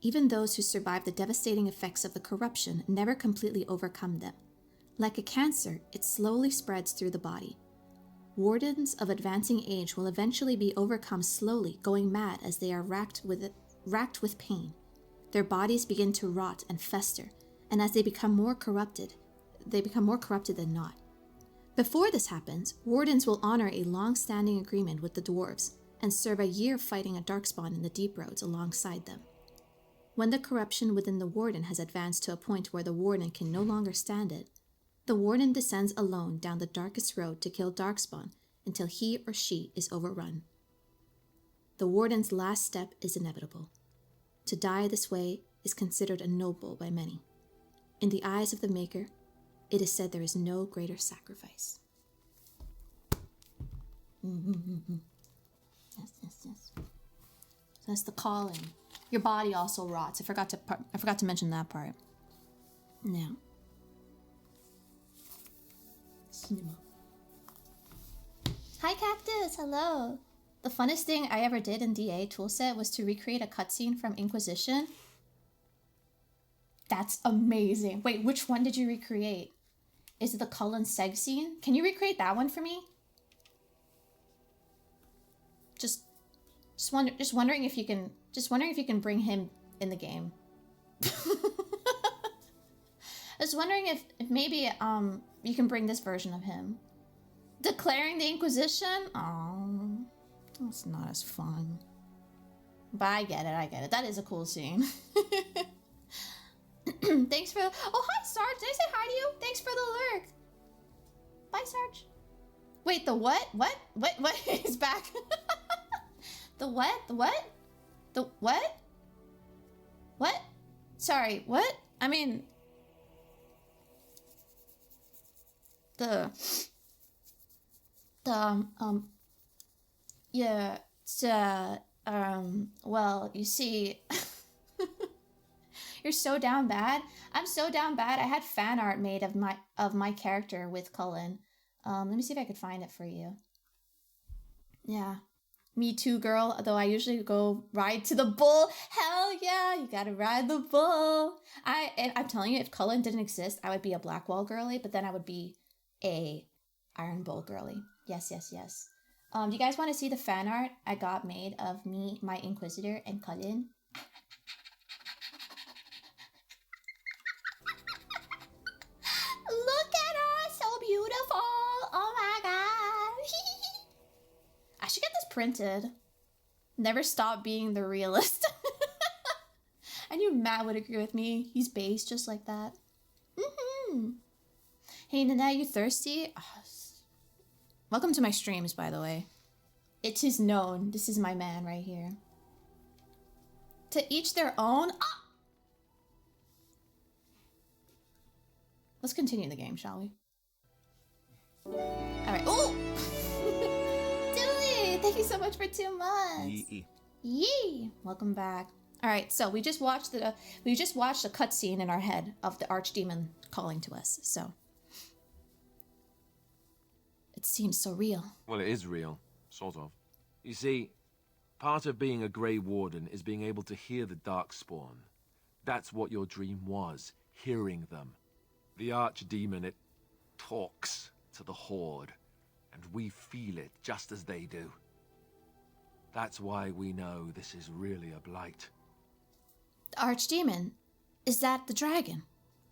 Even those who survive the devastating effects of the corruption never completely overcome them. Like a cancer, it slowly spreads through the body. Wardens of advancing age will eventually be overcome slowly, going mad as they are racked with pain. Their bodies begin to rot and fester, and as they become more corrupted than not. Before this happens, wardens will honor a long-standing agreement with the dwarves and serve a year fighting a darkspawn in the deep roads alongside them. When the corruption within the warden has advanced to a point where the warden can no longer stand it, the warden descends alone down the darkest road to kill darkspawn until he or she is overrun. The warden's last step is inevitable. To die this way is considered a noble by many. In the eyes of the Maker, it is said there is no greater sacrifice. Yes. So that's the calling. Your body also rots. I forgot to mention that part. Now. Cinema. Hi, Cactus. Hello. The funnest thing I ever did in DA toolset was to recreate a cutscene from Inquisition. That's amazing. Wait, which one did you recreate? Is it the Cullen Seg scene? Can you recreate that one for me? Just wondering if you can bring him in the game. I was wondering if maybe you can bring this version of him. Declaring the Inquisition? Oh, that's not as fun. But I get it. That is a cool scene. Thanks for the... Oh, hi, Sarge. Did I say hi to you? Thanks for the lurk. Bye, Sarge. Wait, the what? What? He's back. The what? The what? The what? What? Sorry, what? I mean... well, you see... You're so down bad. I'm so down bad. I had fan art made of my character with Cullen. Let me see if I could find it for you. Yeah. Me too, girl. Though I usually go ride to the bull. Hell yeah, you gotta ride the bull. I'm telling you, if Cullen didn't exist, I would be a Blackwall girly, but then I would be a Iron Bull girly. Yes. Do you guys want to see the fan art I got made of me, my Inquisitor, and Cullen? Look at her, so beautiful. Oh my god. I should get this printed. Never stop being the realist. I knew Matt would agree with me. He's based just like that. Hey, Ninette, you thirsty? Oh, welcome to my streams, by the way. It is known. This is my man right here. To each their own. Ah! Let's continue the game, shall we? All right. Oh, Dilly! Thank you so much for 2 months. Yee! Welcome back. All right. So we just watched a cutscene in our head of the archdemon calling to us. So it seems so real. Well, it is real, sort of. You see, part of being a Grey Warden is being able to hear the Darkspawn That's what your dream was, hearing them. The archdemon, it talks to the Horde, and we feel it just as they do. That's why we know this is really a blight. The archdemon? Is that the dragon?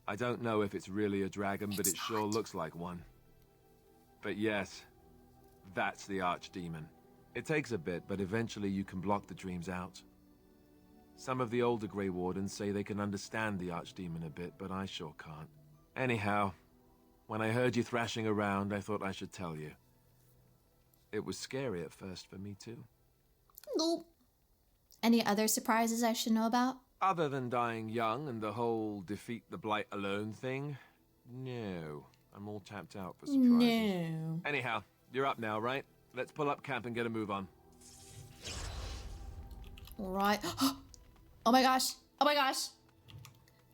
I don't know if it's really a dragon, but it sure looks like one. But yes, that's the archdemon. It takes a bit, but eventually you can block the dreams out. Some of the older Grey Wardens say they can understand the archdemon a bit, but I sure can't. Anyhow, when I heard you thrashing around, I thought I should tell you. It was scary at first for me too. Nope. Any other surprises I should know about? Other than dying young and the whole defeat the blight alone thing, no. I'm all tapped out for surprises. No. Anyhow, you're up now, right? Let's pull up camp and get a move on. Right. Oh my gosh. Oh my gosh.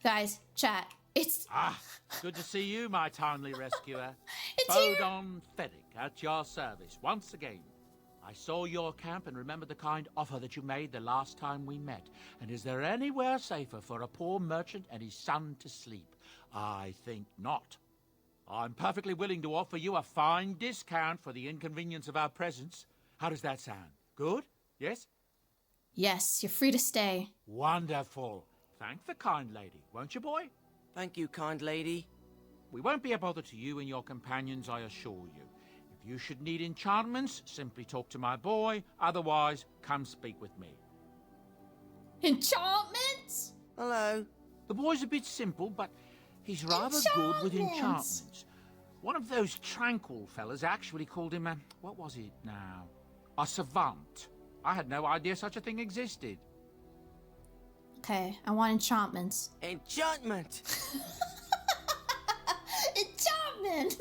Guys, chat. It's... Good to see you, my timely rescuer. It's Bodon Feddick at your service once again. I saw your camp and remembered the kind offer that you made the last time we met. And is there anywhere safer for a poor merchant and his son to sleep? I think not. I'm perfectly willing to offer you a fine discount for the inconvenience of our presence. How does that sound? Good? Yes? Yes, you're free to stay. Wonderful. Thank the kind lady, won't you, boy? Thank you, kind lady. We won't be a bother to you and your companions, I assure you. If you should need enchantments, simply talk to my boy. Otherwise, come speak with me. Enchantments? Hello. The boy's a bit simple, but he's rather good with enchantments. One of those tranquil fellas actually called him a... what was it now? A savant. I had no idea such a thing existed. Okay, I want enchantments. Enchantment! Enchantment!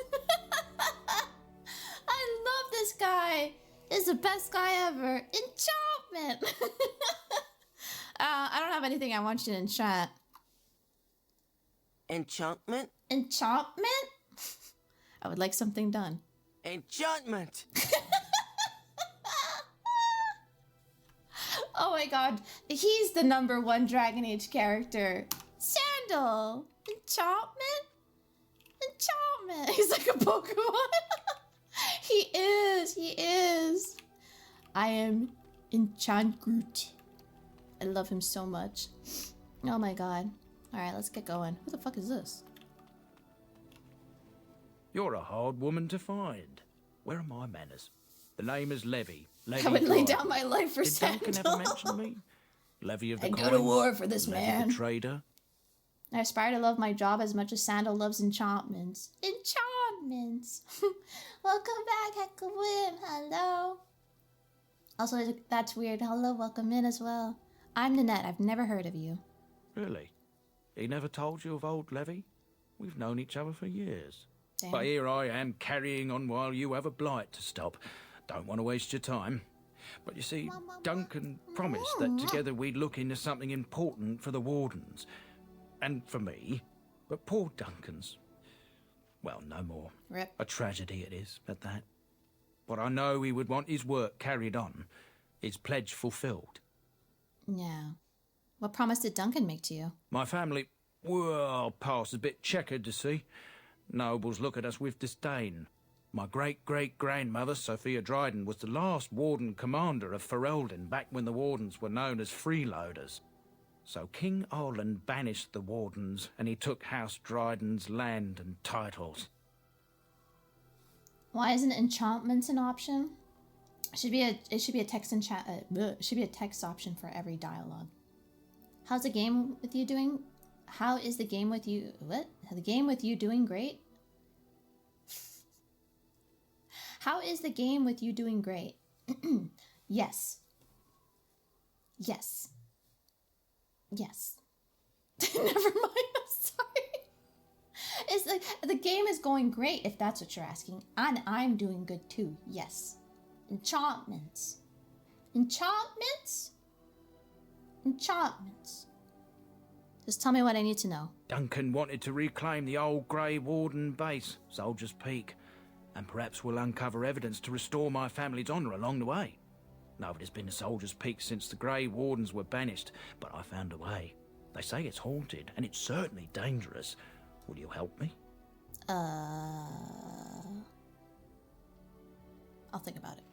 I love this guy. He's the best guy ever. Enchantment! I don't have anything I want you to enchant. Enchantment? Enchantment? I would like something done. Enchantment! Oh my god, he's the #1 Dragon Age character. Sandal! Enchantment? Enchantment! He's like a Pokemon. He is. I am Enchant Groot. I love him so much. Oh my god. Alright, let's get going. Who the fuck is this? You're a hard woman to find. Where are my manners? The name is Levy. I would lay down my life for Did Duncan Sandal. ever mention me? Levy of the I'd go to Coins, war for this Levy man. the trader. I aspire to love my job as much as Sandal loves enchantments. Enchantments! Welcome back, Hecklewim. Hello. Also, that's weird. Hello, welcome in as well. I'm Ninette. I've never heard of you. Really? He never told you of old Levy? We've known each other for years. Damn. But here I am carrying on while you have a blight to stop. Don't want to waste your time. But you see, Duncan promised that together we'd look into something important for the Wardens. And for me. But poor Duncan's... well, no more. Rip. A tragedy it is, at that. But I know he would want his work carried on. His pledge fulfilled. Yeah. What promise did Duncan make to you? My family... well, past a bit checkered, to see. Nobles look at us with disdain. My great-great-grandmother, Sophia Dryden, was the last Warden Commander of Ferelden back when the Wardens were known as freeloaders. So King Olin banished the Wardens, and he took House Dryden's land and titles. Why isn't enchantments an option? It should be a text it should be a text option for every dialogue. How's the game with you doing? How is the game with you? What? The game with you doing great? How is the game with you doing great? Yes. Yes. Yes. Never mind, I'm sorry. It's like, the game is going great if that's what you're asking. And I'm doing good too, yes. Enchantments. Enchantments? Enchantments. Just tell me what I need to know. Duncan wanted to reclaim the old Grey Warden base, Soldier's Peak. And perhaps we'll uncover evidence to restore my family's honour along the way. Nobody's been to Soldier's Peak since the Grey Wardens were banished, but I found a way. They say it's haunted, and it's certainly dangerous. Will you help me? I'll think about it.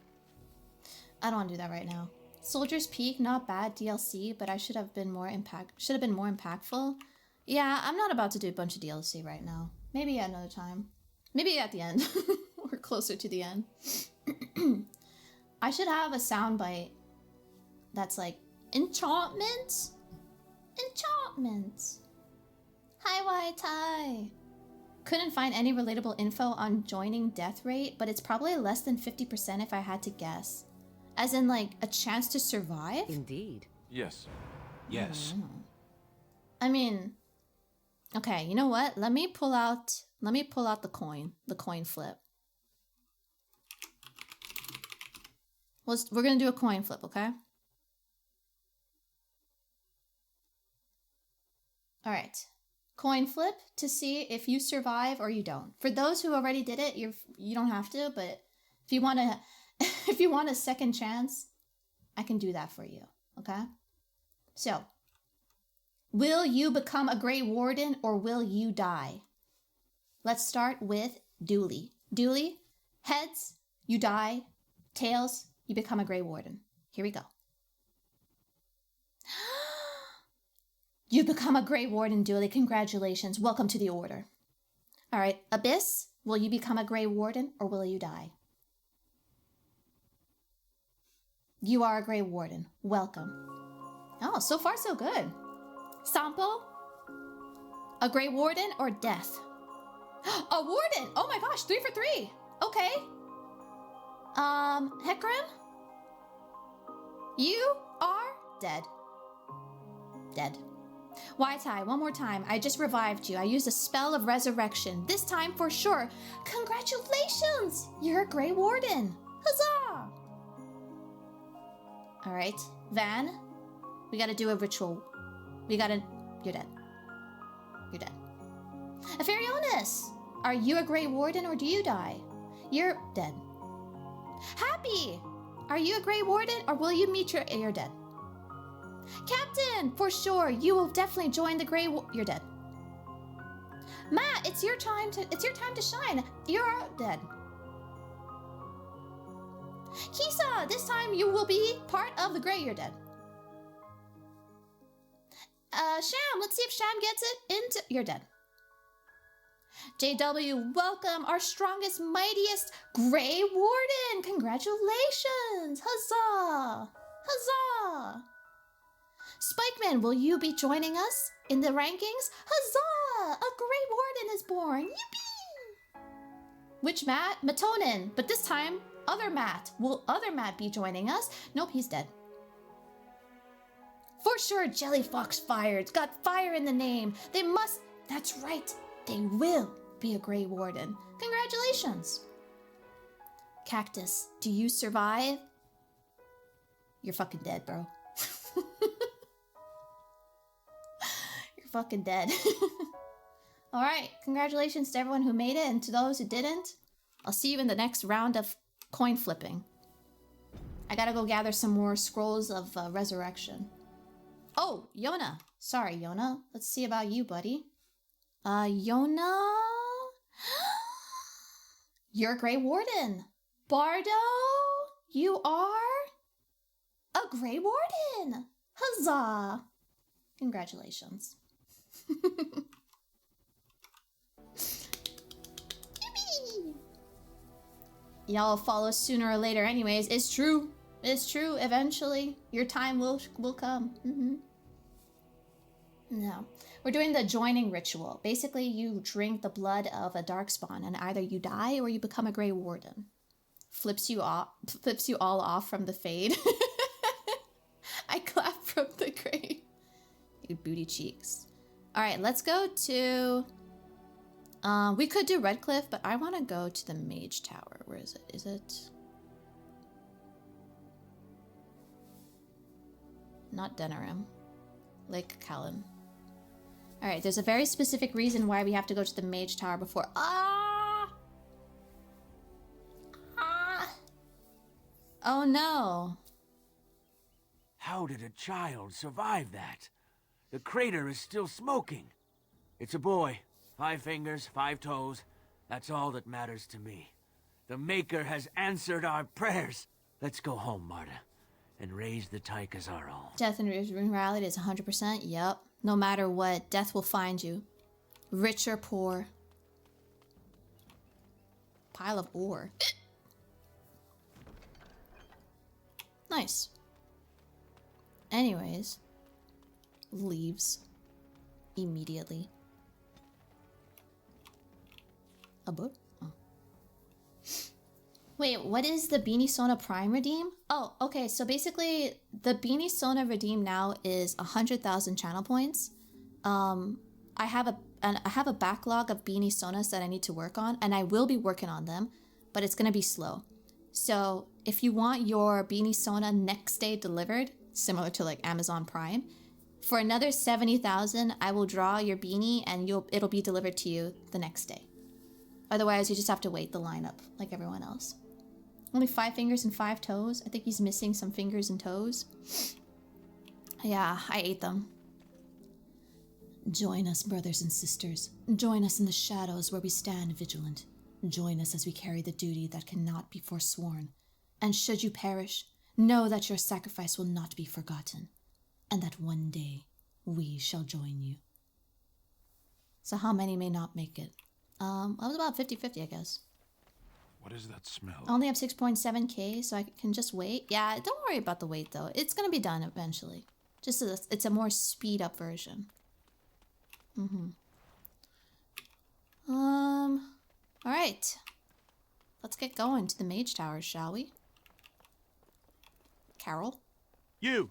I don't want to do that right now. Soldier's Peak, not bad DLC, but I should have been more impactful. Yeah, I'm not about to do a bunch of DLC right now. Maybe at another time. Maybe at the end. Or closer to the end. I should have a soundbite that's like, enchantment? Enchantment. Hi, White Tie. Couldn't find any relatable info on joining death rate, but it's probably less than 50% if I had to guess. As in, like, a chance to survive? Indeed. Yes. Yes. I mean, okay, you know what? Let me pull out the coin flip. We're gonna do a coin flip, okay? All right. Coin flip to see if you survive or you don't. For those who already did it, you don't have to, but if you want to if you want a second chance, I can do that for you, okay? So, will you become a Grey Warden or will you die? Let's start with Dooley. Dooley, heads, you die. Tails, you become a Grey Warden. Here we go. You become a Grey Warden, Dooley. Congratulations. Welcome to the Order. All right, Abyss, will you become a Grey Warden or will you die? You are a Grey Warden. Welcome. Oh, so far so good. Sampo, a Grey Warden or death? A Warden! Oh my gosh, 3 for 3. Okay. Hecarim, you are dead. Dead. Waitai, one more time. I just revived you. I used a spell of resurrection. This time for sure. Congratulations! You're a Grey Warden. Huzzah! All right, Van, we gotta do a ritual. You're dead. You're dead. Aferionis, are you a Grey Warden or do you die? You're dead. Happy, are you a Grey Warden or will you meet you're dead. Captain, for sure, you will definitely join the you're dead. Matt, it's your time to shine. You're dead. Kisa, this time you will be part of the Grey. You're dead. Sham, let's see if Sham gets it into. You're dead. JW, welcome, our strongest, mightiest Grey Warden. Congratulations. Huzzah. Huzzah. Spikeman, will you be joining us in the rankings? Huzzah! A Grey Warden is born. Yippee! Which Matt? Matonin. But this time, other Matt. Will other Matt be joining us? Nope, he's dead. For sure, Jelly Fox fired. Got fire in the name. They must. That's right. They will be a Grey Warden. Congratulations. Cactus, do you survive? You're fucking dead, bro. You're fucking dead. All right. Congratulations to everyone who made it, and to those who didn't. I'll see you in the next round of coin flipping. I gotta go gather some more scrolls of resurrection. Oh, Yona. Sorry, Yona. Let's see about you, buddy. Yona? You're a Grey Warden. Bardo, you are a Grey Warden. Huzzah. Congratulations. Y'all follow sooner or later anyways. It's true. It's true. Eventually, your time will come. No. We're doing the joining ritual. Basically, you drink the blood of a darkspawn, and either you die or you become a Grey Warden. Flips you all off from the fade. I clap from the grave. You booty cheeks. All right, let's go to. We could do Redcliffe, but I want to go to the Mage Tower. Where is it? Is it? Not Denerim. Lake Callan. All right, there's a very specific reason why we have to go to the Mage Tower before. Oh no. How did a child survive that? The crater is still smoking. It's a boy. 5 fingers, 5 toes. That's all that matters to me. The Maker has answered our prayers. Let's go home, Marta, and raise the tyke as our own. Death and reality is 100%. Yup. No matter what, death will find you. Rich or poor. Pile of ore. Nice. Anyways. Leaves. Immediately. A book? Oh. Wait, what is the Beanie Sona Prime redeem? Oh, okay, so basically the Beanie Sona redeem now is 100,000 channel points. I have a backlog of Beanie Sonas that I need to work on, and I will be working on them, but it's gonna be slow. So if you want your Beanie Sona next day delivered, similar to like Amazon Prime, for another 70,000, I will draw your beanie and it'll be delivered to you the next day. Otherwise, you just have to wait the lineup like everyone else. Only 5 fingers and 5 toes. I think he's missing some fingers and toes. Yeah, I ate them. Join us, brothers and sisters. Join us in the shadows where we stand vigilant. Join us as we carry the duty that cannot be forsworn. And should you perish, know that your sacrifice will not be forgotten, and that one day we shall join you. So how many may not make it? I was about 50-50, I guess. What is that smell? I only have 6.7k, so I can just wait. Yeah, don't worry about the wait, though. It's gonna be done eventually. Just it's a more speed-up version. Alright. Let's get going to the Mage Towers, shall we? Carol? You're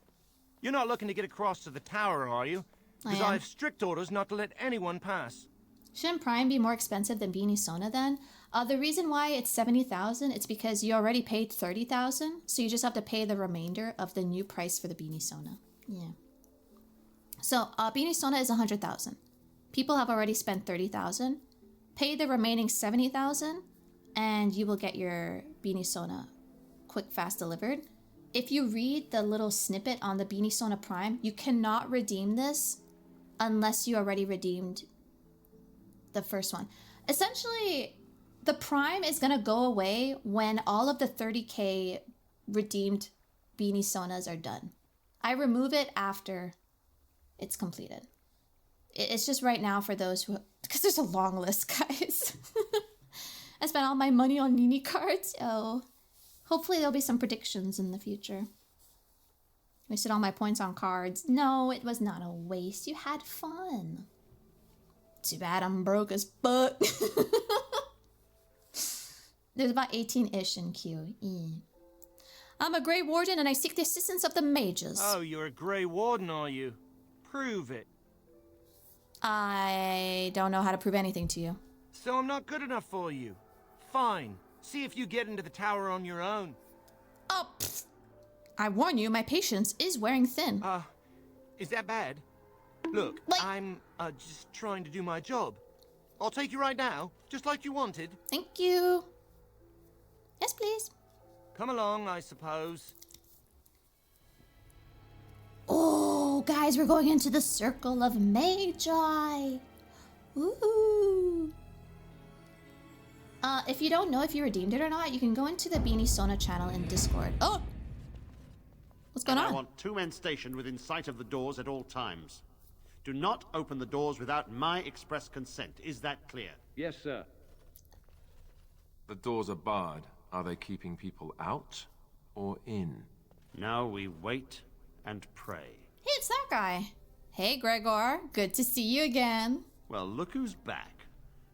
not looking to get across to the tower, are you? Because I have strict orders not to let anyone pass. Shouldn't Prime be more expensive than Beanie Sona then? The reason why it's 70,000, it's because you already paid 30,000, so you just have to pay the remainder of the new price for the Beanie Sona. Yeah. So, Beanie Sona is 100,000. People have already spent 30,000. Pay the remaining 70,000, and you will get your Beanie Sona quick, fast delivered. If you read the little snippet on the Beanie Sona Prime, you cannot redeem this unless you already redeemed the first one. Essentially, the Prime is going to go away when all of the 30k redeemed Beanie Sonas are done. I remove it after it's completed. It's just right now for those who... Because there's a long list, guys. I spent all my money on Nini cards, so... Hopefully there'll be some predictions in the future. Wasted all my points on cards. No, it was not a waste. You had fun. Too bad I'm broke as fuck. There's about 18-ish in queue. I'm a Grey Warden and I seek the assistance of the mages. Oh, you're a Grey Warden, are you? Prove it. I don't know how to prove anything to you. So I'm not good enough for you. Fine. See if you get into the tower on your own. Oh, I warn you, my patience is wearing thin. Is that bad? Look, I'm just trying to do my job. I'll take you right now, just like you wanted. Thank you. Yes, please. Come along, I suppose. Oh, guys, we're going into the Circle of Magi. Ooh. If you don't know if you redeemed it or not, you can go into the Beanie Sona channel in Discord. Oh! What's going on? I want 2 men stationed within sight of the doors at all times. Do not open the doors without my express consent. Is that clear? Yes, sir. The doors are barred. Are they keeping people out or in? Now we wait and pray. Hey, it's that guy. Hey, Gregor. Good to see you again. Well, look who's back.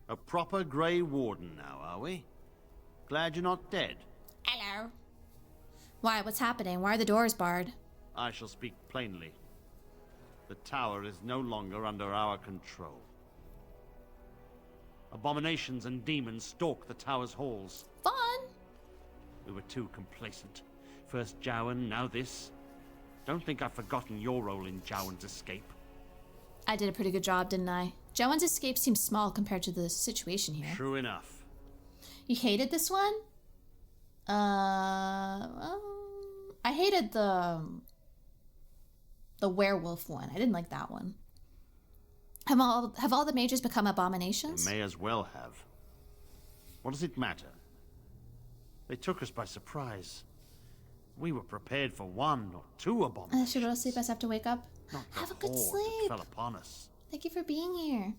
A proper Grey Warden now, are we? Glad you're not dead. Hello. Why? What's happening? Why are the doors barred? I shall speak plainly. The tower is no longer under our control. Abominations and demons stalk the tower's halls. Fun! We were too complacent. First Jowan, now this. Don't think I've forgotten your role in Jowan's escape. I did a pretty good job, didn't I? Jowan's escape seems small compared to the situation here. True enough. You hated this one? I hated the The werewolf one. I didn't like that one. Have all the mages become abominations? They may as well have. What does it matter? They took us by surprise. We were prepared for 1 or 2 abominations. I should go to sleep. I have to wake up. Have a good Horde that sleep. fell upon us. Thank you for being here.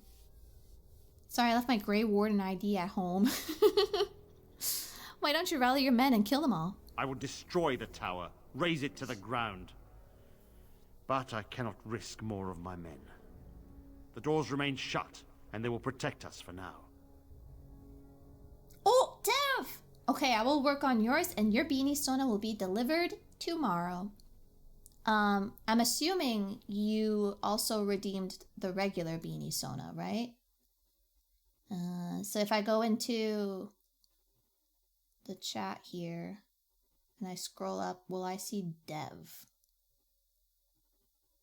Sorry, I left my Grey Warden ID at home. Why don't you rally your men and kill them all? I will destroy the tower, raze it to the ground. But I cannot risk more of my men. The doors remain shut, and they will protect us for now. Oh, Dev! Okay, I will work on yours, and your beanie Sona will be delivered tomorrow. I'm assuming you also redeemed the regular beanie Sona, right? So if I go into the chat here and I scroll up, will I see Dev?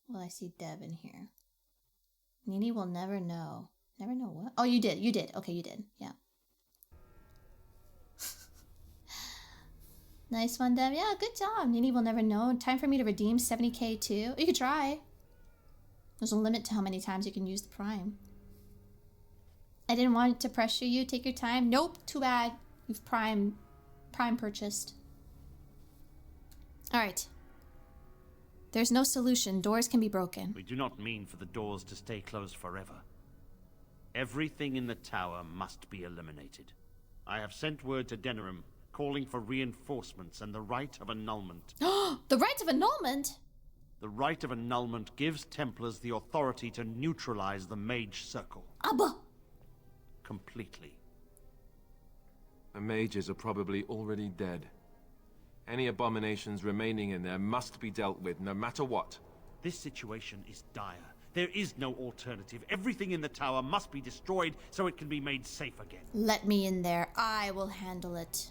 Will I see Dev in here? Nini will never know. Never know what? Oh, you did. You did. Okay, you did. Yeah. Nice one, Dev. Yeah, good job. Nini will never know. Time for me to redeem 70k too. You could try. There's a limit to how many times you can use the Prime. I didn't want to pressure you. Take your time. Nope. Too bad. You've Prime purchased. Alright. There's no solution. Doors can be broken. We do not mean for the doors to stay closed forever. Everything in the tower must be eliminated. I have sent word to Denerim, calling for reinforcements and the right of annulment. The right of annulment? The right of annulment gives Templars the authority to neutralize the Mage Circle. Abba! Completely. The mages are probably already dead. Any abominations remaining in there must be dealt with, no matter what. This situation is dire. There is no alternative. Everything in the tower must be destroyed so it can be made safe again. Let me in there. I will handle it.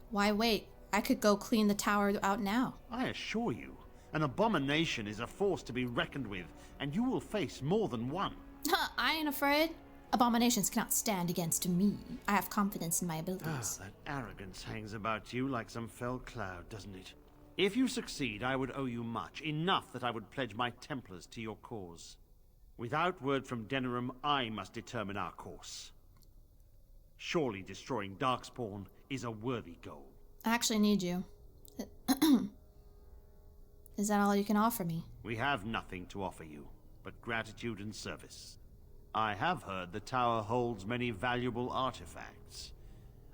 Why wait? I could go clean the tower out now. I assure you, an abomination is a force to be reckoned with, and you will face more than one. I ain't afraid. Abominations cannot stand against me. I have confidence in my abilities. That arrogance hangs about you like some fell cloud, doesn't it? If you succeed, I would owe you much, enough that I would pledge my Templars to your cause. Without word from Denerim, I must determine our course. Surely destroying Darkspawn is a worthy goal. I actually need you. Is that all you can offer me? We have nothing to offer you, but gratitude and service. I have heard the tower holds many valuable artifacts.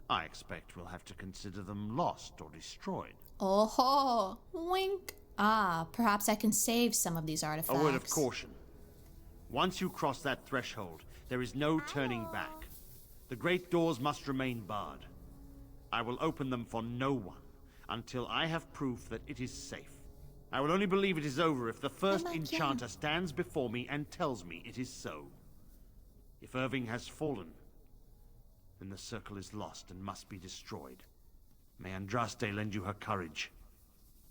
I expect we'll have to consider them lost or destroyed. Oh ho! Wink! Ah, perhaps I can save some of these artifacts. A word of caution. Once you cross that threshold, there is no turning back. The great doors must remain barred. I will open them for no one until I have proof that it is safe. I will only believe it is over if the first enchanter stands before me and tells me it is so. If Irving has fallen, then the circle is lost and must be destroyed. May Andraste lend you her courage,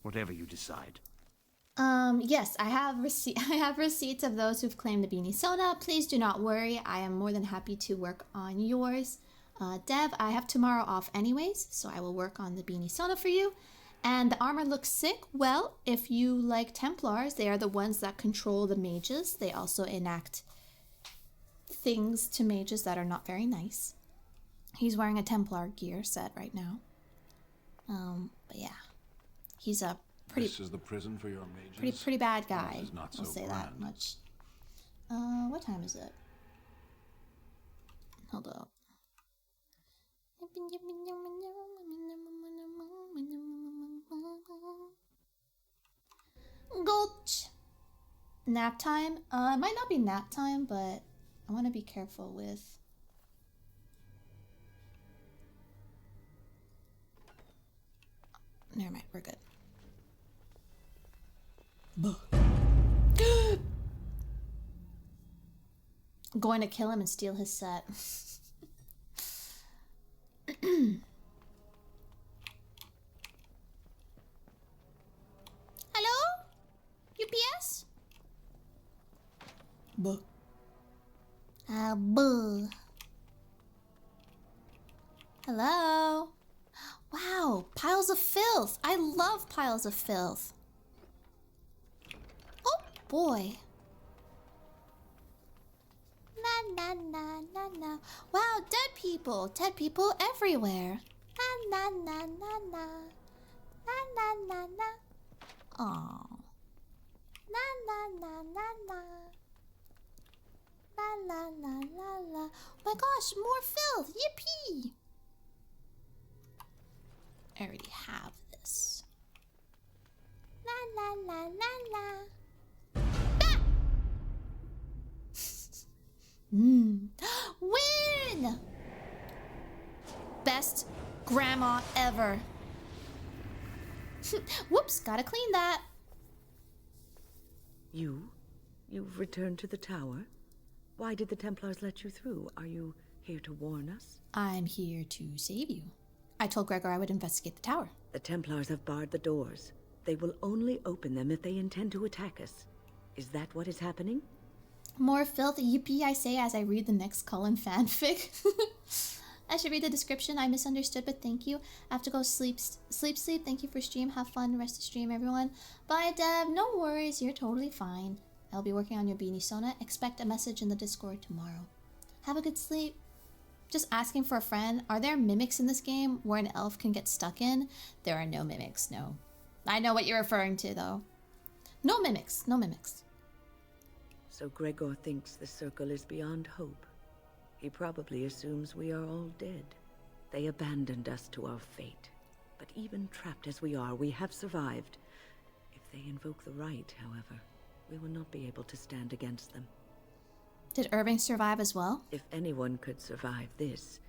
whatever you decide. Yes, I have receipts of those who've claimed the beanie Sona. Please do not worry. I am more than happy to work on yours. Dev, I have tomorrow off anyways, so I will work on the beanie Sona for you. And the armor looks sick. Well, if you like Templars, they are the ones that control the mages. They also enact things to mages that are not very nice. He's wearing a Templar gear set right now. But yeah, he's a pretty. This is the prison for your mages. Pretty bad guy. This is not I'll so say that grand. much. What time is it? Hold up. Gulch. Nap time? It might not be nap time, but I want to be careful with. Never mind, we're good. Going to kill him and steal his set. Hello? UPS? Buh. Buh. Hello? Wow, piles of filth. I love piles of filth. Oh, boy. Na na na na na. Wow, dead people. Dead people everywhere. Na na na na na. Na na na na. Aww. Na na na na na. La la la la la. Oh my gosh, more filth! Yippee! I already have this. La la la la la. Ah! Win! Best grandma ever. Whoops, gotta clean that. You've returned to the tower? Why did the Templars let you through? Are you here to warn us? I'm here to save you. I told Gregor I would investigate the tower. The Templars have barred the doors. They will only open them if they intend to attack us. Is that what is happening? More filth, yippee, I say as I read the next Cullen fanfic. I should read the description. I misunderstood, but thank you. I have to go sleep. Thank you for stream. Have fun. Rest of stream, everyone. Bye, Deb. No worries. You're totally fine. I'll be working on your beanie, Sona. Expect a message in the Discord tomorrow. Have a good sleep. Just asking for a friend. Are there mimics in this game where an elf can get stuck in? There are no mimics, no. I know what you're referring to, though. No mimics. No mimics. So Gregor thinks the circle is beyond hope. He probably assumes we are all dead. They abandoned us to our fate. But even trapped as we are, we have survived. If they invoke the right, however, we will not be able to stand against them. Did Irving survive as well? If anyone could survive this,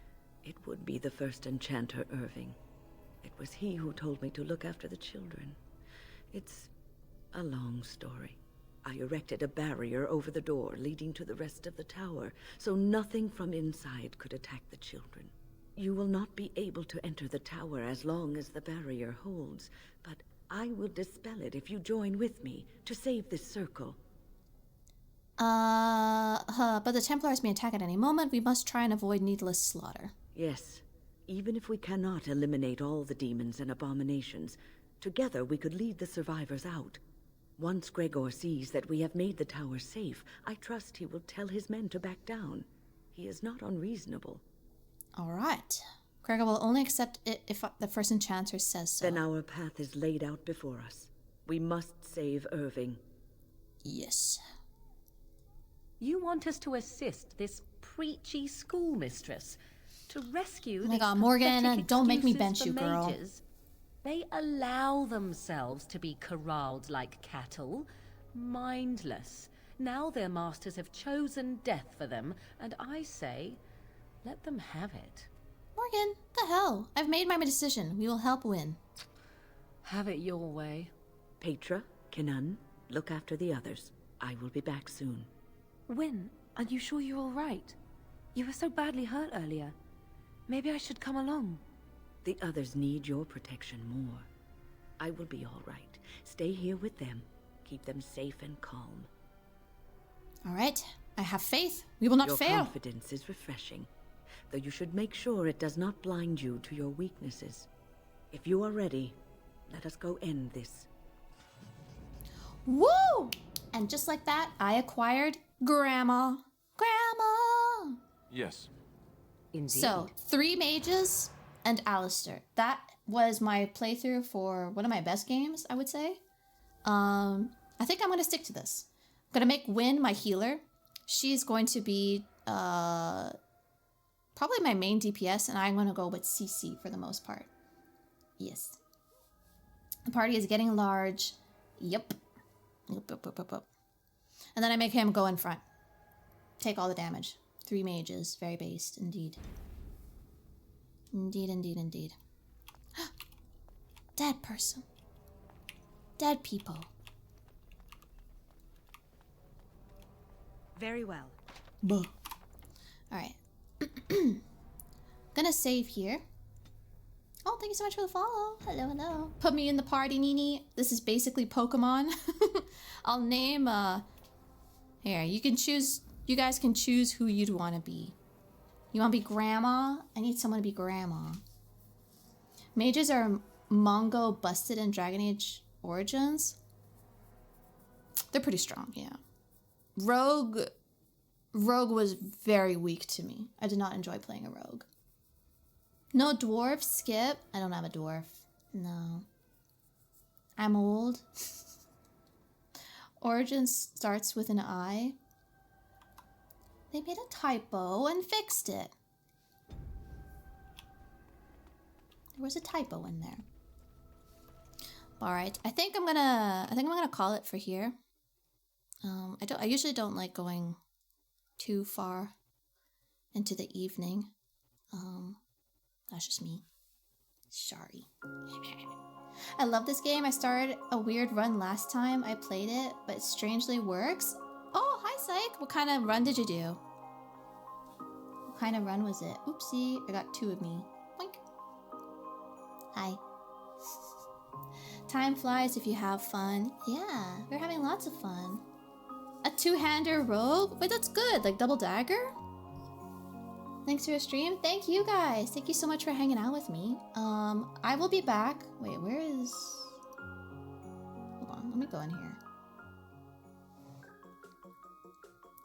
it would be the first enchanter Irving. It was he who told me to look after the children. It's a long story. I erected a barrier over the door leading to the rest of the tower, so nothing from inside could attack the children. You will not be able to enter the tower as long as the barrier holds, but I will dispel it if you join with me to save this circle. But the Templars may attack at any moment. We must try and avoid needless slaughter. Yes, even if we cannot eliminate all the demons and abominations, together we could lead the survivors out. Once Gregor sees that we have made the tower safe, I trust he will tell his men to back down. He is not unreasonable. All right. Gregor will only accept it if the first enchanter says so. Then our path is laid out before us. We must save Irving. Yes. You want us to assist this preachy schoolmistress to rescue Oh my god, Morgan, don't make me bench you, girl. Mages? They allow themselves to be corralled like cattle, mindless. Now their masters have chosen death for them, and I say, let them have it. Morgan, the hell? I've made my decision. We will help win. Have it your way. Petra, Kenan, look after the others. I will be back soon. Win, are you sure you're all right? You were so badly hurt earlier. Maybe I should come along. The others need your protection more. I will be all right. Stay here with them. Keep them safe and calm. All right. I have faith. We will not fail. Your confidence is refreshing, though you should make sure it does not blind you to your weaknesses. If you are ready, let us go end this. Woo! And just like that, I acquired Grandma. Grandma! Yes. Indeed. So, 3 mages and Alistair. That was my playthrough for one of my best games, I would say. I think I'm going to stick to this. I'm going to make Wynn my healer. She's going to be probably my main DPS, and I'm going to go with CC for the most part. Yes. The party is getting large. Yep. Yep. And then I make him go in front. Take all the damage. 3 mages. Very based, indeed. Indeed. Dead person. Dead people. Very well. Buh. Alright. Gonna save here. Oh, thank you so much for the follow. Hello. Put me in the party, Nini. This is basically Pokemon. I'll name, here, you guys can choose who you'd want to be. You want to be Grandma? I need someone to be Grandma. Mages are Mongo busted in Dragon Age Origins. They're pretty strong, yeah. Rogue was very weak to me. I did not enjoy playing a rogue. No dwarf, skip. I don't have a dwarf. No. I'm old. Origins starts with an I. They made a typo and fixed it. There was a typo in there. All right, I think I'm gonna call it for here. I usually don't like going too far into the evening. That's just me. Sorry. I love this game. I started a weird run last time I played it, but it strangely works. Oh, hi Psych. What kind of run did you do? What kind of run was it? Oopsie, I got 2 of me. Boink. Hi. Time flies if you have fun. Yeah, we're having lots of fun. A 2-hander rogue? Wait, that's good. Like double dagger? Thanks for your stream. Thank you guys. Thank you so much for hanging out with me. I will be back. Wait, where is... Hold on, let me go in here.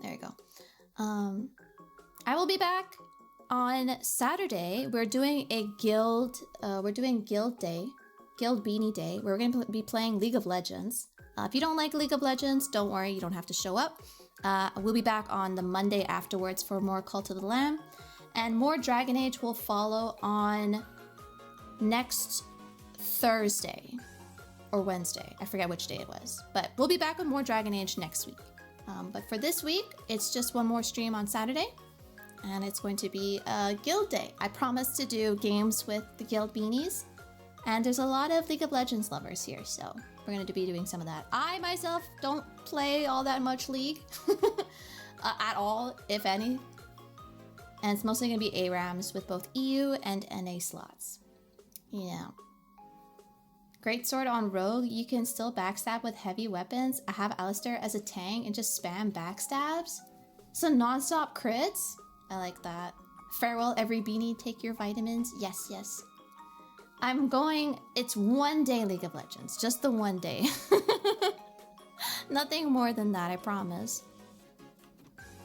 There you go. I will be back on Saturday. We're doing a guild, guild day. Guild Beanie Day. We're going to be playing League of Legends. If you don't like League of Legends, don't worry, you don't have to show up. We'll be back on the Monday afterwards for more Cult of the Lamb. And more Dragon Age will follow on next Thursday or Wednesday. I forget which day it was. But we'll be back with more Dragon Age next week. But for this week, it's just one more stream on Saturday. And it's going to be a Guild Day. I promised to do games with the Guild Beanies. And there's a lot of League of Legends lovers here, so we're going to be doing some of that. I myself don't play all that much League at all, if any. And it's mostly going to be ARAMs with both EU and NA slots. Yeah. Great sword on Rogue. You can still backstab with heavy weapons. I have Alistair as a tank and just spam backstabs. So non-stop crits. I like that. Farewell, every beanie. Take your vitamins. Yes, yes. I'm going... It's 1 day League of Legends. Just the 1 day. Nothing more than that, I promise.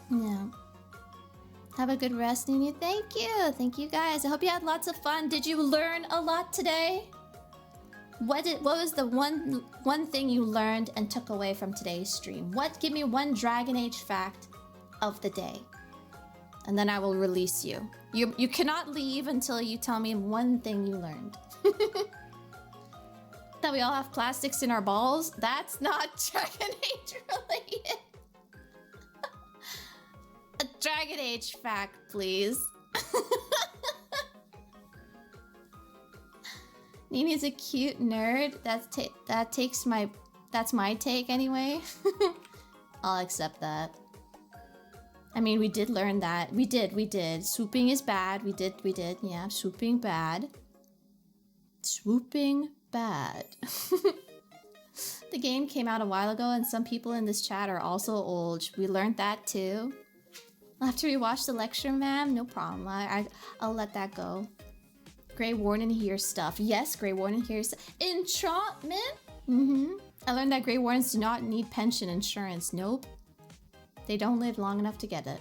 Yeah. Have a good rest, Nini. Thank you. Thank you, guys. I hope you had lots of fun. Did you learn a lot today? What was the one thing you learned and took away from today's stream? Give me one Dragon Age fact of the day. And then I will release you. You cannot leave until you tell me one thing you learned. That we all have plastics in our balls? That's not Dragon Age related. A Dragon Age fact, please. Nini's a cute nerd. That's my take anyway. I'll accept that. I mean, we did learn that. We did. Swooping is bad. We did. Yeah, swooping bad. Swooping bad. The game came out a while ago and some people in this chat are also old. We learned that too. I'll have to rewatch the lecture, ma'am. No problem. I'll let that go. Grey Warden hears stuff. Yes, Grey Warden hears enchantment. I learned that Grey Wardens do not need pension insurance. Nope. They don't live long enough to get it.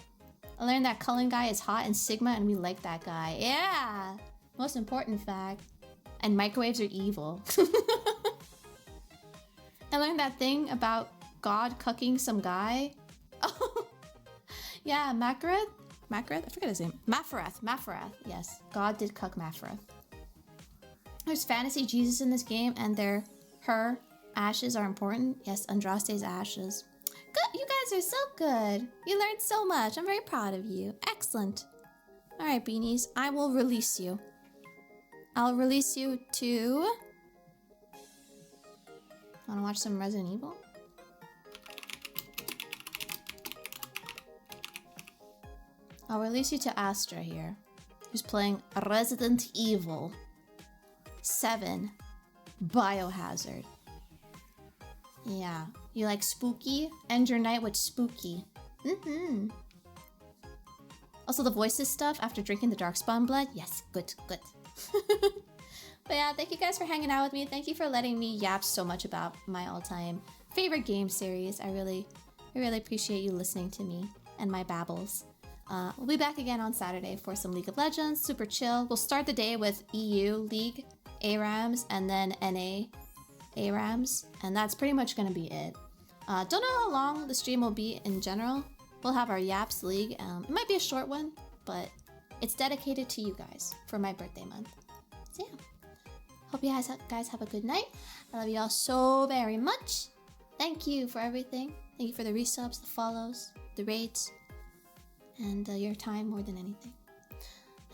I learned that Cullen guy is hot and Sigma and we like that guy. Yeah! Most important fact. And microwaves are evil. I learned that thing about God cucking some guy. Oh, yeah, Makareth? Makareth? I forget his name. Mafarath. Yes, God did cuck Mafarath. There's fantasy Jesus in this game and her ashes are important. Yes, Andraste's ashes. Good, you guys are so good. You learned so much. I'm very proud of you. Excellent. All right, beanies, I will release you. I'll release you to... Wanna watch some Resident Evil? I'll release you to Astra here, who's playing Resident Evil 7 Biohazard. Yeah, you like spooky? End your night with spooky. Also the voices stuff after drinking the Darkspawn blood? Yes, good. But yeah, thank you guys for hanging out with me. Thank you for letting me yap so much about my all-time favorite game series. I really appreciate you listening to me and my babbles. We'll be back again on Saturday for some League of Legends, super chill. We'll start the day with EU League ARAMs and then NA ARAMs, and that's pretty much gonna be it. Don't know how long the stream will be in general. We'll have our Yaps League. It might be a short one, but it's dedicated to you guys for my birthday month. So yeah, hope you guys have a good night. I love you all so very much. Thank you for everything. Thank you for the resubs, the follows, the rates, and your time more than anything.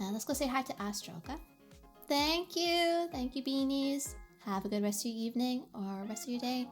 Let's go say hi to Astro, okay? Thank you, beanies. Have a good rest of your evening or rest of your day.